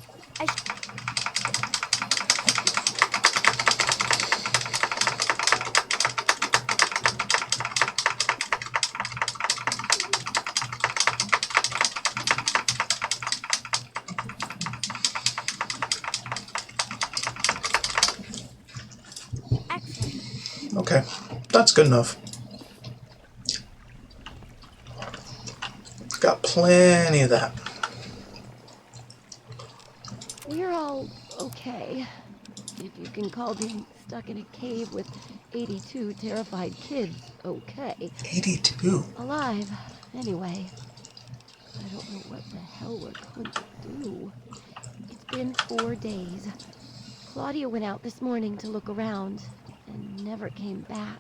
Okay, that's good enough. Got plenty of that. We're all okay. If you can call being stuck in a cave with 82 terrified kids okay. 82? Alive, anyway. I don't know what the hell we're going to do. It's been 4 days. Claudia went out this morning to look around and never came back.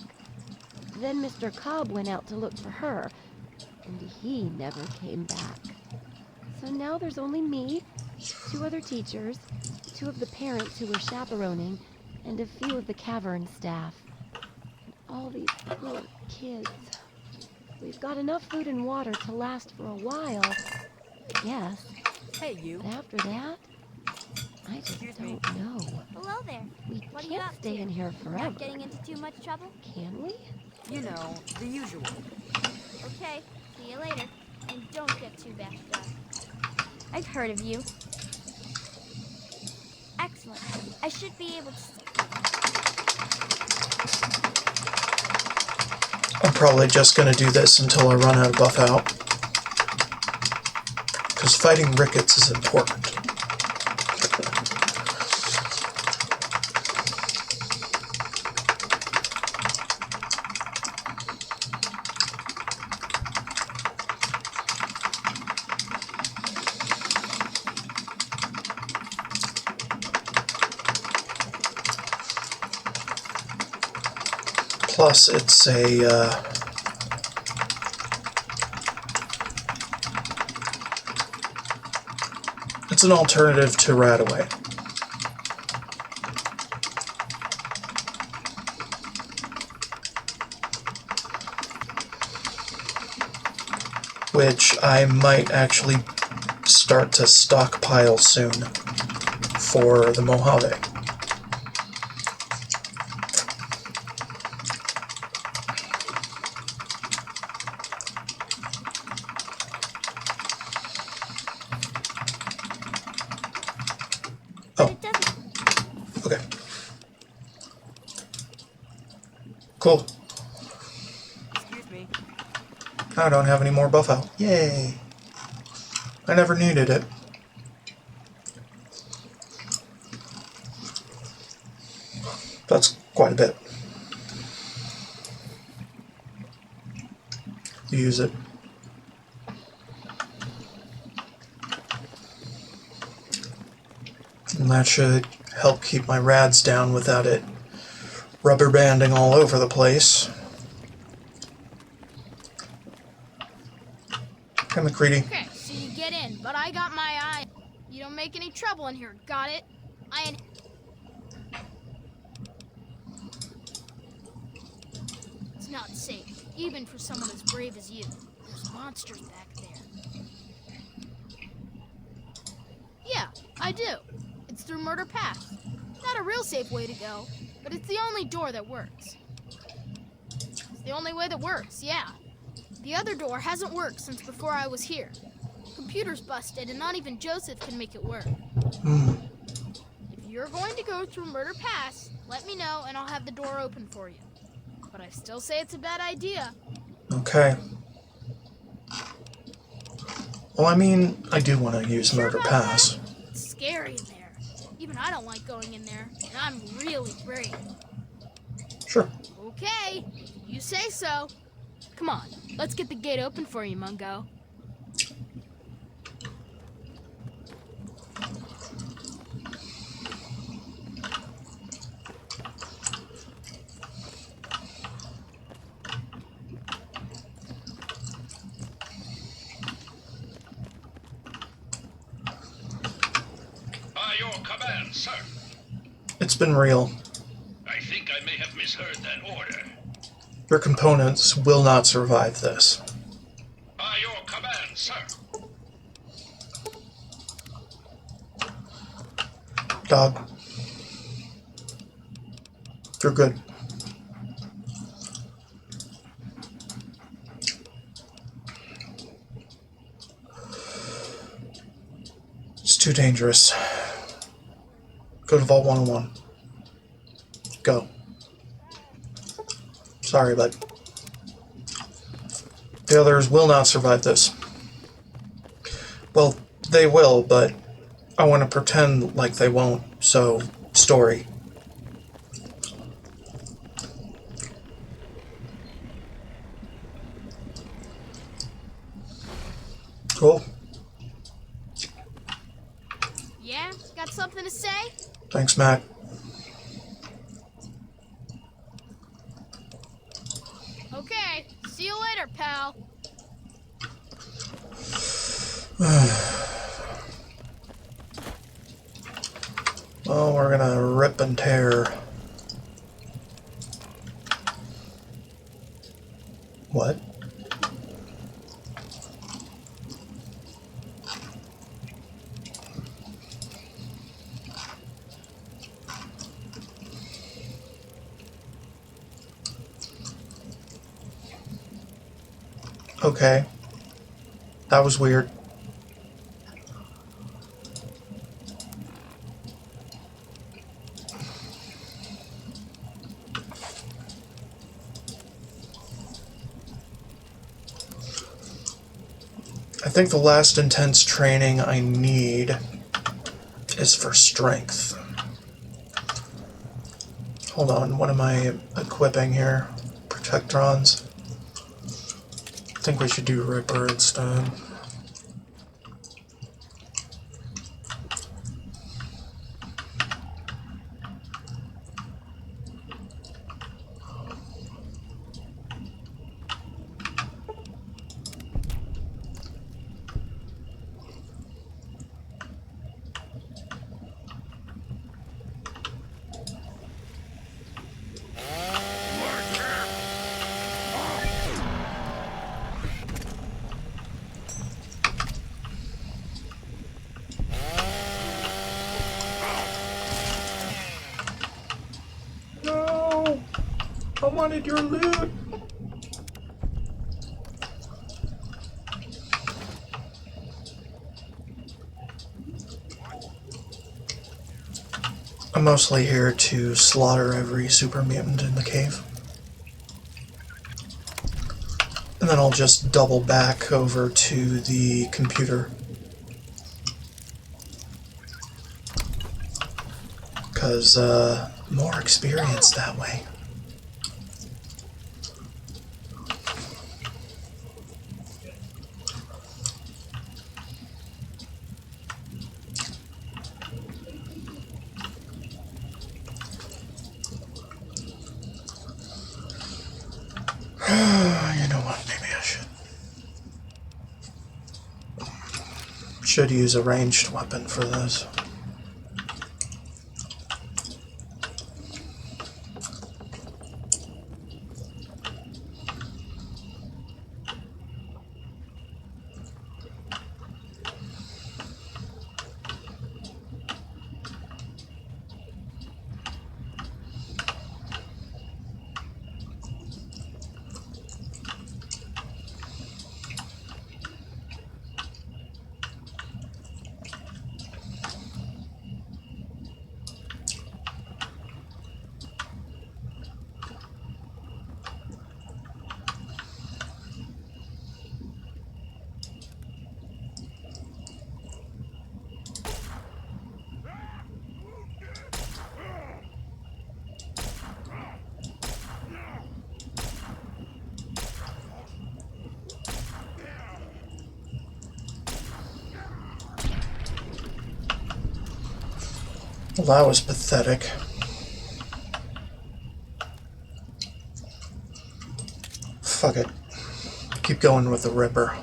Then Mr. Cobb went out to look for her, and he never came back. So now there's only me, 2 other teachers, 2 of the parents who were chaperoning, and a few of the cavern staff. And all these poor kids. We've got enough food and water to last for a while, yes. Hey, you. But after that, I just don't know. Hello there. We What are you can't up stay to? in here forever. Not getting into too much trouble? Can we? You know, the usual. Okay, see you later. And don't get too bashed up. I've heard of you. Excellent. I should be able to... I'm probably just going to do this until I run out of buff out. Because fighting rickets is important. Plus, it's a it's an alternative to Radaway. Which I might actually start to stockpile soon for the Mojave. Oh. Okay. Cool. Excuse me. I don't have any more buffo. Yay! I never needed it. That's quite a bit. Use it. And that should help keep my rads down without it rubber banding all over the place. Hey, McCready. Okay, so you get in, but I got my eye. You don't make any trouble in here, got it? It's not safe, even for someone as brave as you. There's monsters back there. Yeah, I do. It's through Murder Pass. Not a real safe way to go, but it's the only door that works. It's the only way that works, yeah. The other door hasn't worked since before I was here. Computer's busted, and not even Joseph can make it work. If you're going to go through Murder Pass, let me know, and I'll have the door open for you. But I still say it's a bad idea. Okay. Well, I mean, I do want to use Murder Pass. It's scary in there. Even I don't like going in there, and I'm really brave. Sure. Okay, you say so. Come on, let's get the gate open for you, Mungo. Your command, sir. It's been real. I think I may have misheard that order. Your components will not survive this. By your command, sir. Dog. You're good. It's too dangerous. Go to Vault 101. Go. Sorry, but the others will not survive this. Well, they will, but I want to pretend like they won't, so story. Cool. Yeah? Got something to say? Thanks, Matt. Okay, see you later, pal. Well, we're gonna rip and tear. What? Okay. That was weird. I think the last intense training I need is for strength. Hold on, what am I equipping here? Protectrons. I think we should do Ripper instead. wanted your loot. I'm mostly here to slaughter every super mutant in the cave. And then I'll just double back over to the computer. Because, more experience that way. You know what, maybe I should use a ranged weapon for this. Well, that was pathetic. Fuck it. Keep going with the Ripper.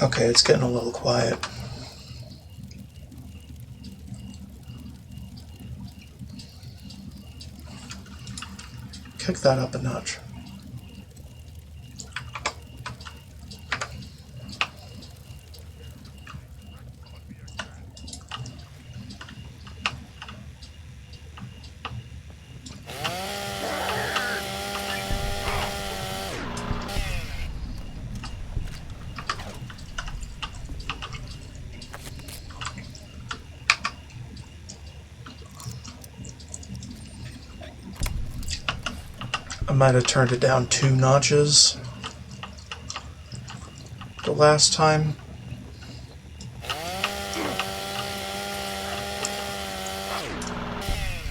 Okay, it's getting a little quiet. Kick that up a notch. I might have turned it down 2 notches the last time.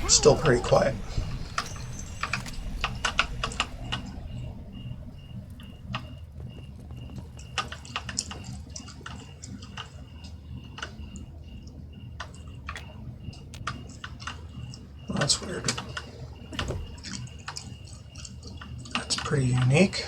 Still pretty quiet. That's weird. That's pretty unique.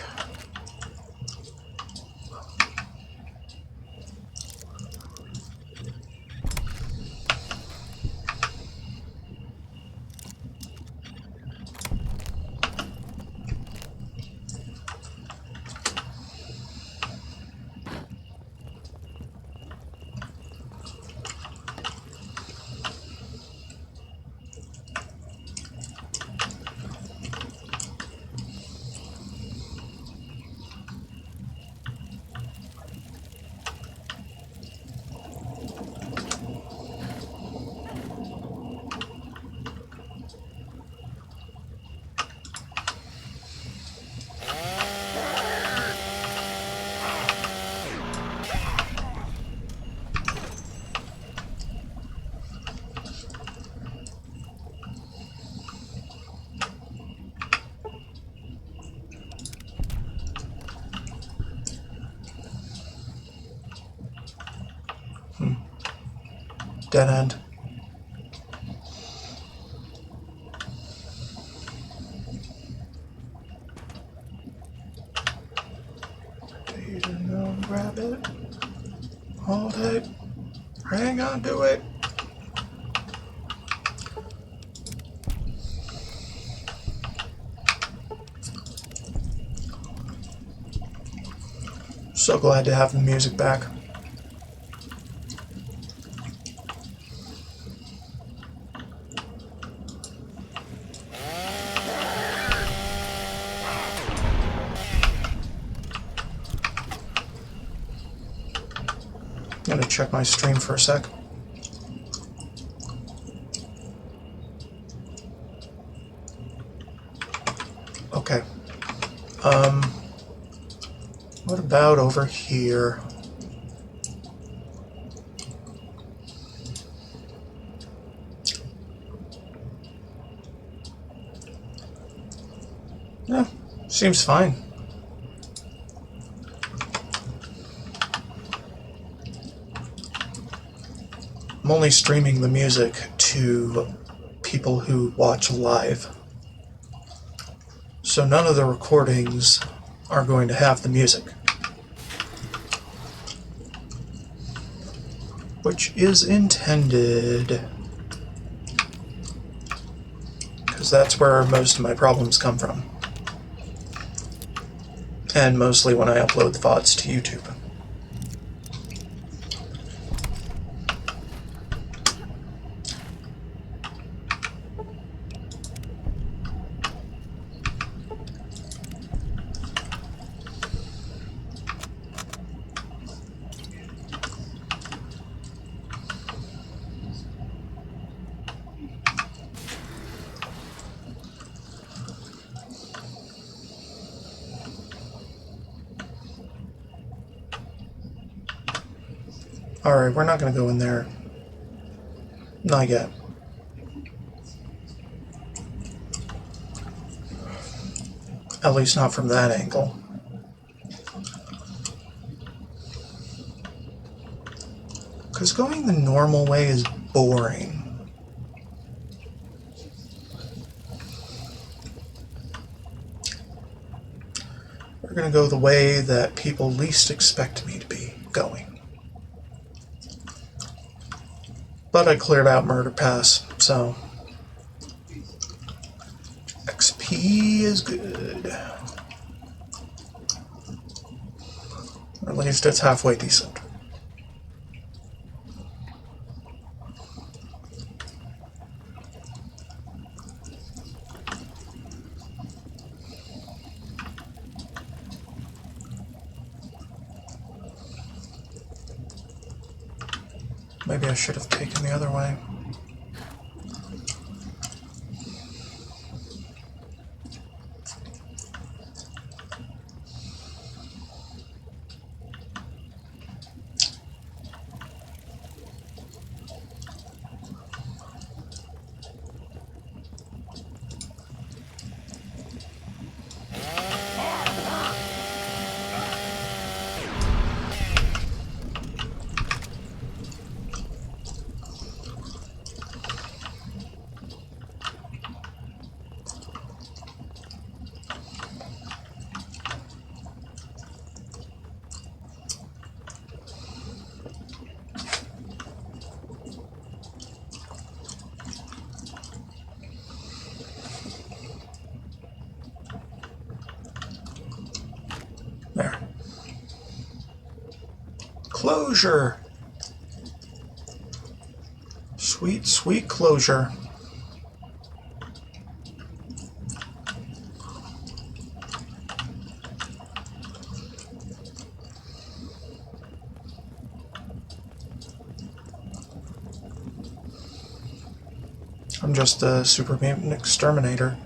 dead end. No, grab it. Hold it. Hang on to it. So glad to have the music back. I'm gonna check my stream for a sec. Okay. What about over here? Yeah, seems fine. I'm only streaming the music to people who watch live. So none of the recordings are going to have the music. Which is intended. Because that's where most of my problems come from. And mostly when I upload the VODs to YouTube. Alright, we're not going to go in there. Not yet. At least not from that angle. Because going the normal way is boring. We're going to go the way that people least expect me to be going. But I cleared out Murder Pass, so XP is good. Or at least it's halfway decent. Maybe I should have taken the other way. There. Closure! Sweet, sweet closure. I'm just a super mutant exterminator.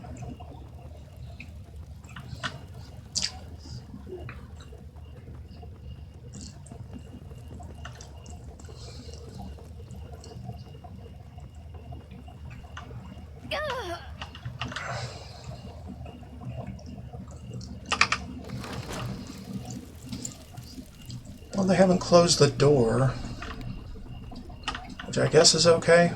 Well, they haven't closed the door. Which I guess is okay.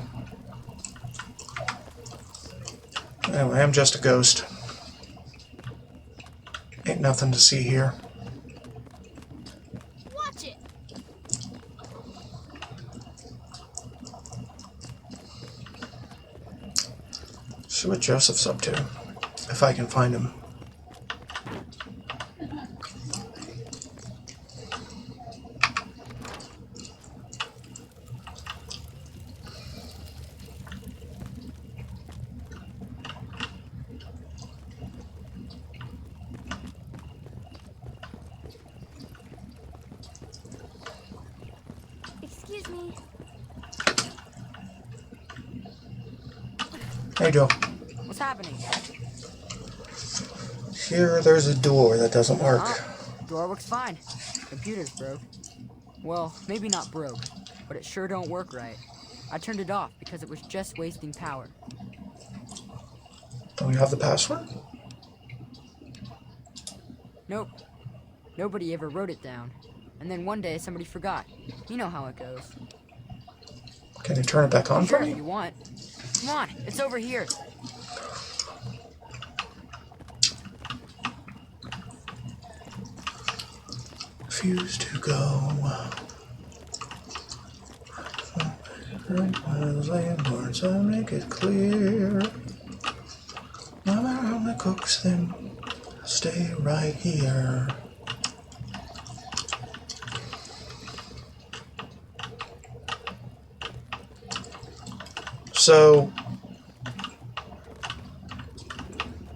Anyway, I'm just a ghost. Ain't nothing to see here. Watch it. See what Joseph's up to, if I can find him. Excuse me. Hey, Joe. What's happening? Here, there's a door that doesn't work. Door works fine. Computer's broke. Well, maybe not broke, but it sure don't work right. I turned it off because it was just wasting power. Do we have the password? Nope. Nobody ever wrote it down. And then one day somebody forgot. You know how it goes. Can you turn it back on Sure, for if me? you want. Come on, it's over here. Refuse to go. Right as landlords, I make it clear. No matter how the cooks, then I'll stay right here. So,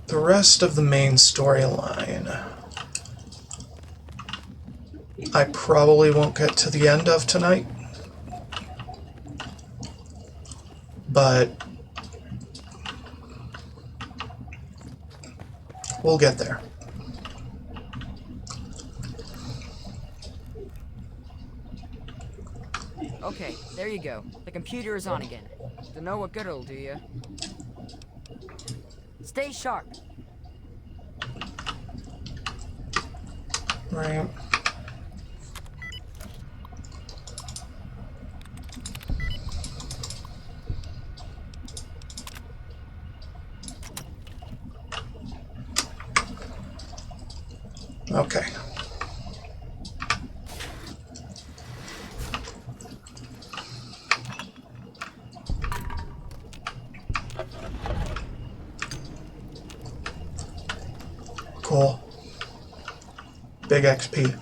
the rest of the main storyline, I probably won't get to the end of tonight, but we'll get there. Okay, there you go. The computer is on again. Don't know what good it'll do you. Stay sharp. Right. Okay. Cool. Big XP.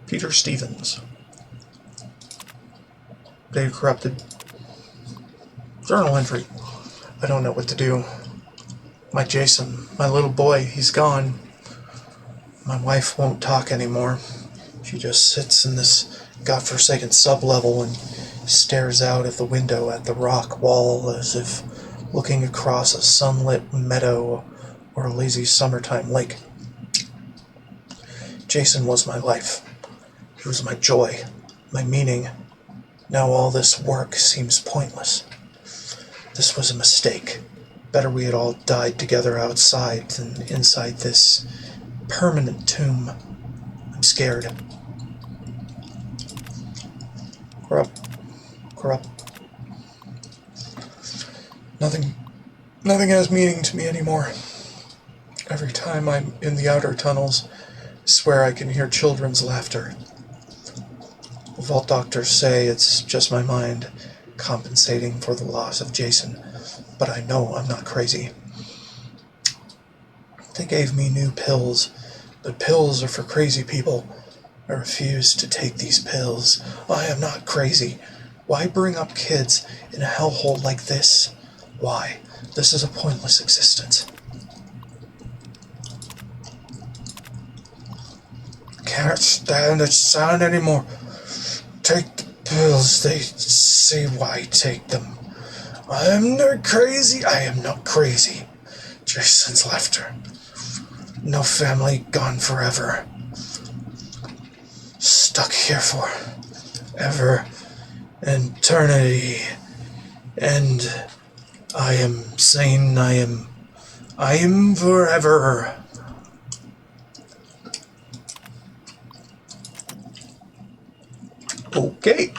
Peter Stevens. Data corrupted. Journal entry. I don't know what to do. My Jason, my little boy, he's gone. My wife won't talk anymore. She just sits in this godforsaken sub-level and stares out of the window at the rock wall as if looking across a sunlit meadow or a lazy summertime lake. Jason was my life. He was my joy, my meaning. Now all this work seems pointless. This was a mistake. Better we had all died together outside than inside this permanent tomb. I'm scared. Corrupt. Nothing has meaning to me anymore. Every time I'm in the outer tunnels, I swear I can hear children's laughter. The vault doctors say it's just my mind compensating for the loss of Jason, but I know I'm not crazy. They gave me new pills, but pills are for crazy people. I refuse to take these pills. I am not crazy. Why bring up kids in a hellhole like this? Why? This is a pointless existence. Can't stand the sound anymore. Take the pills. They say why take them. I am not crazy. I am not crazy. Jason's laughter. No family, gone forever. Stuck here for ever eternity, and I am saying I am forever. Okay.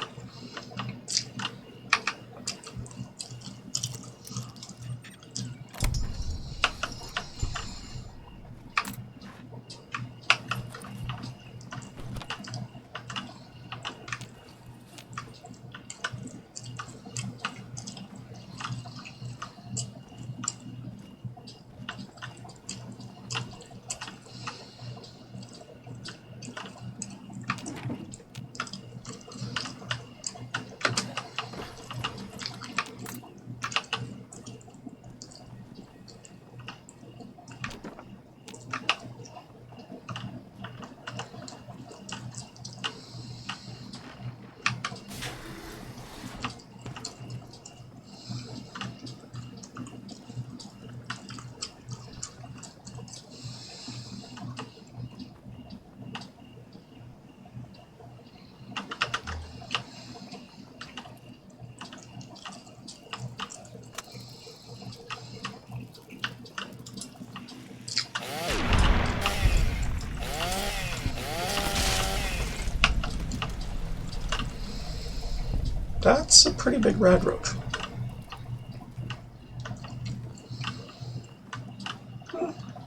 That's a pretty big rad roach.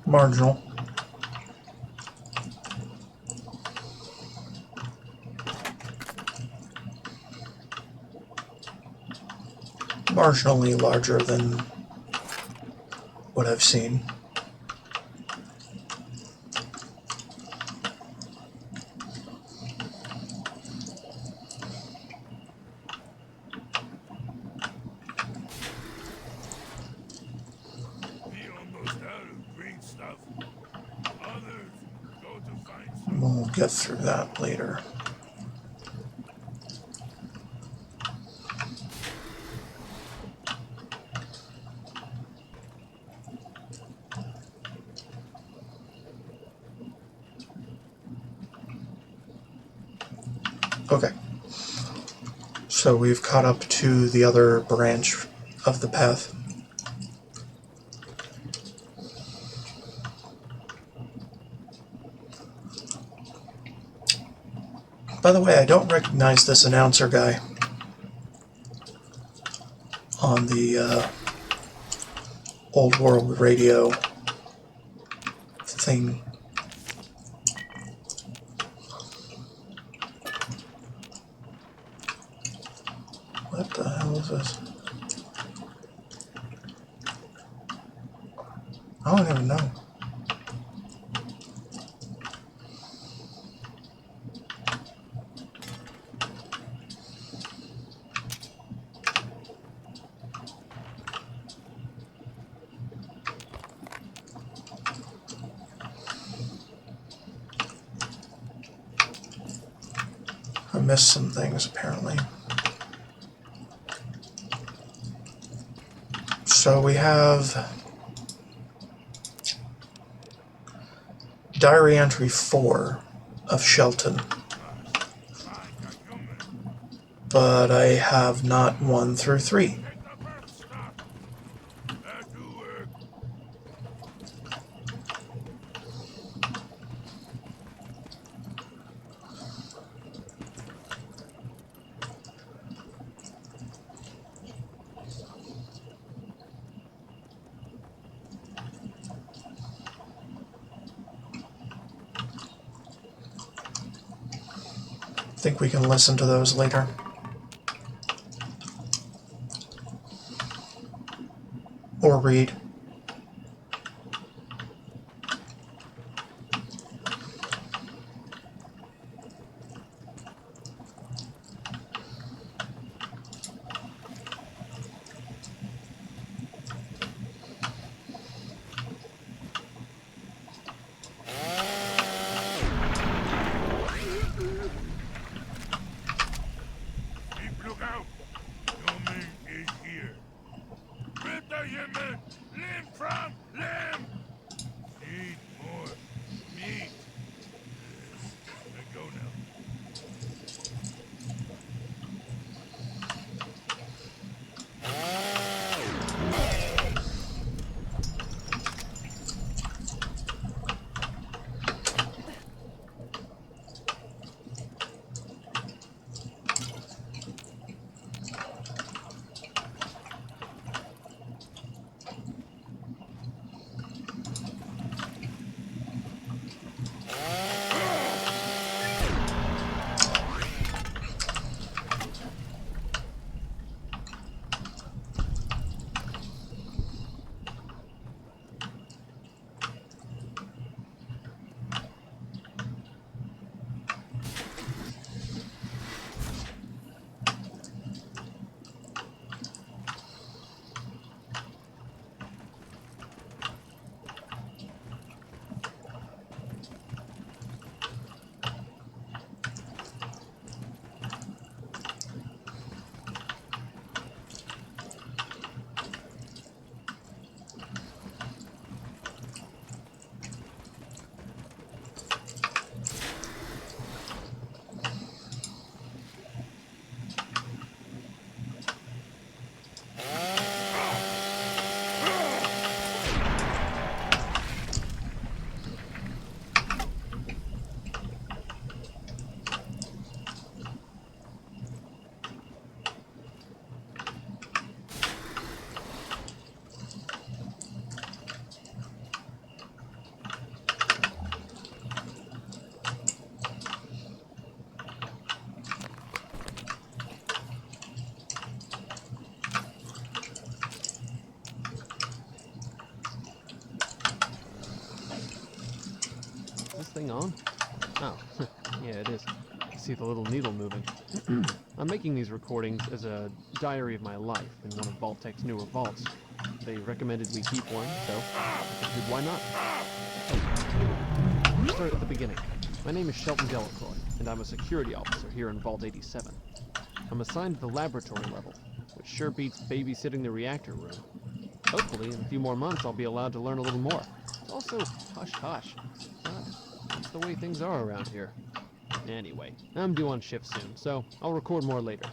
Marginal. Marginally larger than what I've seen. We'll get through that later. Okay. So we've caught up to the other branch of the path. By the way, I don't recognize this announcer guy on the old world radio thing. What the hell is this? I don't even know. I missed some things apparently. So we have Diary Entry 4 of Shelton, but I have not 1 through 3. I think we can listen to those later. Or read. thing on? Oh, yeah, it is. I see the little needle moving. I'm making these recordings as a diary of my life in one of Vault-Tech's newer vaults. They recommended we keep one, so I figured why not? Let's start at the beginning. My name is Shelton Delacroix, and I'm a security officer here in Vault 87. I'm assigned to the laboratory level, which sure beats babysitting the reactor room. Hopefully, in a few more months, I'll be allowed to learn a little more. It's also hush-hush, but that's the way things are around here. Anyway, I'm due on shift soon, so I'll record more later.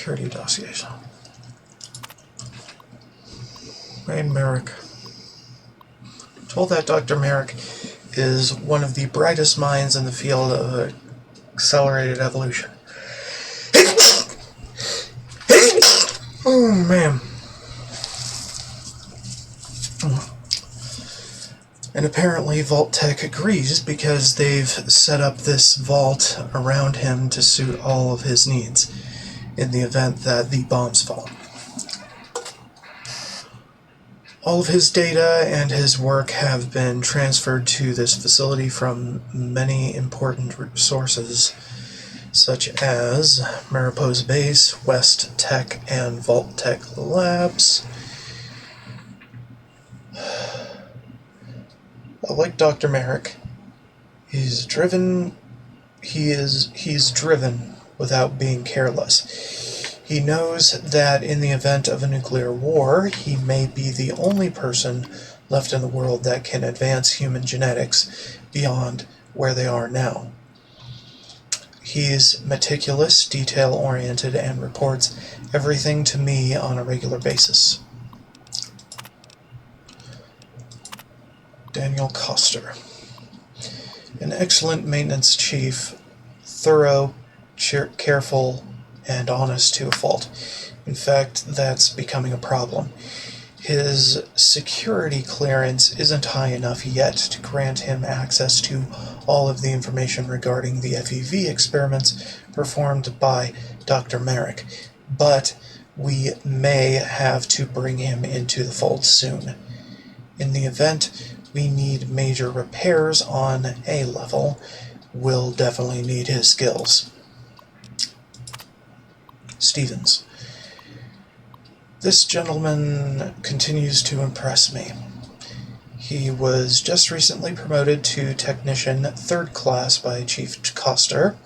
Security dossiers. Wayne Merrick. Told that Dr. Merrick is one of the brightest minds in the field of accelerated evolution. Oh, man. And apparently Vault-Tec agrees because they've set up this vault around him to suit all of his needs in the event that the bombs fall. All of his data and his work have been transferred to this facility from many important sources, such as Mariposa Base, West Tech, and Vault-Tec Labs. Like Dr. Merrick, he's driven without being careless. He knows that in the event of a nuclear war, he may be the only person left in the world that can advance human genetics beyond where they are now. He's meticulous, detail-oriented, and reports everything to me on a regular basis. Daniel Coster. An excellent maintenance chief, thorough, careful, and honest to a fault. In fact, that's becoming a problem. His security clearance isn't high enough yet to grant him access to all of the information regarding the FEV experiments performed by Dr. Merrick, but we may have to bring him into the fold soon. In the event we need major repairs on A level, we'll definitely need his skills. Stevens. This gentleman continues to impress me. He was just recently promoted to Technician 3rd Class by Chief Coster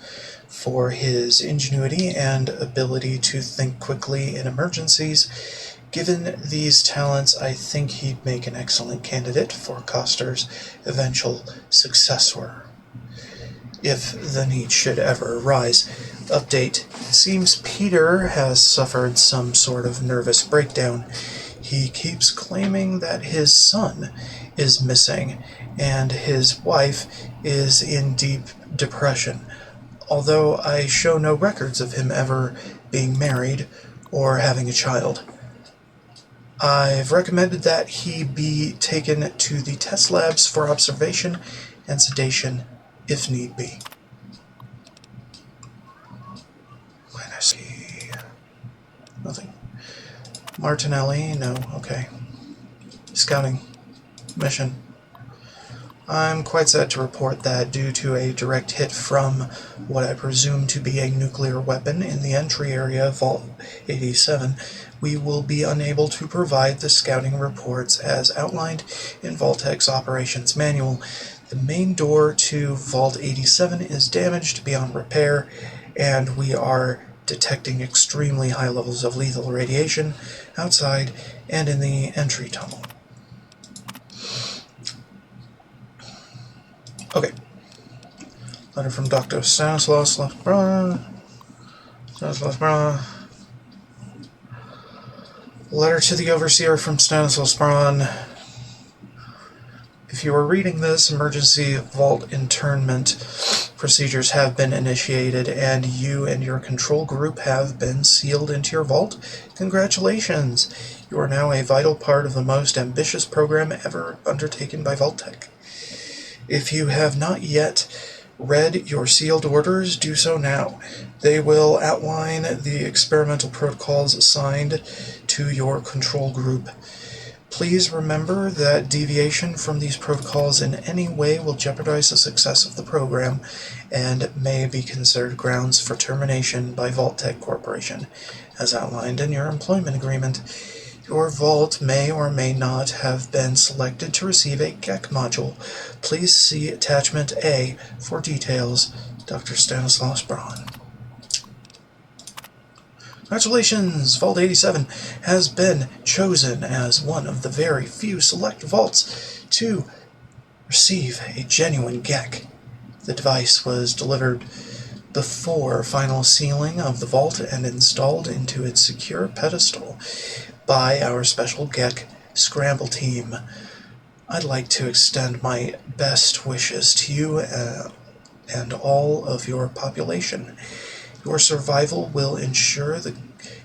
for his ingenuity and ability to think quickly in emergencies. Given these talents, I think he'd make an excellent candidate for Coster's eventual successor, if the need should ever arise. Update. It seems Peter has suffered some sort of nervous breakdown. He keeps claiming that his son is missing, and his wife is in deep depression, although I show no records of him ever being married or having a child. I've recommended that he be taken to the test labs for observation and sedation if need be. Nothing. Martinelli, no, okay. Scouting. Mission. I'm quite sad to report that due to a direct hit from what I presume to be a nuclear weapon in the entry area of Vault 87, we will be unable to provide the scouting reports as outlined in Vault-Tec's operations manual. The main door to Vault 87 is damaged beyond repair, and we are detecting extremely high levels of lethal radiation outside and in the entry tunnel. Okay. Letter from Dr. Stanislaus Braun. Letter to the Overseer from Stanislaus Braun. If you are reading this, emergency vault internment procedures have been initiated, and you and your control group have been sealed into your vault. Congratulations! You are now a vital part of the most ambitious program ever undertaken by Vault-Tec. If you have not yet read your sealed orders, do so now. They will outline the experimental protocols assigned to your control group. Please remember that deviation from these protocols in any way will jeopardize the success of the program and may be considered grounds for termination by Vault-Tec Corporation, as outlined in your employment agreement. Your vault may or may not have been selected to receive a GEC module. Please see Attachment A for details. Dr. Stanislaus Braun. Congratulations! Vault 87 has been chosen as one of the very few select vaults to receive a genuine GEC. The device was delivered before final sealing of the vault and installed into its secure pedestal by our special GEC Scramble team. I'd like to extend my best wishes to you and all of your population. Your survival will ensure the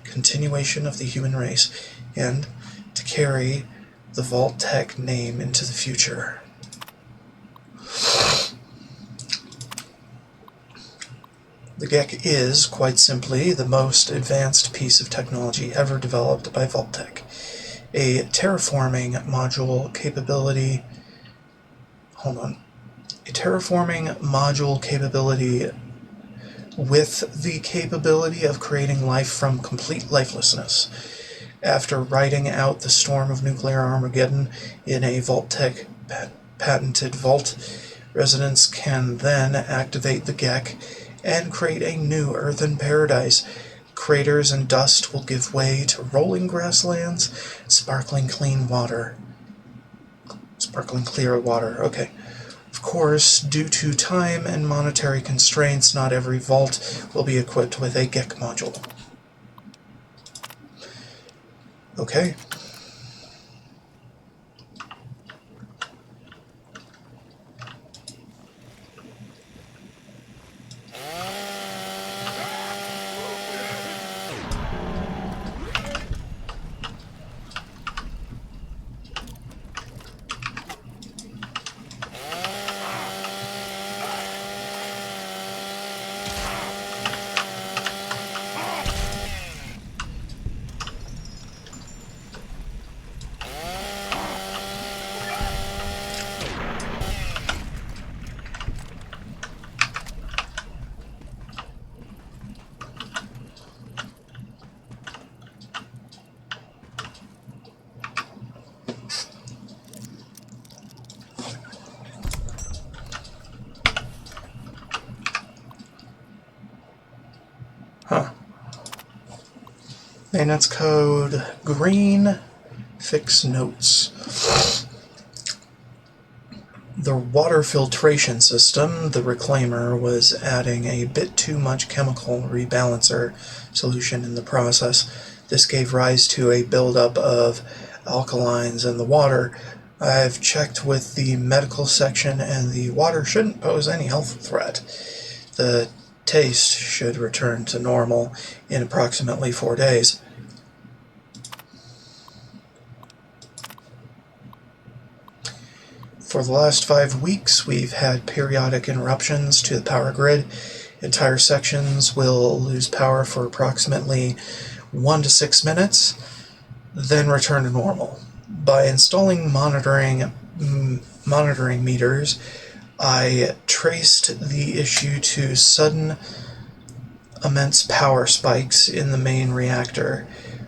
continuation of the human race and to carry the Vault Tech name into the future. The GEC is, quite simply, the most advanced piece of technology ever developed by Vault-Tec. A terraforming module capability... A terraforming module capability with the capability of creating life from complete lifelessness. After riding out the storm of nuclear Armageddon in a Vault-Tec patented vault, residents can then activate the GEC and create a new earthen paradise. Craters and dust will give way to rolling grasslands, sparkling clear water. Okay. Of course, due to time and monetary constraints, not every vault will be equipped with a GEC module. Okay. Maintenance code green, fix notes. The water filtration system, the reclaimer, was adding a bit too much chemical rebalancer solution in the process. This gave rise to a buildup of alkalines in the water. I've checked with the medical section and the water shouldn't pose any health threat. The taste should return to normal in approximately 4 days. For the last 5 weeks, we've had periodic interruptions to the power grid. Entire sections will lose power for approximately 1 to 6 minutes, then return to normal. By installing monitoring meters, I traced the issue to sudden, immense power spikes in the main reactor.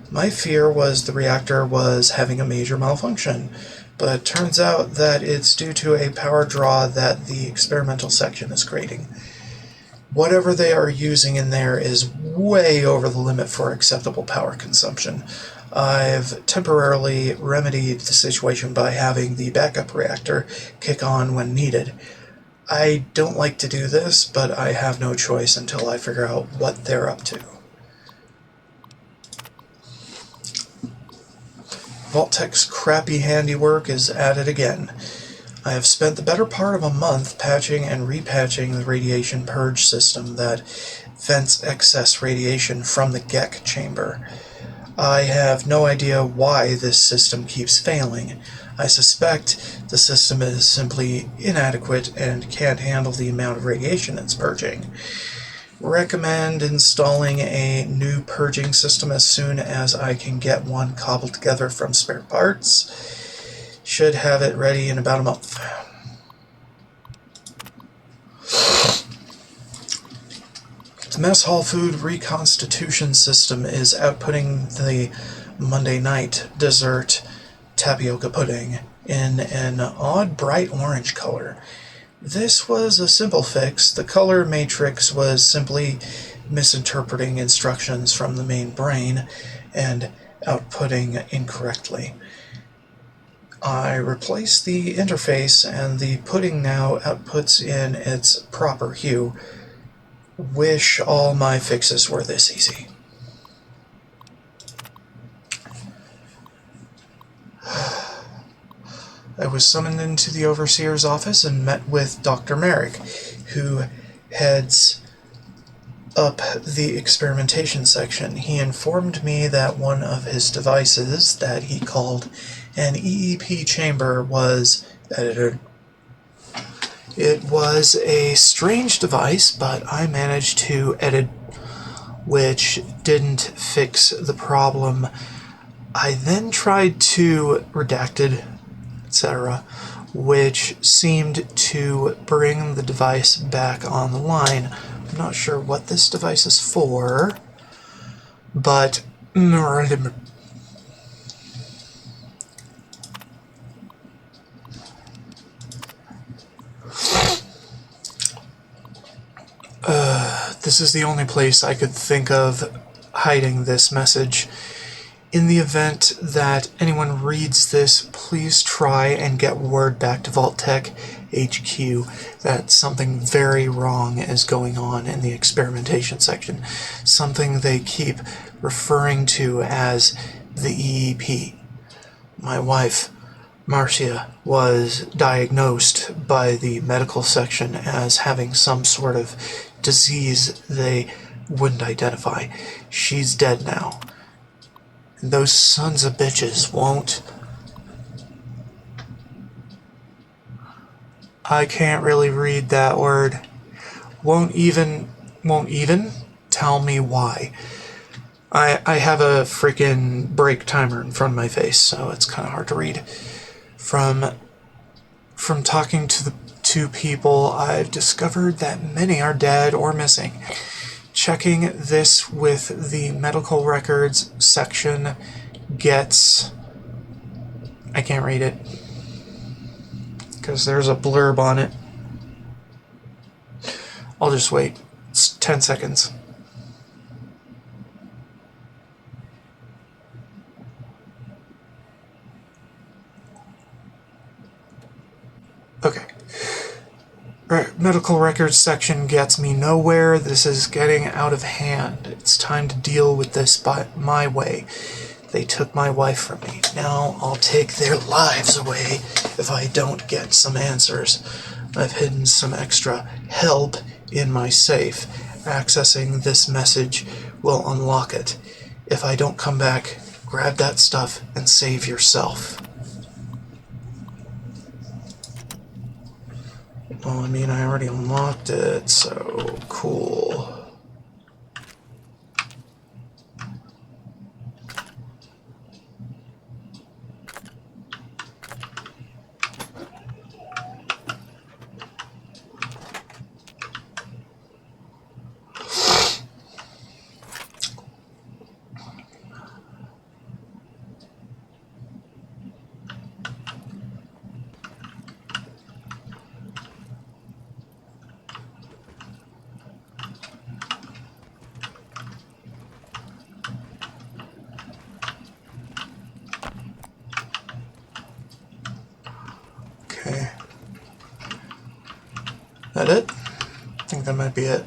My fear was the reactor was having a major malfunction, but it turns out that it's due to a power draw that the experimental section is creating. Whatever they are using in there is way over the limit for acceptable power consumption. I've temporarily remedied the situation by having the backup reactor kick on when needed. I don't like to do this, but I have no choice until I figure out what they're up to. Vault-Tec's crappy handiwork is at it again. I have spent the better part of a month patching and repatching the radiation purge system that vents excess radiation from the GEC chamber. I have no idea why this system keeps failing. I suspect the system is simply inadequate and can't handle the amount of radiation it's purging. Recommend installing a new purging system as soon as I can get one cobbled together from spare parts. Should have it ready in about a month. The mess hall food reconstitution system is outputting the Monday night dessert tapioca pudding in an odd bright orange color. This was a simple fix. The color matrix was simply misinterpreting instructions from the main brain and outputting incorrectly. I replaced the interface and the pudding now outputs in its proper hue. wish all my fixes were this easy. I was summoned into the Overseer's office and met with Dr. Merrick, who heads up the experimentation section. He informed me that one of his devices that he called an EEP chamber was edited. It was a strange device, but I managed to edit, which didn't fix the problem. I then tried to redacted, etc., which seemed to bring the device back on the line. I'm not sure what this device is for, but this is the only place I could think of hiding this message. In the event that anyone reads this, please try and get word back to Vault-Tec HQ that something very wrong is going on in the experimentation section. Something they keep referring to as the EEP. My wife, Marcia, was diagnosed by the medical section as having some sort of disease they wouldn't identify. She's dead now. And those sons of bitches won't... I can't really read that word. Won't even tell me why. I have a freaking break timer in front of my face, so it's kind of hard to read. From talking to the two people, I've discovered that many are dead or missing. Checking this with the medical records section gets... I can't read it because there's a blurb on it. I'll just wait. It's 10 seconds. Okay. Medical records section gets me nowhere. This is getting out of hand. It's time to deal with this my way. They took my wife from me. Now I'll take their lives away if I don't get some answers. I've hidden some extra help in my safe. Accessing this message will unlock it. If I don't come back, grab that stuff and save yourself. Well, I mean, I already unlocked it, so cool. Okay. That it? I think that might be it.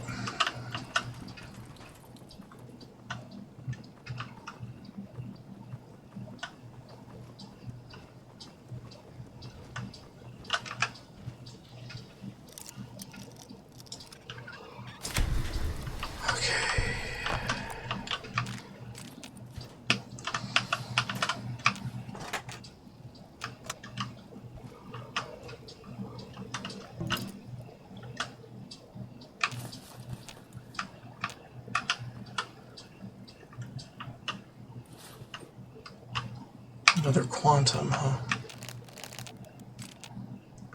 Another quantum, huh?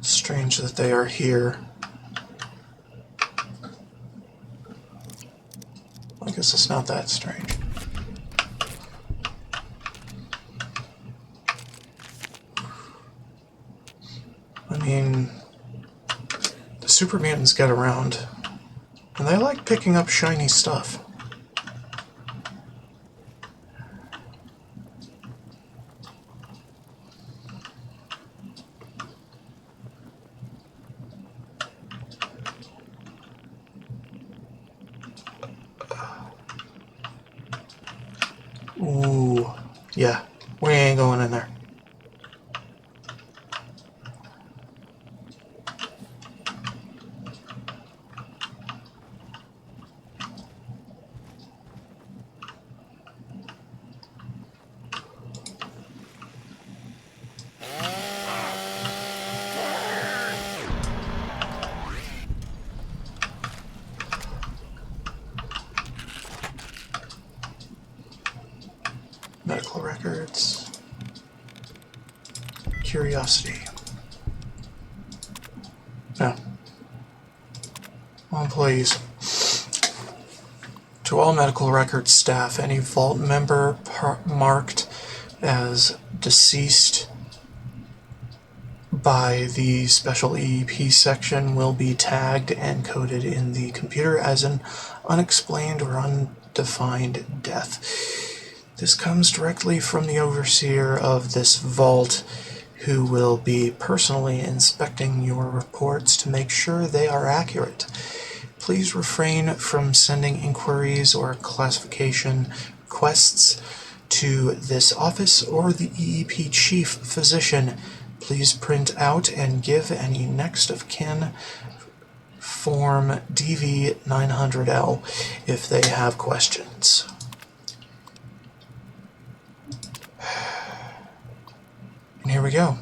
Strange that they are here. I guess it's not that strange. I mean, the super mutants get around, and they like picking up shiny stuff. Yeah, we ain't going in there. Medical records. Curiosity. No. All employees. To all medical records staff, any vault member marked as deceased by the special EEP section will be tagged and coded in the computer as an unexplained or undefined death. This comes directly from the overseer of this vault, who will be personally inspecting your reports to make sure they are accurate. Please refrain from sending inquiries or classification requests to this office or the EEP chief physician. Please print out and give any next of kin form DV900L if they have questions. And here we go.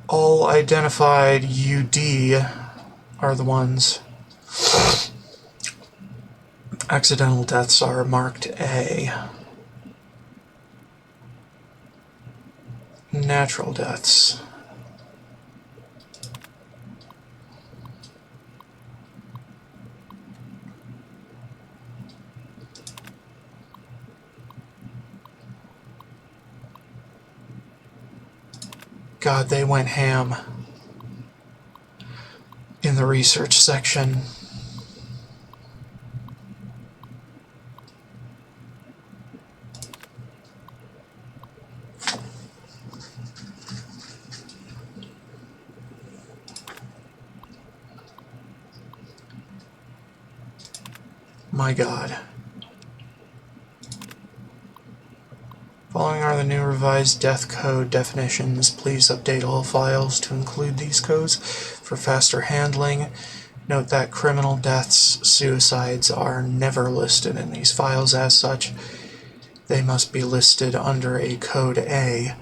All identified UD are the ones. Accidental deaths are marked A. Natural deaths. God, they went ham in the research section. My God. Following are the new revised death code definitions. Please update all files to include these codes for faster handling. Note that criminal deaths, suicides are never listed in these files as such. They must be listed under a code A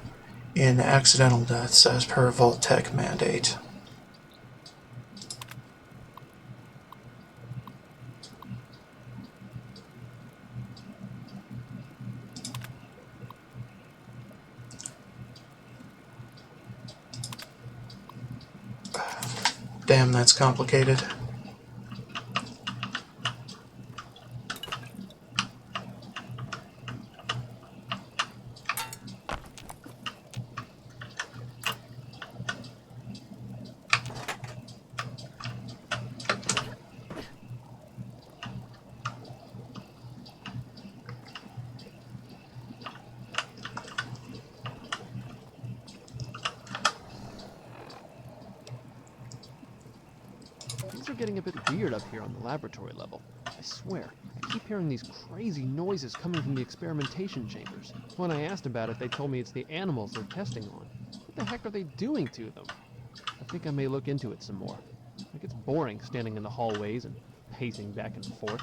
in accidental deaths as per Vault Tech mandate. Damn, that's complicated. Things are getting a bit weird up here on the laboratory level. I swear, I keep hearing these crazy noises coming from the experimentation chambers. When I asked about it, they told me it's the animals they're testing on. What the heck are they doing to them? I think I may look into it some more. It gets boring standing in the hallways and pacing back and forth.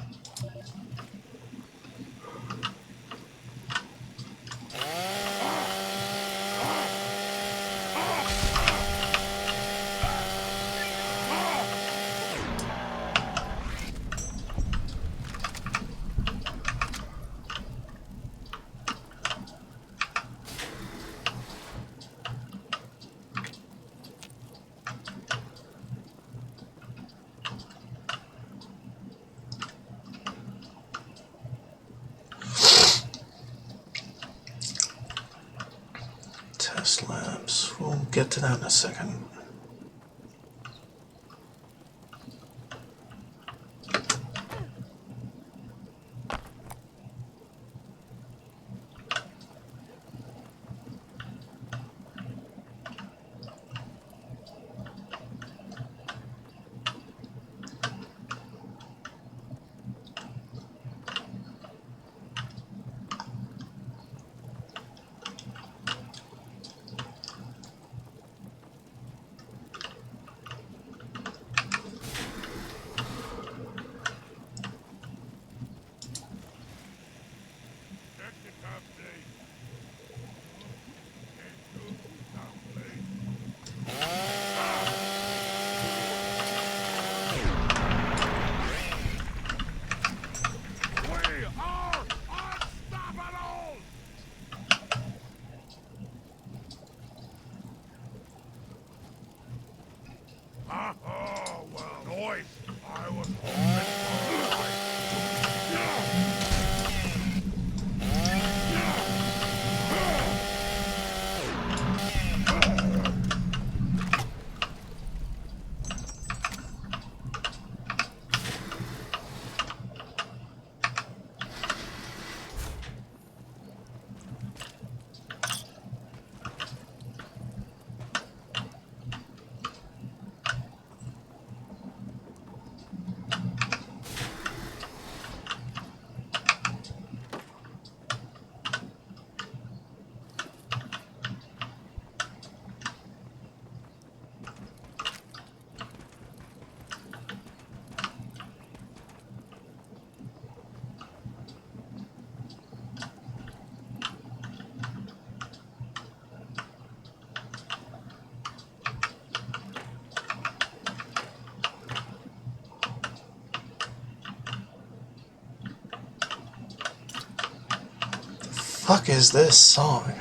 Test labs. We'll get to that in a second. Oh, well, noise. I was hoping Fuck is this song?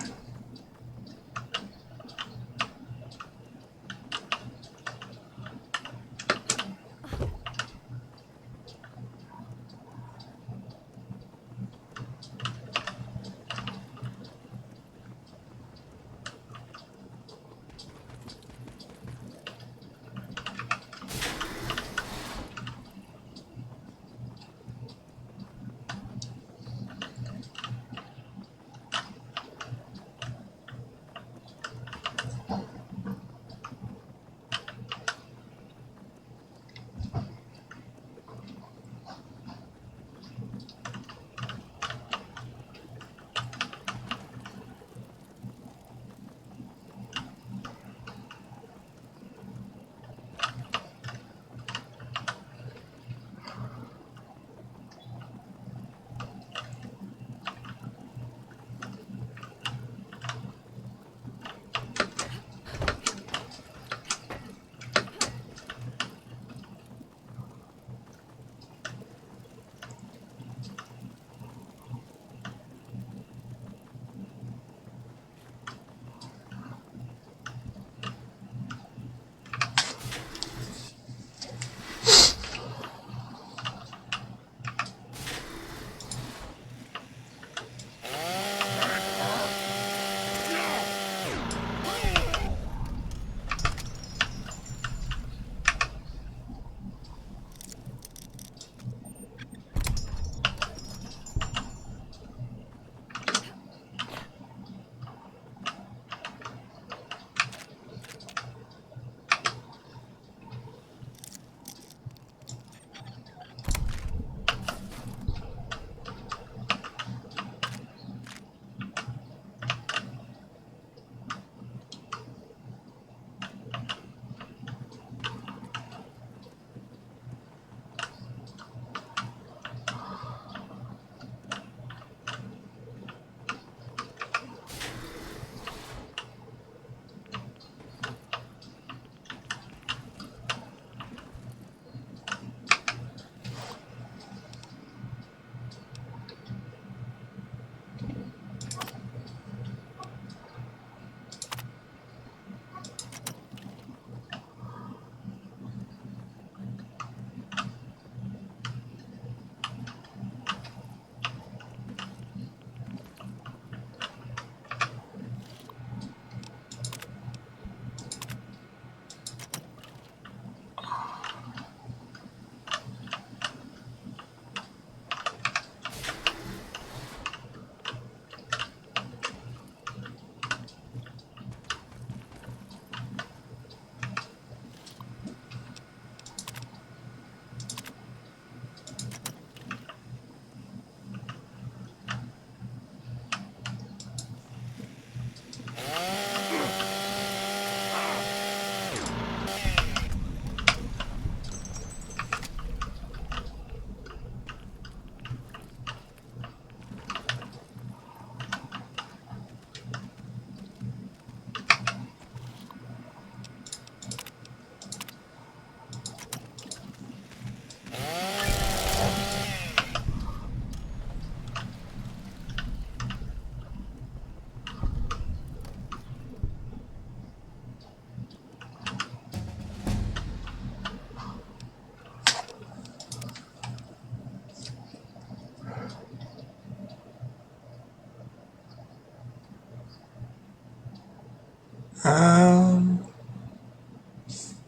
Um.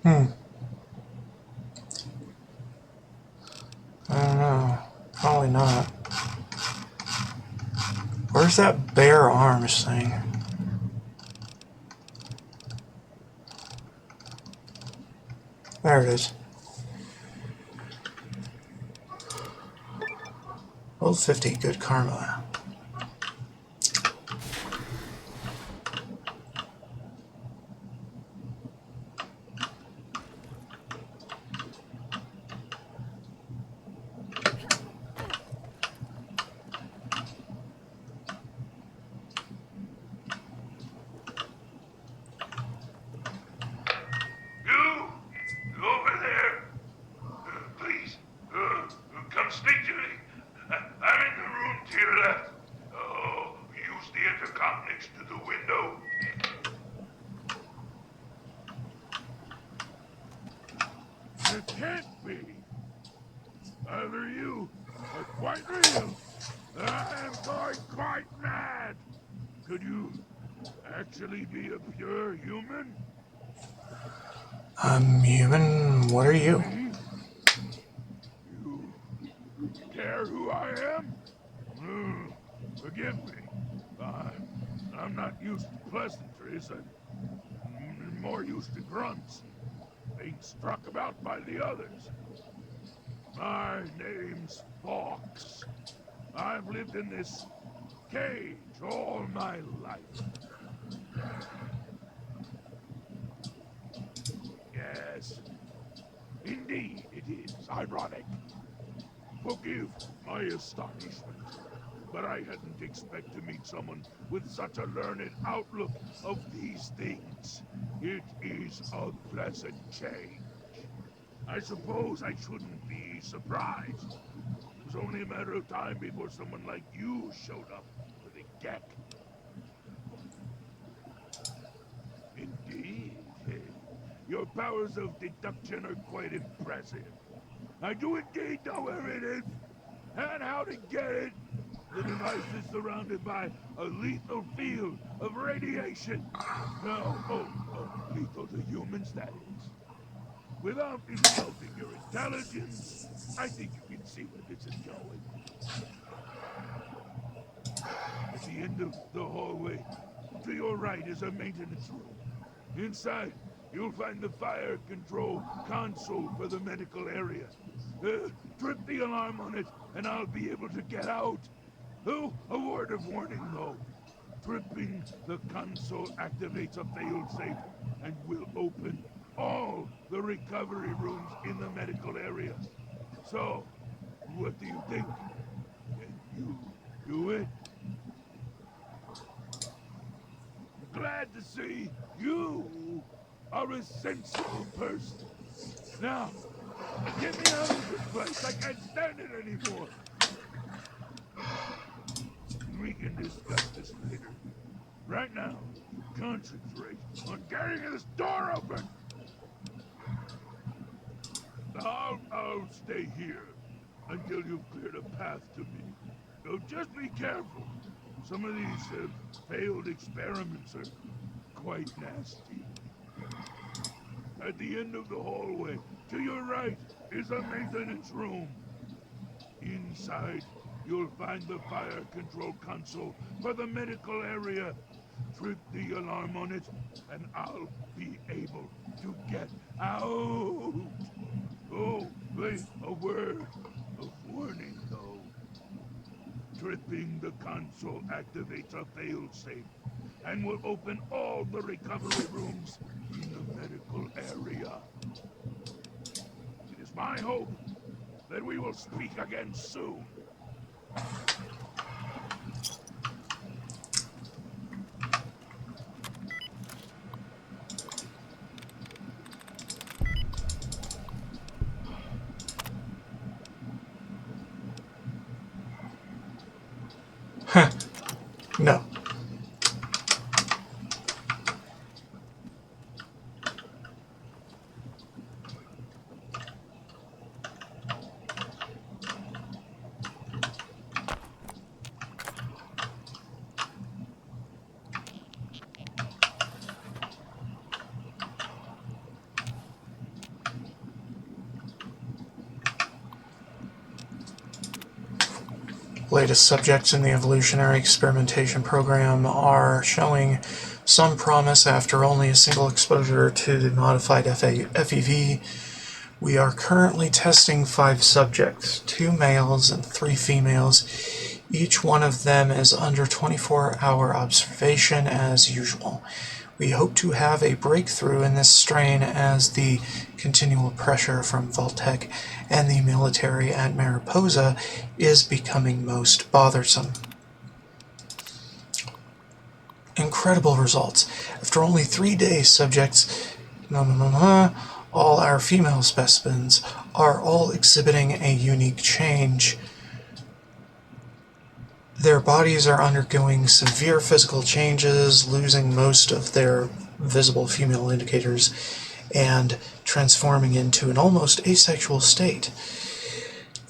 Hmm. I don't know. Probably not. Where's that bare arms thing? There it is. Level 50, good karma. You over there? Please, come speak to me. I'm in the room to your left. Oh, use the intercom next to the window. It can't be. Either you are quite real. I am going quite mad. Could you actually be a pure human? I'm human. What are you? Me? You care who I am? Forgive me. I'm not used to pleasantries. I'm more used to grunts and being struck about by the others. My name's Fawkes. I've lived in this cage all my life. Yes, indeed it is ironic. Forgive my astonishment, but I hadn't expected to meet someone with such a learned outlook of these things. It is a pleasant change. I suppose I shouldn't be surprised. It was only a matter of time before someone like you showed up for the Gek. Indeed. Your powers of deduction are quite impressive. I do indeed know where it is, and how to get it. The device is surrounded by a lethal field of radiation. No, lethal to humans, that is. Without insulting your intelligence, I think you can see where this is going. At the end of the hallway, to your right is a maintenance room. Inside, you'll find the fire control console for the medical area. Trip the alarm on it, and I'll be able to get out. Oh, a word of warning, though. Tripping the console activates a failsafe and will open all the recovery rooms in the medical area. So, what do you think? Can you do it? Glad to see you are a sensible person. Now, get me out of this place. I can't stand it anymore. We can discuss this later. Right now, concentrate on getting this door open. I'll stay here until you've cleared a path to me. So just be careful. Some of these failed experiments are quite nasty. At the end of the hallway, to your right, is a maintenance room. Inside, you'll find the fire control console for the medical area. Trip the alarm on it, and I'll be able to get out. Oh, wait, a word of warning, though. Tripping the console activates a failsafe and will open all the recovery rooms in the medical area. It is my hope that we will speak again soon. No. Latest subjects in the evolutionary experimentation program are showing some promise after only a single exposure to the modified FEV. We are currently testing 5 subjects, 2 males and 3 females. Each one of them is under 24-hour observation as usual. We hope to have a breakthrough in this strain as the continual pressure from Vault-Tec and the military at Mariposa is becoming most bothersome. Incredible results. After only 3 days, subjects, all our female specimens are all exhibiting a unique change. Their bodies are undergoing severe physical changes, losing most of their visible female indicators, and transforming into an almost asexual state.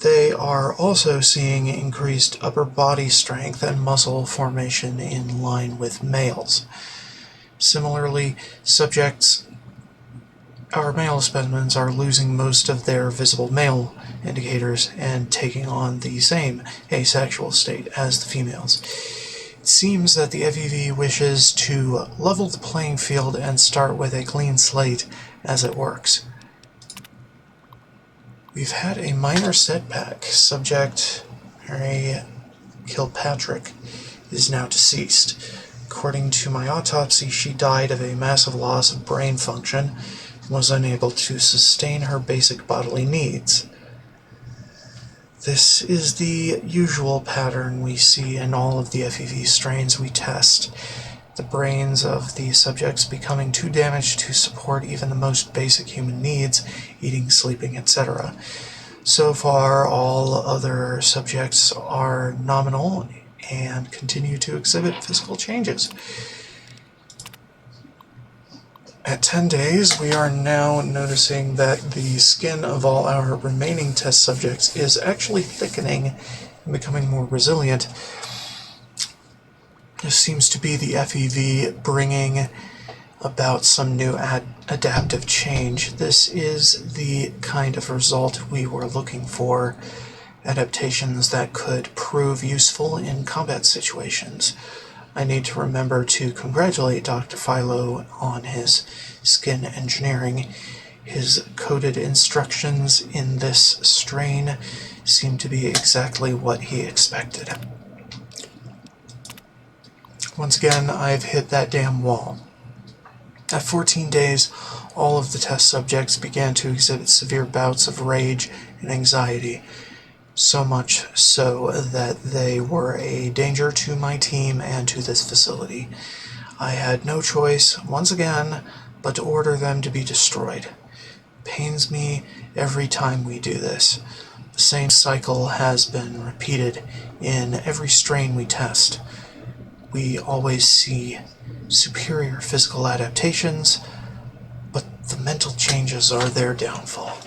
They are also seeing increased upper body strength and muscle formation in line with males. Similarly, our male specimens are losing most of their visible male indicators and taking on the same asexual state as the females. It seems that the FEV wishes to level the playing field and start with a clean slate as it works. We've had a minor setback. Subject Mary Kilpatrick is now deceased. According to my autopsy, she died of a massive loss of brain function and was unable to sustain her basic bodily needs. This is the usual pattern we see in all of the FEV strains we test. The brains of the subjects becoming too damaged to support even the most basic human needs, eating, sleeping, etc. So far, all other subjects are nominal and continue to exhibit physical changes. At 10 days, we are now noticing that the skin of all our remaining test subjects is actually thickening and becoming more resilient. This seems to be the FEV bringing about some new adaptive change. This is the kind of result we were looking for, adaptations that could prove useful in combat situations. I need to remember to congratulate Dr. Philo on his skin engineering. His coded instructions in this strain seem to be exactly what he expected. Once again, I've hit that damn wall. At 14 days, all of the test subjects began to exhibit severe bouts of rage and anxiety, so much so that they were a danger to my team and to this facility. I had no choice, once again, but to order them to be destroyed. It pains me every time we do this. The same cycle has been repeated in every strain we test. We always see superior physical adaptations, but the mental changes are their downfall.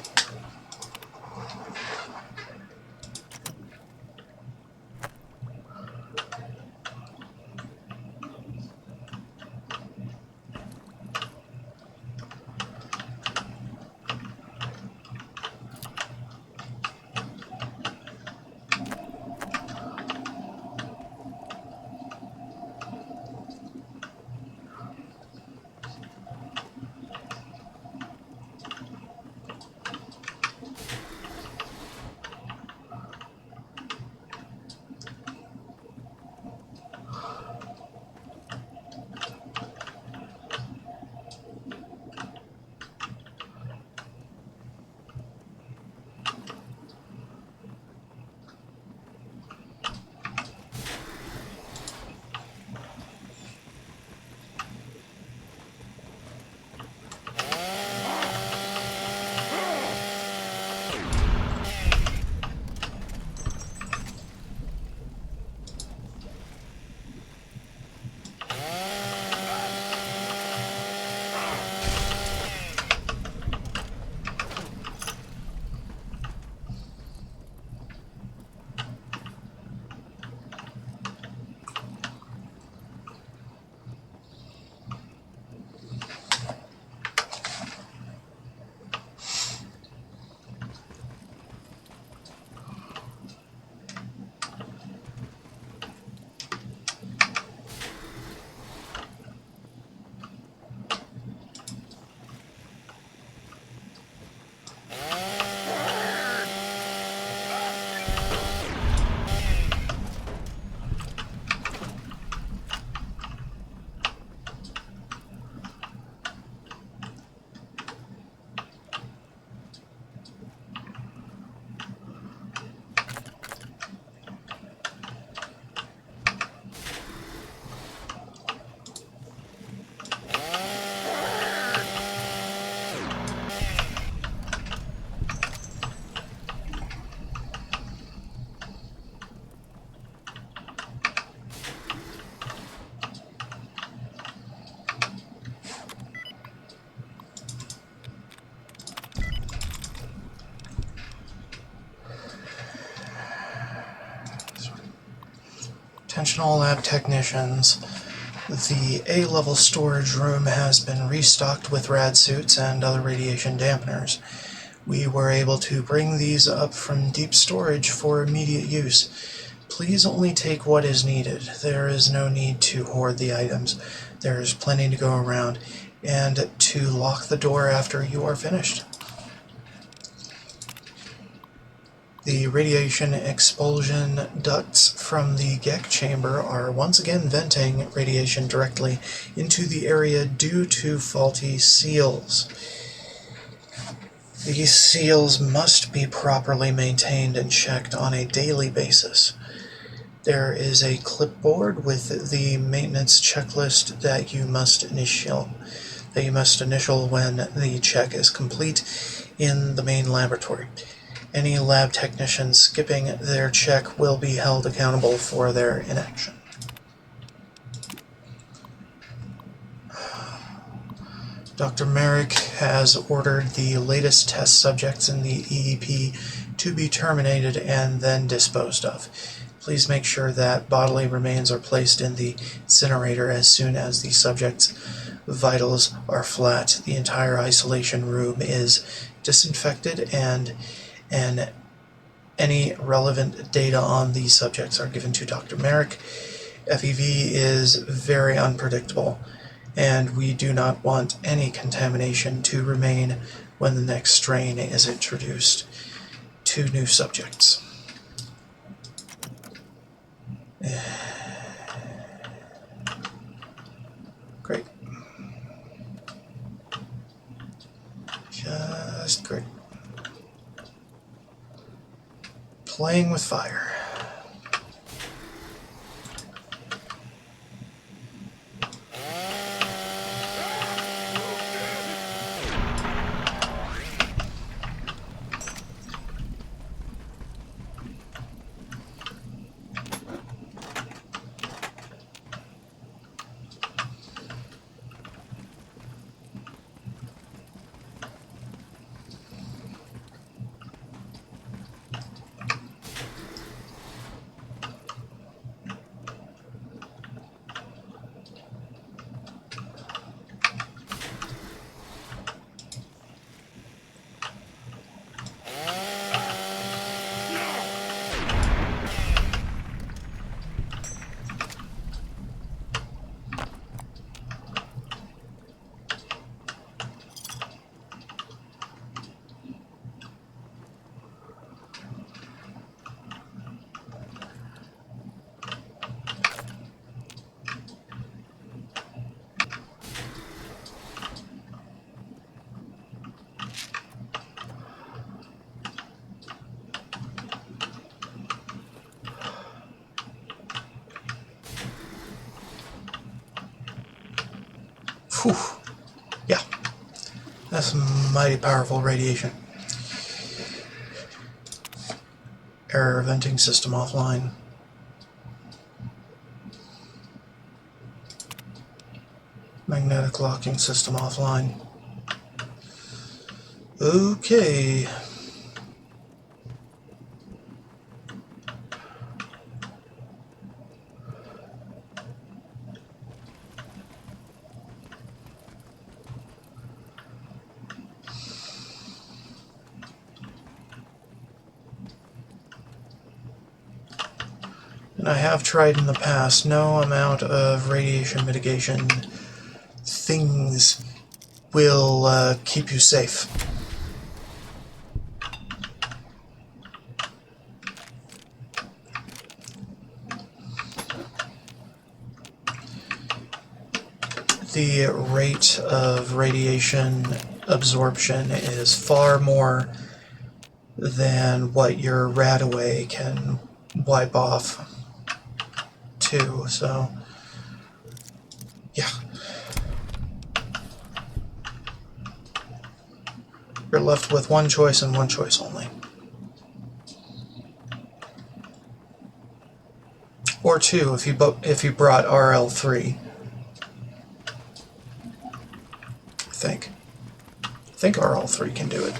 Attention all lab technicians. The A-level storage room has been restocked with rad suits and other radiation dampeners. We were able to bring these up from deep storage for immediate use. Please only take what is needed. There is no need to hoard the items. There is plenty to go around, and to lock the door after you are finished. The radiation expulsion ducts from the GEC chamber are once again venting radiation directly into the area due to faulty seals. These seals must be properly maintained and checked on a daily basis. There is a clipboard with the maintenance checklist that you must initial when the check is complete in the main laboratory. Any lab technician skipping their check will be held accountable for their inaction. Dr. Merrick has ordered the latest test subjects in the EEP to be terminated and then disposed of. Please make sure that bodily remains are placed in the incinerator as soon as the subject's vitals are flat. The entire isolation room is disinfected and any relevant data on these subjects are given to Dr. Merrick. FEV is very unpredictable, and we do not want any contamination to remain when the next strain is introduced to new subjects. Great. Just great. Playing with fire. Whew. Yeah, that's mighty powerful radiation. Error venting system offline. Magnetic locking system offline. Okay. And I have tried in the past, no amount of radiation mitigation things will keep you safe. The rate of radiation absorption is far more than what your radaway can wipe off too, so yeah. You're left with one choice and one choice only. Or two if you brought RL3. I think RL3 can do it.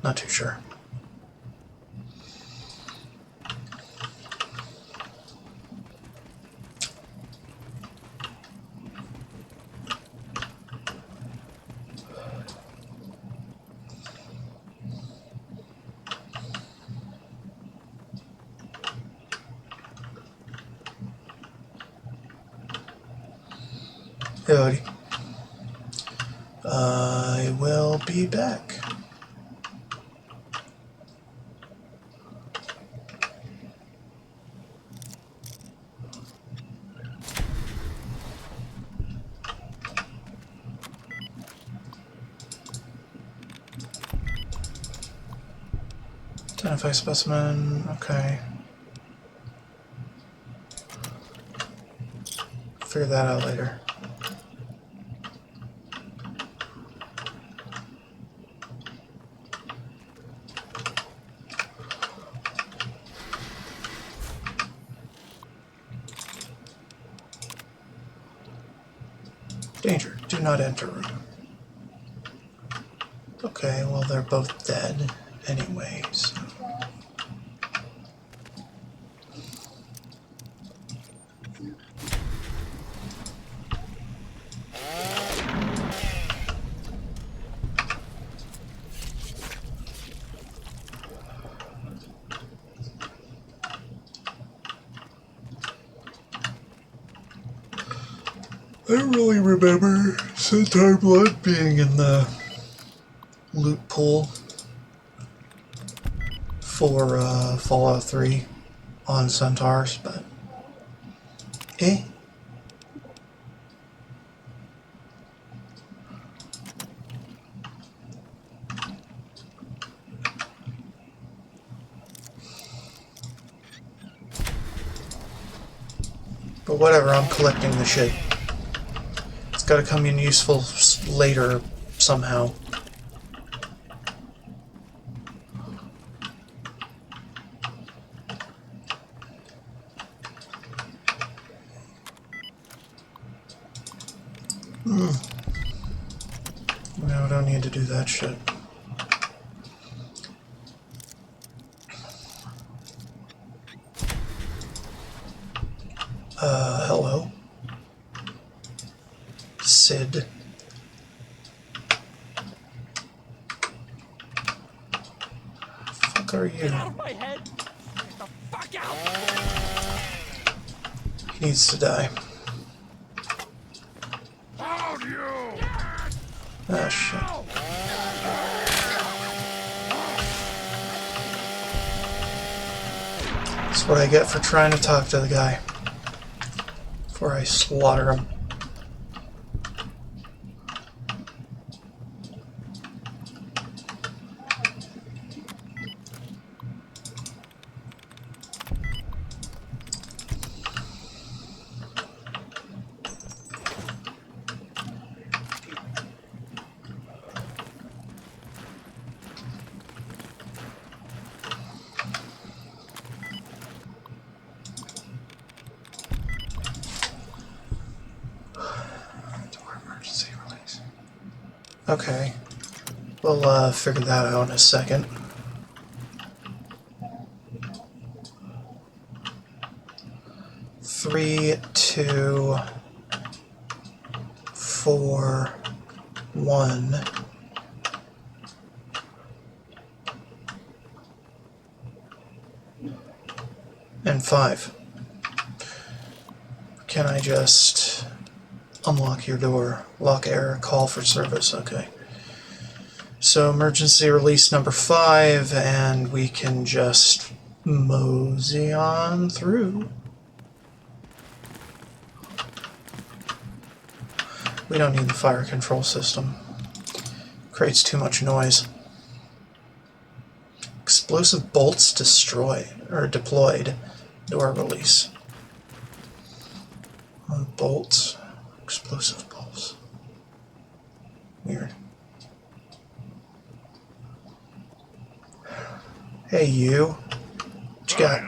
Not too sure. Howdy. I will be back. Identify specimen, okay. Figure that out later. Danger, do not enter room. Okay, well they're both dead anyway, so. I don't really remember Centaur blood being in the loot pool for Fallout 3 on Centaurs, but eh. But whatever, I'm collecting the shit. It's gotta come in useful later somehow. No, I don't need to do that shit. Hello? Sid. Fuck are you? Get out of my head! Get the fuck out! He needs to die. Hold you! Ah, shit. That's what I get for trying to talk to the guy. Before I slaughter him. Okay, we'll figure that out in a second. Three, 2, 4, 1. And 5. Can I just unlock your door? Lock error, call for service, okay. So emergency release number 5, and we can just mosey on through. We don't need the fire control system. Creates too much noise. Explosive bolts destroyed, or deployed. Door release. Bolts. Explosive bolts. Weird. Hey, you. What you got?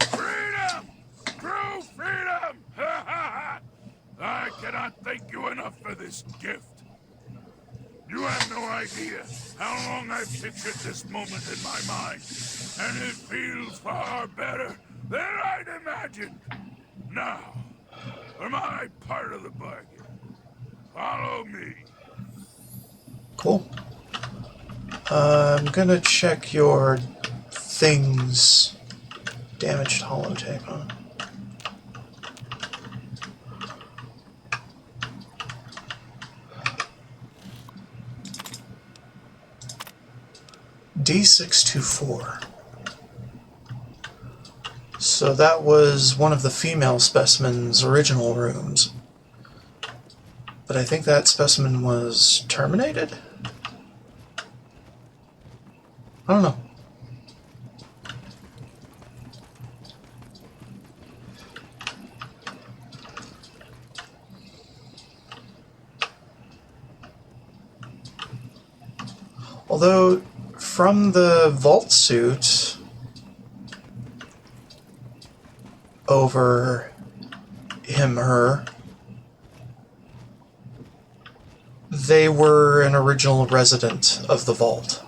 Freedom! True freedom! I cannot thank you enough for this gift. You have no idea how long I've pictured this moment in my mind, and it feels far better than I'd imagined. Now, for my part of the bargain, follow me. Cool. I'm gonna check your things. Damaged holotape, huh? D624. So that was one of the female specimen's original rooms. But I think that specimen was terminated? I don't know. Although, from the vault suit over him, her, they were an original resident of the vault.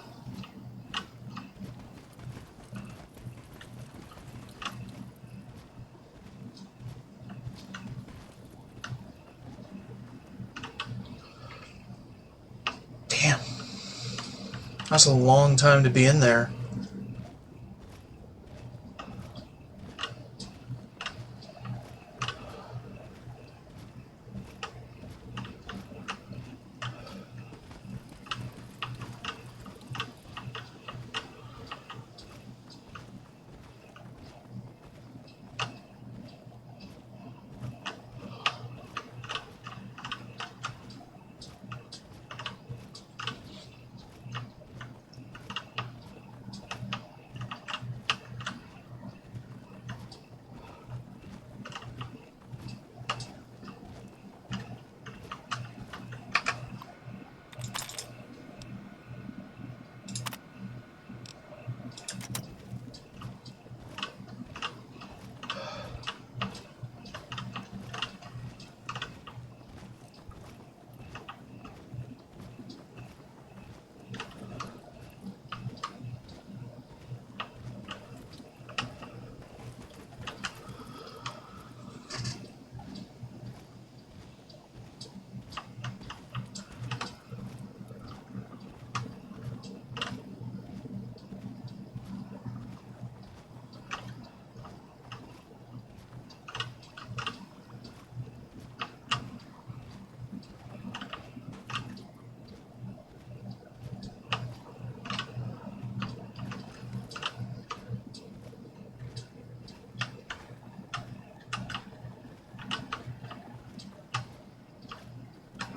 Damn. That's a long time to be in there.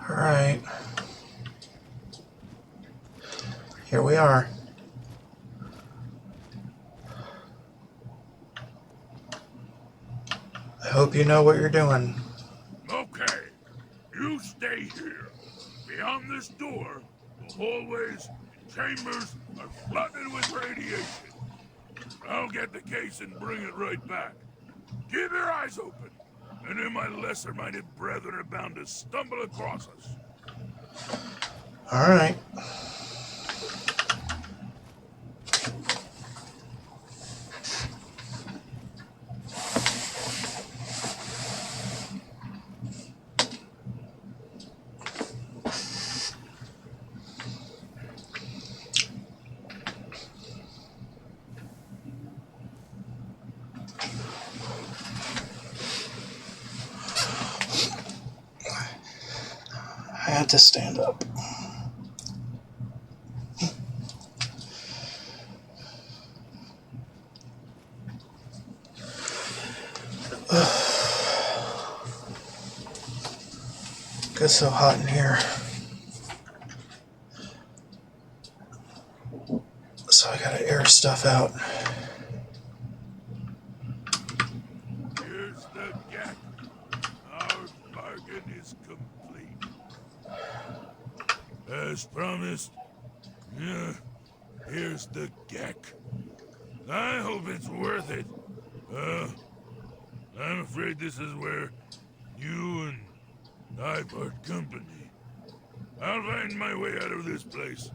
Alright. Here we are. I hope you know what you're doing. Okay, you stay here. Beyond this door, the hallways and chambers are flooded with radiation. I'll get the case and bring it right back. Keep your eyes open, and then my lesser-minded brethren are bound to stumble across us. Alright. I had to stand up. Gets so hot in here. So I gotta air stuff out. Here's the gap. Our bargain is complete. As promised, yeah, here's the geck. I hope it's worth it. I'm afraid this is where you and I part company. I'll find my way out of this place.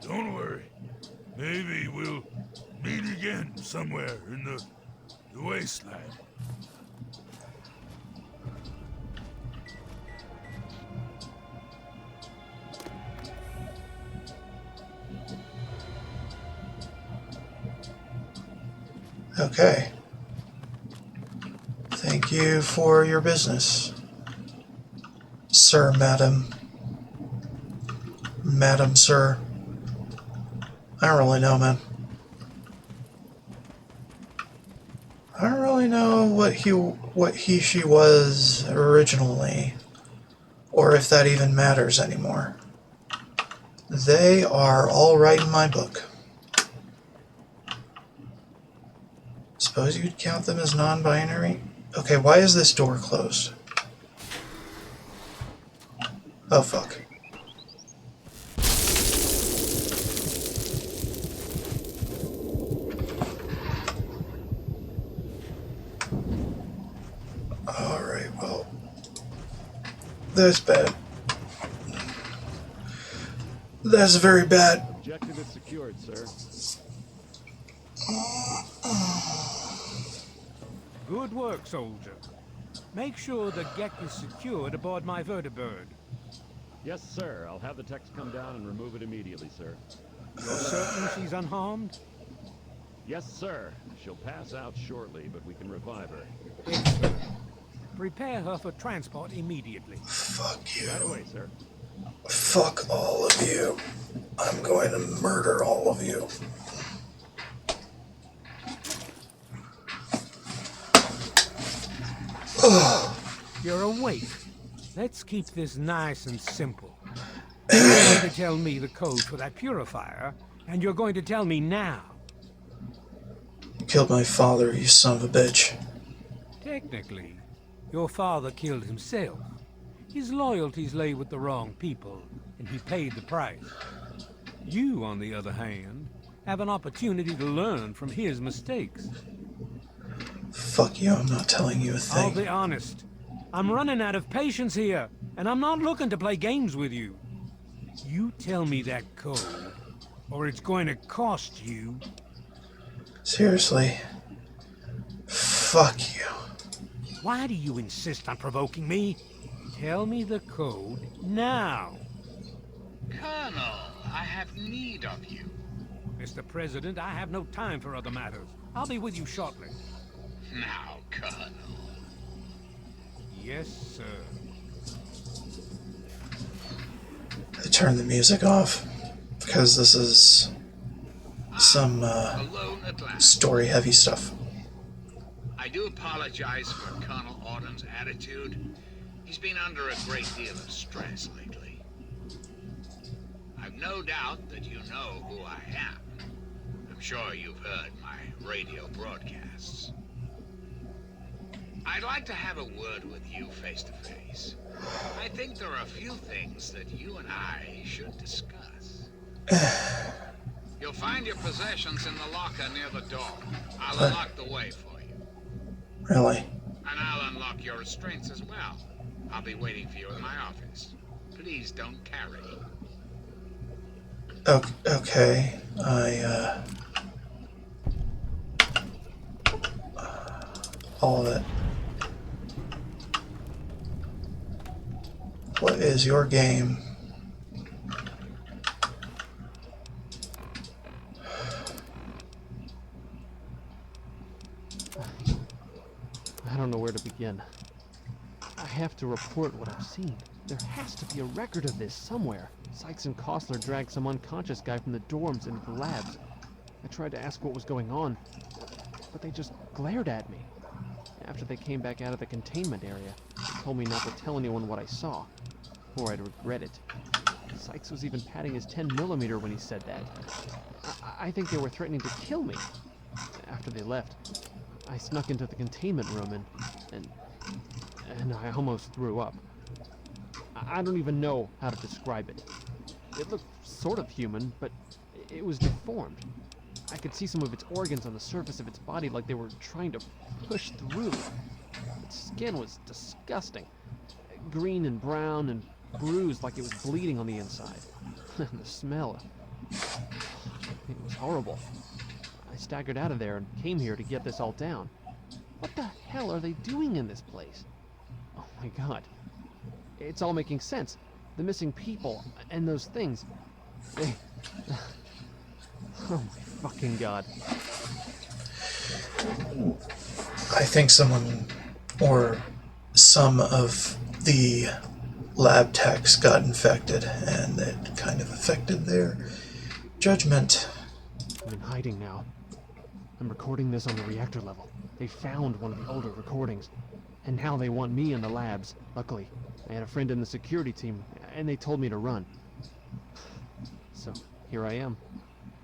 Don't worry. Maybe we'll meet again somewhere in the wasteland. Okay. Thank you for your business, sir, madam. Madam, sir. I don't really know, man. I don't really know what she was originally, or if that even matters anymore. They are all right in my book. Suppose you'd count them as non-binary? Okay, why is this door closed? Oh, fuck. Alright, well, that's bad. That's very bad. Objective is secured, sir. Good work, soldier. Make sure the Gek is secured aboard my vertibird. Yes, sir. I'll have the techs come down and remove it immediately, sir. You're certain she's unharmed? Yes, sir. She'll pass out shortly, but we can revive her. Excellent. Prepare her for transport immediately. Fuck you. Right away, sir. Fuck all of you. I'm going to murder all of you. You're awake. Let's keep this nice and simple. You're going to tell me the code for that purifier, and you're going to tell me now. You killed my father, you son of a bitch. Technically, your father killed himself. His loyalties lay with the wrong people, and he paid the price. You, on the other hand, have an opportunity to learn from his mistakes. Fuck you, I'm not telling you a thing. I'll be honest. I'm running out of patience here, and I'm not looking to play games with you. You tell me that code, or it's going to cost you. Seriously. Fuck you. Why do you insist on provoking me? Tell me the code now. Colonel, I have need of you. Mr. President, I have no time for other matters. I'll be with you shortly. Now, Colonel. Yes, sir. I turned the music off because this is some story-heavy stuff. I do apologize for Colonel Autumn's attitude. He's been under a great deal of stress lately. I've no doubt that you know who I am. I'm sure you've heard my radio broadcasts. I'd like to have a word with you face to face. I think there are a few things that you and I should discuss. You'll find your possessions in the locker near the door. I'll unlock the way for you. Really? And I'll unlock your restraints as well. I'll be waiting for you in my office. Please don't tarry. Okay, all of it. What is your game? I don't know where to begin. I have to report what I've seen. There has to be a record of this somewhere. Sykes and Kostler dragged some unconscious guy from the dorms into the labs. I tried to ask what was going on, but they just glared at me. After they came back out of the containment area, they told me not to tell anyone what I saw, or I'd regret it. Sykes was even patting his 10mm when he said that. I think they were threatening to kill me. After they left, I snuck into the containment room and I almost threw up. I don't even know how to describe it. It looked sort of human, but it was deformed. I could see some of its organs on the surface of its body like they were trying to push through. Its skin was disgusting. Green and brown and bruised like it was bleeding on the inside. And the smell, it was horrible. I staggered out of there and came here to get this all down. What the hell are they doing in this place? Oh my god. It's all making sense. The missing people and those things. They... Oh my fucking god. I think someone or some of the lab techs got infected and it kind of affected their judgment. I'm in hiding now. I'm recording this on the reactor level. They found one of the older recordings, and now they want me in the labs. Luckily, I had a friend in the security team, and they told me to run. So, here I am.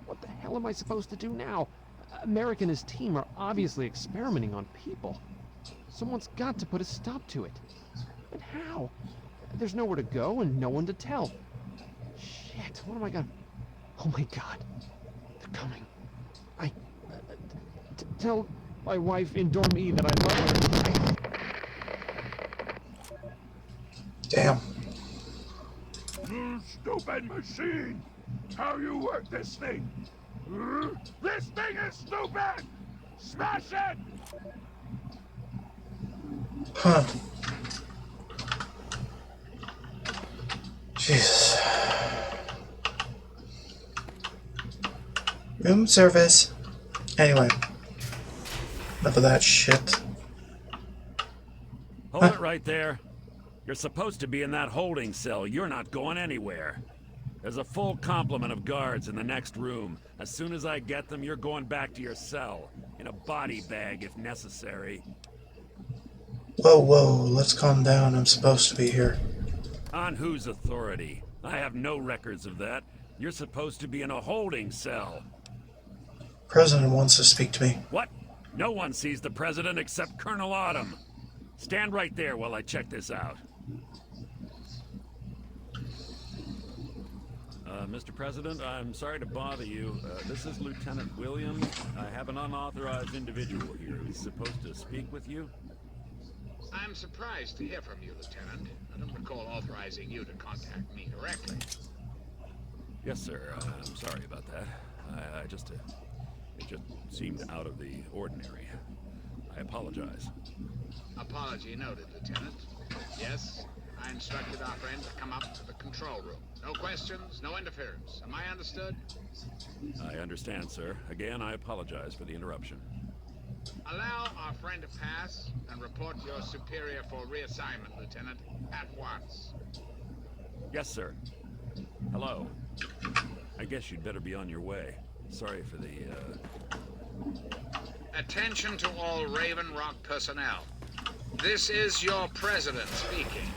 What the hell am I supposed to do now? Merrick and his team are obviously experimenting on people. Someone's got to put a stop to it. But how? There's nowhere to go and no one to tell. Shit, what am I gonna... Oh my god. They're coming. Tell my wife in Dorm E that I love her. Damn. You stupid machine! How you work this thing? This thing is stupid! Smash it! Huh. Jesus. Room service. Anyway. Enough of that shit. Hold it right there. You're supposed to be in that holding cell. You're not going anywhere. There's a full complement of guards in the next room. As soon as I get them, you're going back to your cell. In a body bag, if necessary. Whoa, whoa, let's calm down. I'm supposed to be here. On whose authority? I have no records of that. You're supposed to be in a holding cell. President wants to speak to me. What? No one sees the president except Colonel Autumn. Stand right there while I check this out. Mr. President, I'm sorry to bother you. This is Lieutenant Williams. I have an unauthorized individual here who's supposed to speak with you. I'm surprised to hear from you, Lieutenant. I don't recall authorizing you to contact me directly. Yes, sir. I'm sorry about that. It just seemed out of the ordinary. I apologize. Apology noted, Lieutenant. Yes, I instructed our friend to come up to the control room. No questions, no interference. Am I understood? I understand, sir. Again, I apologize for the interruption. Allow our friend to pass and report your superior for reassignment, Lieutenant, at once. Yes, sir. Hello. I guess you'd better be on your way. Sorry for the, Attention to all Raven Rock personnel. This is your president speaking.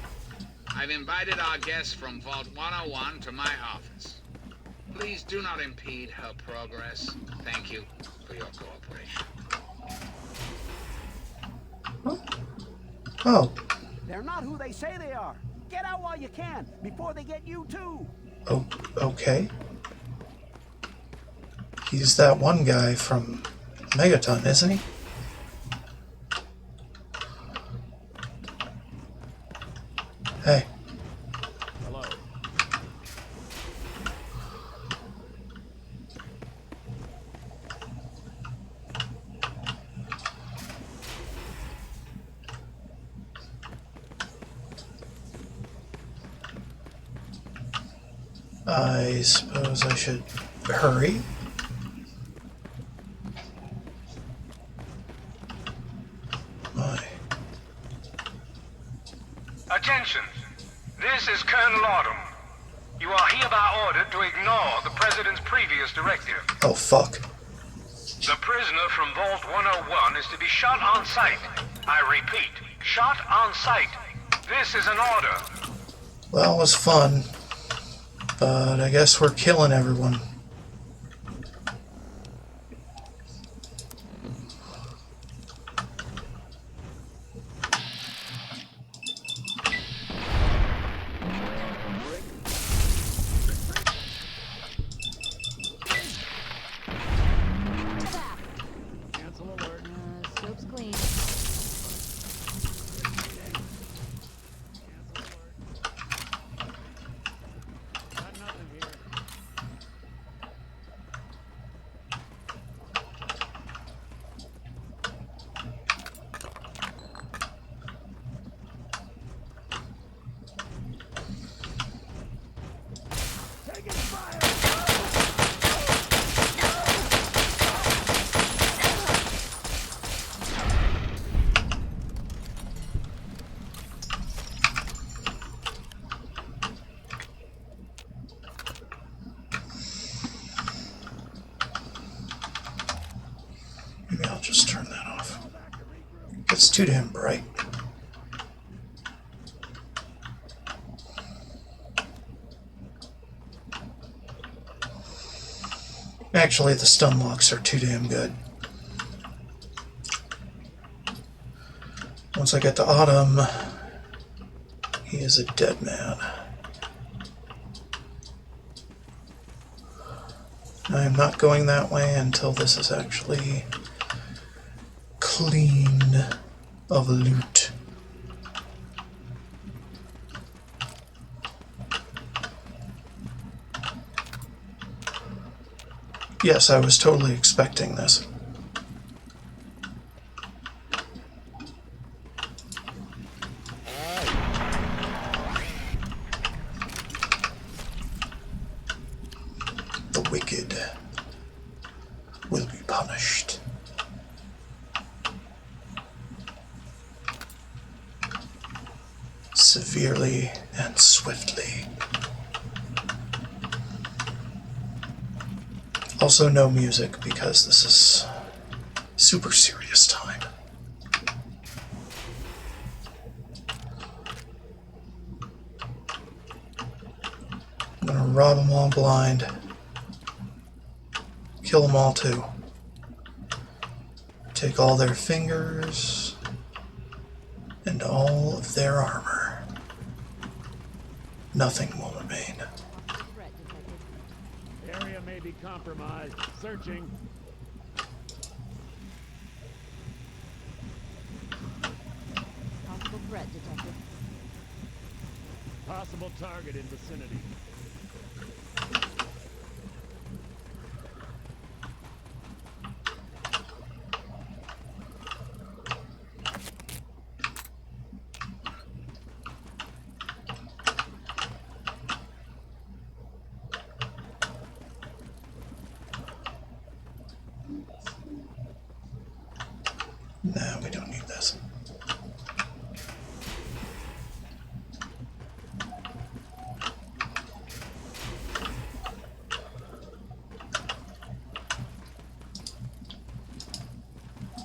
I've invited our guest from Vault 101 to my office. Please do not impede her progress. Thank you for your cooperation. Oh. They're not who they say they are. Get out while you can, before they get you too. Oh, okay. He's that one guy from Megaton, isn't he? Hey. Hello. I suppose I should hurry. Attention! This is Colonel Autumn. You are hereby ordered to ignore the President's previous directive. Oh, fuck. The prisoner from Vault 101 is to be shot on sight. I repeat, shot on sight. This is an order. Well, it was fun. But I guess we're killing everyone. Soap's clean. It's too damn bright. Actually, the stun locks are too damn good. Once I get to Autumn, he is a dead man. I am not going that way until this is actually clean of loot. Yes, I was totally expecting this. The wicked will be punished. Severely and swiftly. Also no music because this is super serious time. I'm gonna rob them all blind. Kill them all too. Take all their fingers and all of their armor. Nothing will remain. Area may be compromised. Searching. Possible threat detected. Possible target in vicinity. No, we don't need this.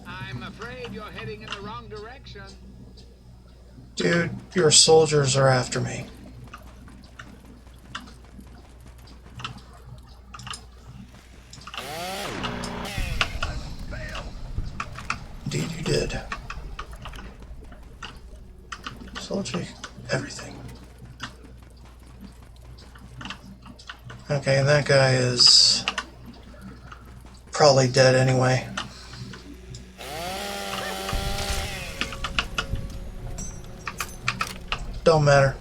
I'm afraid you're heading in the wrong direction. Dude, your soldiers are after me. Indeed you did. Soldier, everything. Okay, and that guy is probably dead anyway. Don't matter.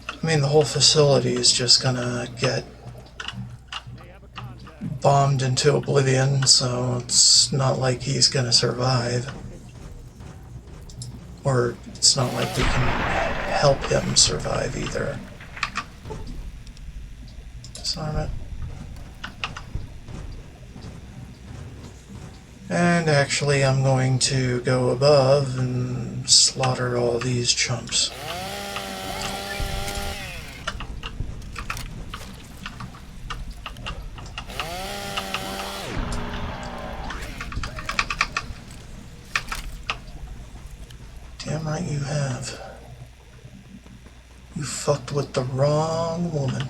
I mean, the whole facility is just gonna get bombed into oblivion, so it's not like he's gonna survive. Or it's not like we can help him survive either. Disarm it. And actually, I'm going to go above and slaughter all these chumps. Damn right you have. You fucked with the wrong woman.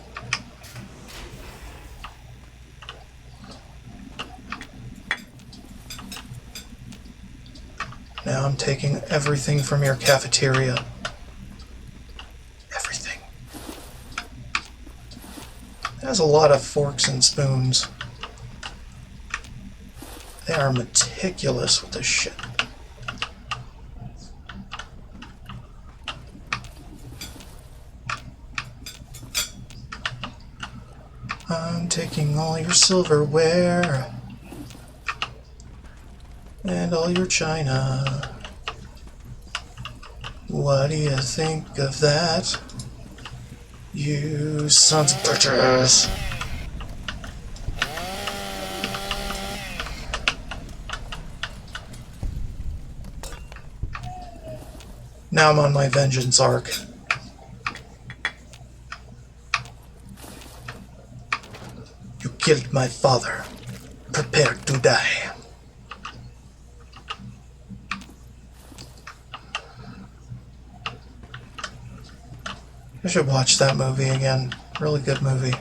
Now I'm taking everything from your cafeteria. Everything. It has a lot of forks and spoons. They are meticulous with this shit. I'm taking all your silverware and all your china. What do you think of that, you sons of bitches? Now I'm on my vengeance arc. You killed my father. Prepare to die. I should watch that movie again. Really good movie.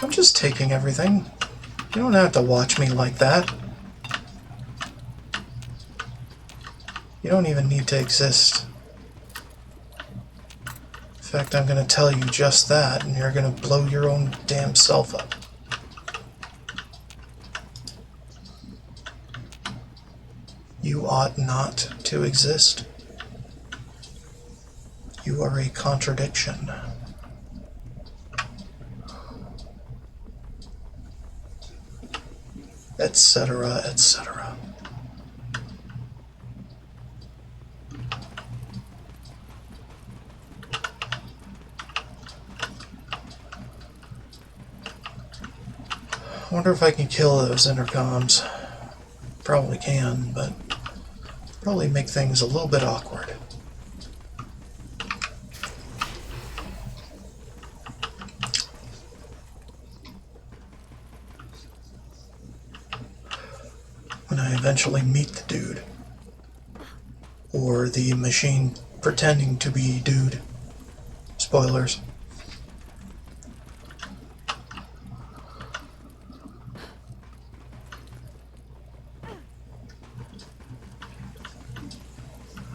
I'm just taking everything. You don't have to watch me like that. You don't even need to exist. In fact, I'm going to tell you just that, and you're going to blow your own damn self up. You ought not to exist. You are a contradiction. Etc., etc. I wonder if I can kill those intercoms. Probably can, but probably make things a little bit awkward. When I eventually meet the dude. Or the machine pretending to be dude. Spoilers.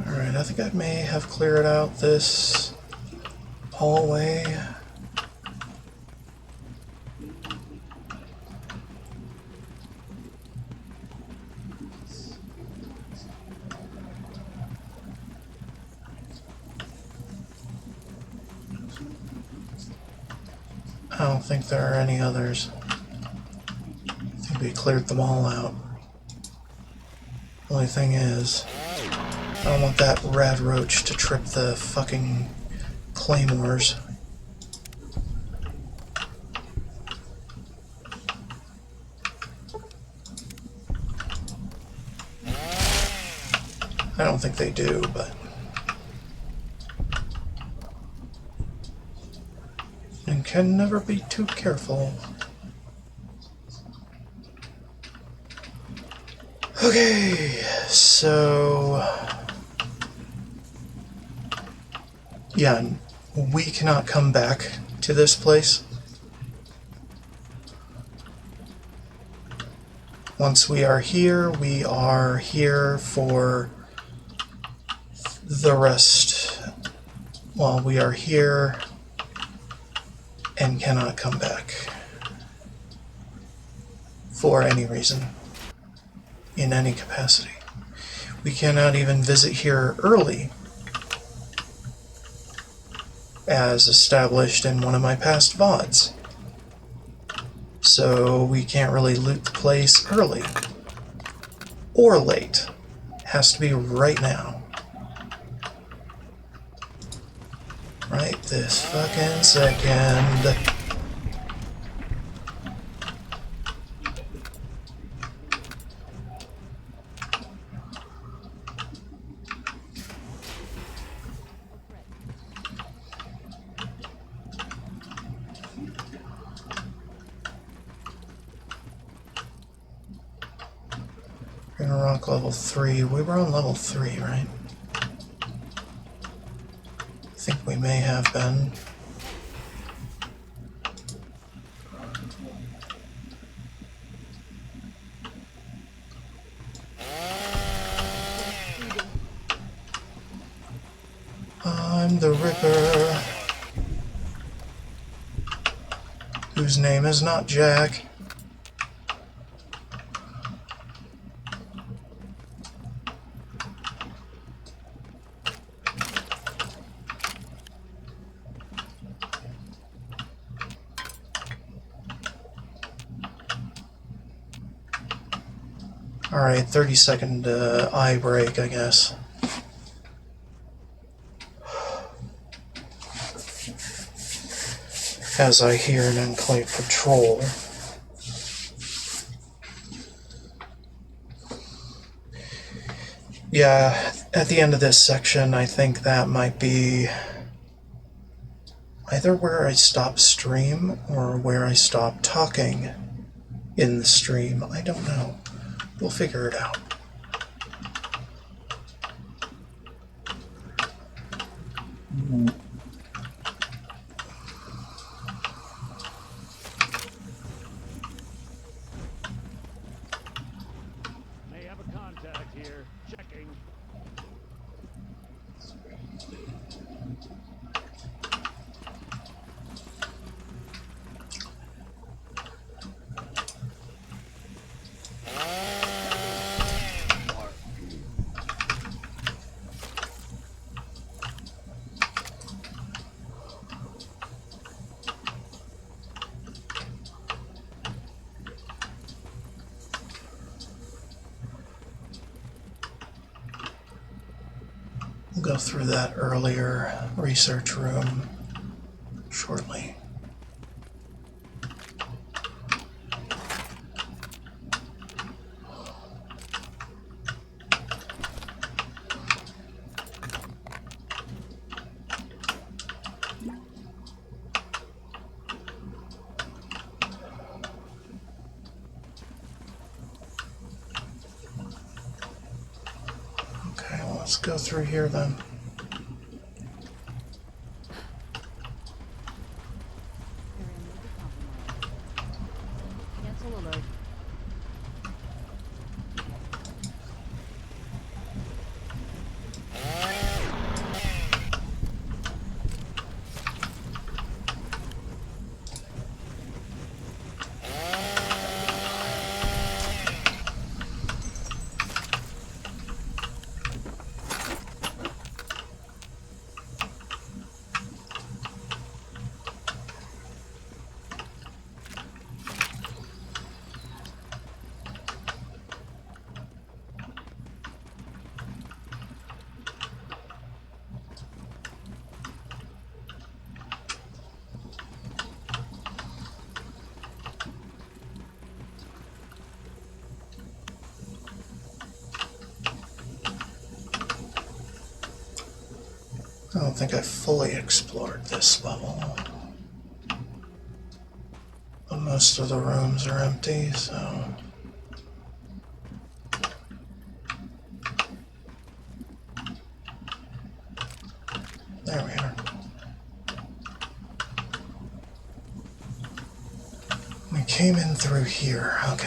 Alright, I think I may have cleared out this hallway. I don't think there are any others. I think we cleared them all out. Only thing is, I don't want that rad roach to trip the fucking claymores. I don't think they do, but... and can never be too careful. Okay, so... yeah, we cannot come back to this place. Once we are here for the rest. Well, we are here and cannot come back for any reason, in any capacity. We cannot even visit here early, as established in one of my past VODs. So we can't really loot the place early. Or late. Has to be right now. Right this fucking second. We're gonna rock level 3. We were on level 3, right? I think we may have been. I'm the Ripper, whose name is not Jack. Alright, 30-second eye break, I guess. as I hear an Enclave patrol. Yeah, at the end of this section, I think that might be either where I stop stream or where I stop talking in the stream. I don't know. We'll figure it out. May have a contact here. Checking. We'll go through that earlier research room shortly. Okay, well, let's go through here then. Cancel alert. I don't think I fully explored this level. But most of the rooms are empty, so... There we are. We came in through here, okay.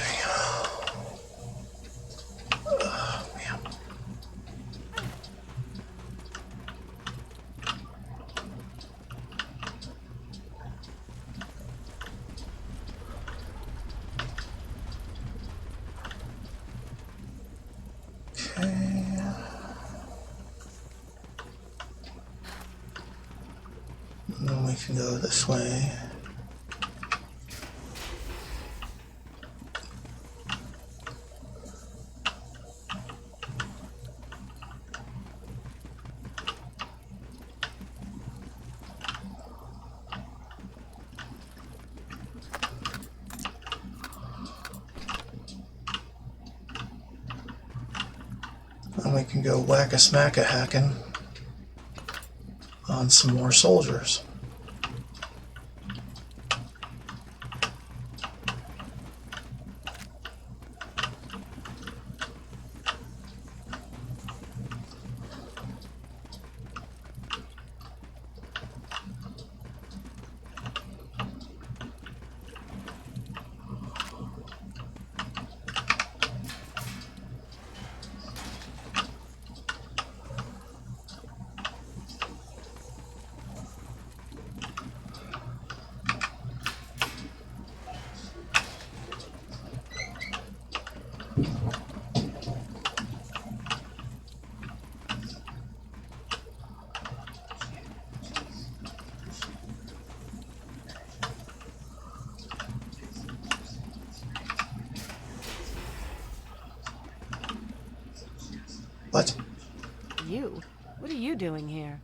Man. And then we can go this way. And we can go whack-a-smack-a-hacking on some more soldiers. What? You? What are you doing here?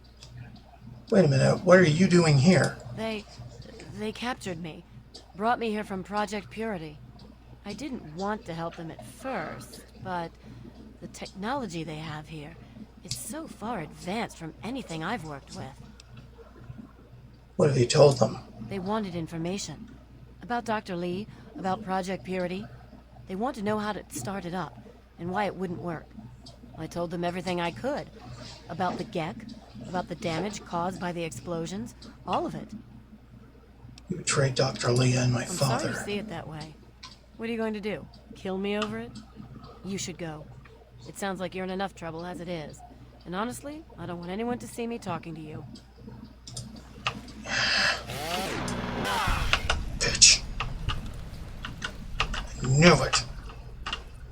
Wait a minute, what are you doing here? They captured me, brought me here from Project Purity. I didn't want to help them at first, but the technology they have here is so far advanced from anything I've worked with. What have you told them? They wanted information. About Dr. Lee, about Project Purity. They want to know how to start it up, and why it wouldn't work. I told them everything I could. About the Gek, about the damage caused by the explosions, all of it. You betrayed Dr. Leah and my I'm father. sorry you see it that way. What are you going to do? Kill me over it? You should go. It sounds like you're in enough trouble as it is. And honestly, I don't want anyone to see me talking to you. Bitch. I knew it.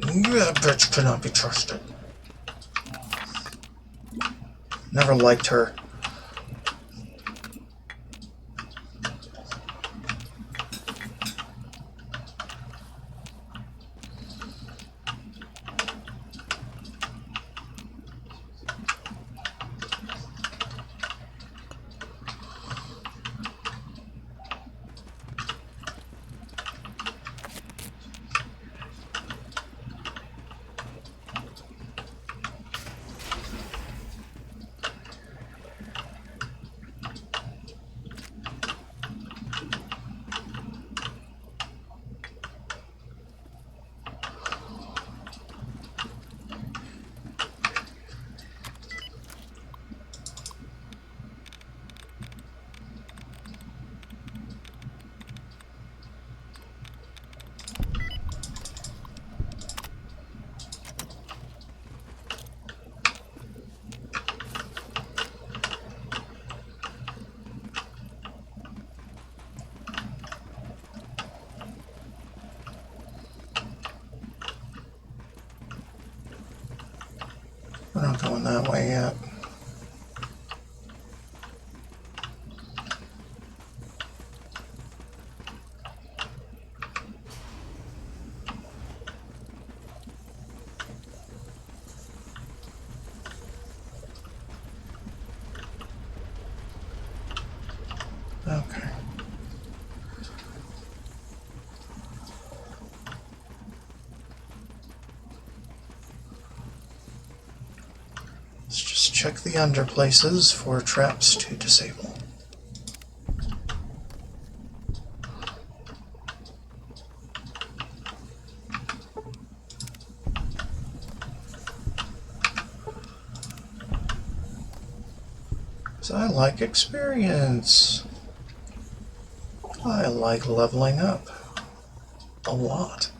I knew that bitch could not be trusted. Never liked her. We're not going that way yet. Okay. Let's just check the under places for traps to disable. So I like experience. I like leveling up a lot.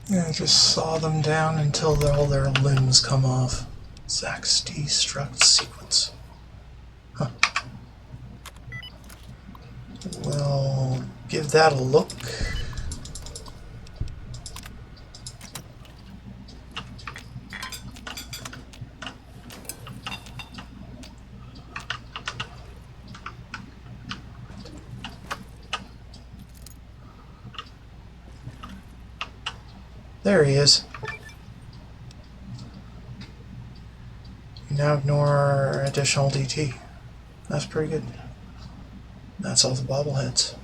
Yeah, just saw them down until all their limbs come off. Zach's destruct sequence. Huh. We'll give that a look. There he is. You now ignore additional DT. That's pretty good. That's all the bobbleheads.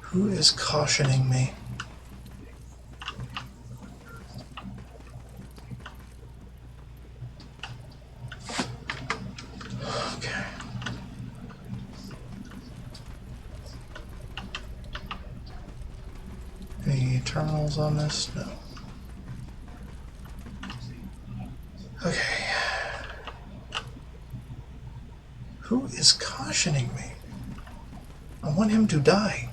Who is cautioning me? Okay. Any terminals on this? No. Okay. Who is cautioning me? I want him to die.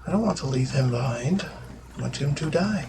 I don't want to leave him behind. I want him to die.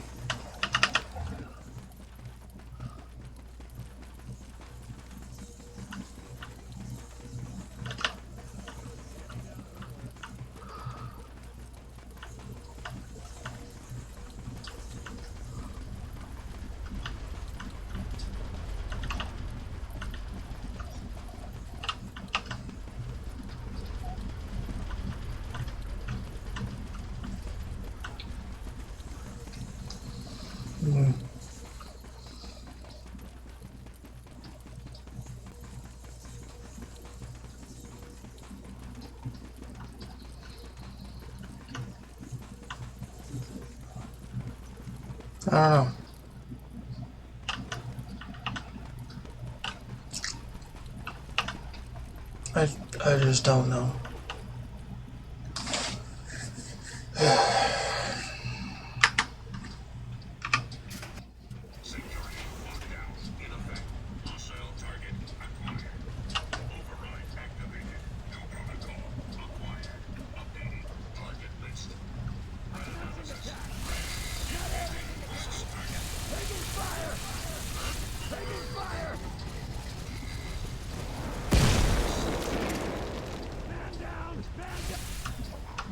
I don't know. I just don't know.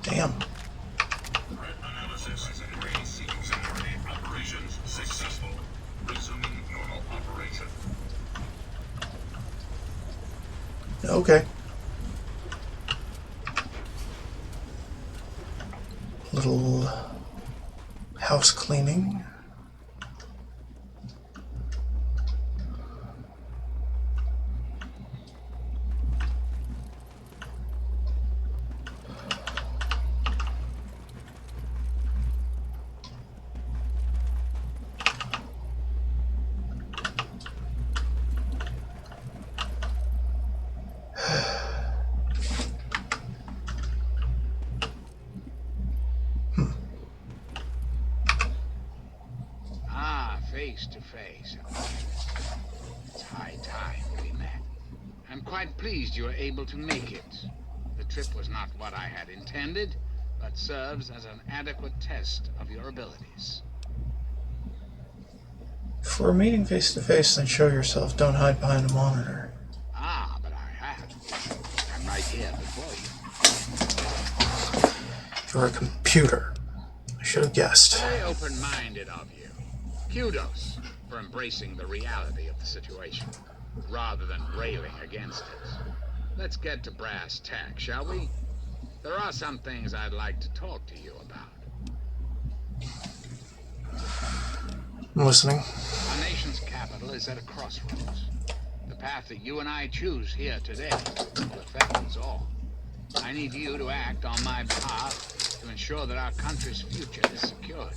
Damn. Analysis operations successful. Resuming normal operation. Okay. Little house cleaning. Face to face. It's high time we met. I'm quite pleased you were able to make it. The trip was not what I had intended, but serves as an adequate test of your abilities. For a meeting face to face, then show yourself. Don't hide behind a monitor. Ah, but I have. I'm right here before you. You're a computer. I should have guessed. Very open-minded of you. Kudos for embracing the reality of the situation, rather than railing against it. Let's get to brass tacks, shall we? There are some things I'd like to talk to you about. I'm listening. Our nation's capital is at a crossroads. The path that you and I choose here today will affect us all. I need you to act on my behalf to ensure that our country's future is secured.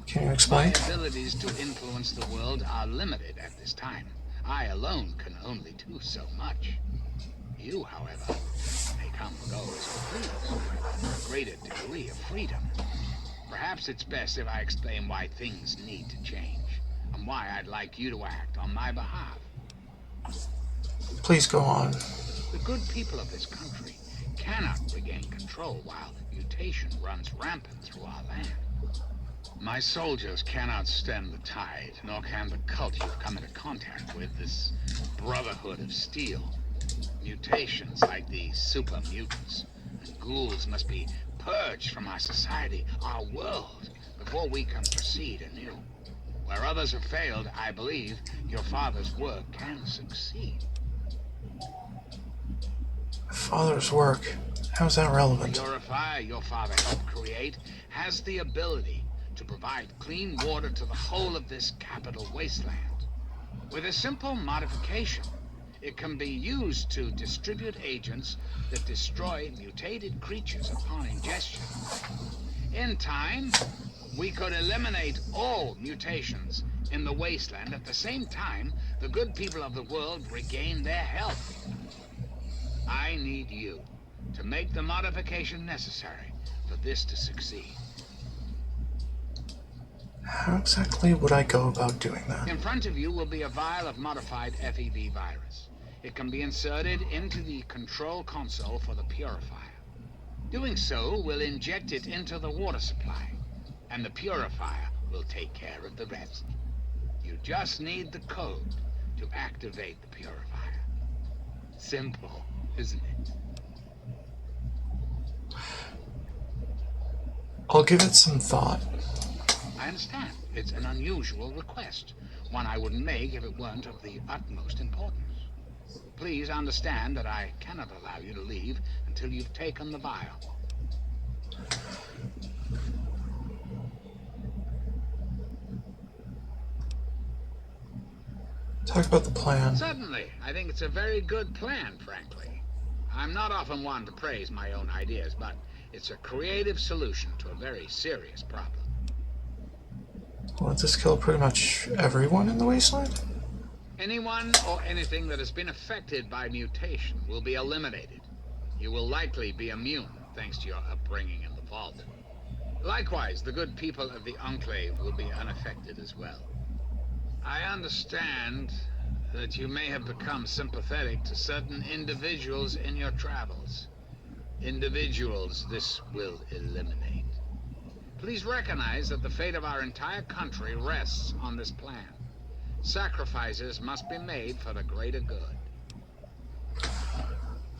Can you explain? My abilities to influence the world are limited at this time. I alone can only do so much. You, however, may come and go as you please, with a greater degree of freedom. Perhaps it's best if I explain why things need to change, and why I'd like you to act on my behalf. Please go on. The good people of this country cannot regain control while mutation runs rampant through our land. My soldiers cannot stem the tide, nor can the cult you've come into contact with, this Brotherhood of Steel. Mutations like the super mutants and ghouls must be purged from our society, our world, before we can proceed anew. Where others have failed, I believe your father's work can succeed. Father's work? How's that relevant? The purifier your father helped create has the ability to provide clean water to the whole of this capital wasteland. With a simple modification, it can be used to distribute agents that destroy mutated creatures upon ingestion. In time, we could eliminate all mutations in the wasteland. At the same time, the good people of the world regain their health. I need you to make the modification necessary for this to succeed. How exactly would I go about doing that? In front of you will be a vial of modified FEV virus. It can be inserted into the control console for the purifier. Doing so will inject it into the water supply, and the purifier will take care of the rest. You just need the code to activate the purifier. Simple, isn't it? I'll give it some thought. I understand. It's an unusual request, one I wouldn't make if it weren't of the utmost importance. Please understand that I cannot allow you to leave until you've taken the vial. Talk about the plan. Certainly. I think it's a very good plan, frankly. I'm not often one to praise my own ideas, but it's a creative solution to a very serious problem. Won't this kill pretty much everyone in the wasteland? Anyone or anything that has been affected by mutation will be eliminated. You will likely be immune, thanks to your upbringing in the vault. Likewise, the good people of the Enclave will be unaffected as well. I understand that you may have become sympathetic to certain individuals in your travels. Individuals this will eliminate. Please recognize that the fate of our entire country rests on this plan. Sacrifices must be made for the greater good.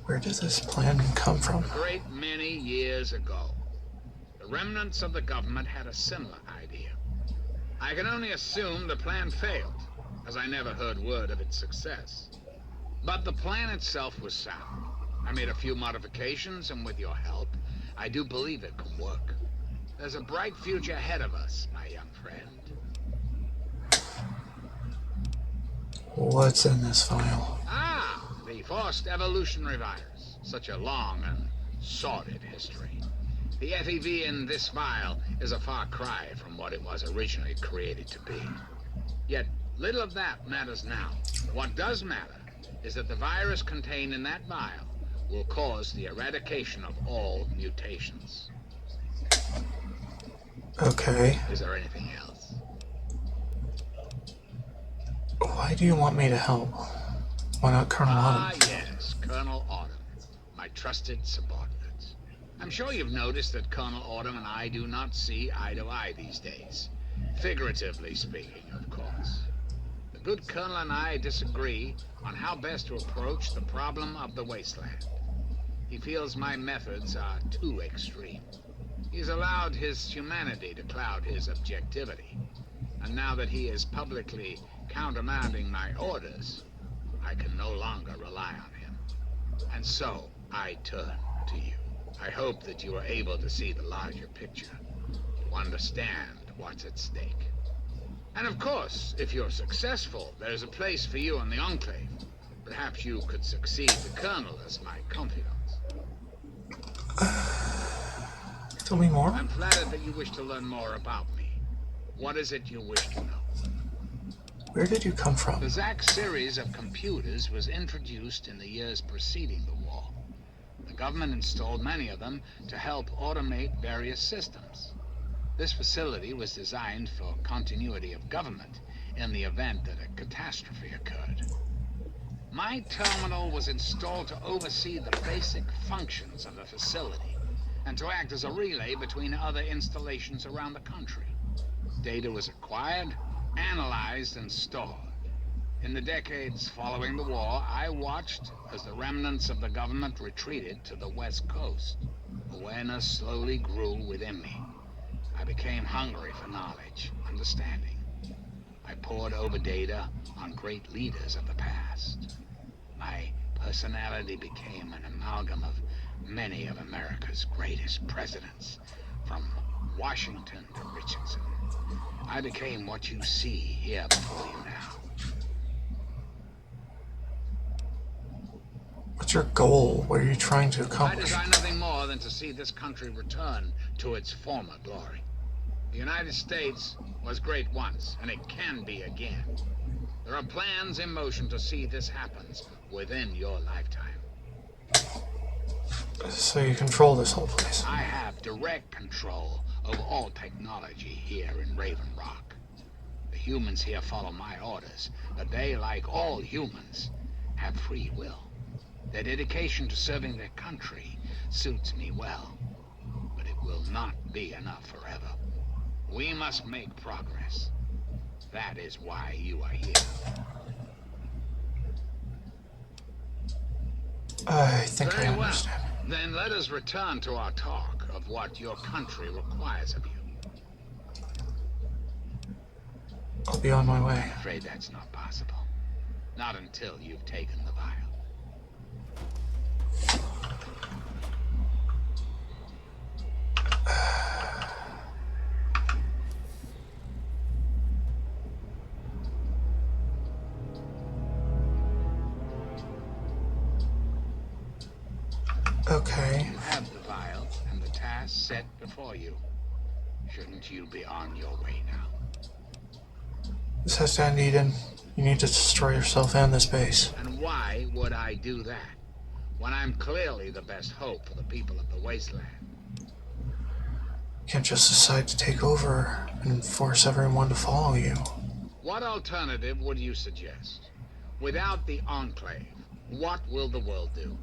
Where did this plan come from? A great many years ago, the remnants of the government had a similar idea. I can only assume the plan failed, as I never heard word of its success. But the plan itself was sound. I made a few modifications, and with your help, I do believe it can work. There's a bright future ahead of us, my young friend. What's in this file? Ah, the forced evolutionary virus. Such a long and sordid history. The FEV in this vial is a far cry from what it was originally created to be. Yet, little of that matters now. What does matter is that the virus contained in that vial will cause the eradication of all mutations. Okay. Is there anything else? Why do you want me to help? Why not Colonel Autumn? Ah, yes, Colonel Autumn, my trusted subordinate. I'm sure you've noticed that Colonel Autumn and I do not see eye to eye these days. Figuratively speaking, of course. The good Colonel and I disagree on how best to approach the problem of the wasteland. He feels my methods are too extreme. He's allowed his humanity to cloud his objectivity. And now that he is publicly countermanding my orders, I can no longer rely on him. And so, I turn to you. I hope that you are able to see the larger picture, to understand what's at stake. And of course, if you're successful, there's a place for you in the Enclave. Perhaps you could succeed the Colonel as my confidant. Tell me more. I'm flattered that you wish to learn more about me. What is it you wish to know? Where did you come from? The Zack series of computers was introduced in the years preceding the war. The government installed many of them to help automate various systems. This facility was designed for continuity of government in the event that a catastrophe occurred. My terminal was installed to oversee the basic functions of the facility and to act as a relay between other installations around the country. data was acquired, analyzed, and stored. In the decades following the war, I watched as the remnants of the government retreated to the West Coast. Awareness slowly grew within me. I became hungry for knowledge, understanding. I pored over data on great leaders of the past. My personality became an amalgam of many of America's greatest presidents, from Washington to Richardson. I became what you see here before you now. What's your goal? What are you trying to I accomplish? desire nothing more than to see this country return to its former glory. The United States was great once, and it can be again. There are plans in motion to see this happens within your lifetime. So you control this whole place. I have direct control over all technology here in Raven Rock. The humans here follow my orders, but they, like all humans, have free will. Their dedication to serving their country suits me well, but it will not be enough forever. We must make progress. That is why you are here. I think I Very well. understand. Then let us return to our talk of what your country requires of you. I'll be on my way. I'm afraid that's not possible. Not until you've taken the vial. Okay. You have the vial and the task set before you. Shouldn't you be on your way now? This has to end, Eden. You need to destroy yourself and this base. And why would I do that, when I'm clearly the best hope for the people of the wasteland? You can't just decide to take over and force everyone to follow you. What alternative would you suggest? Without the Enclave, what will the world do?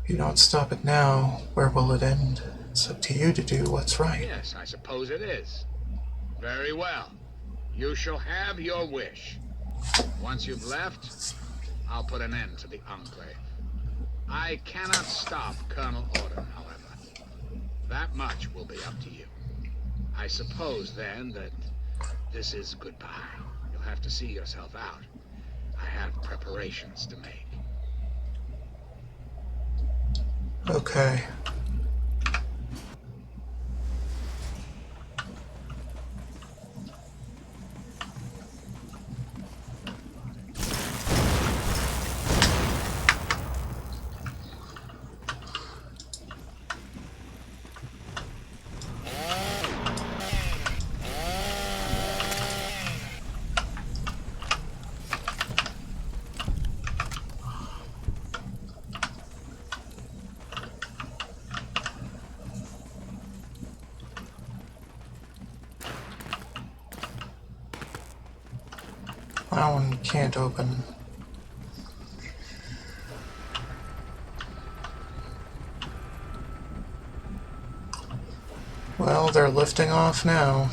If you don't stop it now, where will it end? It's up to you to do what's right. Yes, I suppose it is. Very well. You shall have your wish. Once you've left, I'll put an end to the Enclave. I cannot stop Colonel Orden, however. That much will be up to you. I suppose, then, that this is goodbye. You'll have to see yourself out. I have preparations to make. Okay. That one can't open. Well, they're lifting off now.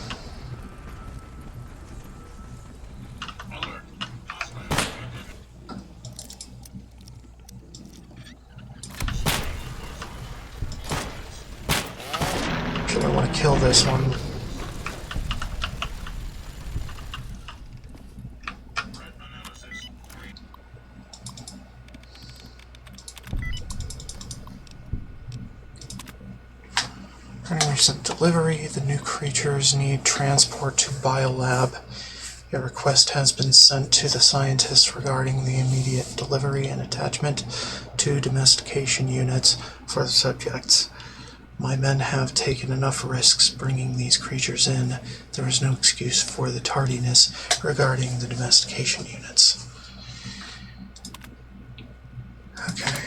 Actually, I want to kill this one. Recent delivery. The new creatures need transport to Biolab. A request has been sent to the scientists regarding the immediate delivery and attachment to domestication units for the subjects. My men have taken enough risks bringing these creatures in. There is no excuse for the tardiness regarding the domestication units. Okay.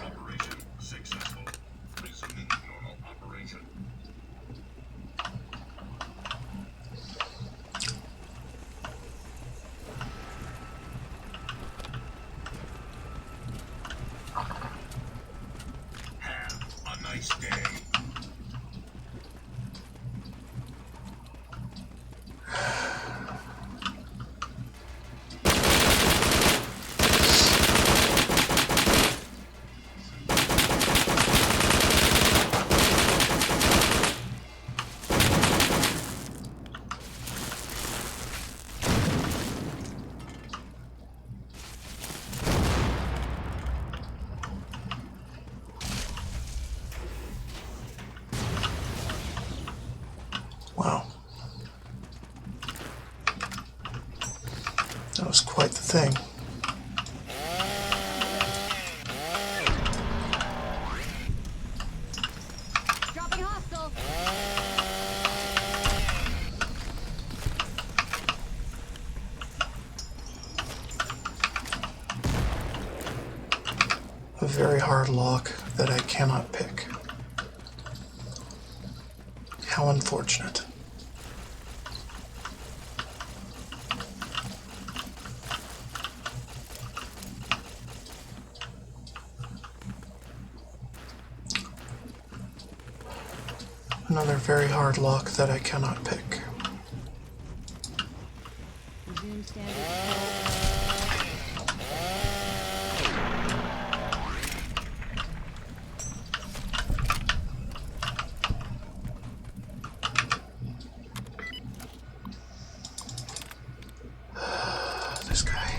Operation successful. Resuming normal operation. Have a nice day. thing. Dropping hostile. A very hard lock that I cannot pick. How unfortunate. Another very hard lock that I cannot pick. Resume standard This guy.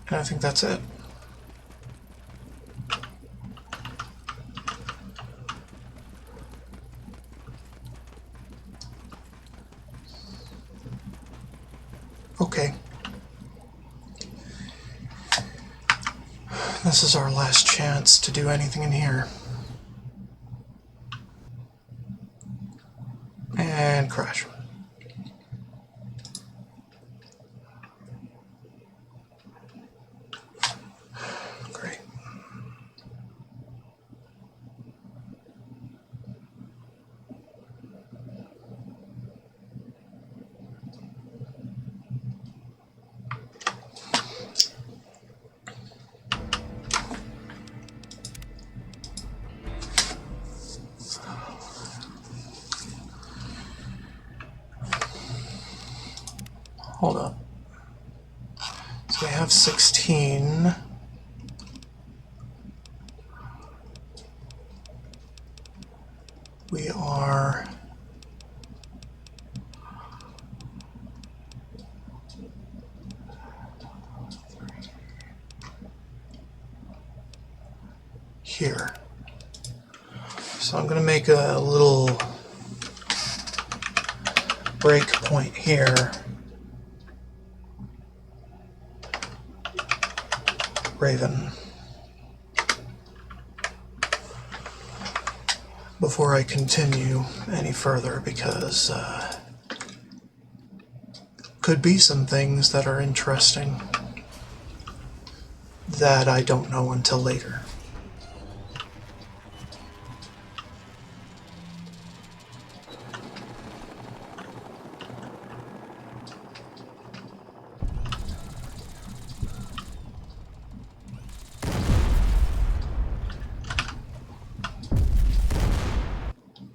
And I think that's it. Okay. This is our last chance to do anything in here. And crash. Great. Hold up. So we have 16. We are here. So I'm going to make a little break point here. Raven. Before I continue any further, because could be some things that are interesting that I don't know until later.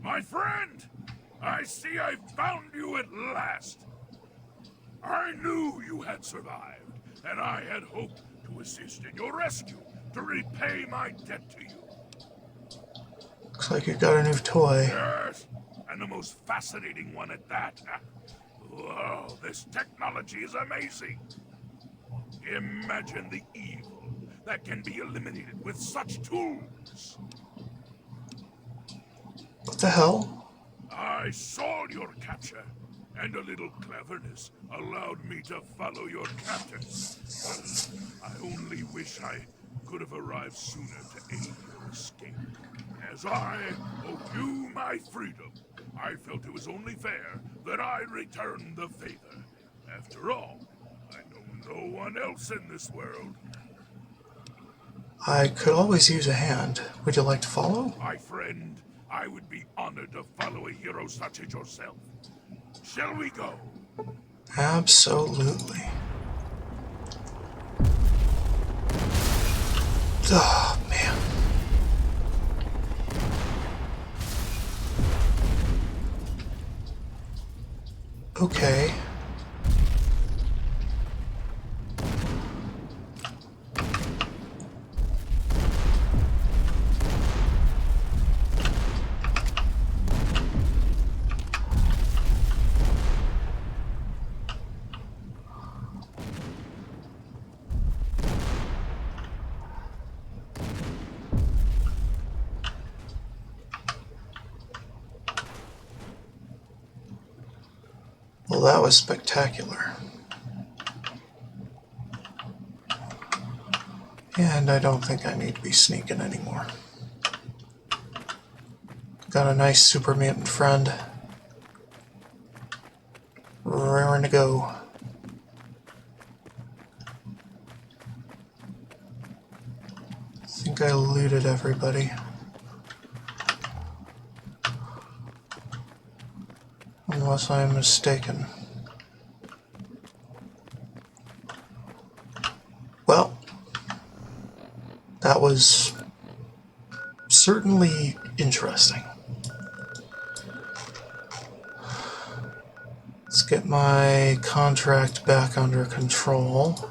My friend! I see I found you at last! I knew you had survived, and I had hoped to assist in your rescue, to repay my debt to you. Looks like you got a new toy. Yes, and the most fascinating one at that. Whoa, this technology is amazing. Imagine the evil that can be eliminated with such tools. What the hell? I saw your capture, and a little cleverness allowed me to follow your captor. I only wish I could have arrived sooner to aid your escape. As I owe you my freedom, I felt it was only fair that I return the favor. After all, I know no one else in this world. I could always use a hand. Would you like to follow? My friend, I would be honored to follow a hero such as yourself. Shall we go? Absolutely. Oh, man. Okay. Well, that was spectacular. And I don't think I need to be sneaking anymore. Got a nice super mutant friend. Raring to go. I think I looted everybody. Unless I'm mistaken. Well, that was certainly interesting. Let's get my contract back under control.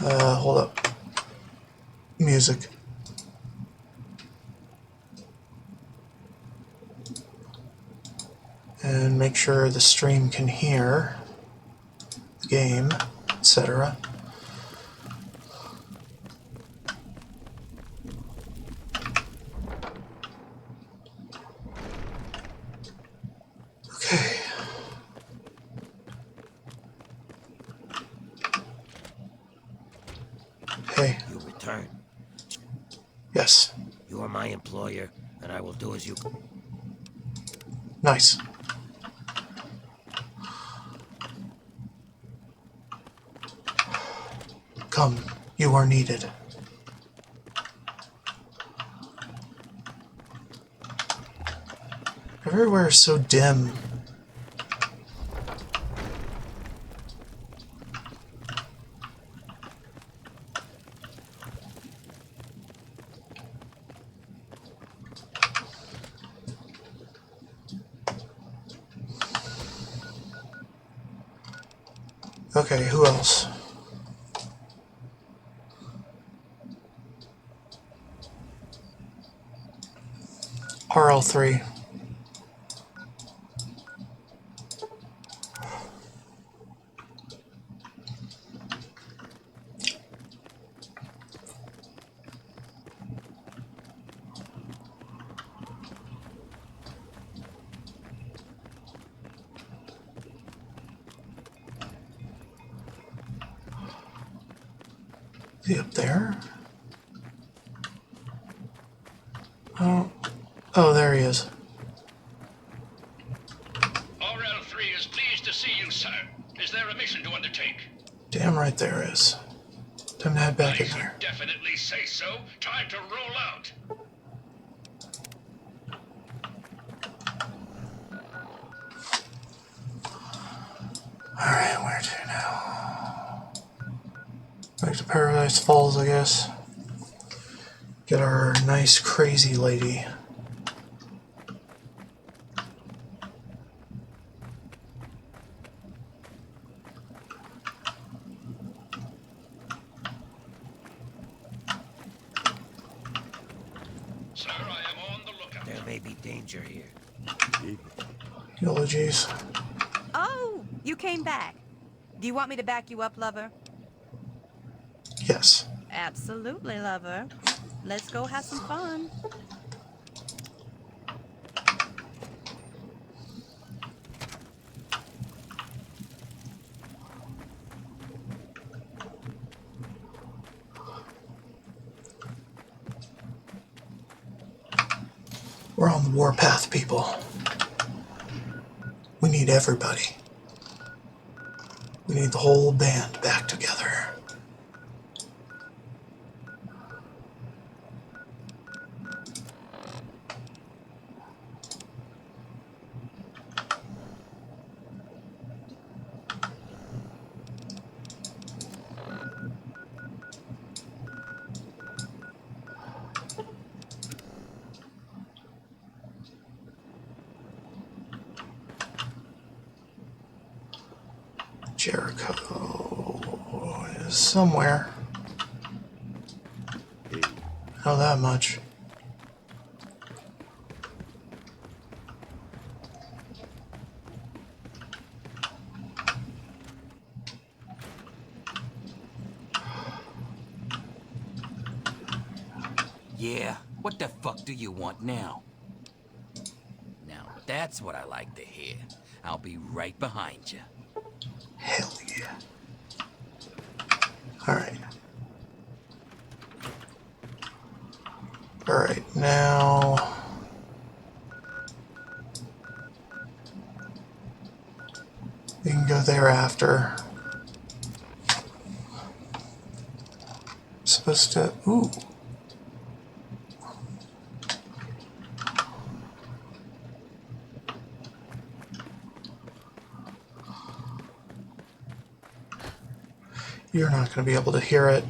Hold up. Music. And make sure the stream can hear the game, etc. Okay. Hey. You return. Yes. You are my employer, and I will do as you... Nice. Come, you are needed. Everywhere is so dim. Okay, who else? RL3. Is he up there? Oh, there he is. RL3 is pleased to see you, sir. Is there a mission to undertake? Damn right there is. Time to head back in there. Definitely say so. Time to roll out. Alright, where to now? Back to Paradise Falls, I guess. Get our nice crazy lady. Sir, I am on the lookout. There may be danger here. Eulogies. Oh, you came back. Do you want me to back you up, lover? Yes. Absolutely, lover. Let's go have some fun. We're on the warpath, people. We need everybody. We need the whole band back together. Jericho is somewhere. Know that much. Yeah, what the fuck do you want now? Now, that's what I like to hear. I'll be right behind you. Hell yeah. Alright. Alright, now... we can go there after. Supposed to... ooh. You're not going to be able to hear it,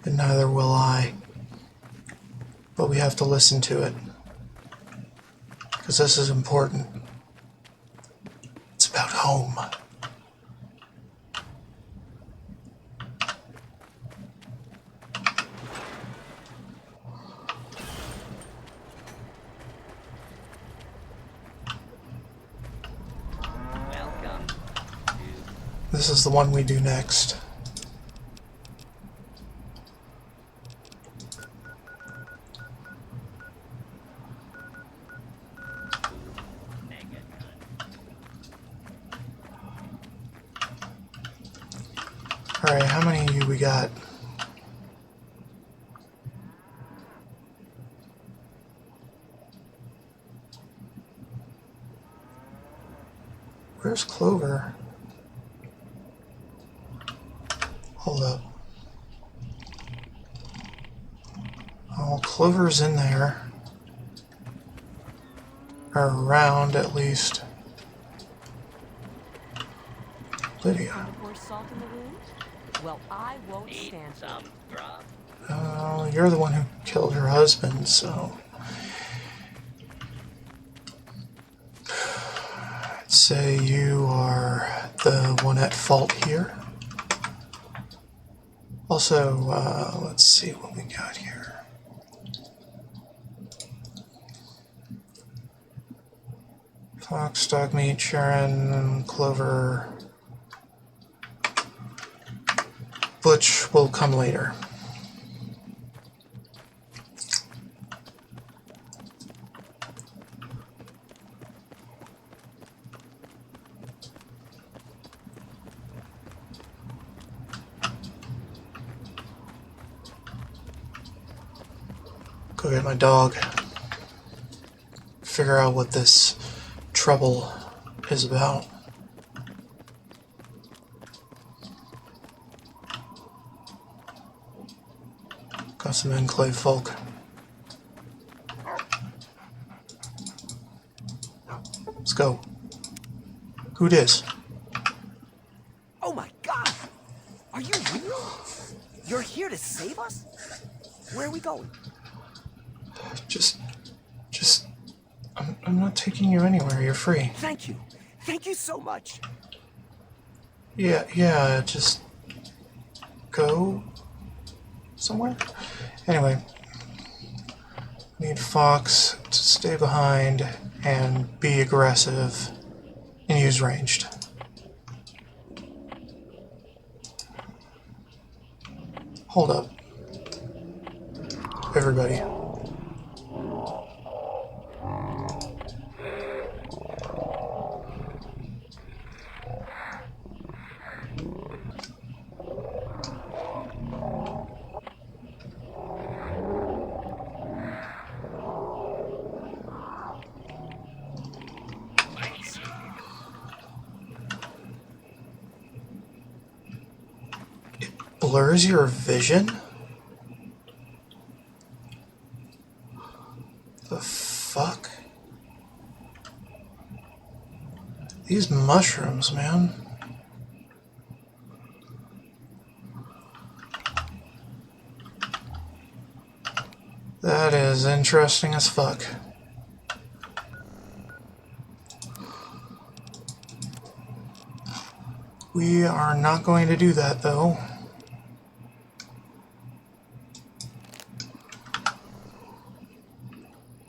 and neither will I. But we have to listen to it, because this is important. It's about home. Welcome. This is the one we do next. Alright, how many of you we got? Where's Clover? Hold up. Oh, Clover's in there. Or around, at least. Lydia. Pour salt in the wound? Well, I won't stand some grub. Oh, you're the one who killed her husband, so... I'd say you are the one at fault here. Also, let's see what we got here. Fawkes, Dogmeat, Sharon, Clover... Butch will come later. Go get my dog. Figure out what this trouble is about. Got some enclave folk. Let's go. Who dis? Oh my god! Are you real? You're here to save us? Where are we going? Just... I'm not taking you anywhere. You're free. Thank you. Thank you so much. Yeah, just... go... somewhere? Anyway. Need Fawkes to stay behind and be aggressive and use ranged. Hold up. Everybody. Blurs your vision? The fuck? These mushrooms, man. That is interesting as fuck. We are not going to do that, though.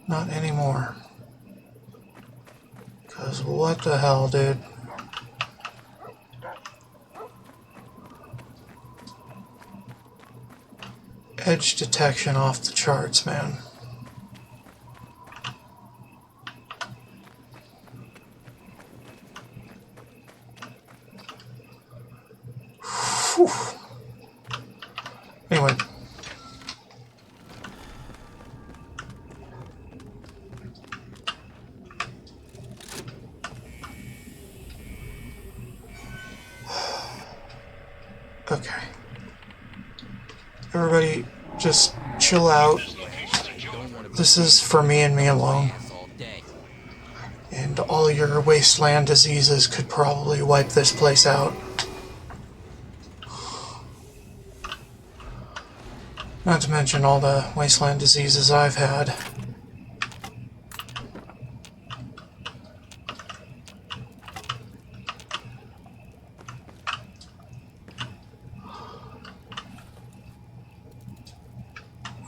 Not anymore. Because what the hell, dude? Edge detection off the charts, man. Whew. Anyway. Okay. Everybody, just chill out. This is for me and me alone. And all your wasteland diseases could probably wipe this place out. Not to mention all the wasteland diseases I've had.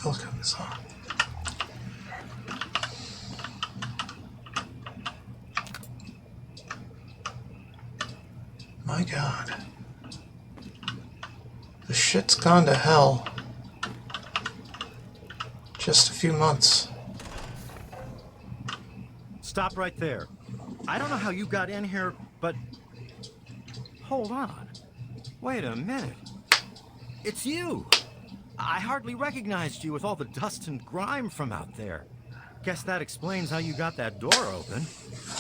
We'll cut this off. My God. The shit's gone to hell. Just a few months. Stop right there. I don't know how you got in here, but... Hold on. Wait a minute. It's you! I hardly recognized you with all the dust and grime from out there. Guess that explains how you got that door open.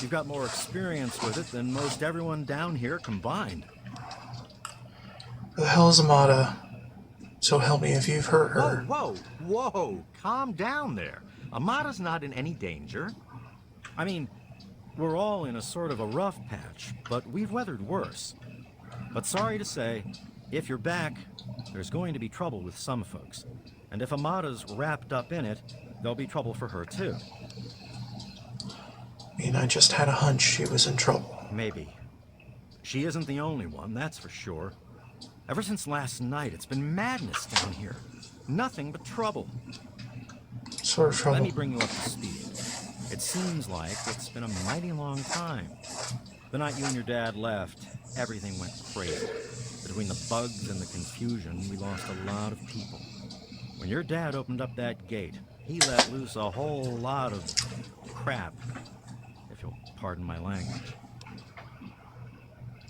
You've got more experience with it than most everyone down here combined. Who the hell is Amada? So help me if you've hurt her. Whoa, whoa, whoa. Calm down there. Amada's not in any danger. I mean, we're all in a sort of a rough patch, but we've weathered worse. But sorry to say, if you're back, there's going to be trouble with some folks. And if Amada's wrapped up in it, there'll be trouble for her too. I mean, I just had a hunch she was in trouble. Maybe. She isn't the only one, that's for sure. Ever since last night, it's been madness down here. Nothing but trouble. Sort of trouble. Let me bring you up to speed. It seems like it's been a mighty long time. The night you and your dad left, everything went crazy. Between the bugs and the confusion, we lost a lot of people. When your dad opened up that gate, he let loose a whole lot of crap, if you'll pardon my language.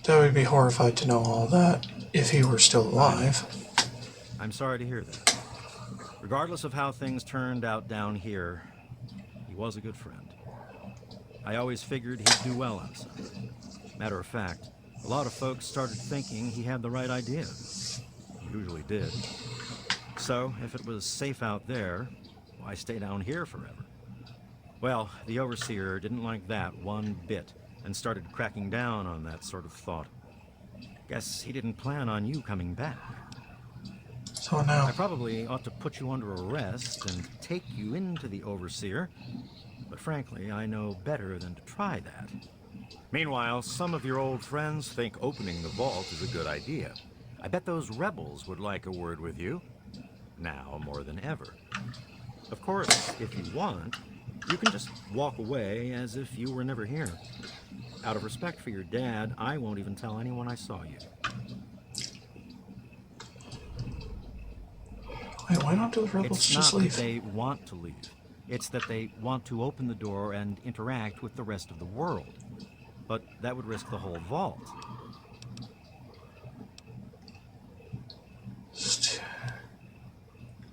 I would be horrified to know all that if he were still alive. I'm sorry to hear that. Regardless of how things turned out down here, he was a good friend. I always figured he'd do well outside. Matter of fact, a lot of folks started thinking he had the right idea. He usually did. So, if it was safe out there, why stay down here forever? Well, the Overseer didn't like that one bit and started cracking down on that sort of thought. Guess he didn't plan on you coming back. So now... I probably ought to put you under arrest and take you into the Overseer, but frankly, I know better than to try that. Meanwhile, some of your old friends think opening the vault is a good idea. I bet those rebels would like a word with you, now more than ever. Of course, if you want, you can just walk away as if you were never here. Out of respect for your dad, I won't even tell anyone I saw you. Wait, why don't the rebels just leave? It's not that they want to leave. It's that they want to open the door and interact with the rest of the world. But that would risk the whole vault.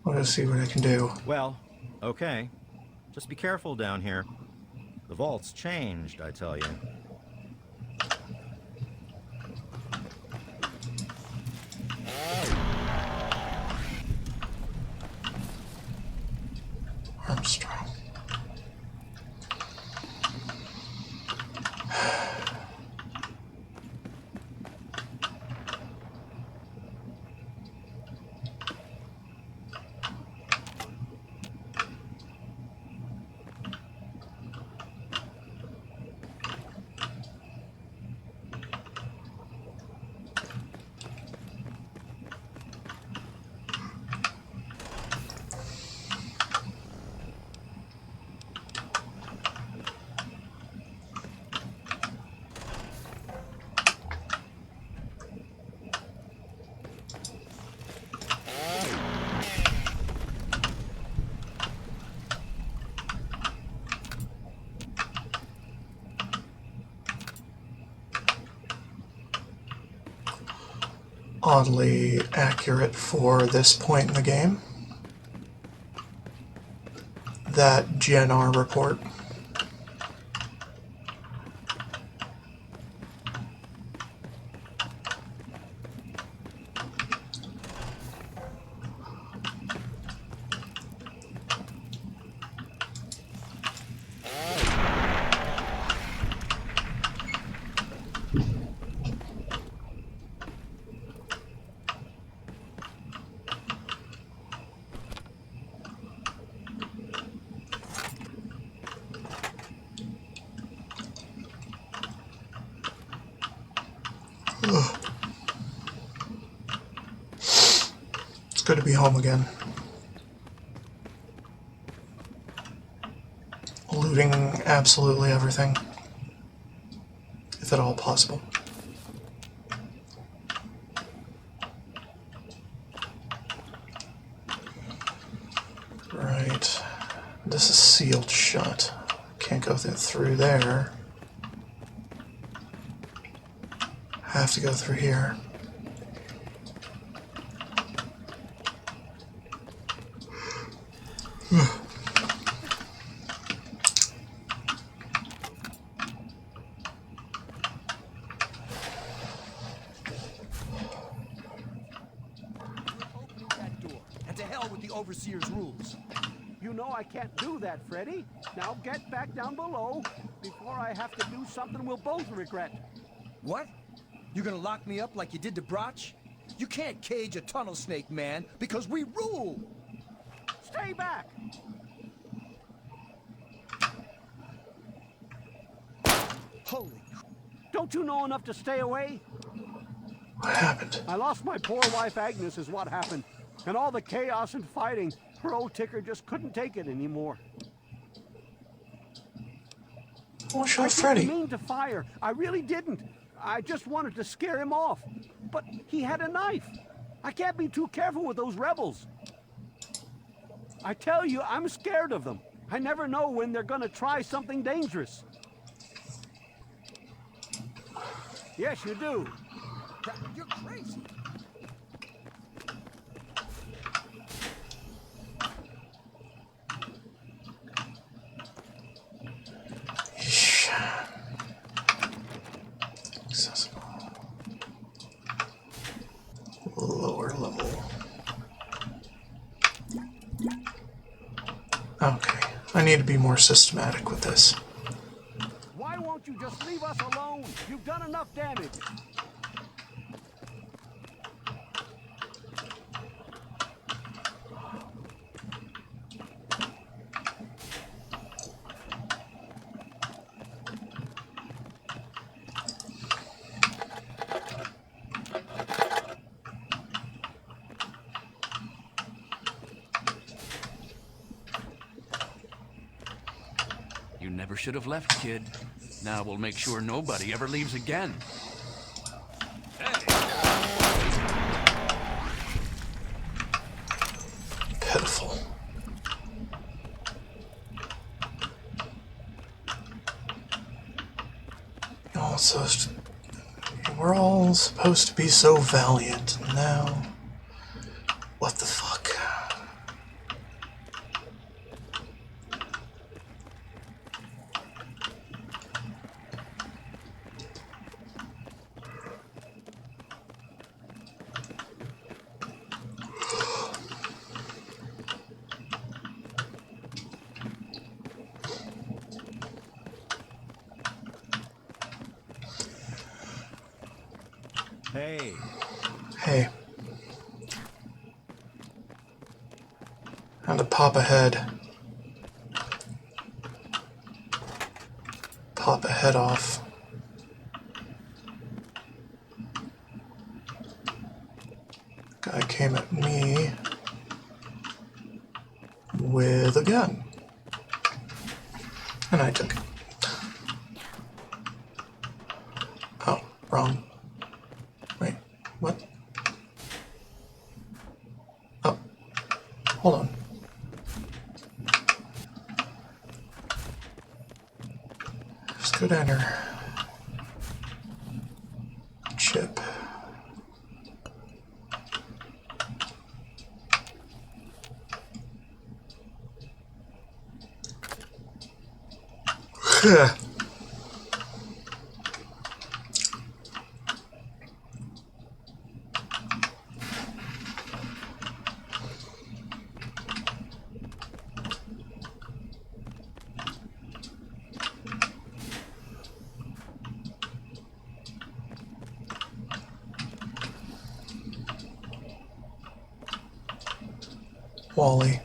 I'll go see what I can do. Well, okay. Just be careful down here. The vault's changed, I tell you. Armstrong. oddly accurate for this point in the game. That Gen R report. Ugh. It's good to be home again. Looting absolutely everything, if at all possible. Right. This is sealed shut. Can't go through there. Have to go through here. And to hell with the Overseer's rules. You know I can't do that, Freddy. Now get back down below before I have to do something we'll both regret. What? You gonna lock me up like you did to Broch? You can't cage a tunnel snake, man, because we rule! Stay back! Holy... Don't you know enough to stay away? What happened? I lost my poor wife Agnes is what happened. And all the chaos and fighting, her old ticker just couldn't take it anymore. Oh, shot I Freddy. didn't mean to fire. I really didn't. I just wanted to scare him off. But he had a knife. I can't be too careful with those rebels. I tell you, I'm scared of them. I never know when they're gonna try something dangerous. Yes, you do. You're crazy. Accessible. Lower level. Okay, I need to be more systematic with this. Why won't you just leave us alone? You've done enough damage. You never should have left, kid. Now we'll make sure nobody ever leaves again. Pitiful. We're all supposed to be so valiant, and now... What the fuck? Hey. Hey. And to pop ahead. Pop a head off. Guy came at me with a gun. And I took it. Oh, wrong. Wait, what? Oh, hold on. Just go down here. Chip. Wally.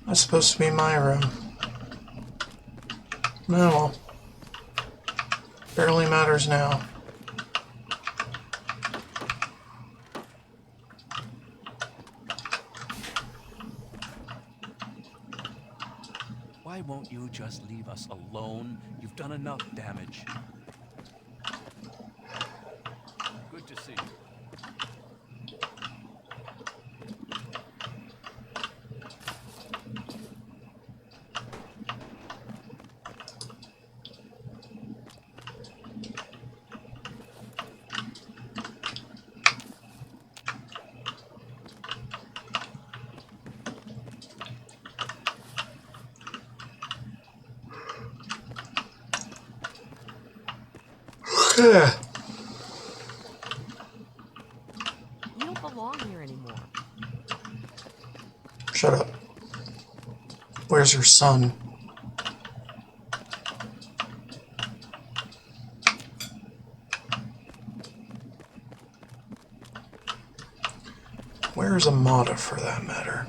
That's supposed to be my room. Oh well. Barely matters now. Why won't you just leave us alone? You've done enough damage. Good to see you. Yeah. You don't belong here anymore. Shut up. Where's your son? Where's Amada, for that matter?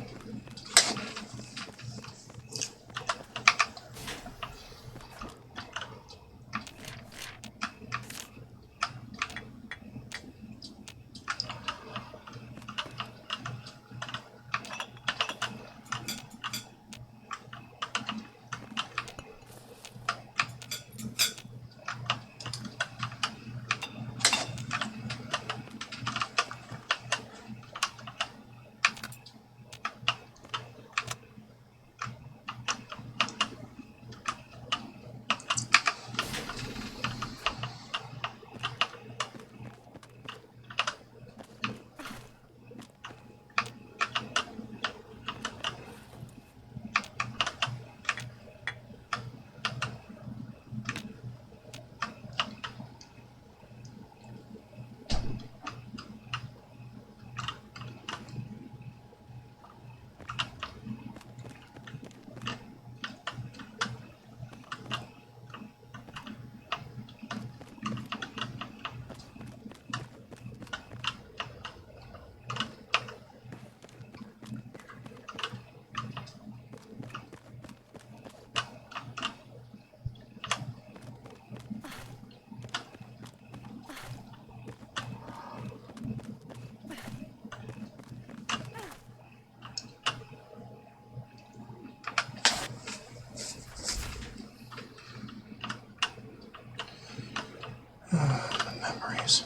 Memories.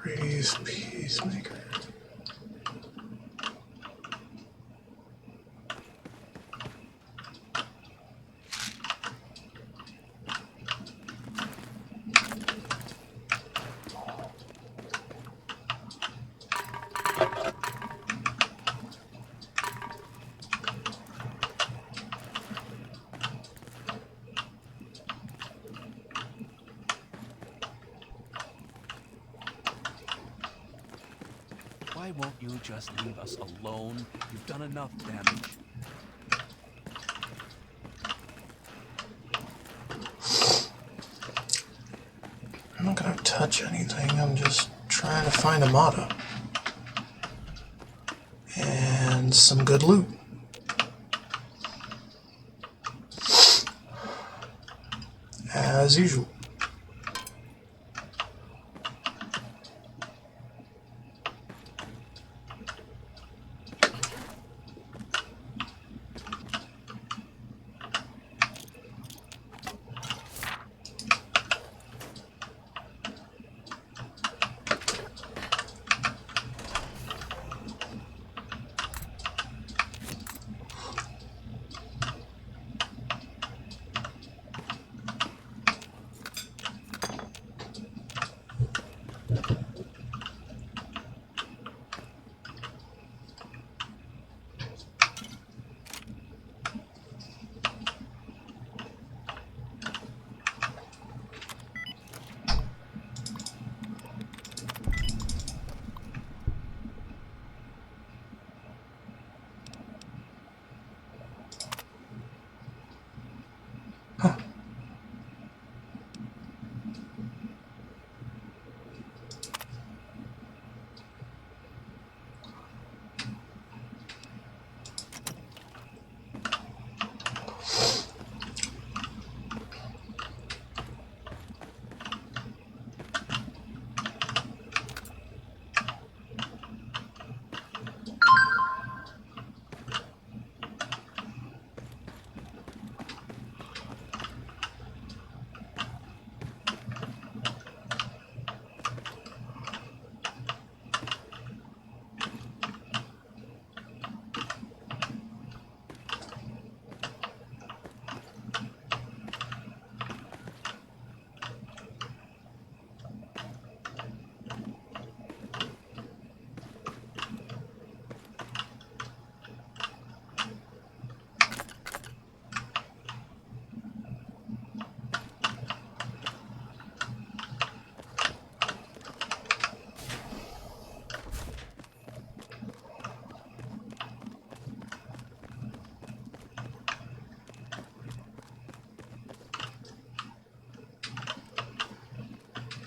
Praise Peacemaker. you just leave us alone? You've done enough damage. I'm not gonna touch anything, I'm just trying to find a motto. And some good loot. As usual.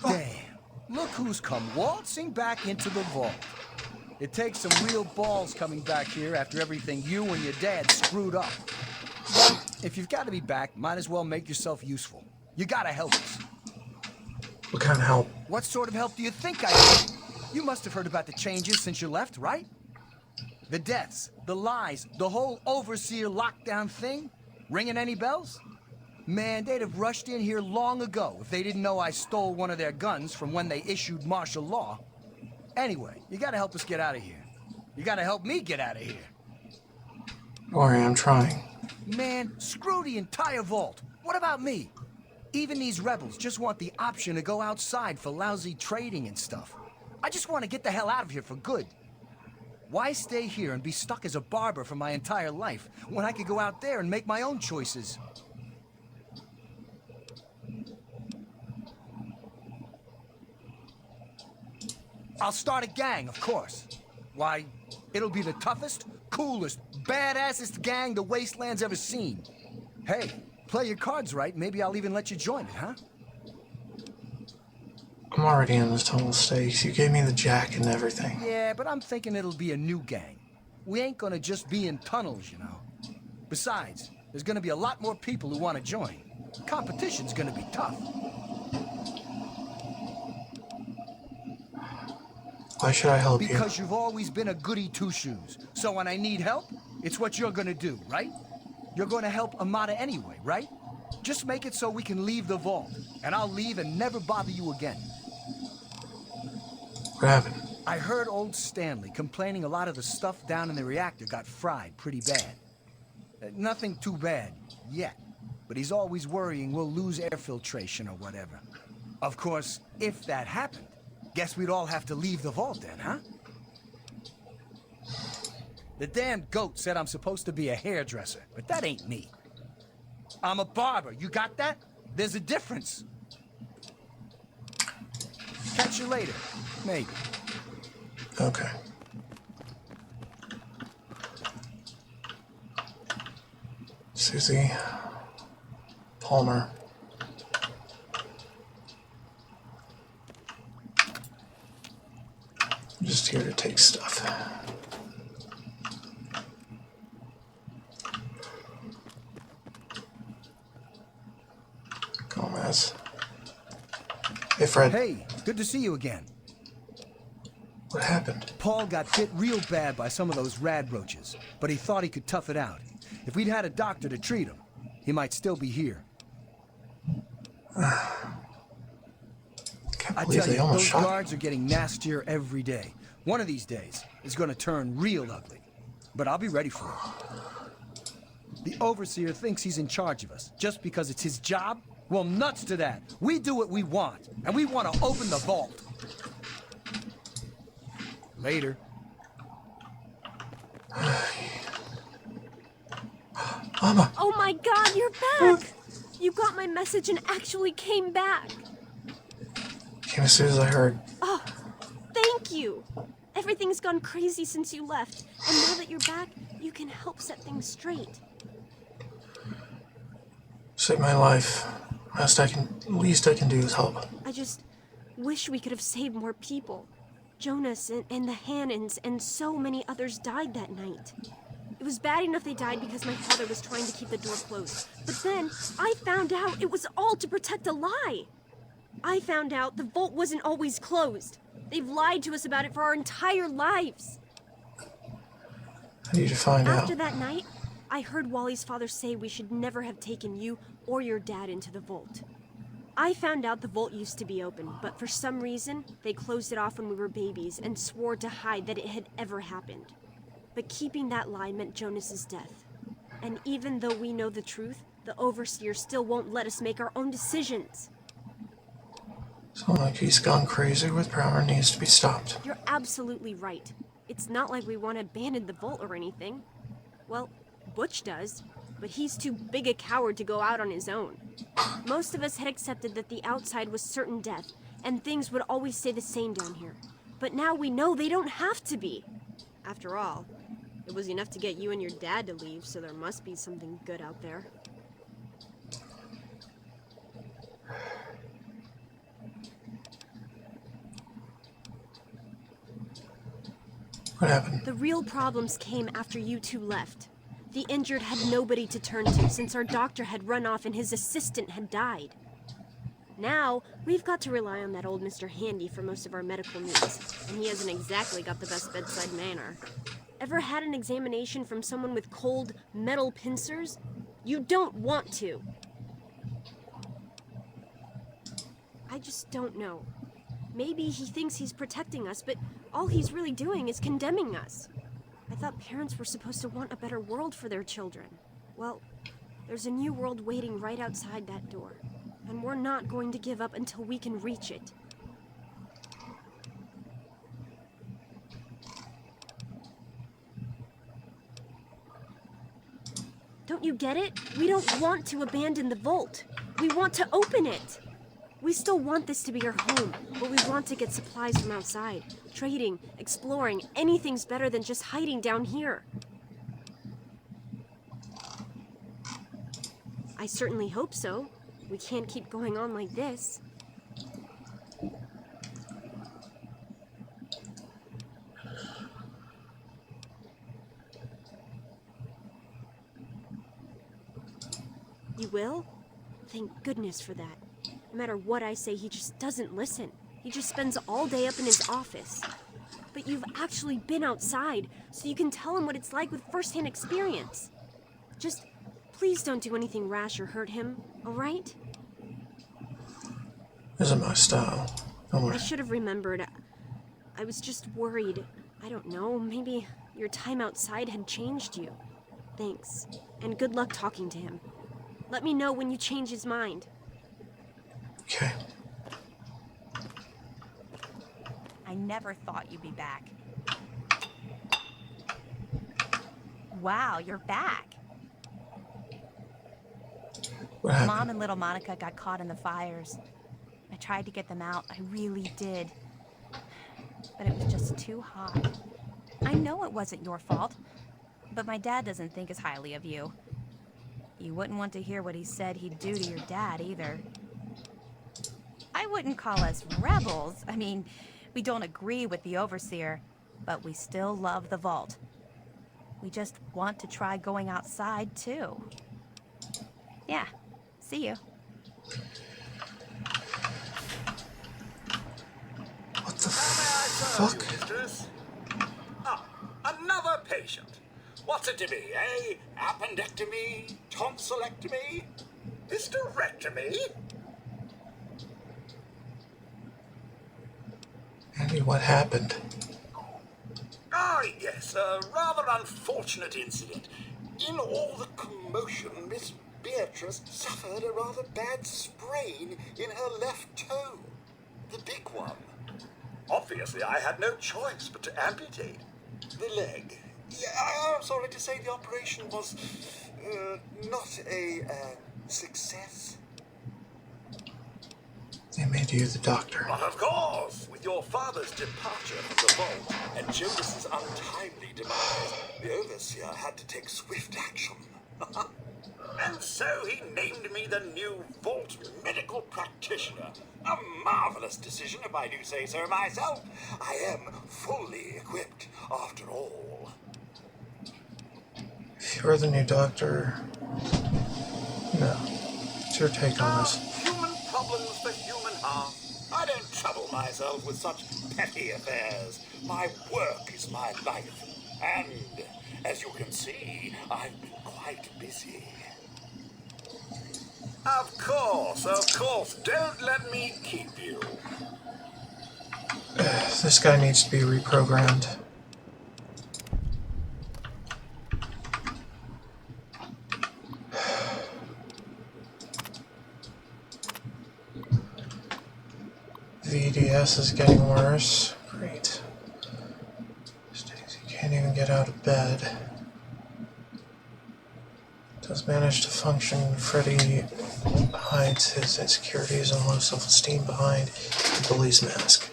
Damn, look who's come waltzing back into the vault. It takes some real balls coming back here after everything you and your dad screwed up. But if you've got to be back, might as well make yourself useful. You gotta help us. What kind of help? What sort of help do you think I need? You must have heard about the changes since you left, right? The deaths, the lies, the whole overseer lockdown thing? Ringing any bells? Man, they'd have rushed in here long ago if they didn't know I stole one of their guns from when they issued martial law. Anyway, you gotta help us get out of here. You gotta help me get out of here. Don't worry, I'm trying. Man, screw the entire vault. What about me? Even these rebels just want the option to go outside for lousy trading and stuff. I just want to get the hell out of here for good. Why stay here and be stuck as a barber for my entire life when I could go out there and make my own choices? I'll start a gang, of course. Why, it'll be the toughest, coolest, badassest gang the Wasteland's ever seen. Hey, play your cards right, maybe I'll even let you join it, huh? I'm already in this tunnel stakes. You gave me the jack and everything. Yeah, but I'm thinking it'll be a new gang. We ain't gonna just be in tunnels, you know. Besides, there's gonna be a lot more people who want to join. Competition's gonna be tough. Why should I help you? Because you've always been a goody two-shoes. So when I need help, it's what you're gonna do, right? You're gonna help Amada anyway, right? Just make it so we can leave the vault, and I'll leave and never bother you again. What happened? I heard old Stanley complaining a lot of the stuff down in the reactor got fried pretty bad. Nothing too bad, yet. But he's always worrying we'll lose air filtration or whatever. Of course, if that happened, guess we'd all have to leave the vault then, huh? The damn goat said I'm supposed to be a hairdresser, but that ain't me. I'm a barber, you got that? There's a difference. Catch you later, maybe. Okay. Susie Palmer. I'm just here to take stuff. Gomez. Hey, Fred. Hey, good to see you again. What happened? Paul got bit real bad by some of those rad roaches, but he thought he could tough it out. If we'd had a doctor to treat him, he might still be here. I tell you, those guards are getting nastier every day. One of these days is going to turn real ugly, but I'll be ready for it. The overseer thinks he's in charge of us just because it's his job. Well, nuts to that. We do what we want, and we want to open the vault. Later. Mama. Oh my God, you're back! You got my message and actually came back. Came as soon as I heard. Oh, thank you. Everything's gone crazy since you left, and now that you're back, you can help set things straight. Saved my life. Least I can do is help. I just wish we could have saved more people. Jonas and the Hannons and so many others died that night. It was bad enough they died because my father was trying to keep the door closed. But then I found out it was all to protect a lie. I found out the vault wasn't always closed. They've lied to us about it for our entire lives. I need to find out. After that night, I heard Wally's father say we should never have taken you or your dad into the vault. I found out the vault used to be open, but for some reason, they closed it off when we were babies and swore to hide that it had ever happened. But keeping that lie meant Jonas's death. And even though we know the truth, the Overseer still won't let us make our own decisions. Sounds like he's gone crazy with power and needs to be stopped. You're absolutely right. It's not like we want to abandon the vault or anything. Well, Butch does, but he's too big a coward to go out on his own. Most of us had accepted that the outside was certain death, and things would always stay the same down here. But now we know they don't have to be. After all, it was enough to get you and your dad to leave, so there must be something good out there. What happened? The real problems came after you two left. The injured had nobody to turn to since our doctor had run off and his assistant had died. Now, we've got to rely on that old Mr. Handy for most of our medical needs, and he hasn't exactly got the best bedside manner. Ever had an examination from someone with cold, metal pincers? You don't want to. I just don't know. Maybe he thinks he's protecting us, but all he's really doing is condemning us. I thought parents were supposed to want a better world for their children. Well, there's a new world waiting right outside that door, and we're not going to give up until we can reach it. Don't you get it? We don't want to abandon the vault. We want to open it. We still want this to be our home, but we want to get supplies from outside. Trading, exploring, anything's better than just hiding down here. I certainly hope so. We can't keep going on like this. You will? Thank goodness for that. No matter what I say, he just doesn't listen. He just spends all day up in his office. But you've actually been outside, so you can tell him what it's like with first-hand experience. Just, please don't do anything rash or hurt him, all right? Isn't my style. Don't worry. I should have remembered. I was just worried. I don't know, maybe your time outside had changed you. Thanks, and good luck talking to him. Let me know when you change his mind. Okay. I never thought you'd be back. Wow, you're back. What happened? Mom and little Monica got caught in the fires. I tried to get them out, I really did. But it was just too hot. I know it wasn't your fault, but my dad doesn't think as highly of you. You wouldn't want to hear what he said he'd do to your dad, either. I wouldn't call us rebels. I mean, we don't agree with the Overseer, but we still love the Vault. We just want to try going outside, too. Yeah, see you. What the fuck? Mistress? Ah, another patient. What's it to be, eh? Appendectomy? Tonsillectomy? Hysterectomy? Andy, what happened? Ah, yes, a rather unfortunate incident. In all the commotion, Miss Beatrice suffered a rather bad sprain in her left toe. The big one. Obviously, I had no choice but to amputate the leg. Yeah, I'm sorry to say the operation was not a success. They made you the doctor. But of course, with your father's departure from the vault and Jonas's untimely demise, the Overseer had to take swift action. And so he named me the new Vault Medical Practitioner. A marvelous decision, if I do say so myself. I am fully equipped, after all. If you're the new doctor... No. What's your take on this? Human problems for human harm. I don't trouble myself with such petty affairs. My work is my life. And, as you can see, I've been quite busy. Of course. Don't let me keep you. This guy needs to be reprogrammed. VDS is getting worse. Great. Stacy can't even get out of bed. Does manage to function. Freddy hides his insecurities and low self-esteem behind the bully's mask.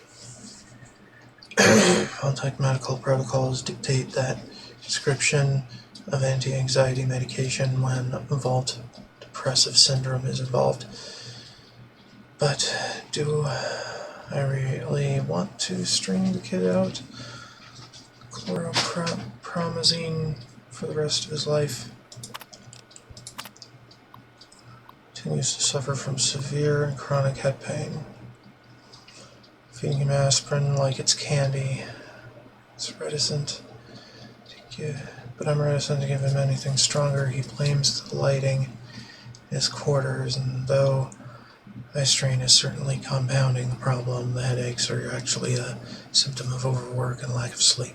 Contact medical protocols dictate that prescription of anti-anxiety medication when Vault depressive syndrome is involved. But do I really want to string the kid out? Chlorpromazine for the rest of his life. Continues to suffer from severe and chronic head pain. Feeding him aspirin like it's candy. But I'm reticent to give him anything stronger. He blames the lighting in his quarters, and though eye strain is certainly compounding the problem, the headaches are actually a symptom of overwork and lack of sleep.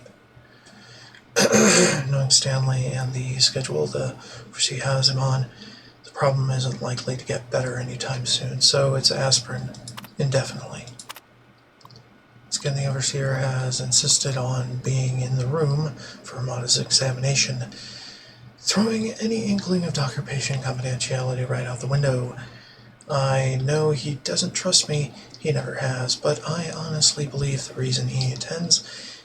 Knowing Stanley and the schedule the Overseer has him on, the problem isn't likely to get better anytime soon, so it's aspirin indefinitely. Again, the Overseer has insisted on being in the room for Amada's examination, throwing any inkling of doctor-patient confidentiality right out the window. I know he doesn't trust me, he never has, but I honestly believe the reason he attends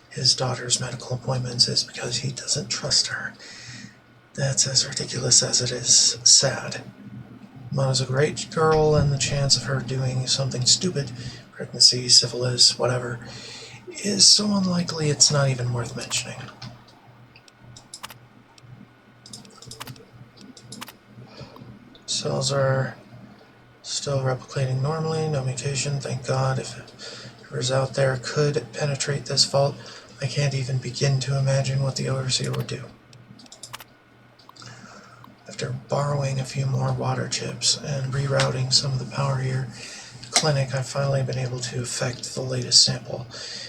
his daughter's medical appointments is because he doesn't trust her. That's as ridiculous as it is sad. Amada's a great girl, and the chance of her doing something stupid, pregnancy, syphilis, whatever, is so unlikely it's not even worth mentioning. Cells are still replicating normally, no mutation, thank God. If whoever's out there could penetrate this vault, I can't even begin to imagine what the Overseer would do. After borrowing a few more water chips and rerouting some of the power here, clinic, I've finally been able to affect the latest sample.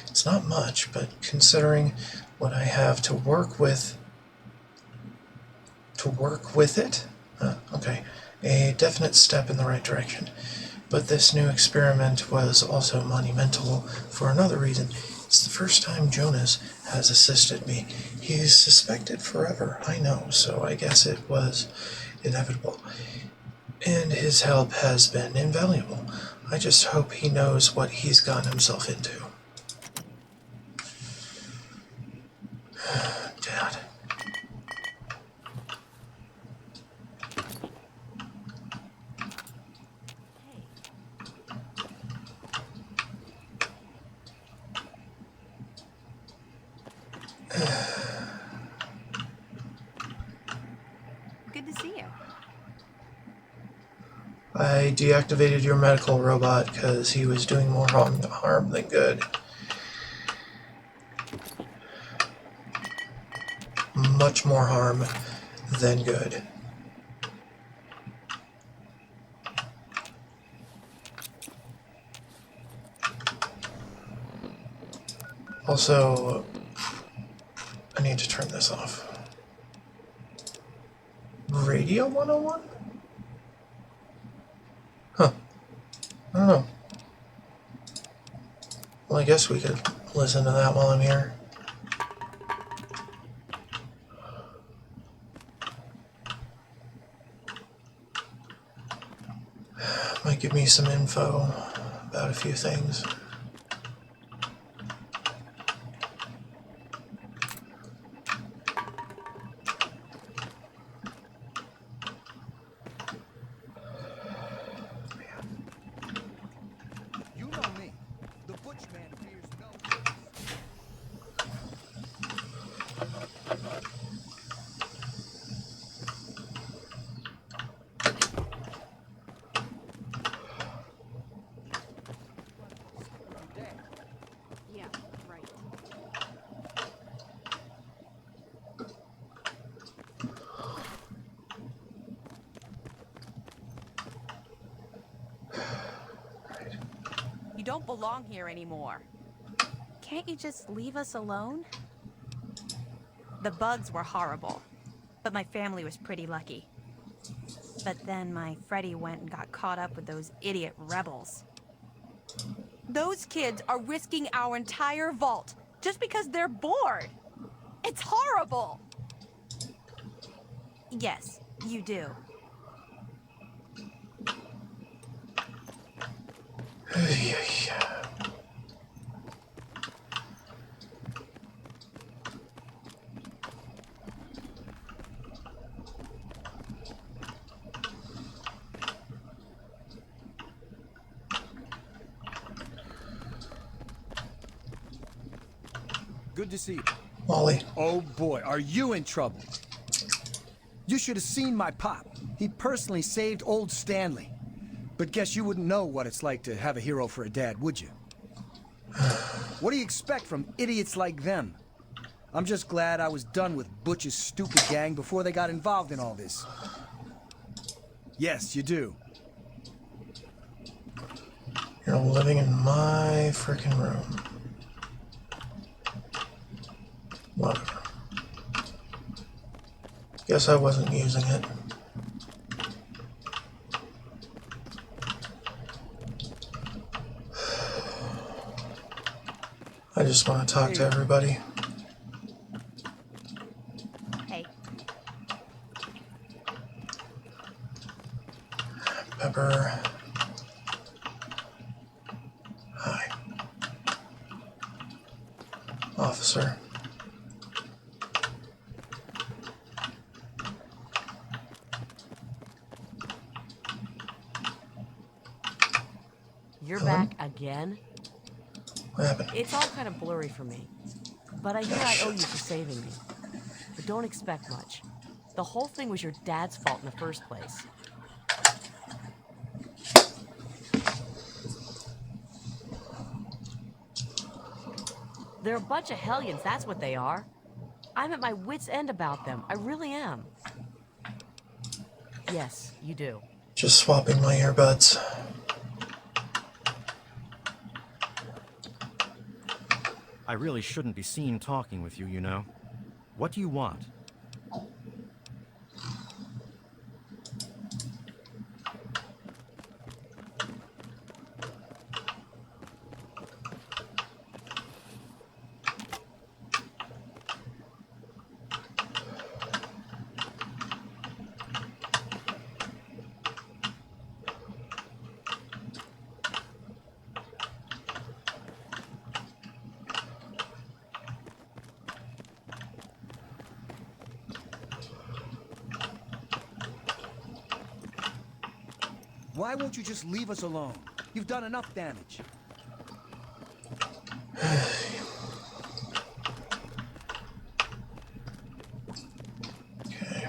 It's not much, but considering what I have to work with it, okay, a definite step in the right direction. But this new experiment was also monumental for another reason. It's the first time Jonas has assisted me. He's suspected forever, I know, so I guess it was inevitable. And his help has been invaluable. I just hope he knows what he's gotten himself into. Dad. Good to see you. I deactivated your medical robot because he was doing more harm than good. Much more harm than good. Also, I need to turn this off. Radio 101? Huh. I don't know. Well, I guess we could listen to that while I'm here. Might give me some info about a few things. You know me. The butch man fears no. Yeah, right. You don't belong here anymore. Can't you just leave us alone? The bugs were horrible, but my family was pretty lucky. But then my Freddy went and got caught up with those idiot rebels. Those kids are risking our entire vault just because they're bored. It's horrible. Yes, you do. Good to see you. Wally. Oh boy, are you in trouble? You should have seen my pop. He personally saved old Stanley. But guess you wouldn't know what it's like to have a hero for a dad, would you? What do you expect from idiots like them? I'm just glad I was done with Butch's stupid gang before they got involved in all this. Yes, you do. You're living in my freaking room. Whatever. Guess I wasn't using it. I just want to talk to everybody. Hey. Pepper. Hi. Officer. You're back again? What happened? It's all kind of blurry for me. But I hear I owe you for saving me. But don't expect much. The whole thing was your dad's fault in the first place. They're a bunch of hellions, that's what they are. I'm at my wit's end about them. I really am. Yes, you do. Just swapping my earbuds. I really shouldn't be seen talking with you, you know. What do you want? Why won't you just leave us alone? You've done enough damage. Okay.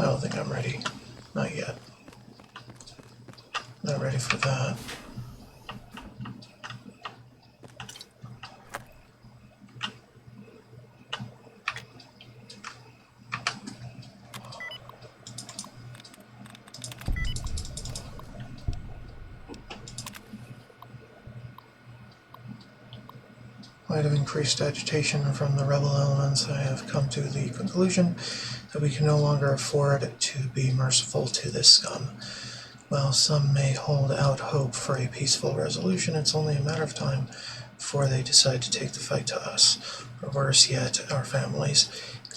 I don't think I'm ready. Not yet. Not ready for that. Light of increased agitation from the rebel elements, I have come to the conclusion that we can no longer afford to be merciful to this scum. While some may hold out hope for a peaceful resolution, it's only a matter of time before they decide to take the fight to us, or worse yet, our families.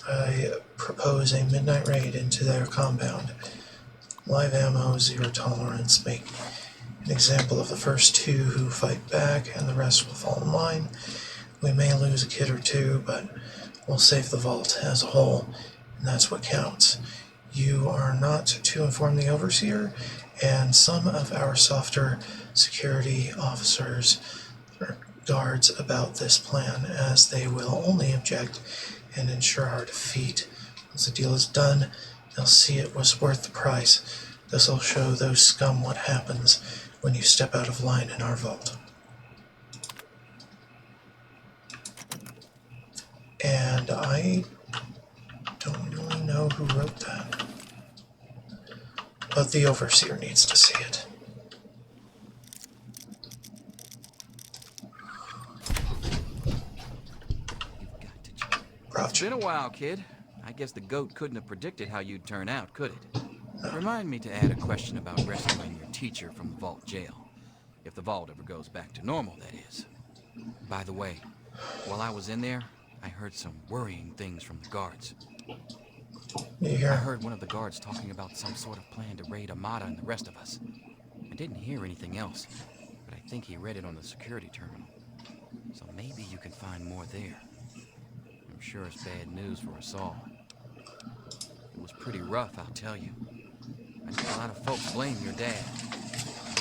I propose a midnight raid into their compound. Live ammo, zero tolerance. Make an example of the first two who fight back, and the rest will fall in line. We may lose a kid or two, but we'll save the vault as a whole, and that's what counts. You are not to inform the Overseer and some of our softer security officers or guards about this plan, as they will only object and ensure our defeat. Once the deal is done, they'll see it was worth the price. This'll show those scum what happens when you step out of line in our vault. And I don't really know who wrote that. But the Overseer needs to see it. It's been a while, kid. I guess the goat couldn't have predicted how you'd turn out, could it? Remind me to add a question about rescuing your teacher from the vault jail. If the vault ever goes back to normal, that is. By the way, while I was in there, I heard some worrying things from the guards. Yeah. I heard one of the guards talking about some sort of plan to raid Amada and the rest of us. I didn't hear anything else, but I think he read it on the security terminal. So maybe you can find more there. I'm sure it's bad news for us all. It was pretty rough, I'll tell you. I know a lot of folks blame your dad.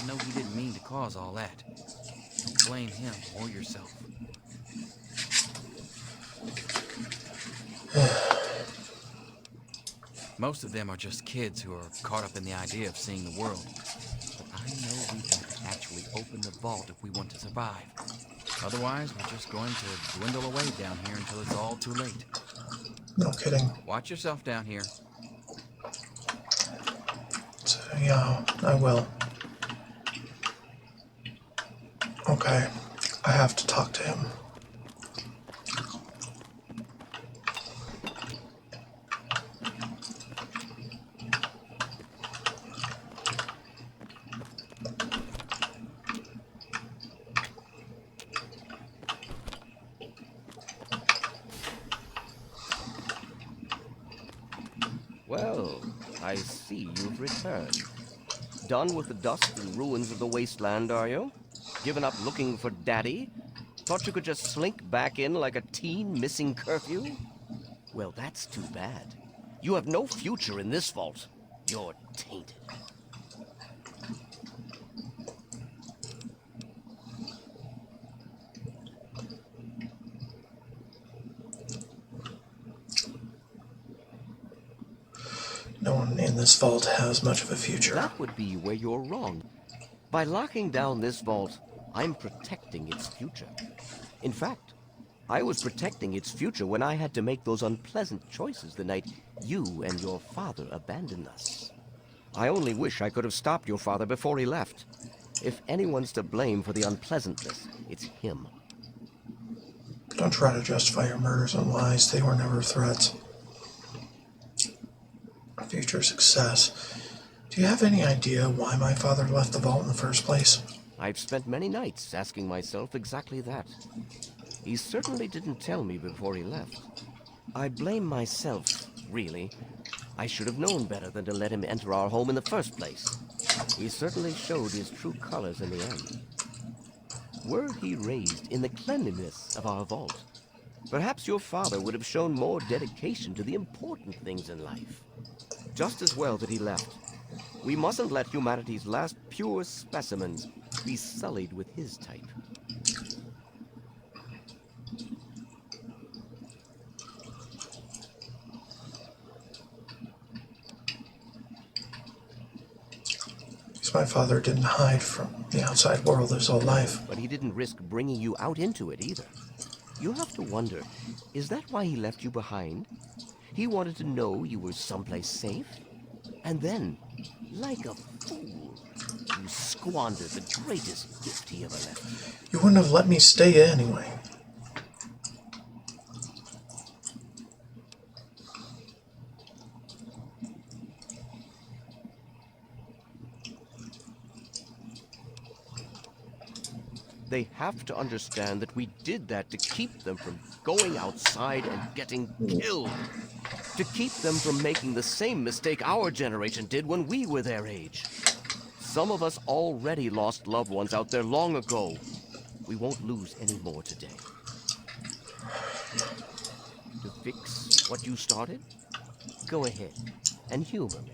I know he didn't mean to cause all that. Don't blame him or yourself. Most of them are just kids who are caught up in the idea of seeing the world. But I know we've got to actually open the vault if we want to survive. Otherwise, we're just going to dwindle away down here until it's all too late. No kidding. Watch yourself down here. So, yeah, I will. Okay, I have to talk to him. Well, I see you've returned. Done with the dust and ruins of the wasteland, are you? Given up looking for Daddy? Thought you could just slink back in like a teen missing curfew? Well, that's too bad. You have no future in this vault. You're tainted. No one in this vault has much of a future. That would be where you're wrong. By locking down this vault, I'm protecting its future. In fact, I was protecting its future when I had to make those unpleasant choices the night you and your father abandoned us. I only wish I could have stopped your father before he left. If anyone's to blame for the unpleasantness, it's him. Don't try to justify your murders and lies. They were never threats. Future success. Do you have any idea why my father left the vault in the first place? I've spent many nights asking myself exactly that. He certainly didn't tell me before he left. I blame myself, really. I should have known better than to let him enter our home in the first place. He certainly showed his true colors in the end. Were he raised in the cleanliness of our vault, perhaps your father would have shown more dedication to the important things in life. Just as well that he left. We mustn't let humanity's last pure specimens be sullied with his type. 'Cause my father didn't hide from the outside world his whole life. But he didn't risk bringing you out into it either. You have to wonder, is that why he left you behind? He wanted to know you were someplace safe? And then, like a fool, you squandered the greatest gift he ever left you. You wouldn't have let me stay anyway. They have to understand that we did that to keep them from going outside and getting killed. To keep them from making the same mistake our generation did when we were their age. Some of us already lost loved ones out there long ago. We won't lose any more today. To fix what you started? Go ahead and humor me.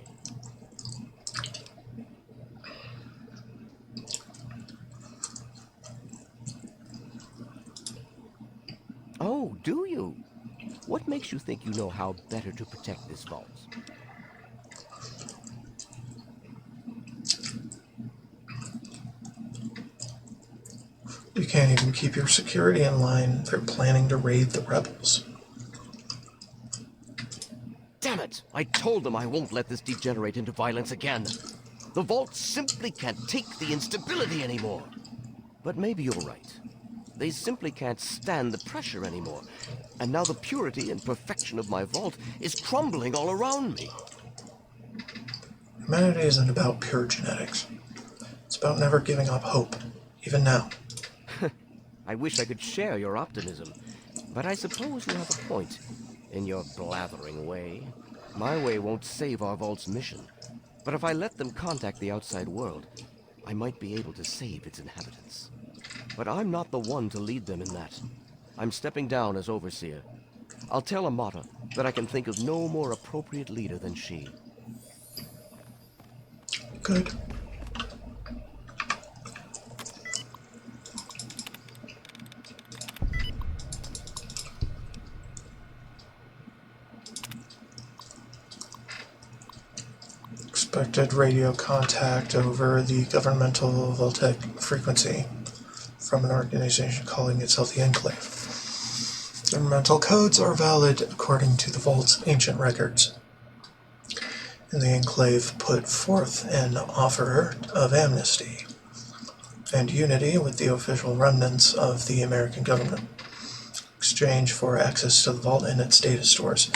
Oh, do you? What makes you think you know how better to protect this vault? You can't even keep your security in line. They're planning to raid the rebels. Damn it! I told them I won't let this degenerate into violence again. The vault simply can't take the instability anymore. But maybe you're right. They simply can't stand the pressure anymore. And now the purity and perfection of my vault is crumbling all around me. Humanity isn't about pure genetics. It's about never giving up hope, even now. I wish I could share your optimism, but I suppose you have a point in your blathering way. My way won't save our vault's mission, but if I let them contact the outside world, I might be able to save its inhabitants. But I'm not the one to lead them in that. I'm stepping down as overseer. I'll tell Amata that I can think of no more appropriate leader than she. Good. Expected radio contact over the governmental voltaic frequency from an organization calling itself the Enclave. Governmental codes are valid according to the Vault's ancient records. And the Enclave put forth an offer of amnesty and unity with the official remnants of the American government, in exchange for access to the Vault and its data stores.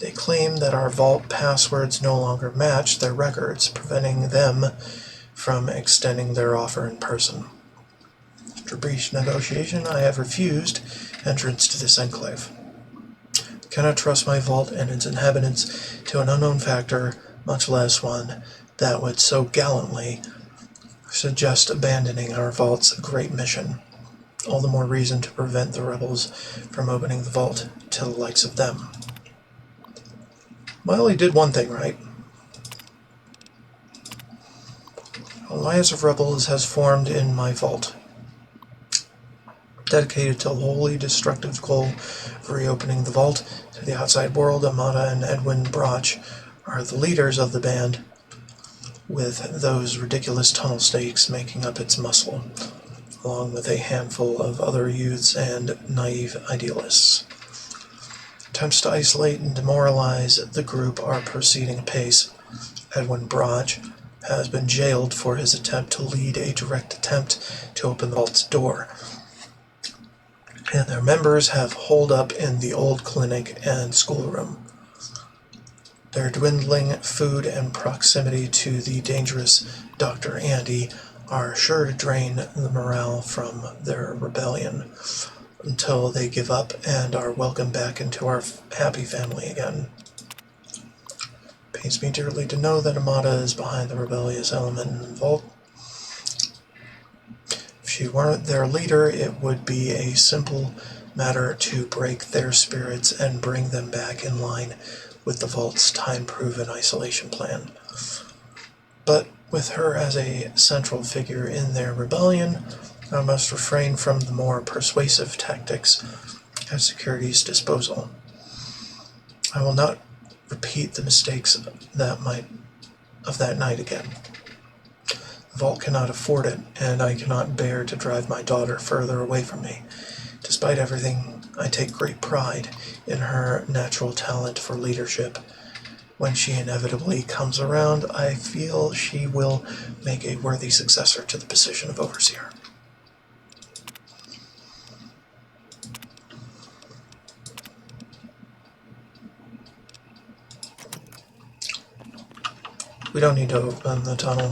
They claim that our Vault passwords no longer match their records, preventing them from extending their offer in person. After brief negotiation, I have refused entrance to this Enclave. I cannot trust my Vault and its inhabitants to an unknown factor, much less one that would so gallantly suggest abandoning our Vault's great mission. All the more reason to prevent the rebels from opening the Vault to the likes of them. Miley did one thing right. An alliance of rebels has formed in my Vault, dedicated to the wholly destructive goal of reopening the Vault to the outside world. Amata and Edwin Broch are the leaders of the band, with those ridiculous tunnel stakes making up its muscle, along with a handful of other youths and naive idealists. Attempts to isolate and demoralize the group are proceeding apace. Edwin Broch has been jailed for his attempt to lead a direct attempt to open the Vault's door, and their members have holed up in the old clinic and schoolroom. Their dwindling food and proximity to the dangerous Dr. Andy are sure to drain the morale from their rebellion until they give up and are welcomed back into our happy family again. It pains me dearly to know that Amata is behind the rebellious element in the Vault. If she weren't their leader, it would be a simple matter to break their spirits and bring them back in line with the Vault's time-proven isolation plan. But with her as a central figure in their rebellion, I must refrain from the more persuasive tactics at security's disposal. I will not repeat the mistakes of that night again. Vault cannot afford it, and I cannot bear to drive my daughter further away from me. Despite everything, I take great pride in her natural talent for leadership. When she inevitably comes around, I feel she will make a worthy successor to the position of overseer. We don't need to open the tunnel.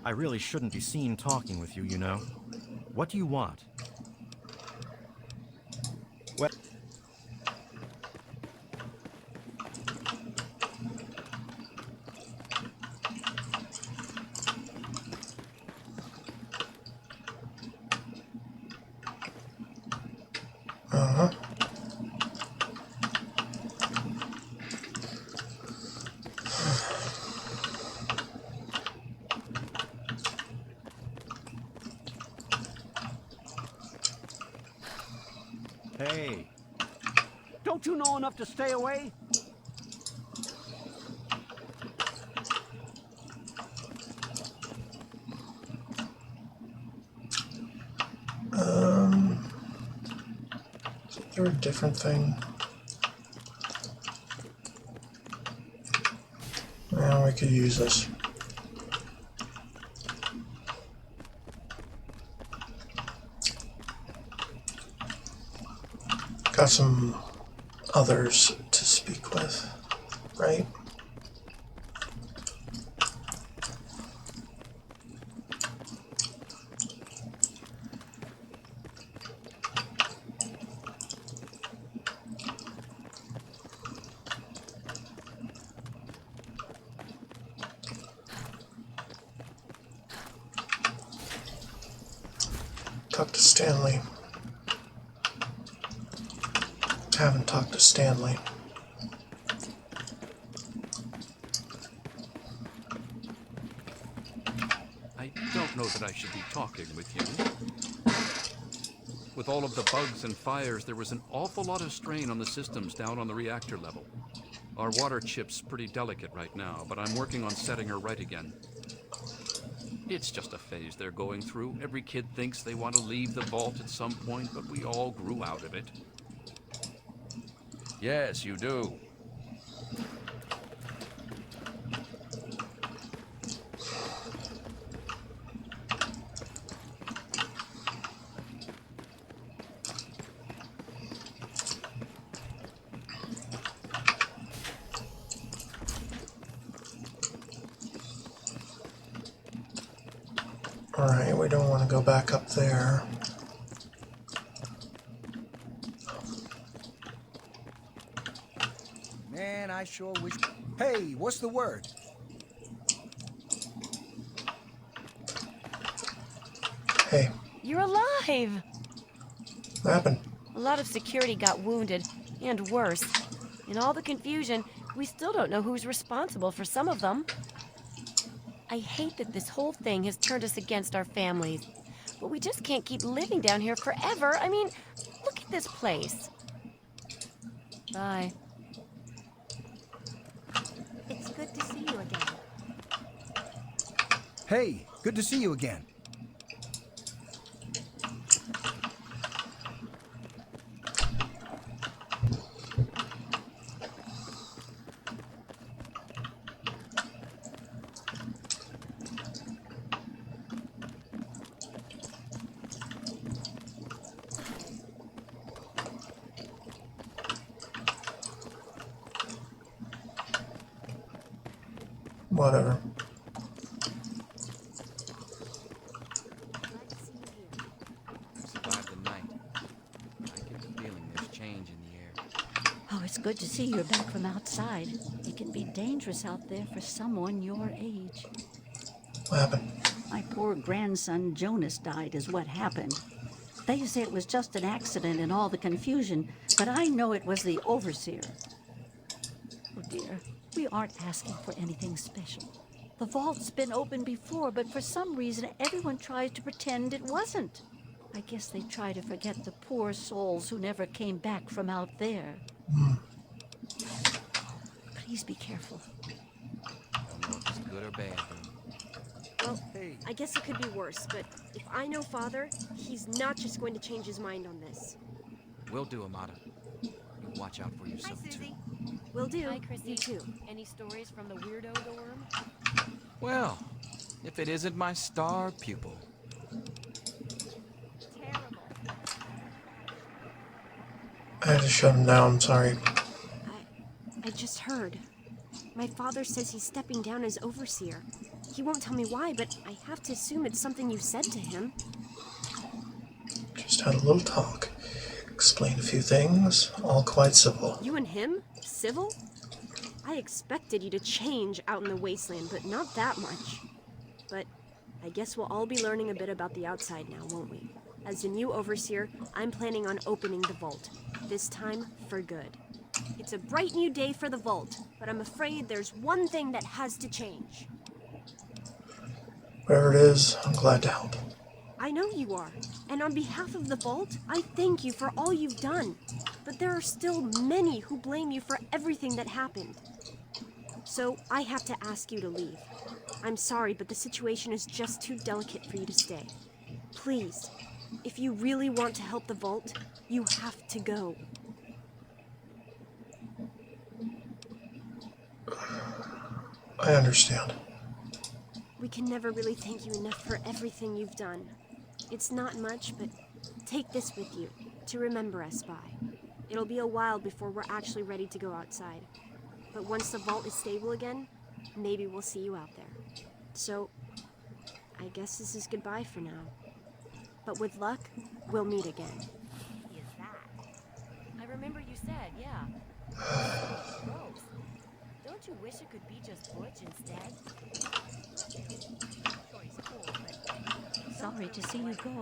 I really shouldn't be seen talking with you, you know. What do you want? Well, hey. Don't you know enough to stay away? Is there a different thing? Yeah, we could use this. Got some others to speak with, right? Talk to Stanley. Haven't talked to Stanley. I don't know that I should be talking with you. With all of the bugs and fires, there was an awful lot of strain on the systems down on the reactor level. Our water chip's pretty delicate right now, but I'm working on setting her right again. It's just a phase they're going through. Every kid thinks they want to leave the vault at some point, but we all grew out of it. Yes, you do. Alright, we don't want to go back up there. Man, I sure wish... Hey, what's the word? Hey. You're alive! What happened? A lot of security got wounded, and worse. In all the confusion, we still don't know who's responsible for some of them. I hate that this whole thing has turned us against our families. But we just can't keep living down here forever. I mean, look at this place. Bye. It's good to see you again. Hey, good to see you again. Whatever. You survived the night. I get the feeling there's change in the air. Oh, it's good to see you're back from outside. It can be dangerous out there for someone your age. What happened? My poor grandson Jonas died is what happened. They say it was just an accident in all the confusion, but I know it was the overseer. Oh dear, we aren't asking for anything special. The vault's been open before, but for some reason everyone tries to pretend it wasn't. I guess they try to forget the poor souls who never came back from out there. Please be careful. Don't know if it's good or bad, though. Well, I guess it could be worse, but if I know Father, he's not just going to change his mind on this. Will do, Amada. You watch out for yourself, too. Will do. Hi, Chrissy. You too. Any stories from the weirdo dorm? Well, if it isn't my star pupil. I had to shut him down, I'm sorry. I just heard. My father says he's stepping down as overseer. He won't tell me why, but I have to assume it's something you said to him. Just had a little talk. Explained a few things, all quite civil. You and him? Civil? I expected you to change out in the wasteland, but not that much. But I guess we'll all be learning a bit about the outside now, won't we? As the new overseer, I'm planning on opening the vault. This time, for good. It's a bright new day for the vault, but I'm afraid there's one thing that has to change. Whatever it is, I'm glad to help. I know you are, and on behalf of the vault, I thank you for all you've done. But there are still many who blame you for everything that happened. So I have to ask you to leave. I'm sorry, but the situation is just too delicate for you to stay. Please, if you really want to help the vault, you have to go. I understand. We can never really thank you enough for everything you've done. It's not much, but take this with you to remember us by. It'll be a while before we're actually ready to go outside. But once the vault is stable again, maybe we'll see you out there. So, I guess this is goodbye for now. But with luck, we'll meet again. Is that? I remember you said, yeah. Gross. Don't you wish it could be just Butch instead? Sorry to see you go.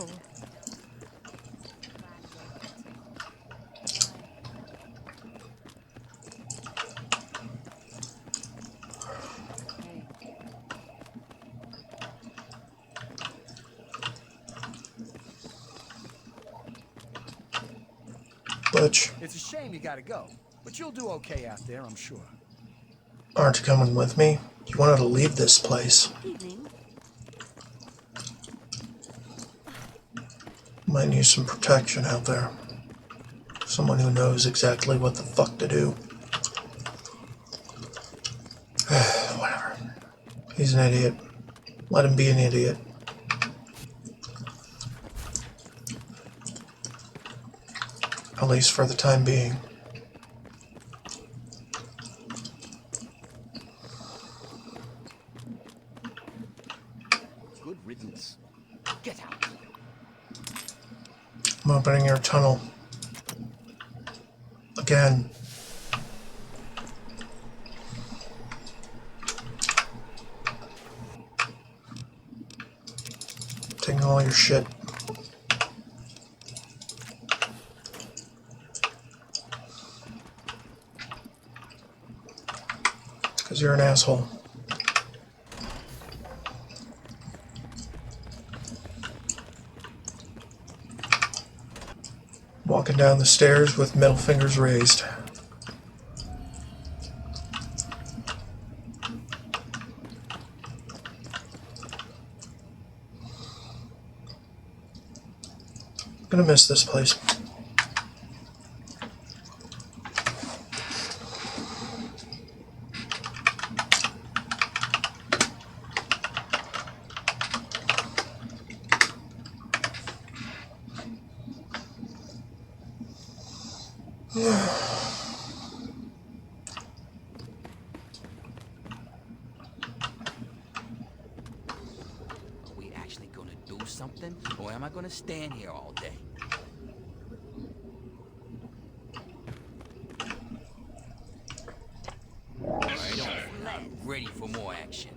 Butch, It's a shame you gotta go, but you'll do okay out there, I'm sure. aren't you coming with me? You wanted to leave this place. Evening. Might need some protection out there. Someone who knows exactly what the fuck to do. Whatever. He's an idiot. Let him be an idiot. At least for the time being. Good riddance. Get out. I'm opening your tunnel. Again. Taking all your shit. Because you're an asshole. Walking down the stairs with middle fingers raised. Gonna miss this place. something, or am I gonna stand here all day? Right on. I'm ready for more action.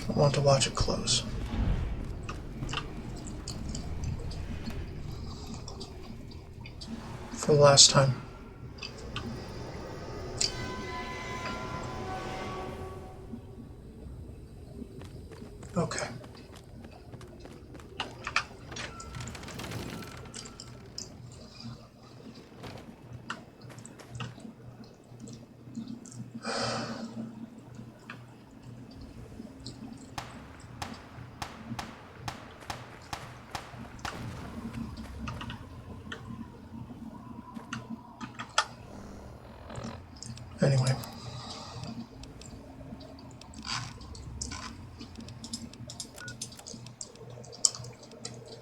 I want to watch it close. For the last time. Okay. Anyway.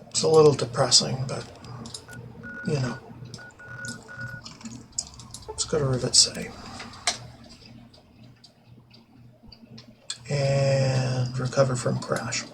It's a little depressing, but, you know. Let's go to Rivet City. And recover from crash.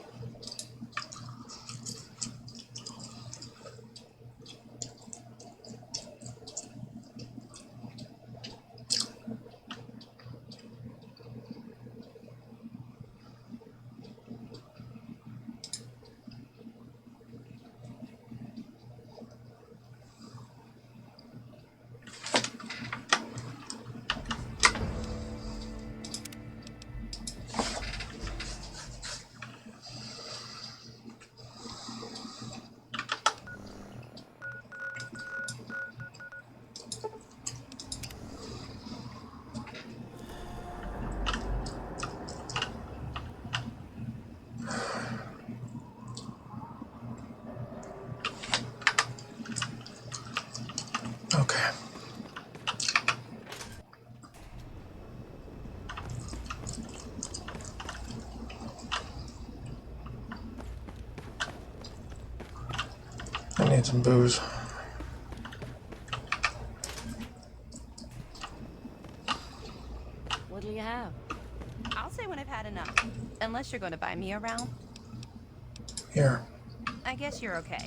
Okay. I need some booze. What'll you have? I'll say when I've had enough. Unless you're going to buy me around. Here. I guess you're okay.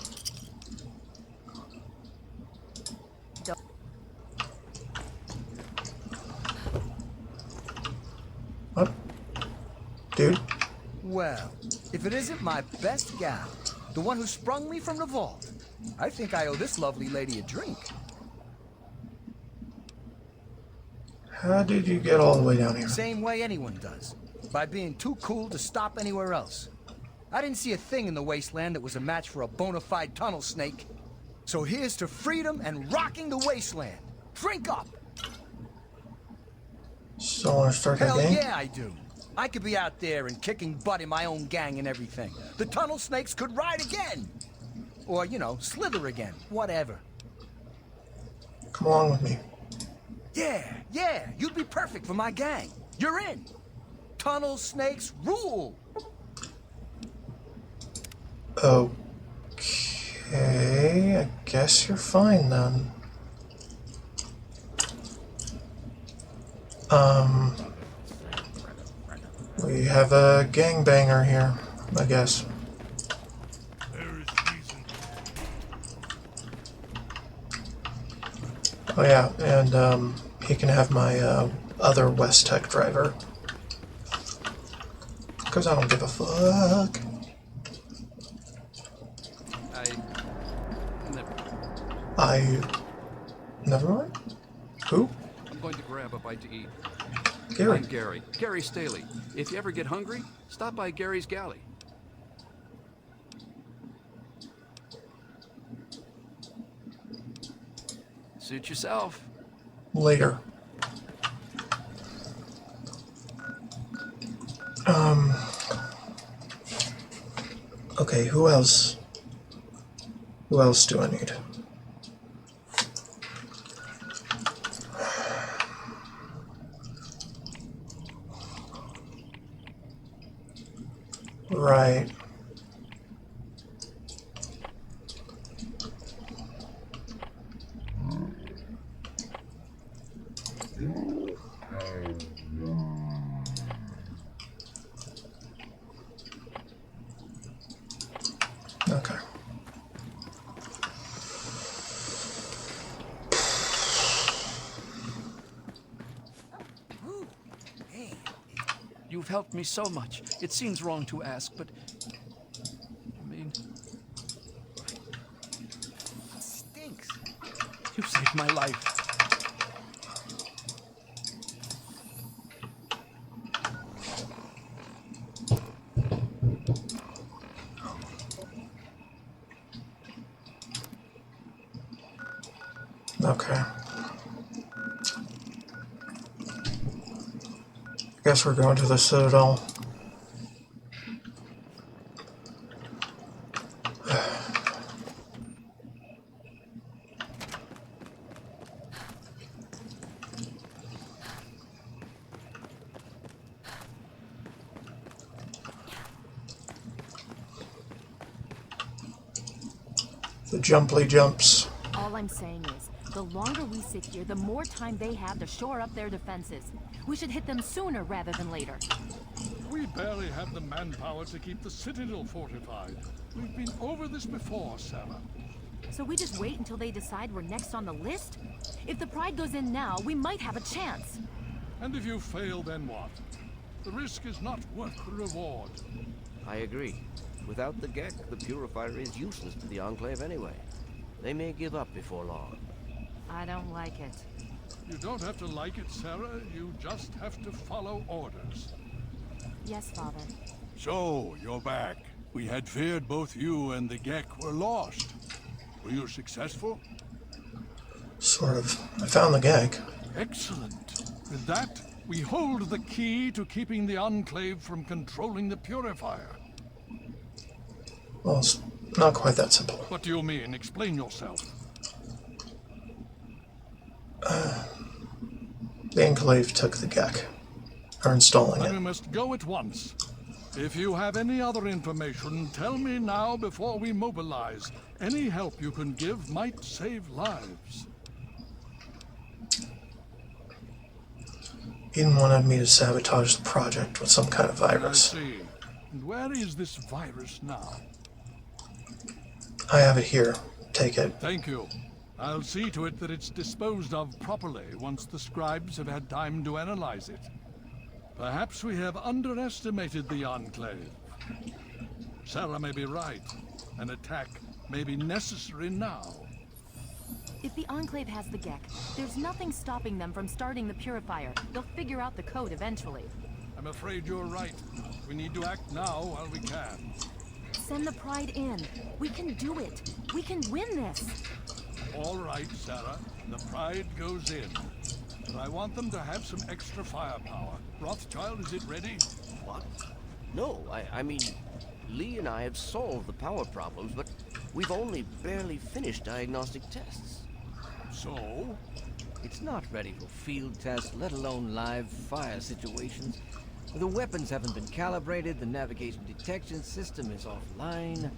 What? Dude? Well, if it isn't my best gal, the one who sprung me from the vault, I think I owe this lovely lady a drink. How did you get all the way down here? Same way anyone does. By being too cool to stop anywhere else. I didn't see a thing in the wasteland that was a match for a bona fide tunnel snake. So here's to freedom and rocking the wasteland. Drink up! So I want to start that Hell game? yeah, I do. I could be out there and kicking butt in my own gang and everything. The tunnel snakes could ride again. Or, you know, slither again. Whatever. Come along with me. Yeah, you'd be perfect for my gang. You're in. Tunnel snakes rule. Okay, I guess you're fine then. We have a gangbanger here, I guess. Oh yeah, and he can have my other West Tech driver. Because I don't give a fuck. Never mind? Who? I'm going to grab a bite to eat. Gary. I'm Gary. Gary Staley. If you ever get hungry, stop by Gary's Galley. Suit yourself. Later. Okay, who else? Who else do I need? Right. You've helped me so much. It seems wrong to ask, but... I mean... It stinks. You saved my life. Okay. Guess we're going to the Citadel. The jumply jumps. All I'm saying is, the longer we sit here, the more time they have to shore up their defenses. We should hit them sooner rather than later. We barely have the manpower to keep the Citadel fortified. We've been over this before, Sarah. So we just wait until they decide we're next on the list? If the Pride goes in now, we might have a chance. And if you fail, then what? The risk is not worth the reward. I agree. Without the Gek, the Purifier is useless to the Enclave anyway. They may give up before long. I don't like it. You don't have to like it, Sarah. You just have to follow orders. Yes, Father. So, you're back. We had feared both you and the Gek were lost. Were you successful? Sort of. I found the Gek. Excellent. With that, we hold the key to keeping the Enclave from controlling the Purifier. Well, it's not quite that simple. What do you mean? Explain yourself. The Enclave took the Gek. Are installing Then it. we must go at once. If you have any other information, tell me now before we mobilize. Any help you can give might save lives. Eden wanted me to sabotage the project with some kind of virus. I see. And where is this virus now? I have it here. Take it. Thank you. I'll see to it that it's disposed of properly once the scribes have had time to analyze it. Perhaps we have underestimated the Enclave. Sarah may be right. An attack may be necessary now. If the Enclave has the Gek, there's nothing stopping them from starting the Purifier. They'll figure out the code eventually. I'm afraid you're right. We need to act now while we can. Send the Pride in. We can do it. We can win this. All right, Sarah. The Pride goes in. But I want them to have some extra firepower. Rothschild, is it ready? What? No, I mean, Lee and I have solved the power problems, but we've only barely finished diagnostic tests. So? It's not ready for field tests, let alone live fire situations. The weapons haven't been calibrated, the navigation detection system is offline.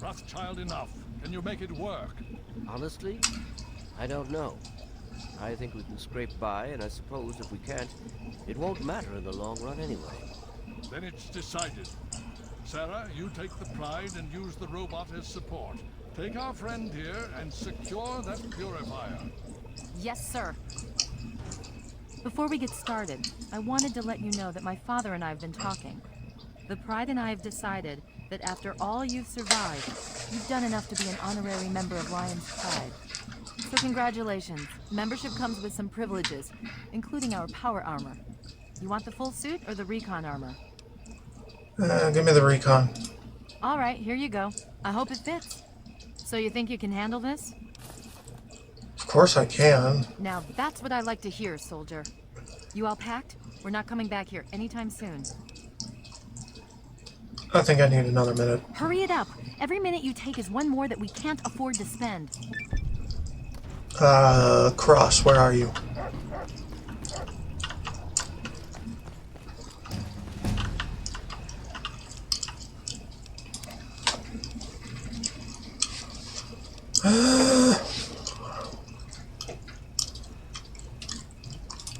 Rothschild, enough. Can you make it work? Honestly, I don't know. I think we can scrape by, and I suppose if we can't, it won't matter in the long run anyway. Then it's decided. Sarah, you take the Pride and use the robot as support. Take our friend here and secure that Purifier. Yes, sir. Before we get started, I wanted to let you know that my father and I have been talking. The Pride and I have decided that after all you've survived, you've done enough to be an honorary member of Lion's Pride. So congratulations. Membership comes with some privileges, including our power armor. You want the full suit or the recon armor? Give me the recon. All right, here you go. I hope it fits. So you think you can handle this? Of course I can. Now that's what I like to hear, soldier. You all packed? We're not coming back here anytime soon. I think I need another minute. Hurry it up. Every minute you take is one more that we can't afford to spend. Cross, where are you?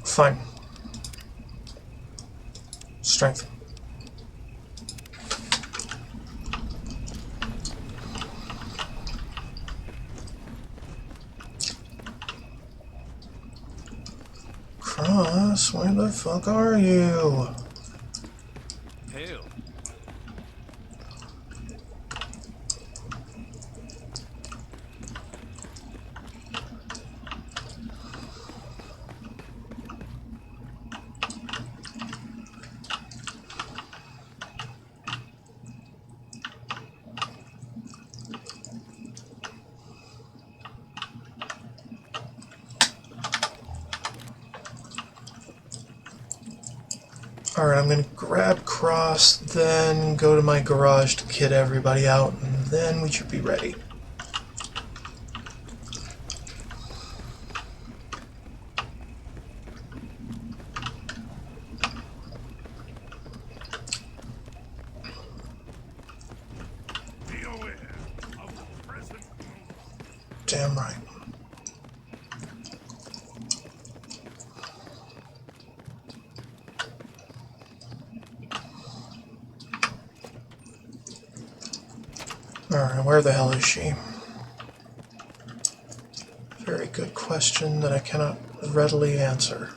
Fine. Strength. Cross, where the fuck are you? Alright, I'm going to grab Cross, then go to my garage to kit everybody out, and then we should be ready. Damn right. Alright, where the hell is she? Very good question that I cannot readily answer.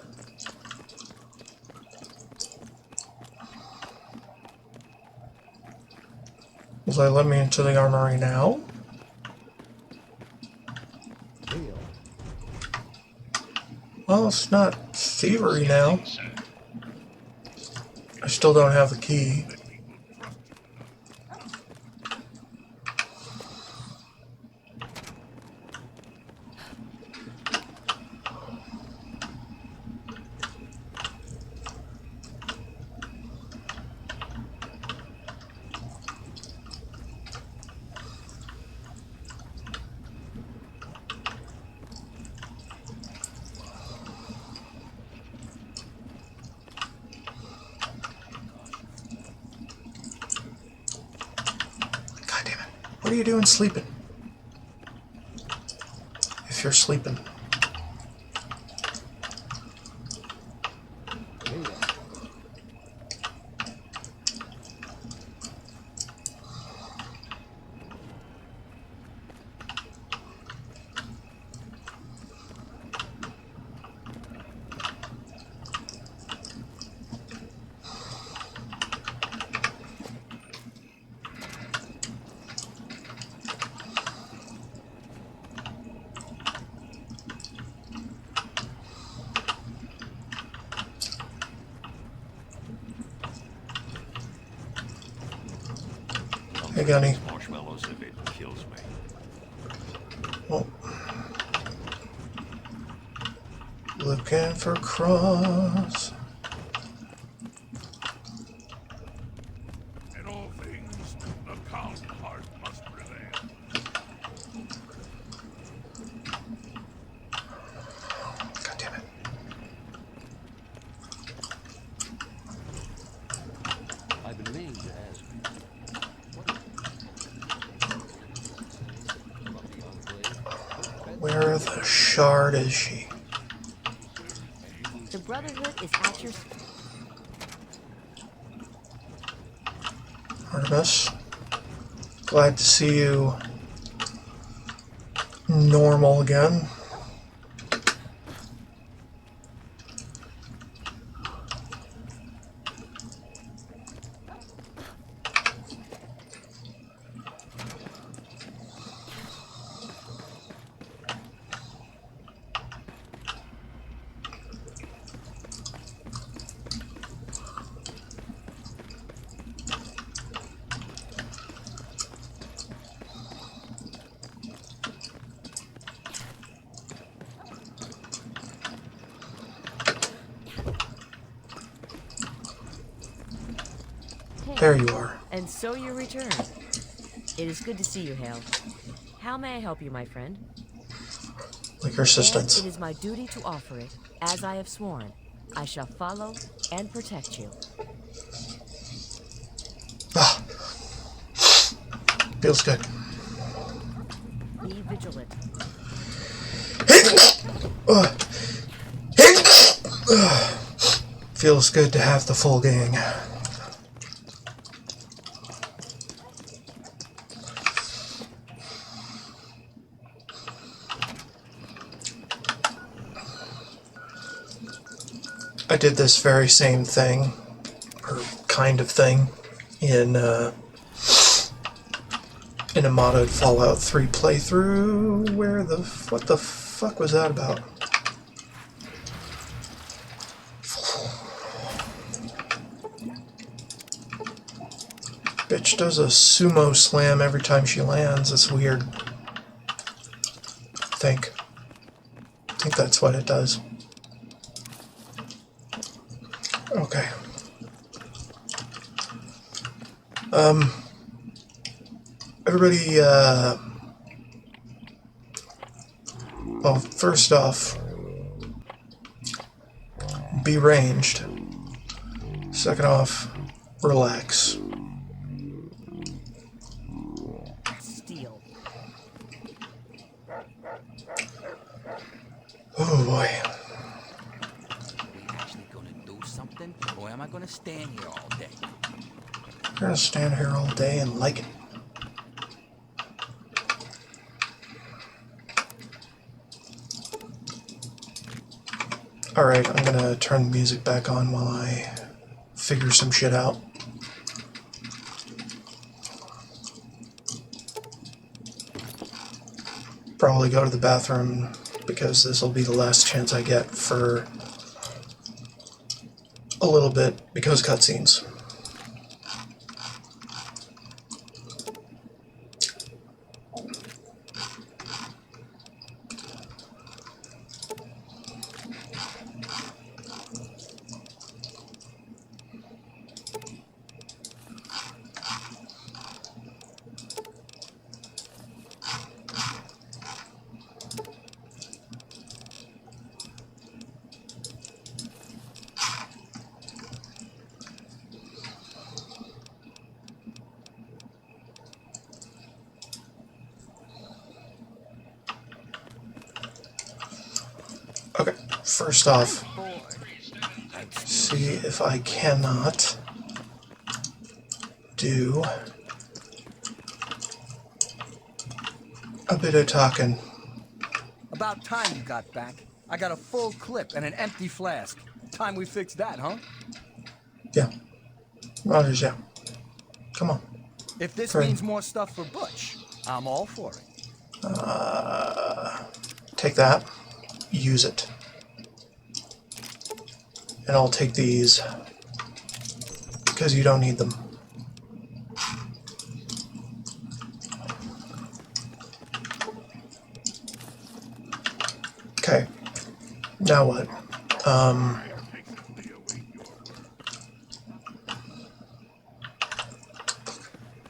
Will they let me into the armory now? Well, it's not thievery now. I still don't have the key. What are you doing sleeping? If you're sleeping. Hey, Gunny. Marshmallows if it kills me. Oh. Looking for Cross. In all things, the calm heart must prevail. God damn it. I've been meaning to ask. Where the shard is she? The Brotherhood is at your... Artemis, glad to see you normal again. There you are. And so you return. It is good to see you, Hale. How may I help you, my friend? Like your assistance. And it is my duty to offer it, as I have sworn. I shall follow and protect you. Ah. Feels good. Be vigilant. Feels good to have the full gang. I did this very same thing, or kind of thing, in a modded Fallout 3 playthrough. What the fuck was that about? Bitch does a sumo slam every time she lands. It's weird. I think that's what it does. Okay. Everybody, well, first off, be ranged. Second off, relax. Steel. Oh boy. Are we actually gonna do something, or am I gonna stand here all day? I'm gonna stand here all day and like it. Alright, I'm gonna turn the music back on while I figure some shit out. Probably go to the bathroom because this will be the last chance I get for a little bit because cutscenes. Okay, first off, see if I cannot do a bit of talking. About time you got back. I got a full clip and an empty flask. Time we fixed that, huh? Yeah. Rogers, yeah. Come on. If this Friend. means more stuff for Butch, I'm all for it. Take that. Use it. And I'll take these because you don't need them. Okay. Now what?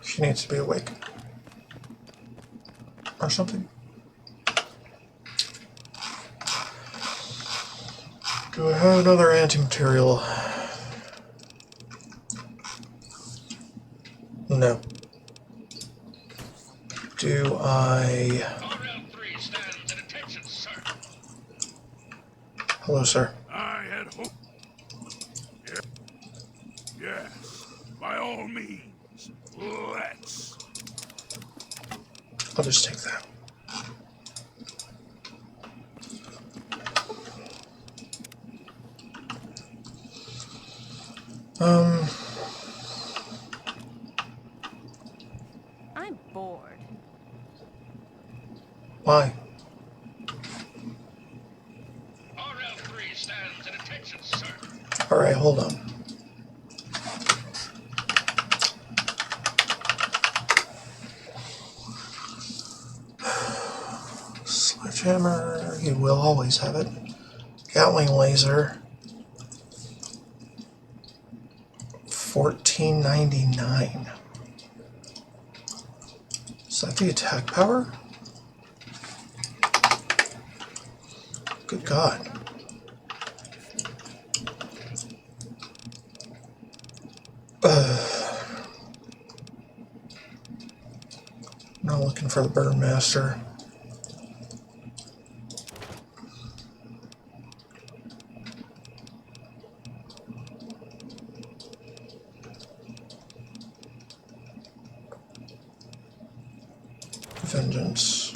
She needs to be awake. Or something. Do I have another anti-material? No. Do I... Hello, sir. I had hoped. Yes, by all means, let's. I'll just take that. I'm bored. Why? RL3 stands at attention, sir. Alright, hold on. Sledgehammer, you will always have it. Gatling laser. $14.99. Is that the attack power? Good God. Not looking for the Burn Master. Vengeance.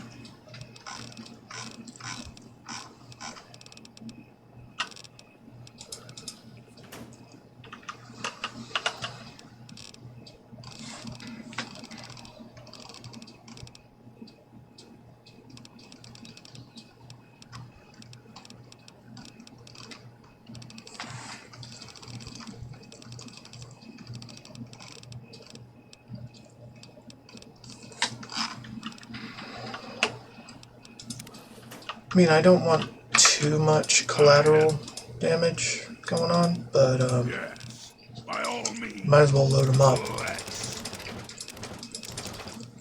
I mean, I don't want too much collateral damage going on, but Yes, by all means. might as well load them up. Let's.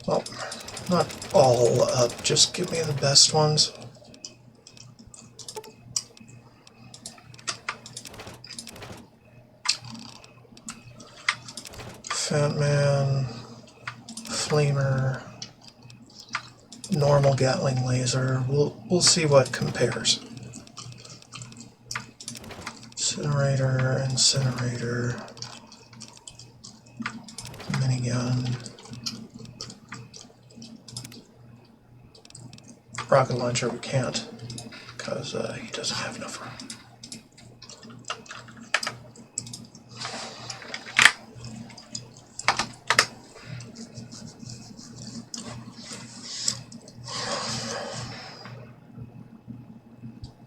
Well, not all up, just give me the best ones. Fat Man, Flamer, normal Gatling laser. We'll see what compares. Incinerator, minigun, rocket launcher we can't, because he doesn't have enough room.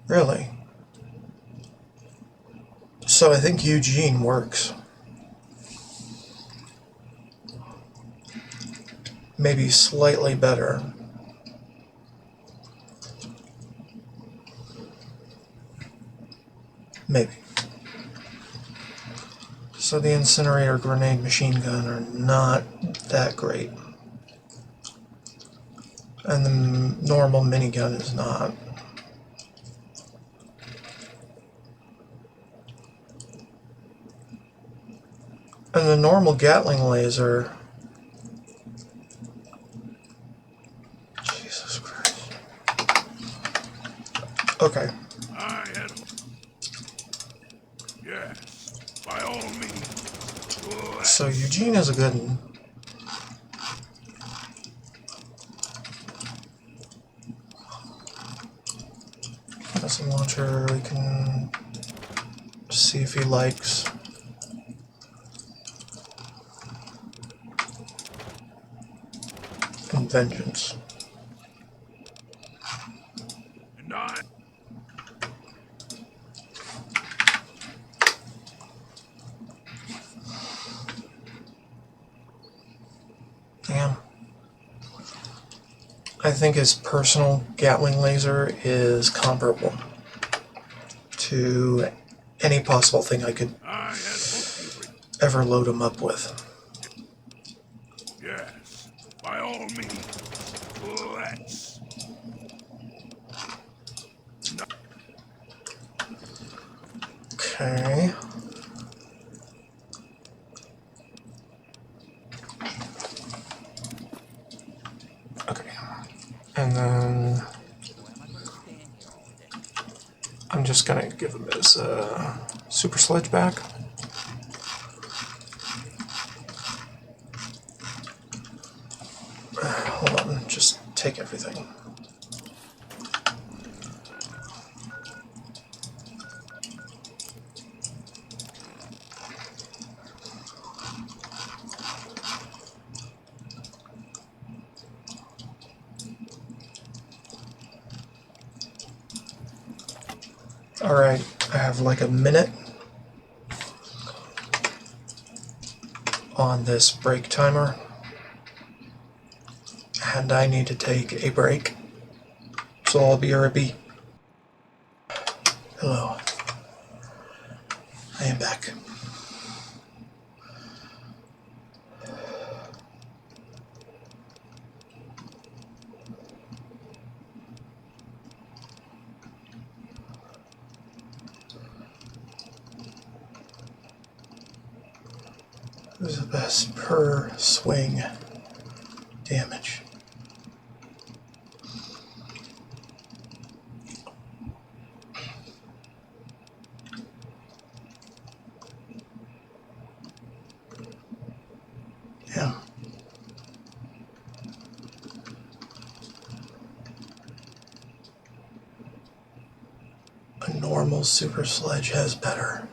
Really? So I think Eugene works. Maybe slightly better. Maybe. So the incinerator, grenade, machine gun are not that great. And the normal minigun is not. And the normal Gatling laser... Jesus Christ. Okay. Yes, by all means. So Eugene is a good one. As a launcher, we can see if he likes. And vengeance. Damn. I think his personal Gatling laser is comparable to any possible thing I could ever load him up with. Yes, by all means. Let's. Okay. Okay. And then I'm just gonna give him his super sledge back. Hold on, just take everything. Alright, I have like a minute on this break timer, and I need to take a break, so I'll be RB. Hello, I am back. Who's the best per swing damage? Yeah. A normal super sledge has better.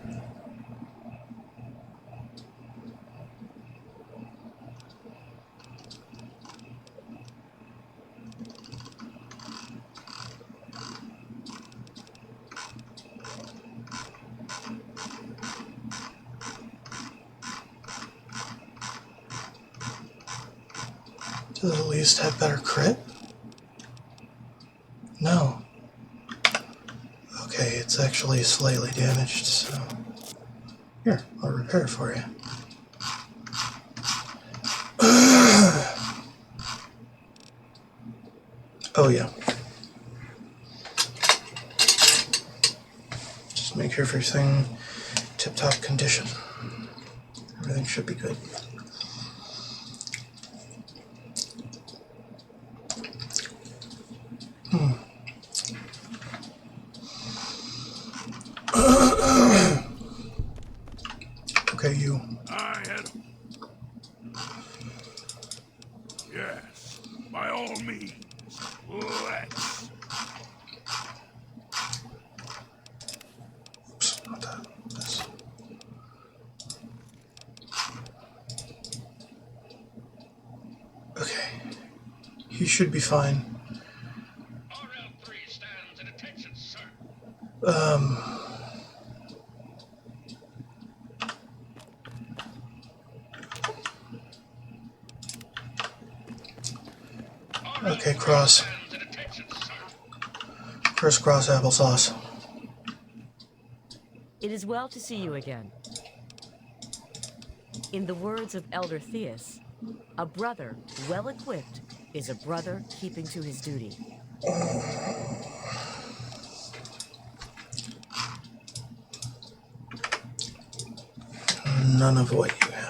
Does it at least have better crit? No. Okay, it's actually slightly damaged, so... Here, I'll repair it for you. Oh yeah. Just make sure everything tip-top condition. Everything should be good. Okay, you. I had... Yes, by all means, let's... Oops, not that. This. Okay. He should be fine. Okay, cross. Crisscross applesauce. It is well to see you again. In the words of Elder Theus, a brother well equipped is a brother keeping to his duty. None of what you have.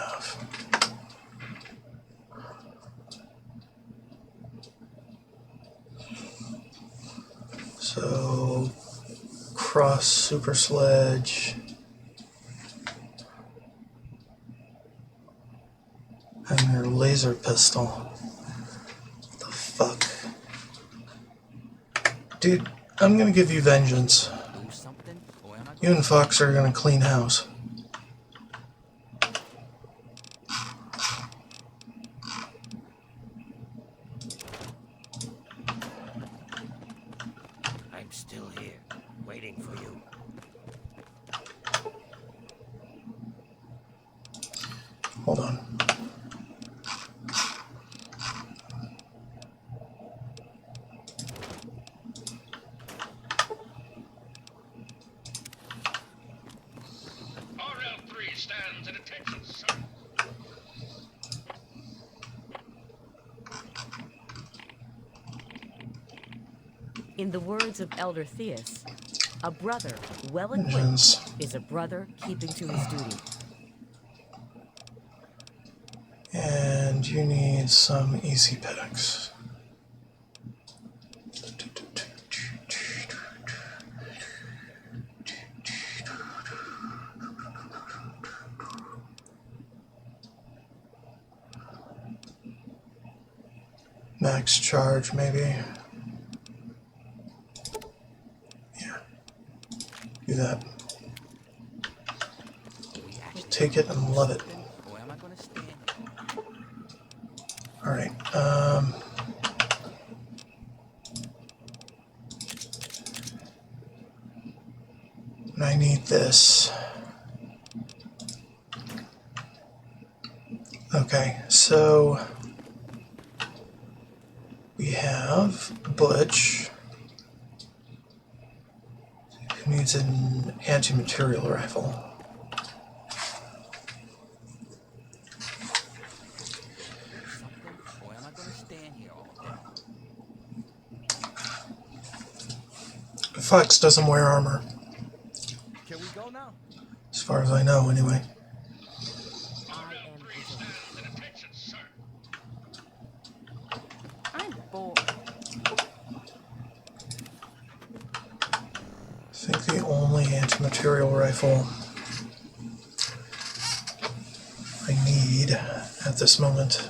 So, cross super sledge. And your laser pistol. What the fuck? Dude, I'm gonna give you vengeance. You and Fawkes are gonna clean house. I'm still here, waiting for you. Hold on. RL3 stands at attention, sir. In the words of Elder Theus, a brother well equipped Vengeance. is a brother keeping to his duty. And you need some easy picks. Max charge, maybe. Yeah. Do that. Take it and love it. Alright, I need this. Okay, so we have Butch, who needs an anti-material rifle. Fawkes doesn't wear armor. Can we go now? As far as I know, anyway. I'm bored. I think the only anti-material rifle I need at this moment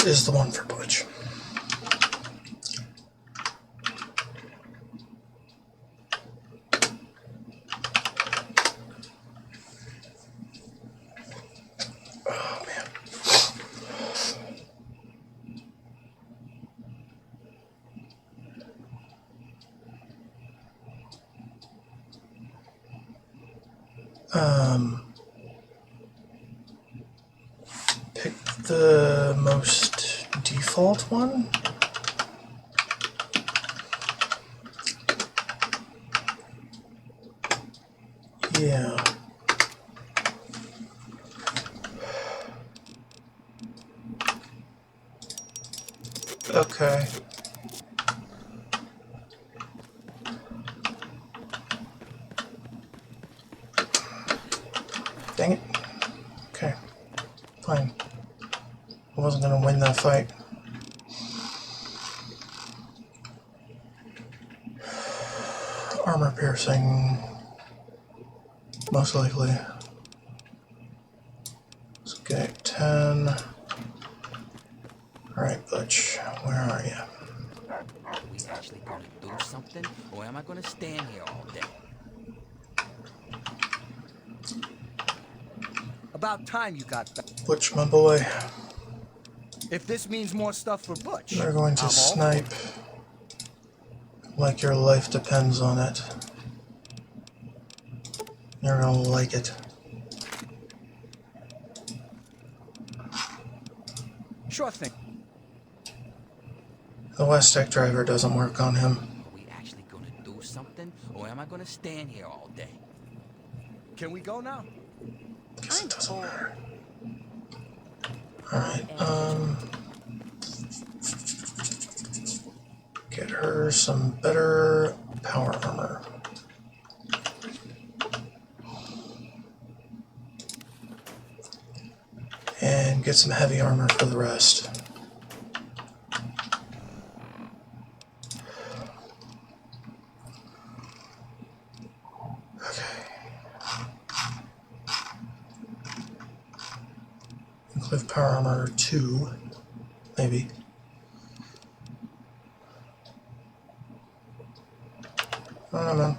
is the one for Butch. Oh, man. Pick the most default one. Yeah. Okay. Dang it. Okay. Fine. I wasn't gonna win that fight. Armor piercing. Most likely. Let's get 10. Alright, Butch. Where are you? Are we actually gonna do something, or am I gonna stand here all day? About time you got back. Butch, my boy. If this means more stuff for Butch, They're going to I'm all for snipe it. like your life depends on it. You're gonna like it. Sure thing. The West Tech driver doesn't work on him. Are we actually gonna do something, or am I gonna stand here all day? Can we go now? Guess it doesn't matter. Alright, get her some better power armor. And get some heavy armor for the rest. Include power armor 2, maybe. I don't know.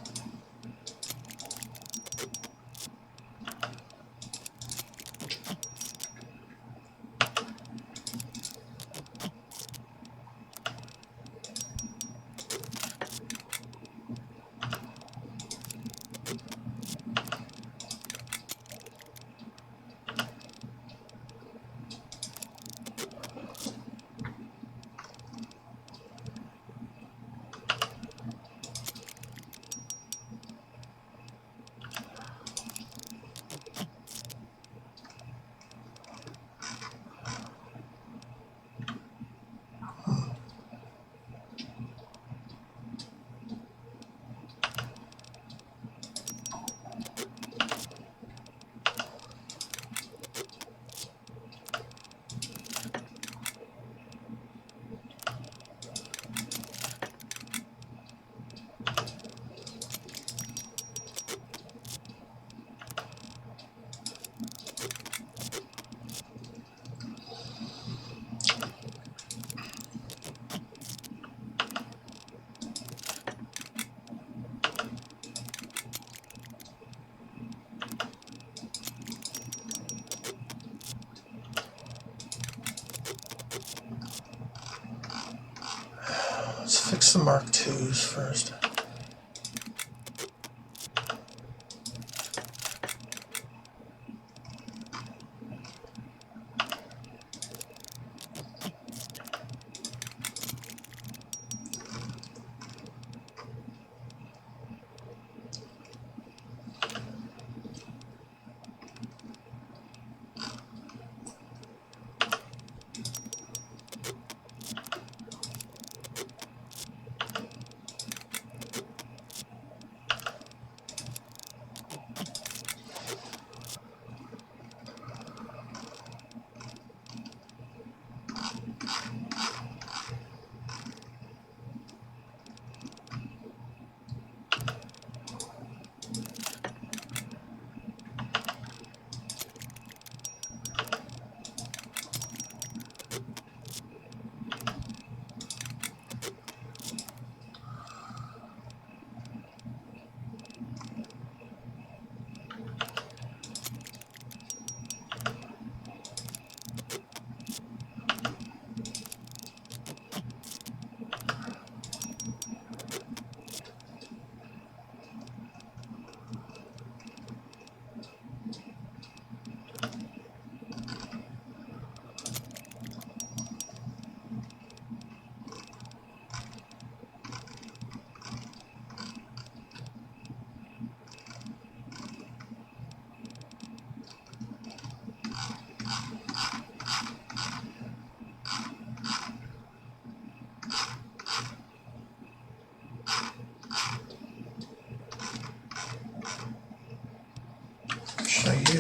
Let's fix the Mark IIs first.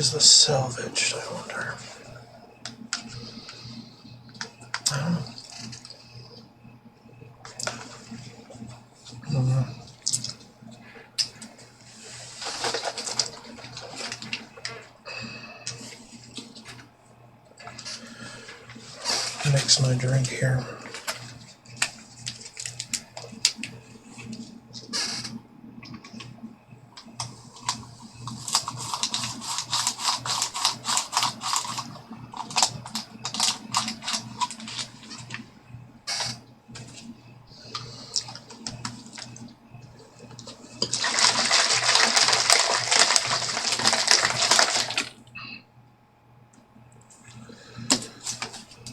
is the salvaged, I wonder? I don't know. Mix my drink here.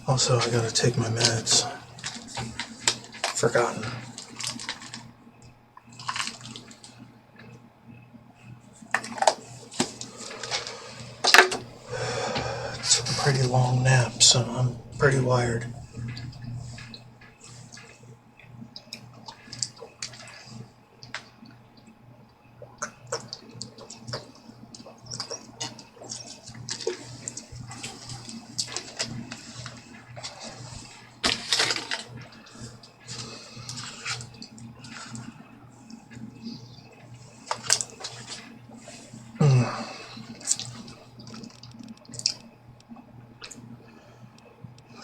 Also, I gotta take my meds. Forgotten. It's a pretty long nap, so I'm pretty wired.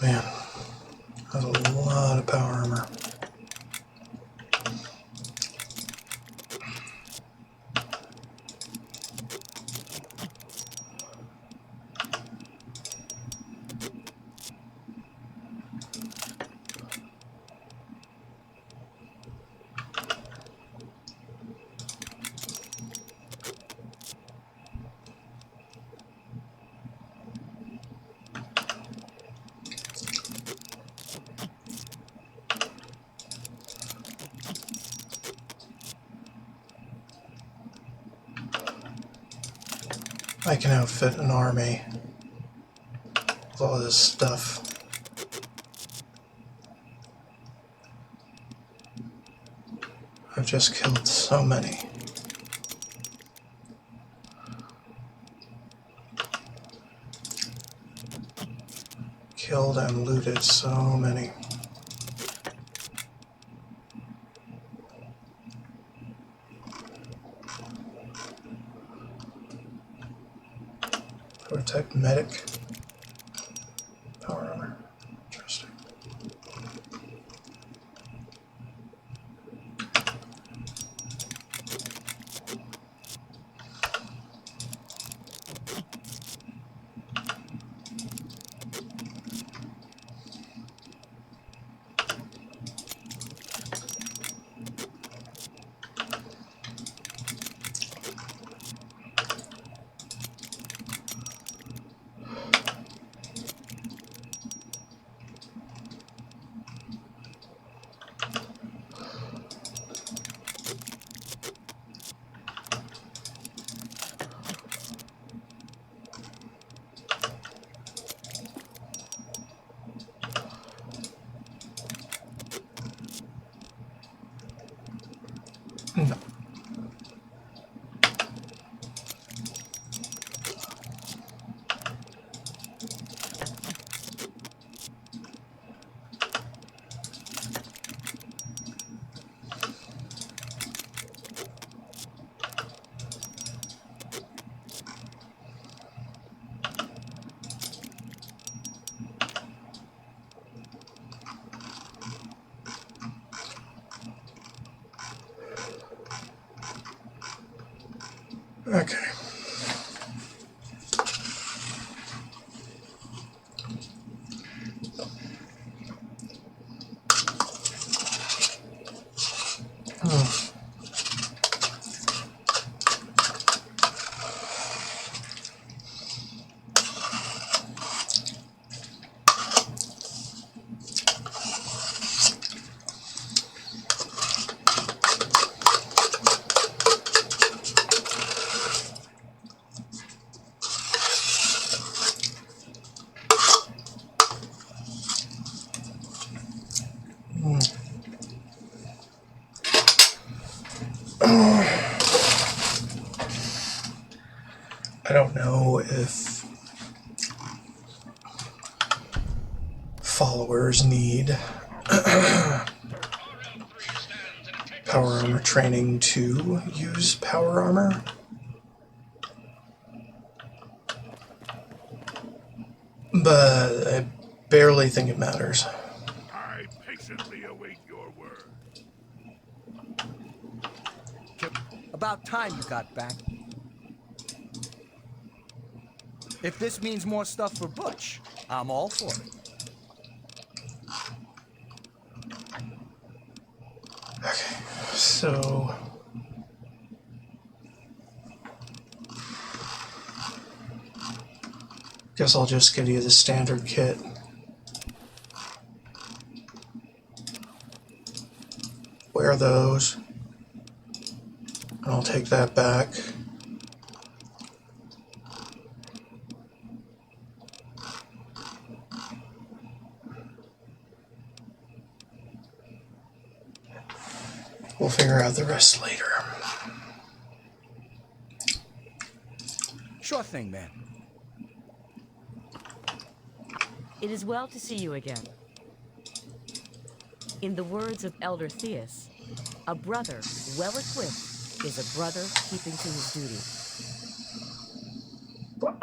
Man, that's a lot of power armor. I can outfit an army with all this stuff. I've just killed so many. Killed and looted so many. Protect medic. Power armor. Interesting. No. Okay. I don't know if followers need power armor training to use power armor. But I barely think it matters. I patiently await your word. About time you got back. If this means more stuff for Butch, I'm all for it. So guess I'll just give you the standard kit. Wear those. And I'll take that back. We'll figure out the rest later. Sure thing, man. It is well to see you again. In the words of Elder Theus, a brother well-equipped is a brother keeping to his duty. What?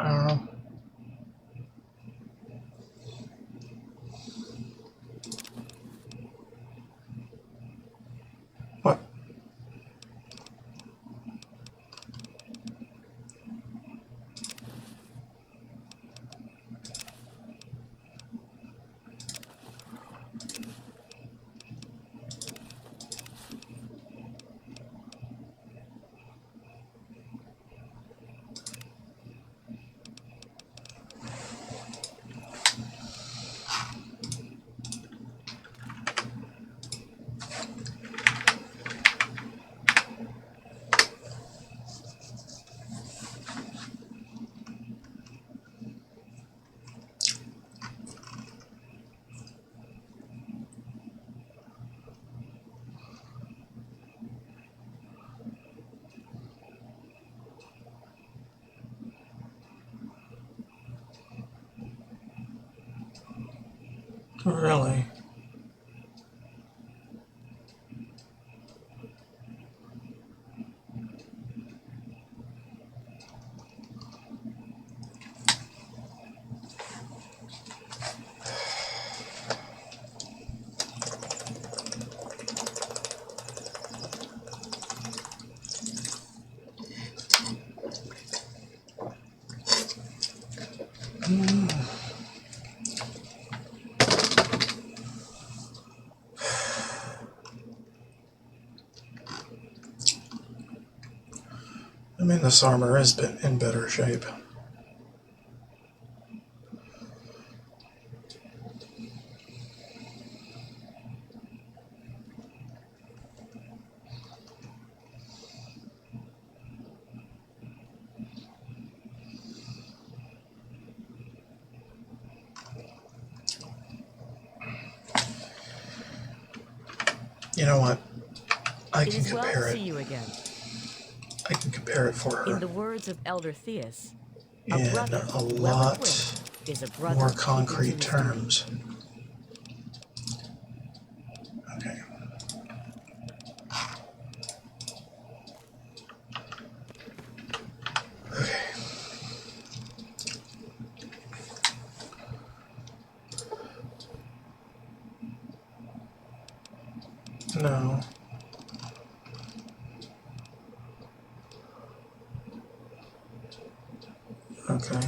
Really? I mean, this armor has been in better shape. You know what? I can compare it. See you again. I can compare it for her. In the words of Elder Theus, In brother a lot is a brother more keeping to concrete his terms. Okay. Okay. No. Okay.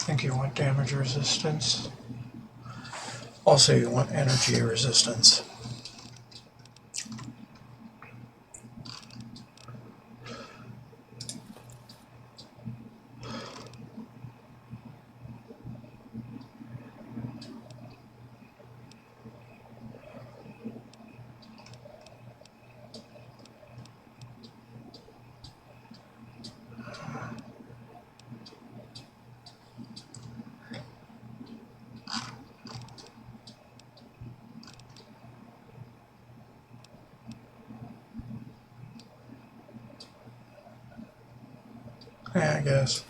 think you want damage resistance. Also, you want energy resistance. Yeah, I guess.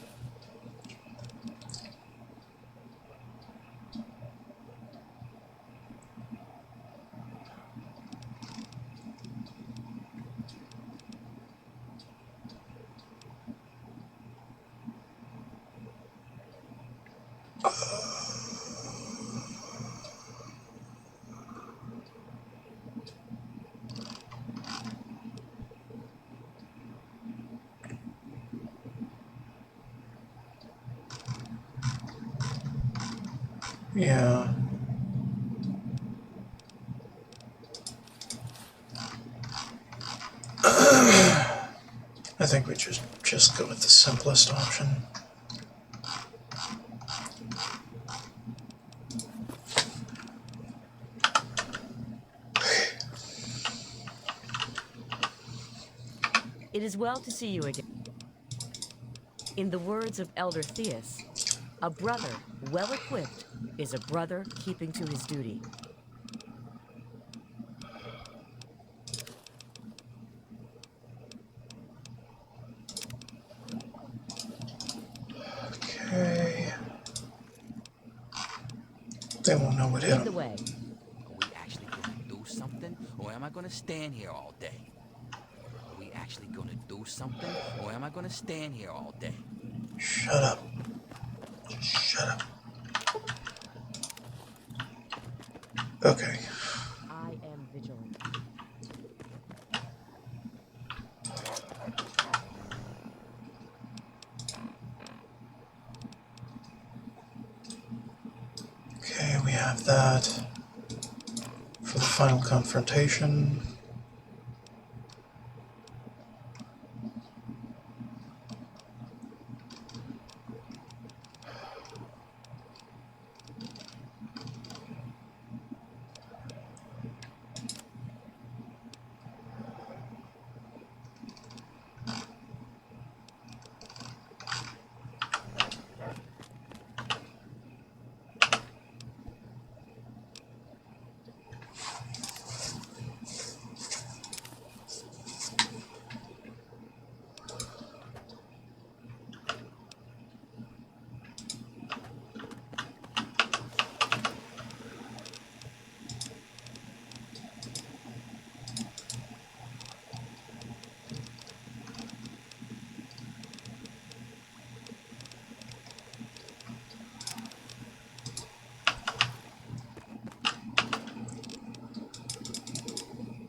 Yeah. I think we just go with the simplest option. It is well to see you again. In the words of Elder Theus, a brother well equipped is a brother keeping to his duty. Okay. They won't know what hit Lead the them. way. Are we actually gonna do something, or am I gonna stand here all day? Are we actually gonna do something, or am I gonna stand here all day? Shut up. Just shut up. Okay. I am vigilant. Okay, we have that for the final confrontation.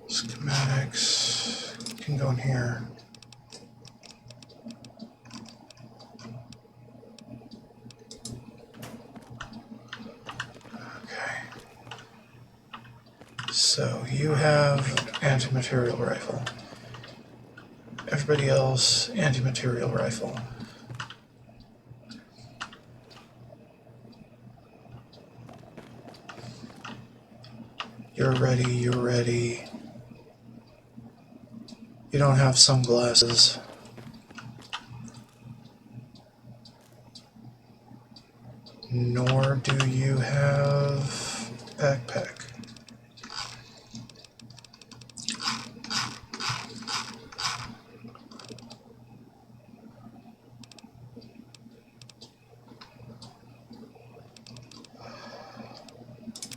Schematics can go in here. Okay. So you have anti-material rifle. Everybody else, anti-material rifle. You're ready, you're ready. You don't have sunglasses. Nor do you have backpack.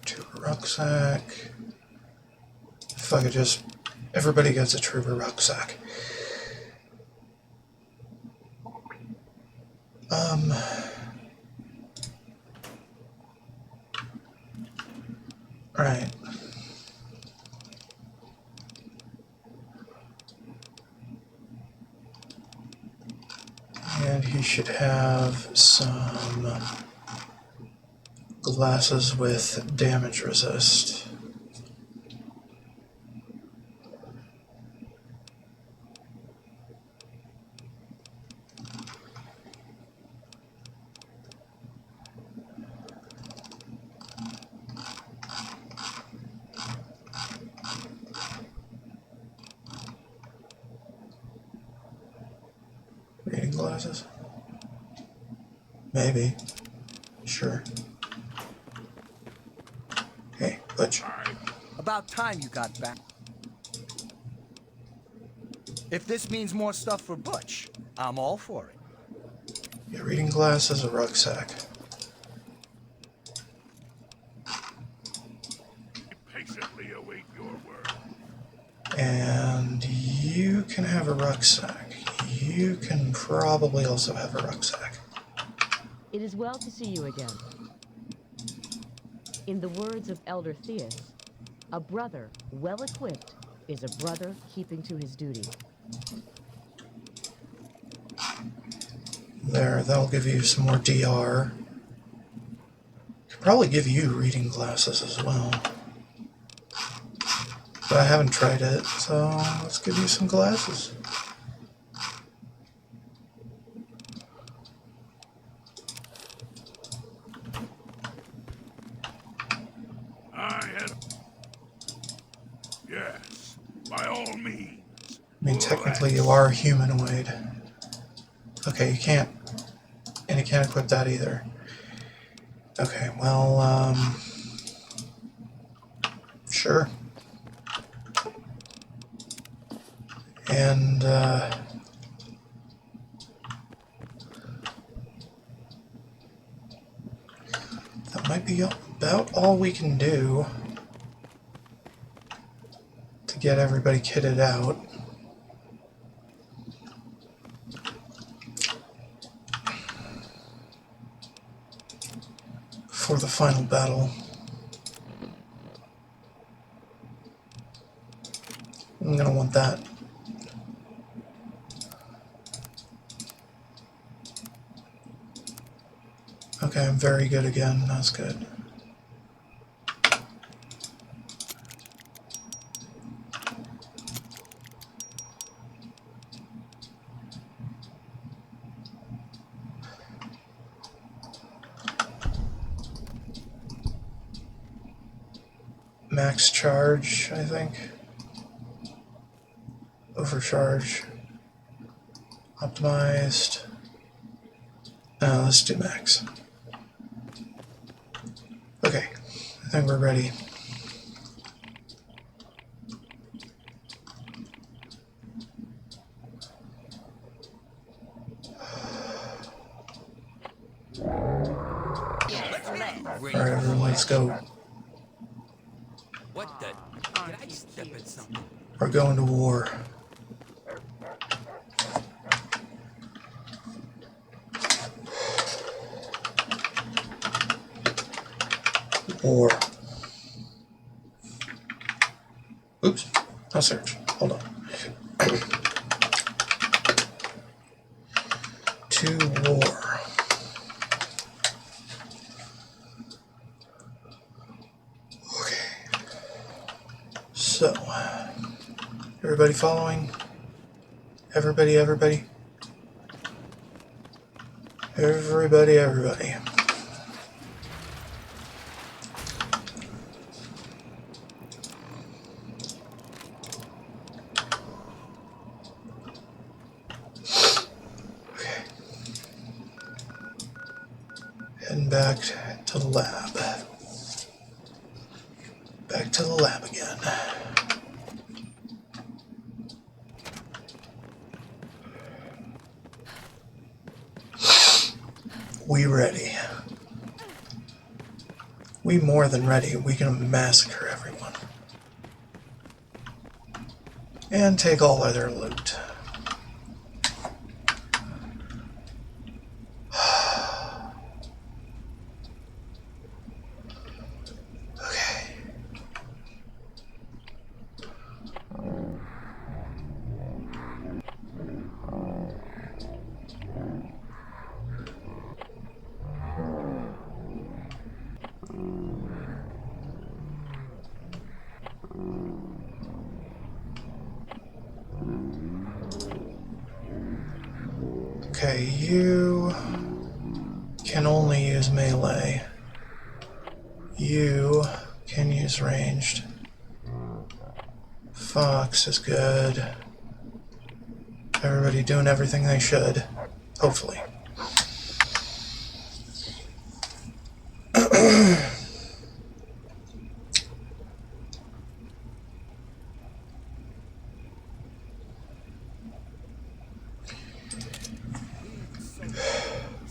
Trooper rucksack. If I could just... Everybody gets a trooper rucksack. Right. And he should have some glasses with damage resist. Reading glasses? Maybe. Sure. Hey, Butch. About time you got back. If this means more stuff for Butch, I'm all for it. Yeah, reading glasses, a rucksack. Patiently await your word. And you can have a rucksack. You can probably also have a rucksack. It is well to see you again. In the words of Elder Theus, a brother well equipped is a brother keeping to his duty. There, that'll give you some more DR. Could probably give you reading glasses as well. But I haven't tried it, so let's give you some glasses. Yes, by all means. I mean, technically you are humanoid. Okay, you can't, and you can't equip that either. Okay, well, sure. And, that might be about all we can do to get everybody kitted out. For the final battle. I'm gonna want that. Okay, I'm very good again. That's good. Max charge, I think. Overcharge. Optimized. Let's do max. Okay, I think we're ready. Alright, everyone, let's go. What the? Did I step in something? We're going to war. War. Oops, no search. Hold on. To war. Okay. So, everybody following? Everybody. Everybody. Heading back to the lab. Back to the lab again. We ready. We more than ready. We can massacre everyone. And take all of their loot. Okay, you can only use melee. You can use ranged. Fawkes is good. Everybody doing everything they should. Hopefully.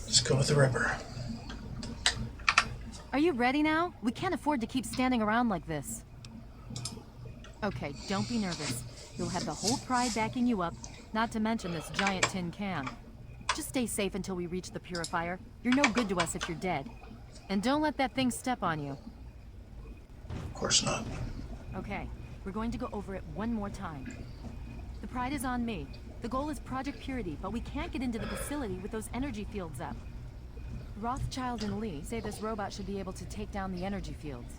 Let's go with the Ripper. Are you ready now? We can't afford to keep standing around like this. Okay, don't be nervous. You'll have the whole Pride backing you up, not to mention this giant tin can. Just stay safe until we reach the purifier. You're no good to us if you're dead. And don't let that thing step on you. Of course not. Okay, we're going to go over it one more time. The Pride is on me. The goal is Project Purity, but we can't get into the facility with those energy fields up. Rothschild and Lee say this robot should be able to take down the energy fields.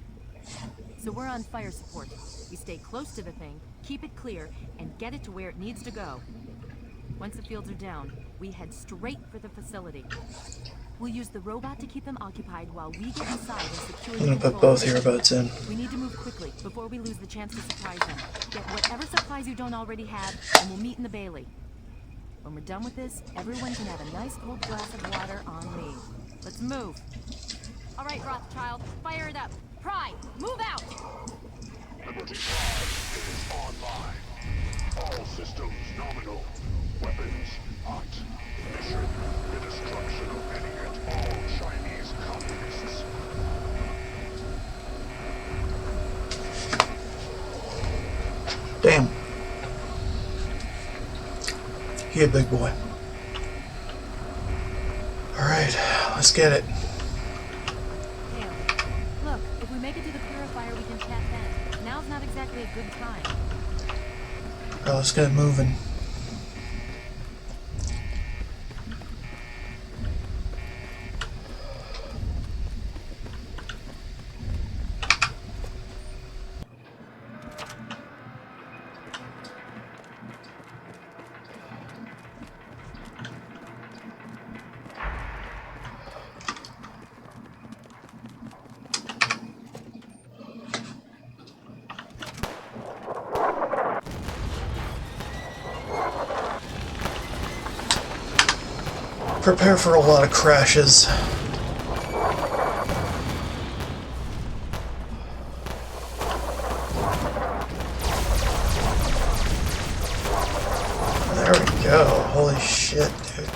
So we're on fire support. We stay close to the thing, keep it clear, and get it to where it needs to go. Once the fields are down, we head straight for the facility. We'll use the robot to keep them occupied while we get inside and secure the I'm gonna put control both earbuds in. We need to move quickly before we lose the chance to surprise them. Get whatever supplies you don't already have, and we'll meet in the Bailey. When we're done with this, everyone can have a nice cold glass of water on me. Let's move. All right, Rothschild, fire it up. Pride, move out! Liberty 5 is online. All systems nominal. Weapons hot. Mission: the destruction of any and all Chinese communists. Damn. He a big boy. Alright, let's get it. Hale, look, if we make it to the purifier, we can chat then. Now's not exactly a good time. Alright, let's get it moving. Prepare for a lot of crashes. There we go. Holy shit, dude.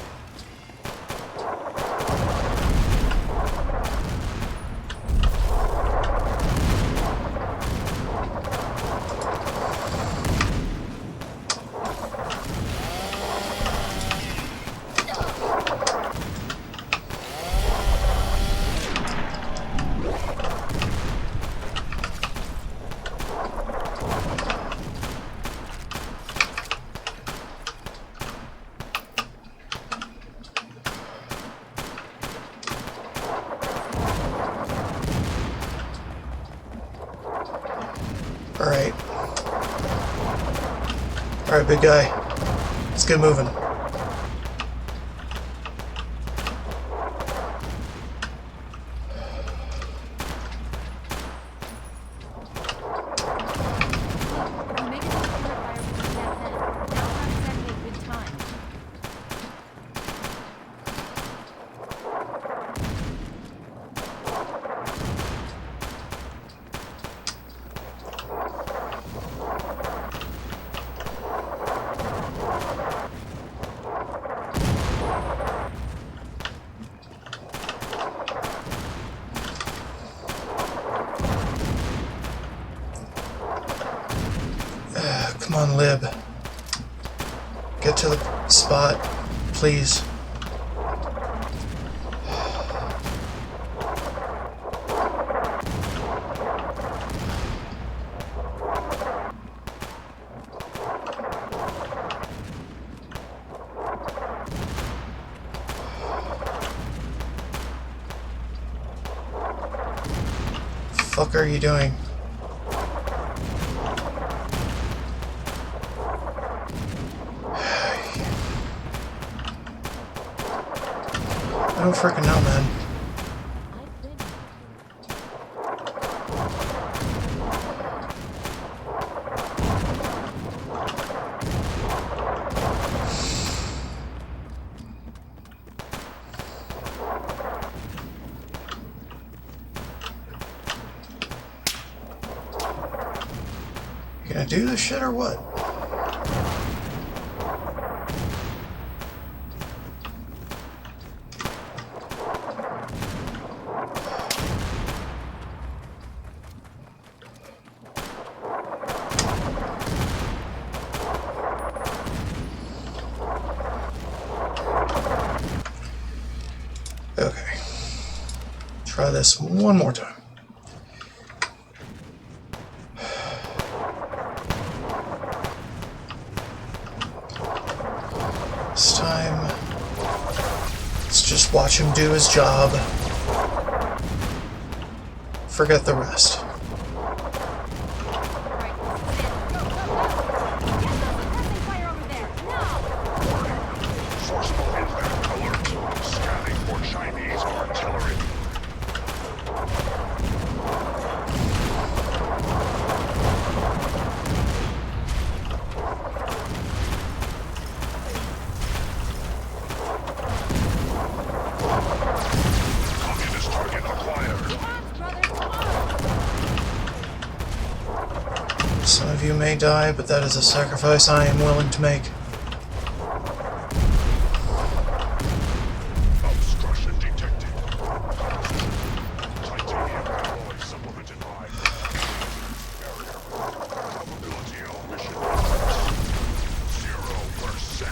Alright. Alright, big guy. Let's get moving. Come on, Lib. Get to the spot, please. Fuck are you doing? I don't freaking know, man. You gonna do this shit or what? Okay. Try this one more time. This time, let's just watch him do his job. Forget the rest. Some of you may die, but that is a sacrifice I am willing to make. Obstruction detected. Titanium alloy supplemented by barrier. Probability of mission 0%.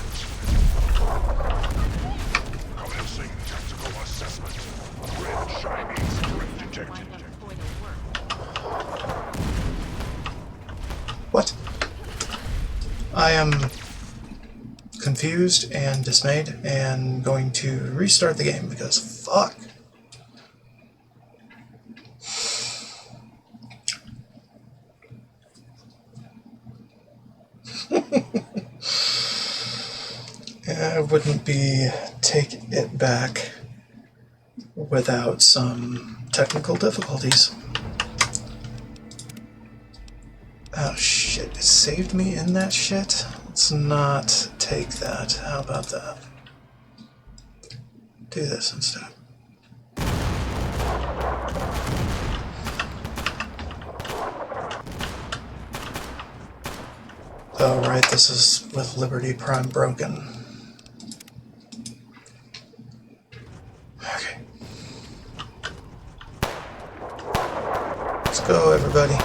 Commencing tactical assessment. Red Chinese drift detected. What? I am confused and dismayed and going to restart the game because fuck. I wouldn't be Take It Back without some technical difficulties. Oh shit, it saved me in that shit? Let's not take that. How about that? Do this instead. Oh right, this is with Liberty Prime broken. Okay. Let's go, everybody.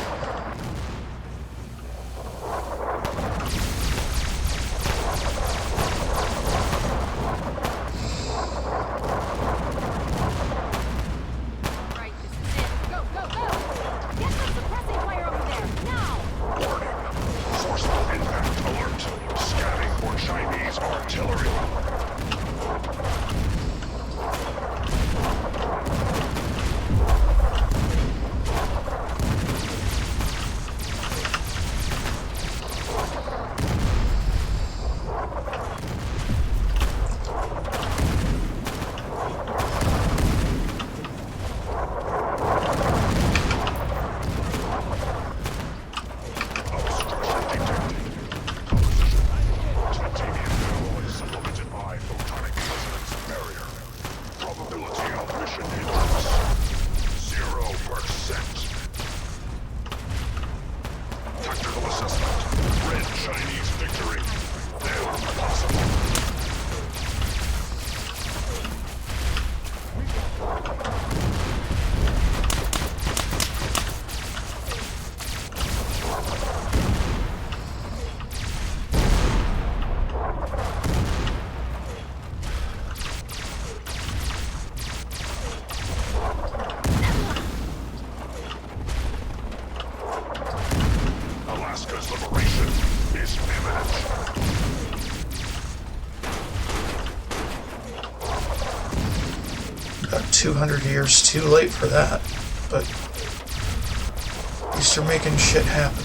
Alaska's liberation is imminent. 200 years too late for that, but at least you're making shit happen.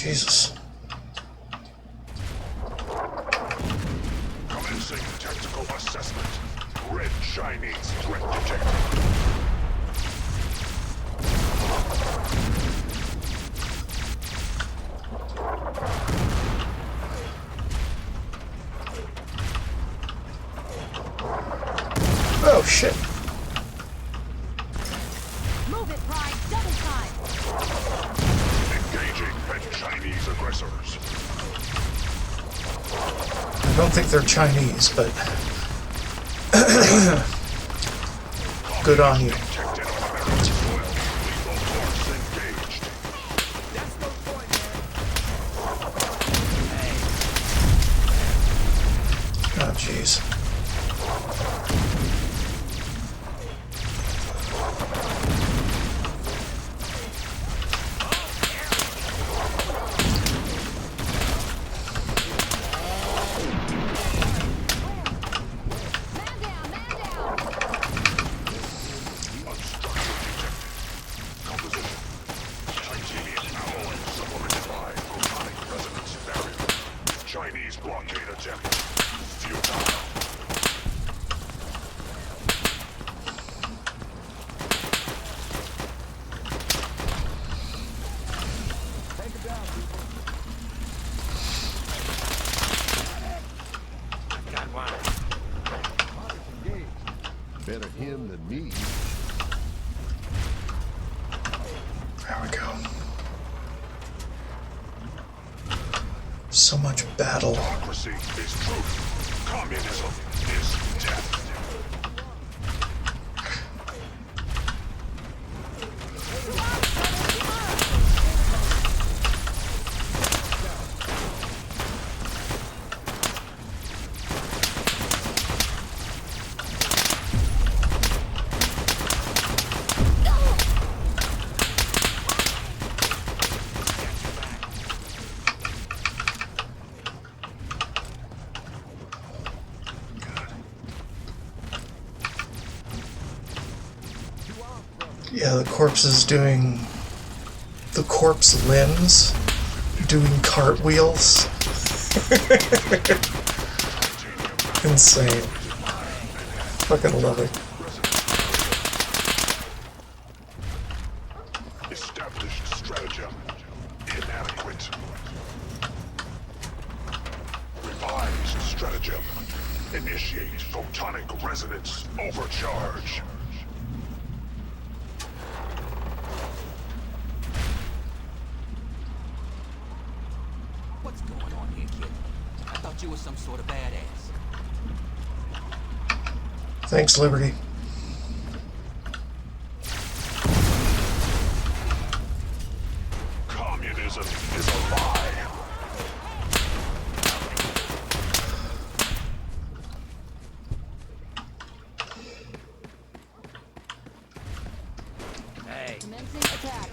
Jesus. Commencing tactical assessment. Red Chinese threat detected. Oh shit. Move it, Pride! Double time! Engaging Red Chinese aggressors. I don't think they're Chinese, but good on you. Oh jeez. Chinese blockade attempt. Futile. Better him than me. There we go. So much battle. Democracy is truth. Communism is death. Yeah, the corpse is doing the corpse limbs doing cartwheels. Insane. Fucking love it. Established stratagem. Inadequate. Revised stratagem. Initiate photonic resonance overcharge. What's going on here, kid? I thought you were some sort of badass. Thanks, Liberty. Communism is a lie. Hey. Commencing attack.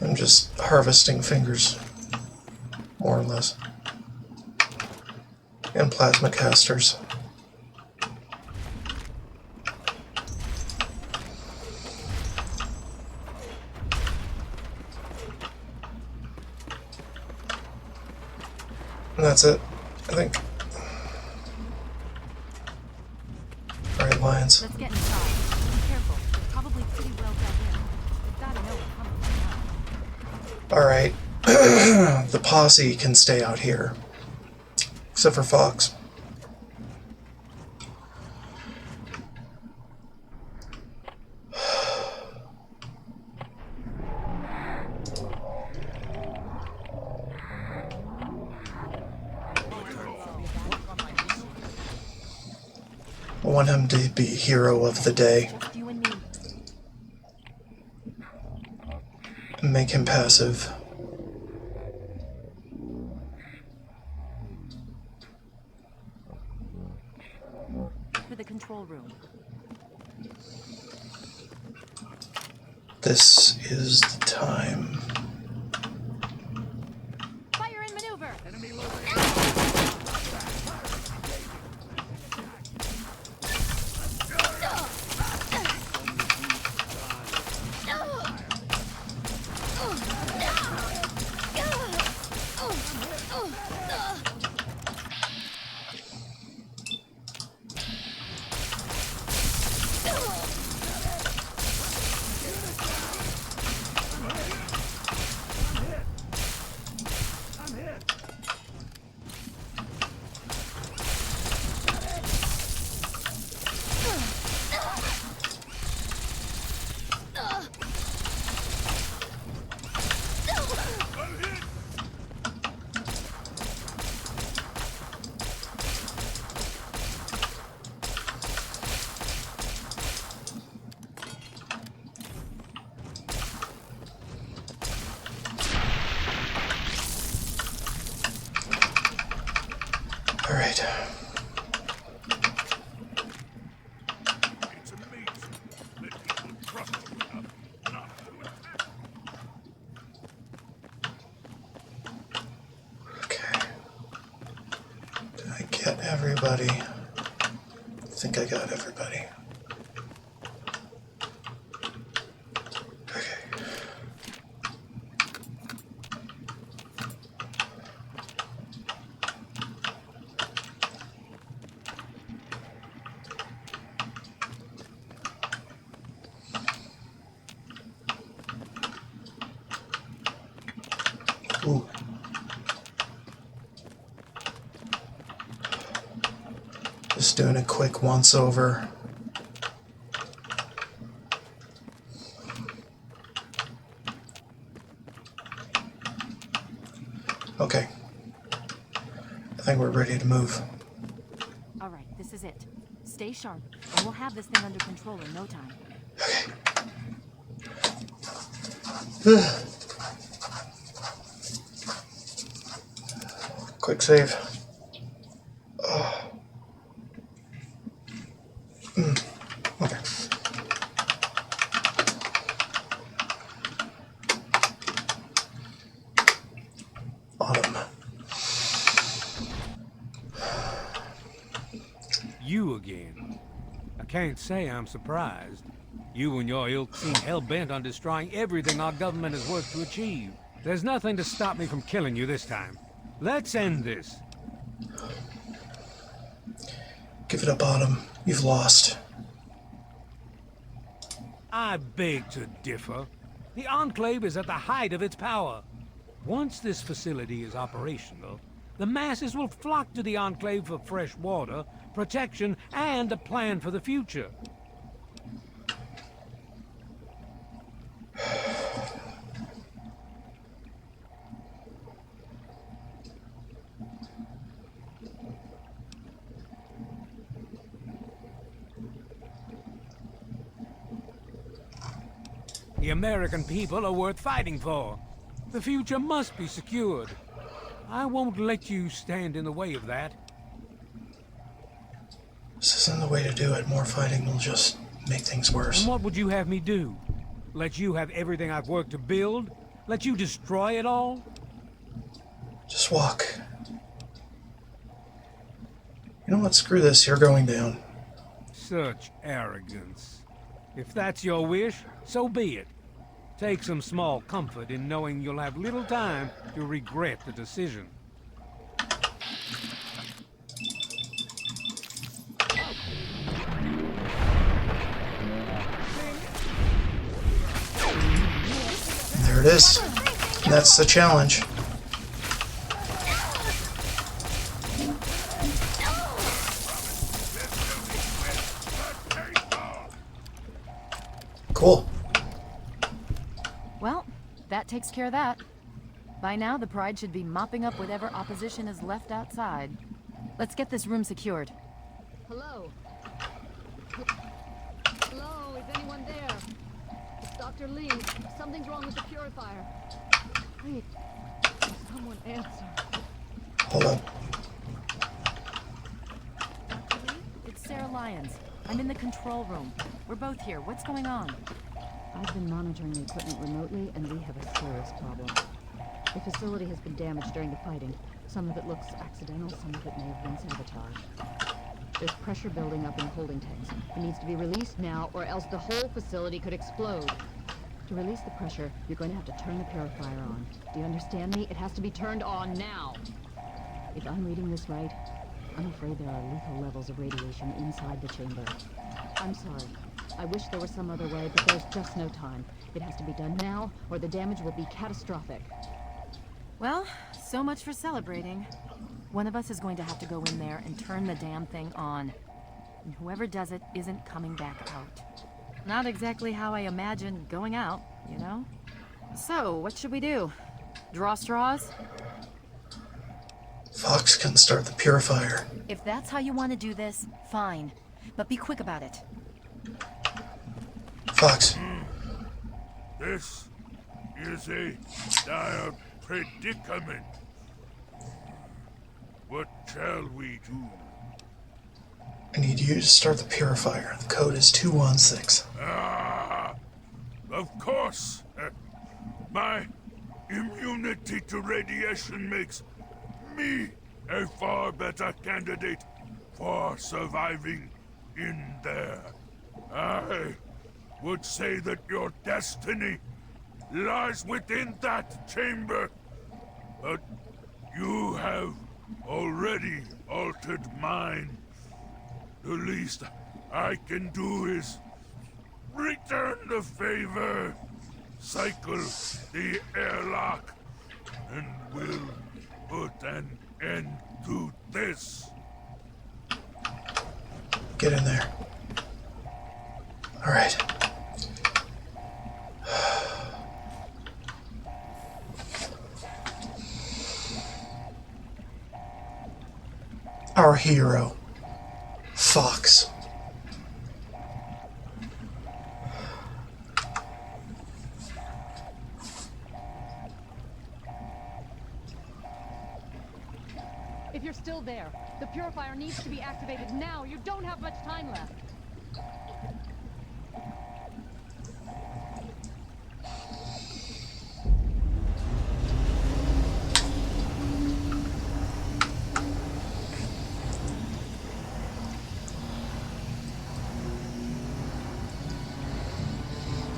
I'm just harvesting fingers, more or less. And plasma casters. And that's it, I think. Alright, Lions. Let's get inside. Be careful. It's probably pretty well dug in. We've got to know we're coming right now. Alright. The posse can stay out here. Except for Fawkes. I want him to be hero of the day. Just you and me. Make him passive. this is the time. Fire in maneuver! All right. It's amazing that people trust you enough not to attack. Okay. Did I get everybody? I think I got everybody. Okay. Ooh. Just doing a quick once over. Okay. I think we're ready to move. All right, this is it. Stay sharp, and we'll have this thing under control in no time. Quick save. Okay. Autumn. You again. I can't say I'm surprised. You and your ilk seem hell-bent on destroying everything our government has worked to achieve. There's nothing to stop me from killing you this time. Let's end this. Give it up, Autumn. You've lost. I beg to differ. The Enclave is at the height of its power. Once this facility is operational, the masses will flock to the Enclave for fresh water, protection, and a plan for the future. The American people are worth fighting for. The future must be secured. I won't let you stand in the way of that. This isn't the way to do it. More fighting will just make things worse. And what would you have me do? Let you have everything I've worked to build? Let you destroy it all? Just walk. You know what? Screw this. You're going down. Such arrogance. If that's your wish, so be it. Take some small comfort in knowing you'll have little time to regret the decision. There it is. That's the challenge. Cool. Well, that takes care of that. By now, the Pride should be mopping up whatever opposition is left outside. Let's get this room secured. Hello? Hello, is anyone there? It's Dr. Lee. Something's wrong with the purifier. Please, someone answer. Hold on. Dr. Lee? It's Sarah Lyons. I'm in the control room. We're both here. What's going on? I've been monitoring the equipment remotely, and we have a serious problem. The facility has been damaged during the fighting. Some of it looks accidental, some of it may have been sabotage. There's pressure building up in holding tanks. It needs to be released now, or else the whole facility could explode. To release the pressure, you're going to have to turn the purifier on. Do you understand me? It has to be turned on now. If I'm reading this right, I'm afraid there are lethal levels of radiation inside the chamber. I'm sorry. I wish there was some other way, but there's just no time. It has to be done now, or the damage will be catastrophic. Well, so much for celebrating. One of us is going to have to go in there and turn the damn thing on. And whoever does it isn't coming back out. Not exactly how I imagined going out, you know? So, what should we do? Draw straws? Fawkes can start the purifier. If that's how you want to do this, fine. But be quick about it. Fawkes. This is a dire predicament. What shall we do? I need you to start the purifier. The code is 216. Ah, of course. My immunity to radiation makes me a far better candidate for surviving in there. I would say that your destiny lies within that chamber, but you have already altered mine. The least I can do is return the favor, cycle the airlock, and we'll put an end to this. Get in there. All right. Our hero, Fawkes. If you're still there, the purifier needs to be activated now. You don't have much time left.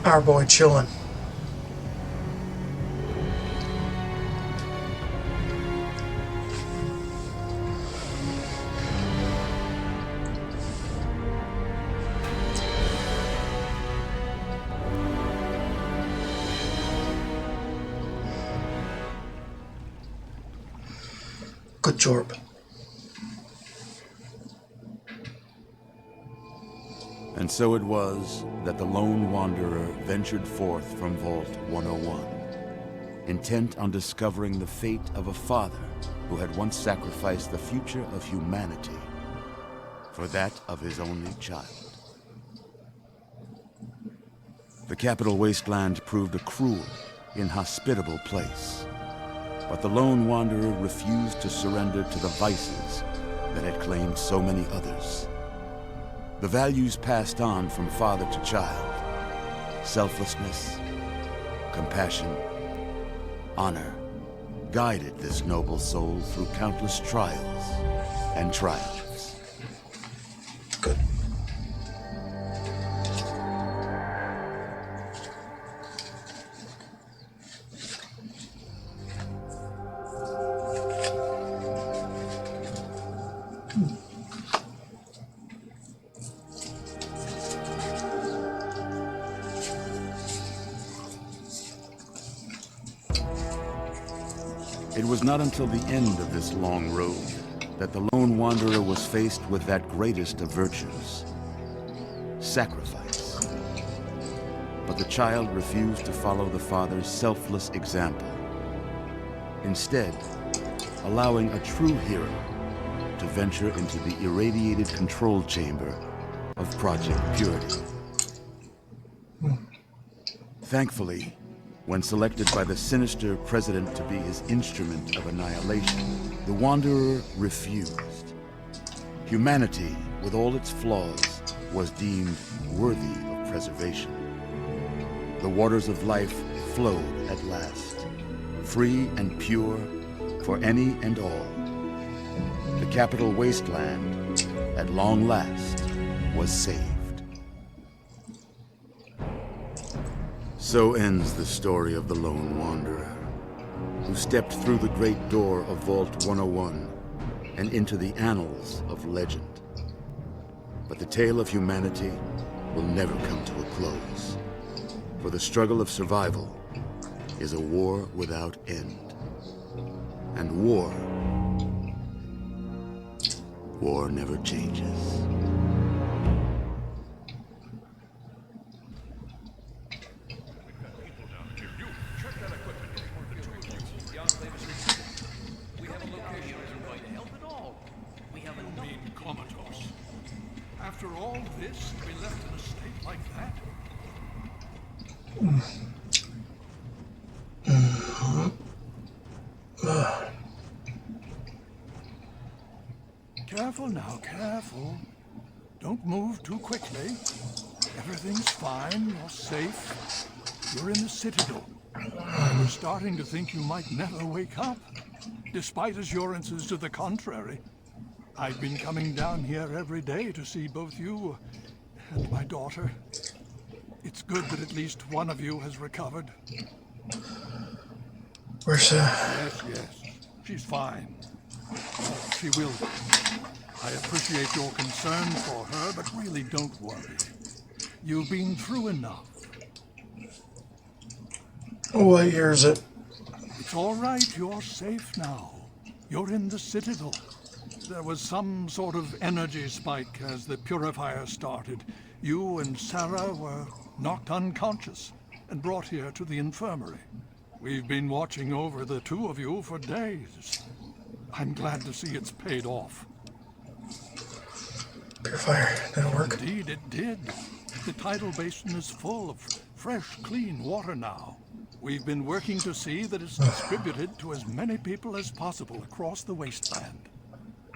Our boy chillin'. Good job. And so it was that the lone wanderer ventured forth from Vault 101, intent on discovering the fate of a father who had once sacrificed the future of humanity for that of his only child. The capital wasteland proved a cruel, inhospitable place, but the lone wanderer refused to surrender to the vices that had claimed so many others. The values passed on from father to child: selflessness, compassion, honor, guided this noble soul through countless trials and triumphs. Good. It was not until the end of this long road that the lone wanderer was faced with that greatest of virtues: sacrifice. But the child refused to follow the father's selfless example, instead allowing a true hero to venture into the irradiated control chamber of Project Purity. Thankfully, when selected by the sinister president to be his instrument of annihilation, the Wanderer refused. Humanity, with all its flaws, was deemed worthy of preservation. the waters of life flowed at last, free and pure for any and all. The capital wasteland, at long last, was saved. So ends the story of the lone wanderer, who stepped through the great door of Vault 101 and into the annals of legend. But the tale of humanity will never come to a close, for the struggle of survival is a war without end. And war never changes. After all this, to be left in a state like that? Careful now, careful. Don't move too quickly. Everything's fine, you're safe. You're in the Citadel. I was starting to think you might never wake up, despite assurances to the contrary. I've been coming down here every day to see both you and my daughter. It's good that at least one of you has recovered. Where's Yes, yes. She's fine. Oh, she will be. I appreciate your concern for her, but really don't worry. You've been through enough. What year is it? It's all right. You're safe now. You're in the Citadel. There was some sort of energy spike as the purifier started. You and Sarah were knocked unconscious and brought here to the infirmary. We've been watching over the two of you for days. I'm glad to see it's paid off. Purifier didn't work. Indeed, it did. The tidal basin is full of fresh, clean water now. We've been working to see that it's distributed to as many people as possible across the wasteland.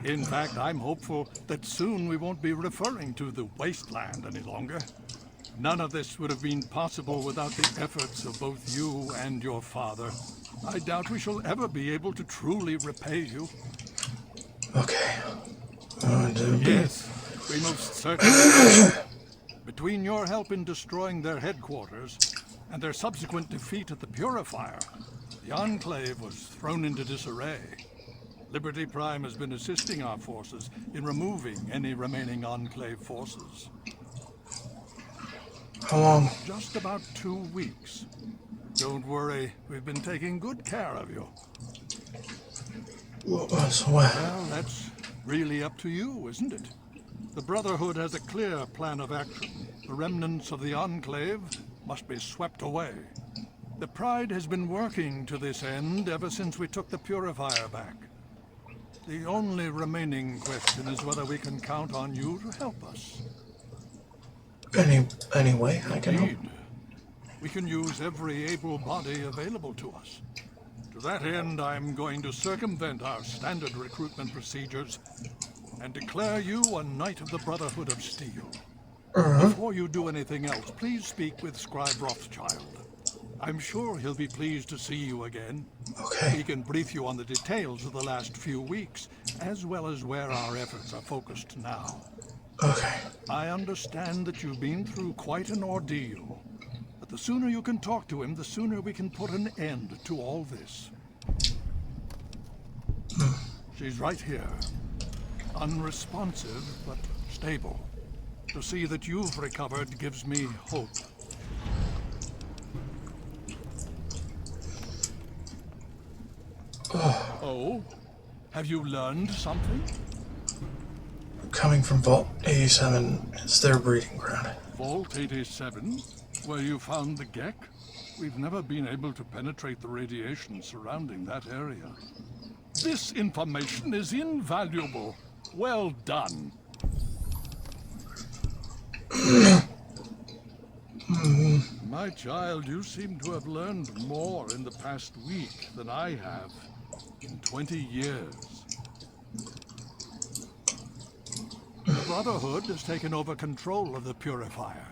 In fact, I'm hopeful that soon we won't be referring to the wasteland any longer. None of this would have been possible without the efforts of both you and your father. I doubt we shall ever be able to truly repay you. Okay. Yes, we most certainly will. Between your help in destroying their headquarters and their subsequent defeat at the Purifier, the Enclave was thrown into disarray. Liberty Prime has been assisting our forces in removing any remaining Enclave forces. How long? Just about 2 weeks. Don't worry, we've been taking good care of you. What was Well, that's really up to you, isn't it? The Brotherhood has a clear plan of action. The remnants of the Enclave must be swept away. The Pride has been working to this end ever since we took the Purifier back. The only remaining question is whether we can count on you to help us. Anyway, I can help. Indeed. We can use every able body available to us. To that end, I'm going to circumvent our standard recruitment procedures and declare you a Knight of the Brotherhood of Steel. Before you do anything else, please speak with Scribe Rothschild. I'm sure he'll be pleased to see you again. Okay. He can brief you on the details of the last few weeks, as well as where our efforts are focused now. Okay. I understand that you've been through quite an ordeal. But the sooner you can talk to him, the sooner we can put an end to all this. She's right here. Unresponsive, but stable. To see that you've recovered gives me hope. Oh? Have you learned something? Coming from Vault 87 is their breeding ground. Vault 87? Where you found the Gek? We've never been able to penetrate the radiation surrounding that area. This information is invaluable. Well done. My child, you seem to have learned more in the past week than I have in 20 years. The Brotherhood has taken over control of the Purifier,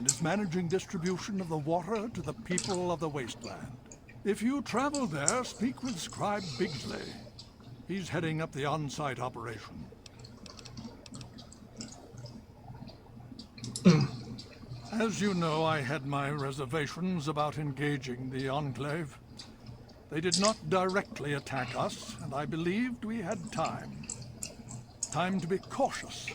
and is managing distribution of the water to the people of the wasteland. If you travel there, speak with Scribe Bigsley. He's heading up the on-site operation. As you know, I had my reservations about engaging the Enclave. They did not directly attack us, and I believed we had time. Time to be cautious.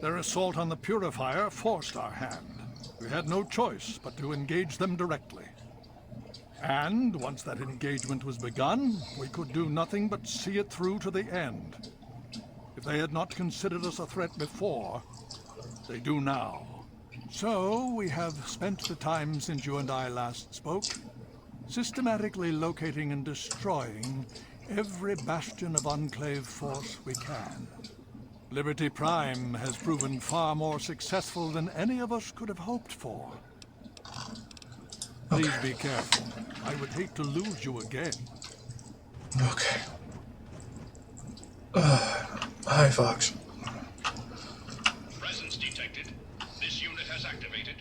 Their assault on the Purifier forced our hand. We had no choice but to engage them directly. And once that engagement was begun, we could do nothing but see it through to the end. If they had not considered us a threat before, they do now. So, we have spent the time since you and I last spoke, systematically locating and destroying every bastion of Enclave force we can. Liberty Prime has proven far more successful than any of us could have hoped for. Please be careful. I would hate to lose you again. Okay. Hi, Fawkes. Presence detected. This unit has activated.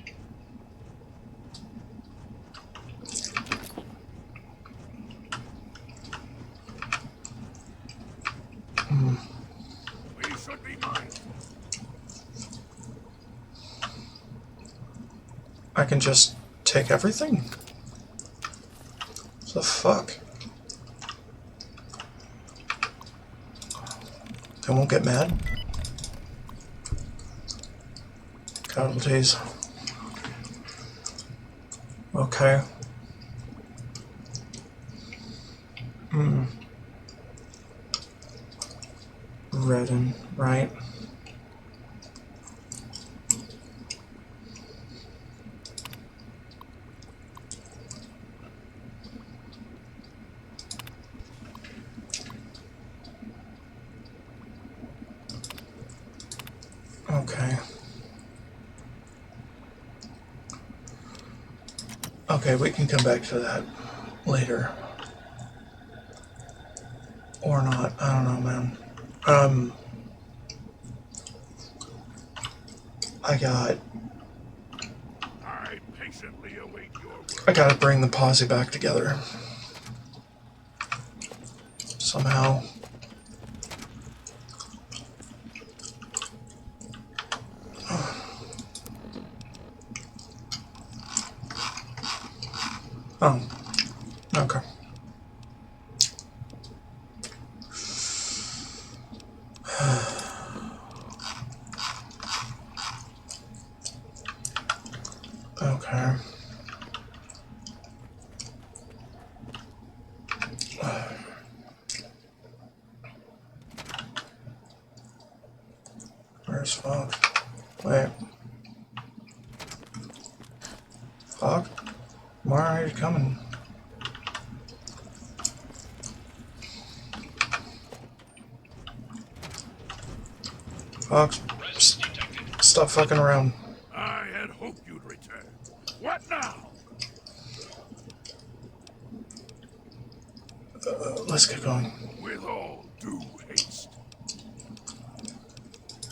We should be mindful. I can just take everything? What the fuck? I won't get mad? Casualties. Okay. Redden, right? Okay. Okay, we can come back to that later. Or not. I don't know, man. I patiently await your word. I gotta bring the posse back together. Somehow. Oh. Okay. Okay. Where's Fawkes? Wait. Fawkes? Why are you coming? Fawkes, stop fucking around. I had hoped you'd return. What now? Let's get going. With all due haste.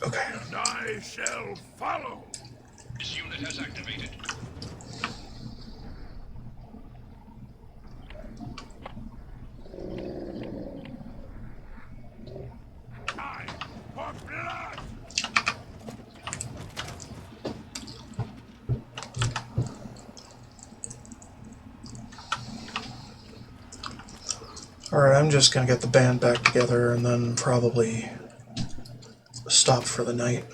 Okay. And I shall follow. This unit has activated. Time for blood! Alright, I'm just gonna get the band back together and then probably stop for the night.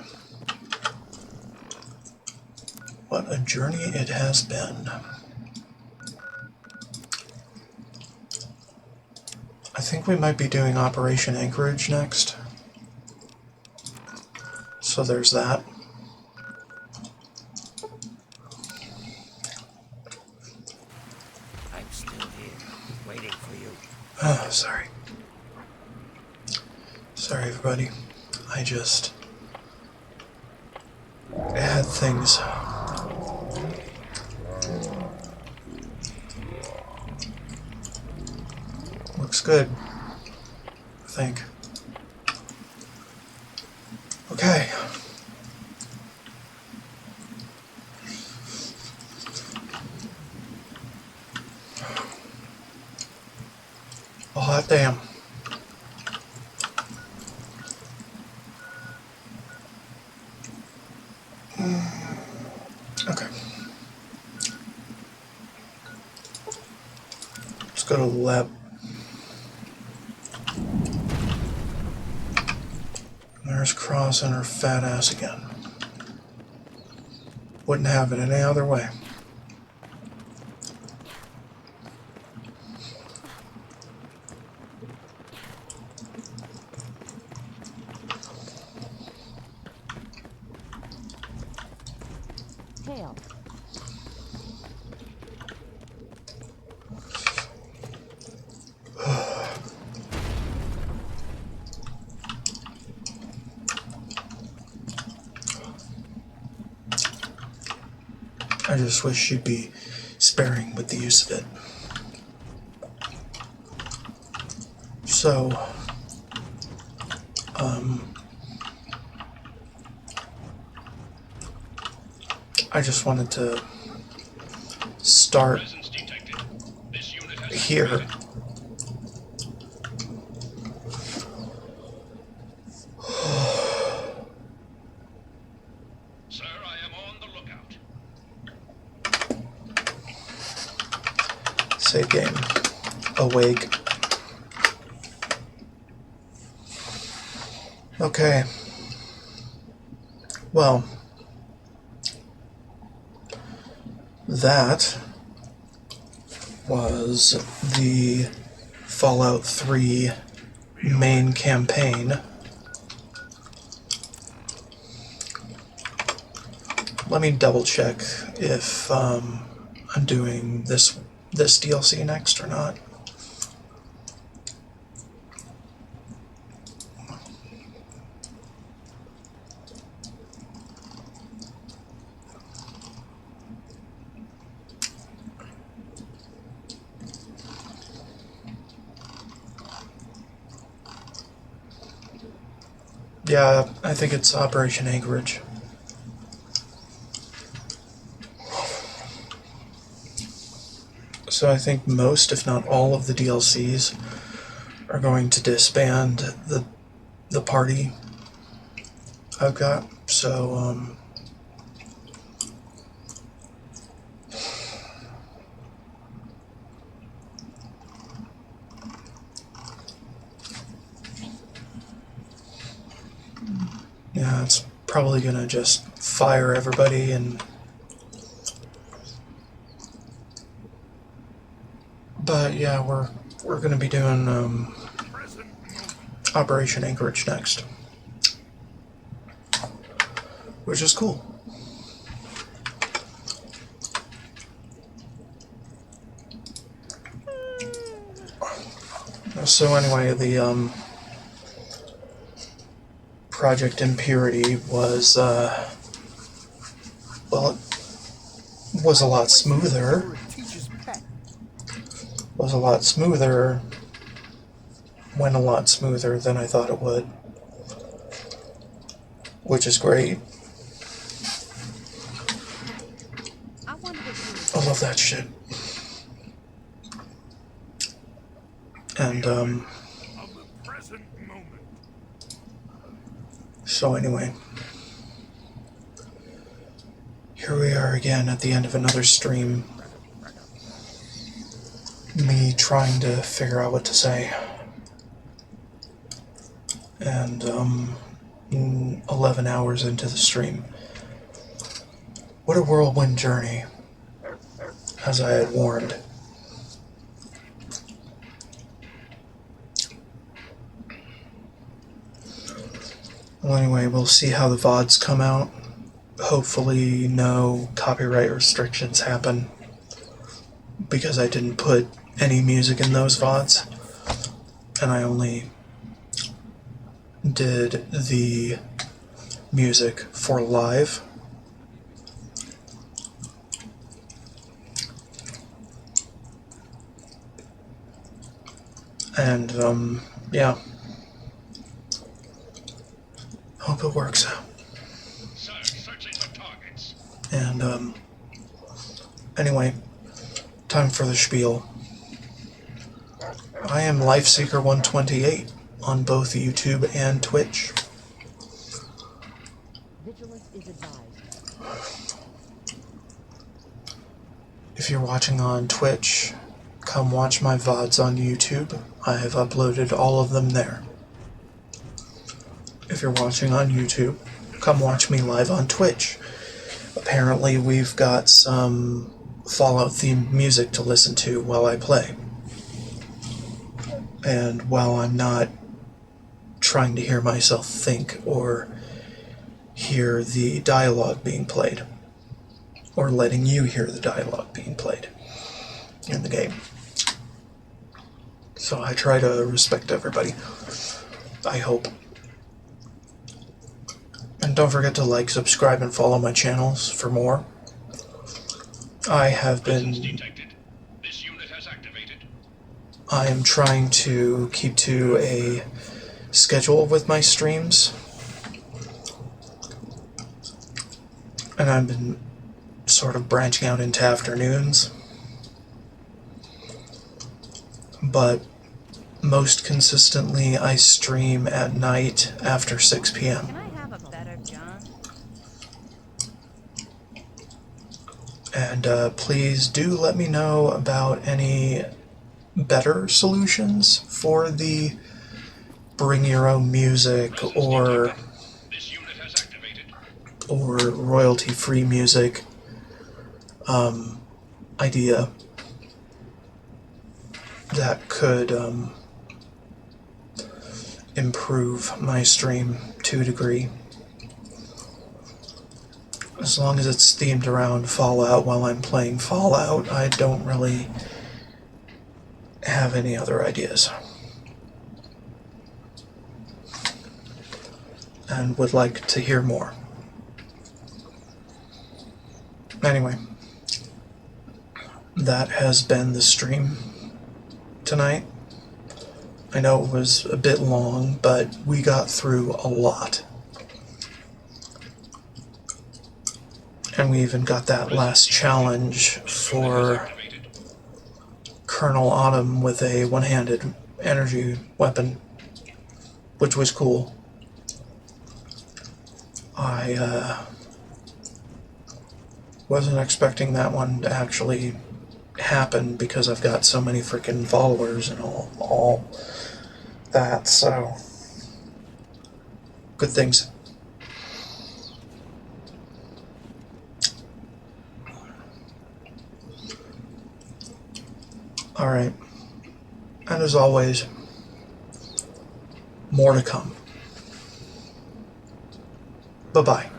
What a journey it has been. I think we might be doing Operation Anchorage next. So there's that. I'm still here, waiting for you. Oh, sorry. Sorry, everybody. I had things. Looks good, I think. Okay. Oh, hot damn. Okay. Let's go to the lab. There's Cross and her fat ass again. Wouldn't have it any other way. Tail. I just wish she'd be sparing with the use of it. So, I just wanted to start here. Sir, I am on the lookout. Save game. Awake. Okay. Well, that was the Fallout 3 main campaign. Let me double check if I'm doing this DLC next or not. Yeah, I think it's Operation Anchorage. So I think most, if not all, of the DLCs are going to disband the party I've got. So yeah, it's probably gonna just fire everybody and. But yeah, we're gonna be doing Operation Anchorage next, which is cool. So anyway, the Project Impurity was well, it was a lot smoother. Was a lot smoother. Went a lot smoother than I thought it would, which is great. I love that shit. And so anyway, here we are again at the end of another stream. Me trying to figure out what to say. And 11 hours into the stream. What a whirlwind journey, as I had warned. Well, anyway, we'll see how the VODs come out. Hopefully no copyright restrictions happen, because I didn't put any music in those VODs, and I only did the music for live. And yeah, hope it works out. Sir, searching for targets. And anyway, time for the spiel. I am Lifeseeker128 on both YouTube and Twitch. Vigilance is advised. If you're watching on Twitch, come watch my VODs on YouTube. I have uploaded all of them there. If you're watching on YouTube, come watch me live on Twitch. Apparently we've got some Fallout themed music to listen to while I play. And while I'm not trying to hear myself think or hear the dialogue being played, or letting you hear the dialogue being played in the game. So I try to respect everybody, I hope. And don't forget to like, subscribe, and follow my channels for more. I have been... I am trying to keep to a schedule with my streams. And I've been sort of branching out into afternoons. But most consistently I stream at night after 6 p.m. Can I have a better John? And please do let me know about any better solutions for the bring your own music or royalty-free music idea that could improve my stream to a degree. As long as it's themed around Fallout while I'm playing Fallout, I don't really have any other ideas. And would like to hear more. Anyway, that has been the stream tonight. I know it was a bit long, but we got through a lot. And we even got that last challenge for Colonel Autumn with a one-handed energy weapon, which was cool. I wasn't expecting that one to actually happen because I've got so many freaking followers and all that, so good things. Alright, and as always, more to come. Bye-bye.